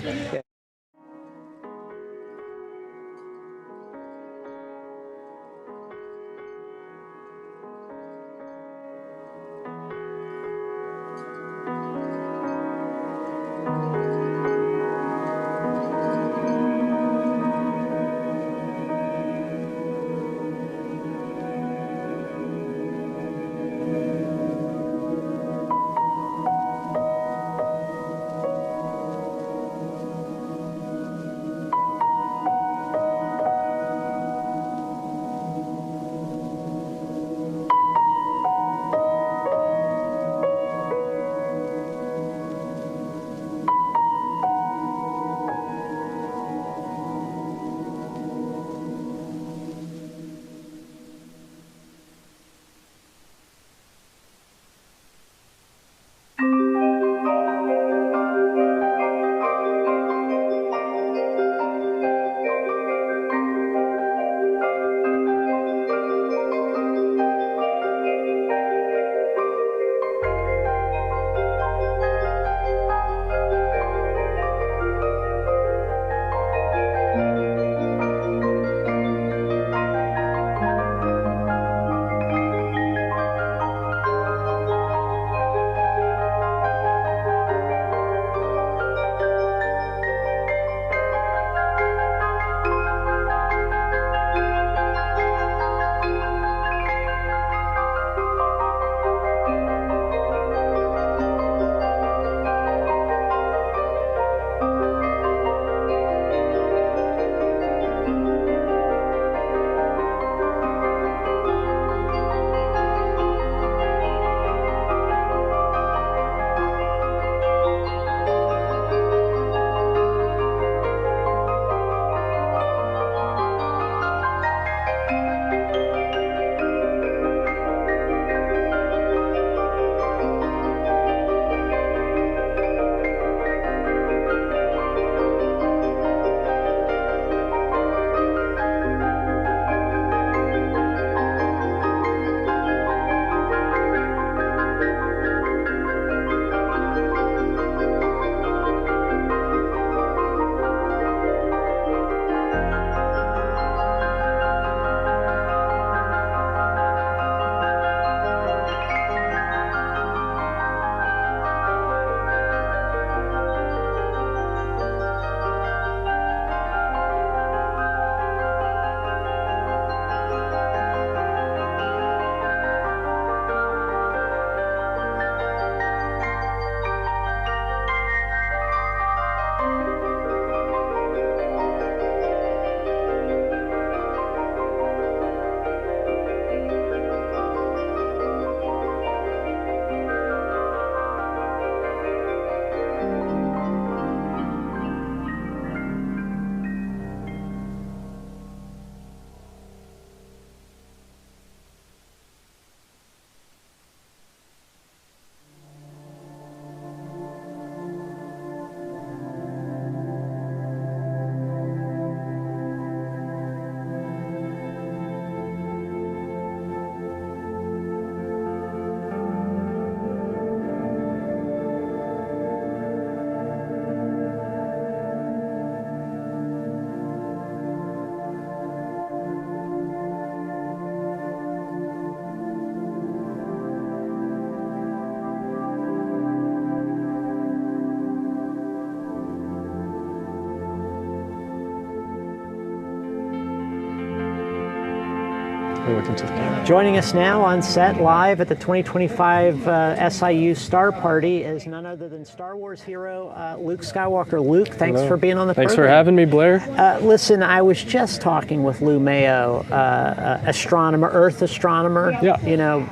Joining us now on set live at the 2025 SIU Star Party is none other than Star Wars hero Luke Skywalker. Luke, thanks for being on the program. Thanks for having me, Blair. Listen, I was just talking with Lou Mayo, astronomer, Earth astronomer. Yeah. You know,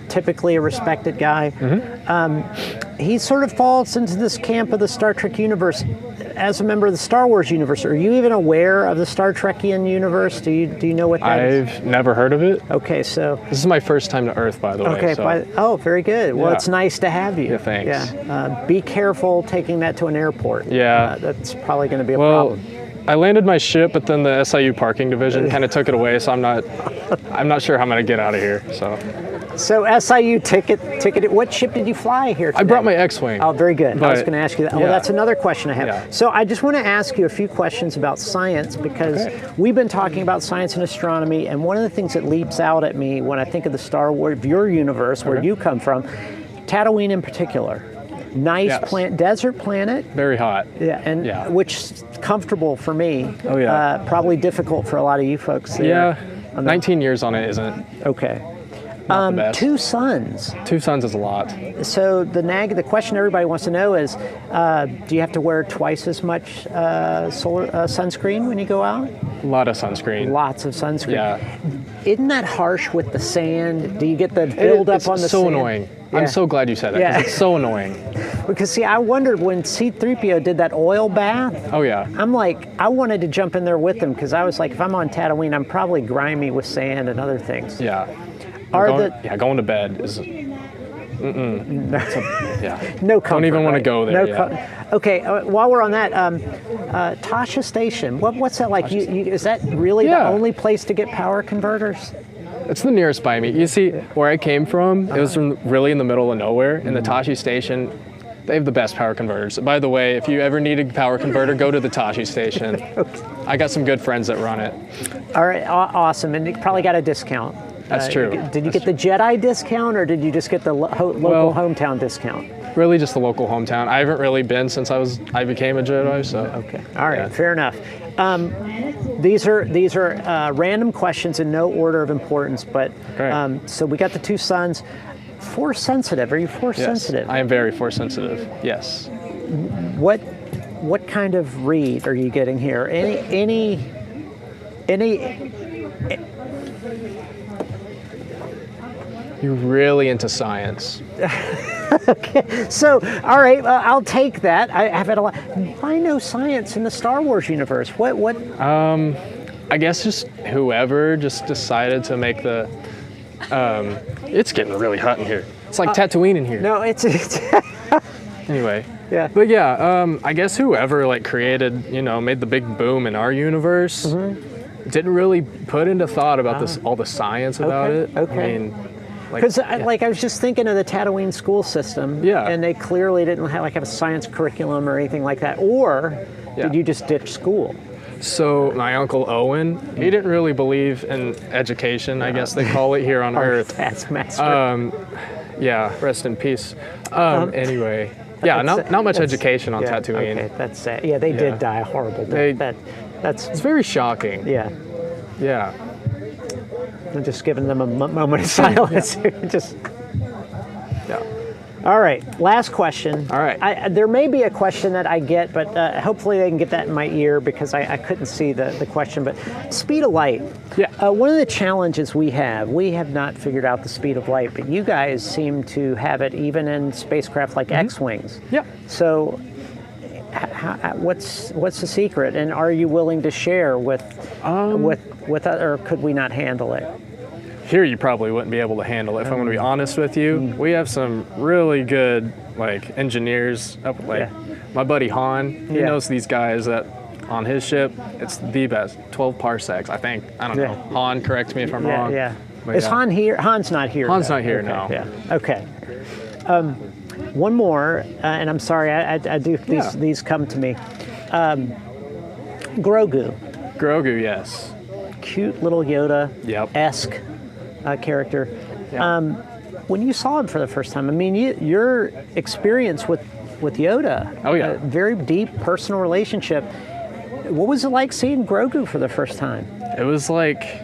typically a respected guy. He sort of falls into this camp of the Star Trek universe. As a member of the Star Wars universe, are you even aware of the Star Trekian universe? Do you know what that is? I've never heard of it. Okay, so this is my first time to Earth, by the way. Okay, so. Oh, very good. Well, Yeah. it's nice to have you. Yeah, thanks. Yeah, be careful taking that to an airport. Yeah. That's probably going to be a problem. I landed my ship, but then the SIU parking division kind of took it away, so I'm not sure how I'm going to get out of here. So SIU ticketed. What ship did you fly here today? I brought my X-Wing. Oh, very good. I was going to ask you that. Yeah. Well, that's another question I have. Yeah. So I just want to ask you a few questions about science, because we've been talking about science and astronomy, and one of the things that leaps out at me when I think of the Star Wars, your universe, where you come from, Tatooine in particular. Nice planet, desert planet. Very hot. Yeah, and which is comfortable for me. Oh yeah. Probably difficult for a lot of you folks there. Yeah. 19 years on it isn't. Okay. Not the best. 2 suns. 2 suns is a lot. So the question everybody wants to know is, do you have to wear twice as much sunscreen when you go out? A lot of sunscreen. Lots of sunscreen. Yeah. Isn't that harsh with the sand? Do you get the build up on the sand? It's so annoying. Yeah. I'm so glad you said that, because it's so annoying. Because see, I wondered when C-3PO did that oil bath. Oh yeah. I'm like, I wanted to jump in there with him, because I was like, if I'm on Tatooine, I'm probably grimy with sand and other things. Yeah. Going to bed is. Yeah. No comfort. Don't even want to go there. Okay. While we're on that, Tasha Station. What's that like? Is that really the only place to get power converters? It's the nearest by me. You see, where I came from, it was really in the middle of nowhere. And the Tashi Station, they have the best power converters. By the way, if you ever need a power converter, go to the Tashi Station. I got some good friends that run it. All right. Awesome. And you probably got a discount. That's true. Did you get the Jedi discount, or did you just get the local hometown discount? Really just the local hometown. I haven't really been since I became a Jedi, so. Okay. All right. Fair enough. These are random questions in no order of importance, but so we got the 2 suns. Force sensitive. Are you force sensitive? I am very force sensitive. Yes. What kind of read are you getting here? Any You're really into science. Okay, so all right, I'll take that. I've had a lot. Why no science in the Star Wars universe? What? I guess just whoever just decided to make the. It's getting really hot in here. It's like Tatooine in here. No, it's Anyway. Yeah. But yeah, I guess whoever created, made the big boom in our universe, didn't really put into thought about all the science about it. Okay. I mean. Because I was just thinking of the Tatooine school system, and they clearly didn't have a science curriculum or anything like that. Or did you just ditch school? So my uncle Owen, he didn't really believe in education, I guess they call it here on Earth. Taskmaster. Yeah, rest in peace. Anyway, not much education on Tatooine. Okay, that's sad. Yeah, they did die a horrible death. It's very shocking. Yeah. Yeah. I'm just giving them a moment of silence. All right, last question. All right. There may be a question that I get, but hopefully they can get that in my ear, because I couldn't see the question. But speed of light. Yeah. One of the challenges we have not figured out the speed of light, but you guys seem to have it even in spacecraft like X-Wings. Yeah. So what's the secret, and are you willing to share with or could we not handle it? Here you probably wouldn't be able to handle it, if I'm going to be honest with you. We have some really good engineers my buddy Han, he knows these guys that on his ship, it's the best, 12 parsecs, I think. I don't know. Han, correct me if I'm wrong. Yeah. Is Han here? Han's not here. Han's not here, no. Yeah. Okay. One more, and I'm sorry, I do, these come to me. Grogu. Grogu, yes. Cute little Yoda-esque character. Yep. When you saw him for the first time, I mean, your experience with Yoda, a very deep personal relationship. What was it like seeing Grogu for the first time? It was like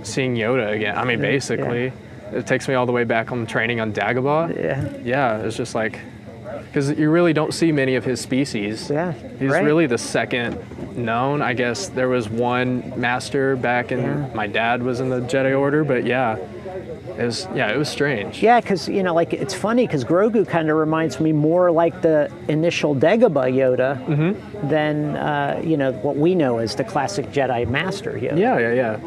seeing Yoda again. I mean, basically. It takes me all the way back on training on Dagobah. Yeah, it's just because you really don't see many of his species. Yeah, he's really the second known. I guess there was one master back in, my dad was in the Jedi Order, but it was strange. Yeah, because it's funny because Grogu kind of reminds me more like the initial Dagobah Yoda than what we know as the classic Jedi Master Yoda. Yeah.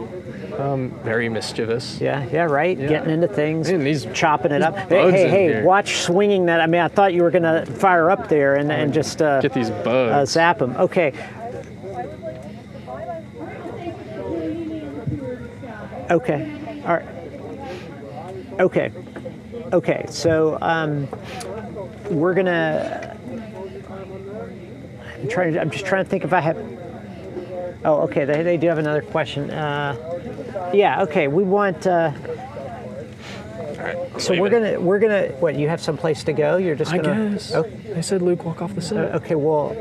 Very mischievous. Yeah, right? Yeah. Getting into things, these chopping it up. Hey, watch swinging that. I mean, I thought you were going to fire up there and just get these bugs. Zap them. Okay. Okay. All right. Okay. Okay. So we're gonna. I'm just trying to think if I have. Oh, okay. They do have another question. Yeah. Okay. We want. So we're gonna. What? You have some place to go? You're just gonna. I guess. Oh. They said Luke walk off the set. Okay. Well,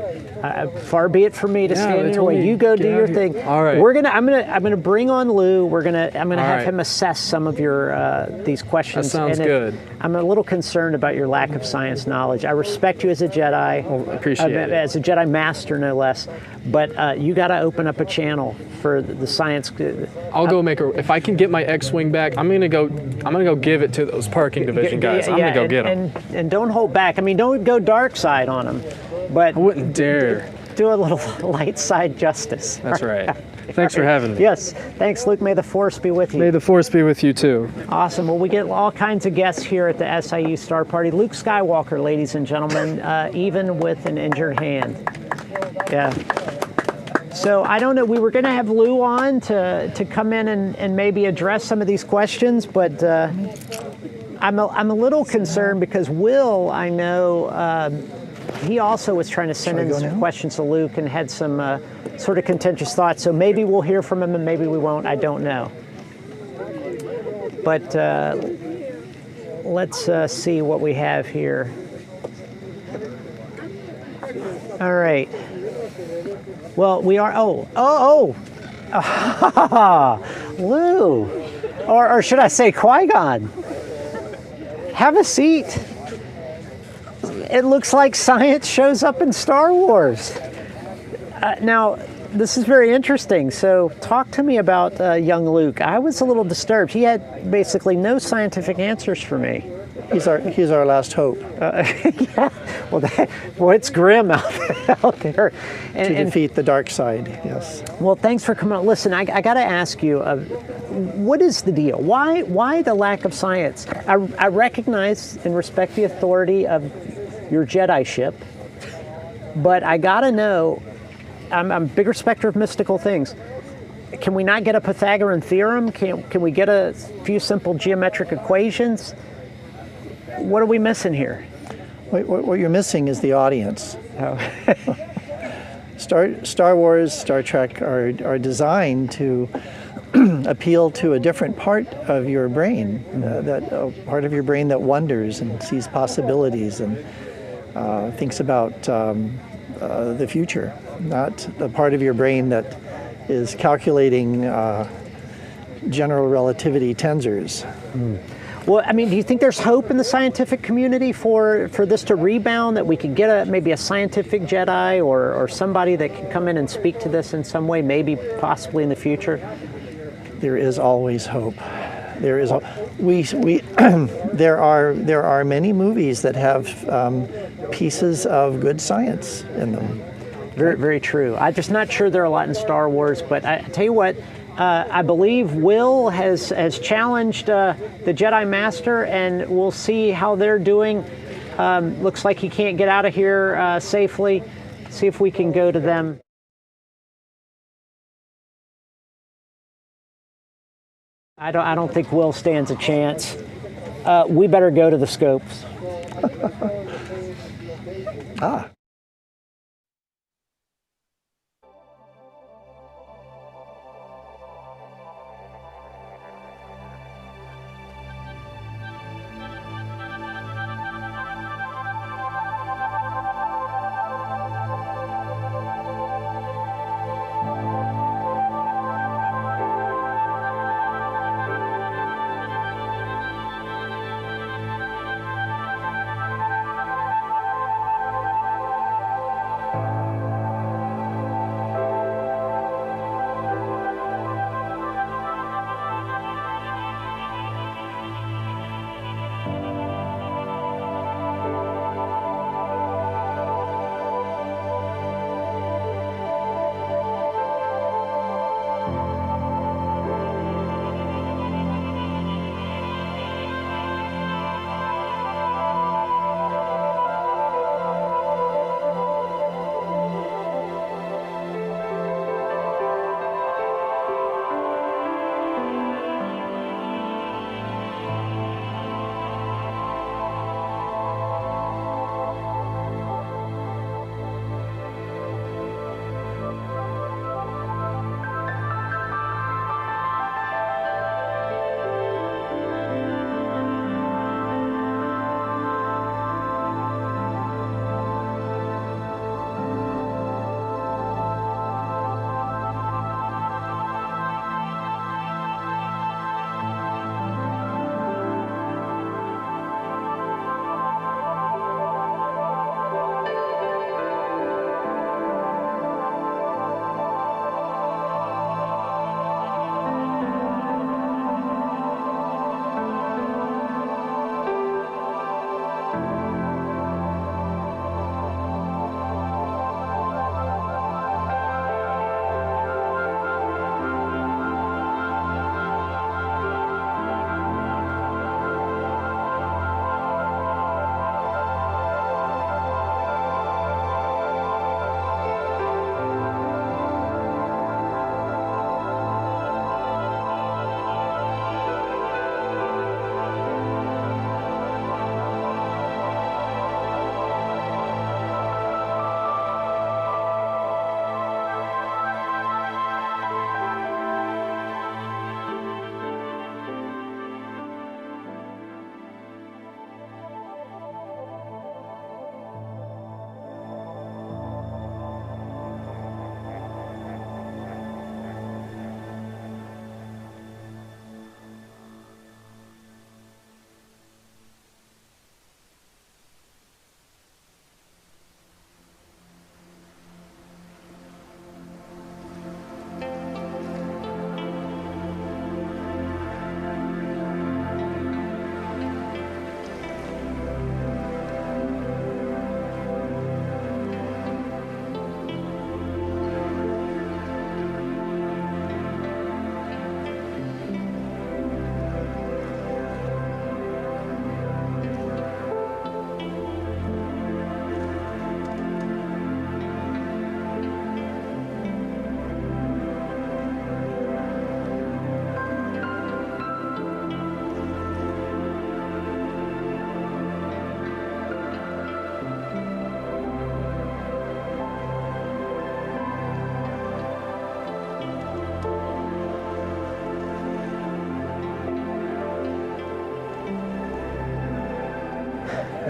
far be it from me to stand in they your way. told me You go get do out your here. thing. All right. I'm gonna bring on Lou. I'm gonna have right. him assess some of your these questions. That sounds good. I'm a little concerned about your lack of science knowledge. I respect you as a Jedi. Well, appreciate it. As a Jedi Master, no less. But you got to open up a channel for the science. I'll go make if I can get my X-wing back, I'm gonna go give it to those parking division guys. I'm gonna go get them. And don't hold back. I mean, don't go dark side on them. But I wouldn't dare. Do a little light side justice. That's right. Thanks for having me. Yes. Thanks, Luke. May the Force be with you. May the Force be with you, too. Awesome. Well, we get all kinds of guests here at the SIU Star Party. Luke Skywalker, ladies and gentlemen, even with an injured hand. Yeah. So I don't know. We were going to have Lou on to come in and maybe address some of these questions, but I'm a little concerned because Will, I know, he also was trying to send in some questions to Luke and had some sort of contentious thoughts. So maybe we'll hear from him and maybe we won't. I don't know. But let's see what we have here. All right. Well, we are. Lou, or should I say Qui-Gon? Have a seat. It looks like science shows up in Star Wars. Now, this is very interesting. So talk to me about young Luke. I was a little disturbed. He had basically no scientific answers for me. He's our last hope. Yeah. Well, it's grim out there. To defeat the dark side, yes. Well, thanks for coming on. Listen, I got to ask you, what is the deal? Why the lack of science? I recognize and respect the authority of your Jedi ship, but I got to know, I'm a big respecter of mystical things. Can we not get a Pythagorean theorem? Can we get a few simple geometric equations? What are we missing here? What you're missing is the audience. Oh. Star Wars, Star Trek are designed to appeal to a different part of your brain, that part of your brain that wonders and sees possibilities and thinks about the future, not the part of your brain that is calculating general relativity tensors. Well, I mean, do you think there's hope in the scientific community for this to rebound, that we could get maybe a scientific Jedi or somebody that can come in and speak to this in some way, maybe possibly in the future? There is always hope. There is there are many movies that have pieces of good science in them. Very, very true. I'm just not sure there are a lot in Star Wars, but I tell you what, I believe Will has challenged the Jedi Master, and we'll see how they're doing. Looks like he can't get out of here safely. See if we can go to them. I don't think Will stands a chance. We better go to the scopes. Ah.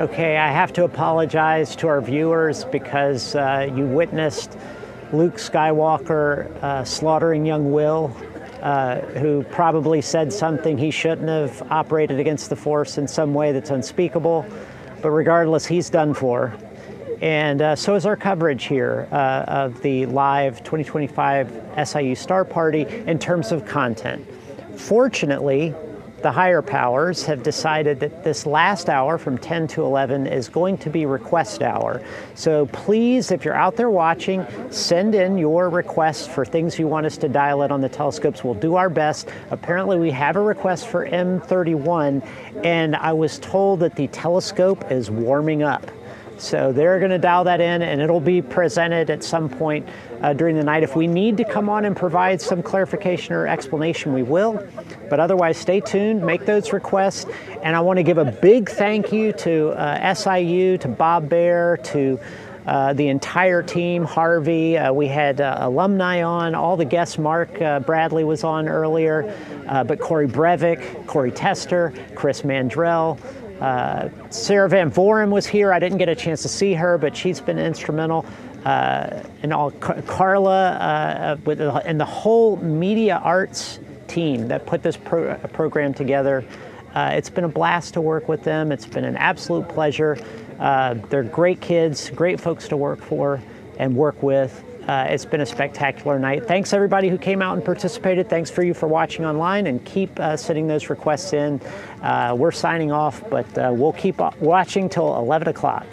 Okay, I have to apologize to our viewers because you witnessed Luke Skywalker slaughtering young Will, who probably said something he shouldn't have, operated against the Force in some way that's unspeakable. But regardless, he's done for. And so is our coverage here of the live 2025 SIU Star Party in terms of content. Fortunately, the higher powers have decided that this last hour from 10 to 11 is going to be request hour. So please, if you're out there watching, send in your requests for things you want us to dial in on the telescopes. We'll do our best. Apparently we have a request for M31, and I was told that the telescope is warming up. So they're going to dial that in, and it'll be presented at some point during the night. If we need to come on and provide some clarification or explanation, we will. But otherwise, stay tuned, make those requests. And I want to give a big thank you to SIU, to Bob Baer, to the entire team, Harvey. We had alumni on, all the guests. Mark Bradley was on earlier, but Corey Breivik, Corey Tester, Chris Mandrell, Sarah Van Voren was here. I didn't get a chance to see her, but she's been instrumental. And all Carla and the whole media arts team that put this program together. It's been a blast to work with them. It's been an absolute pleasure. They're great kids, great folks to work for and work with. It's been a spectacular night. Thanks everybody who came out and participated. Thanks for you for watching online, and keep sending those requests in. We're signing off, but we'll keep watching till 11 o'clock.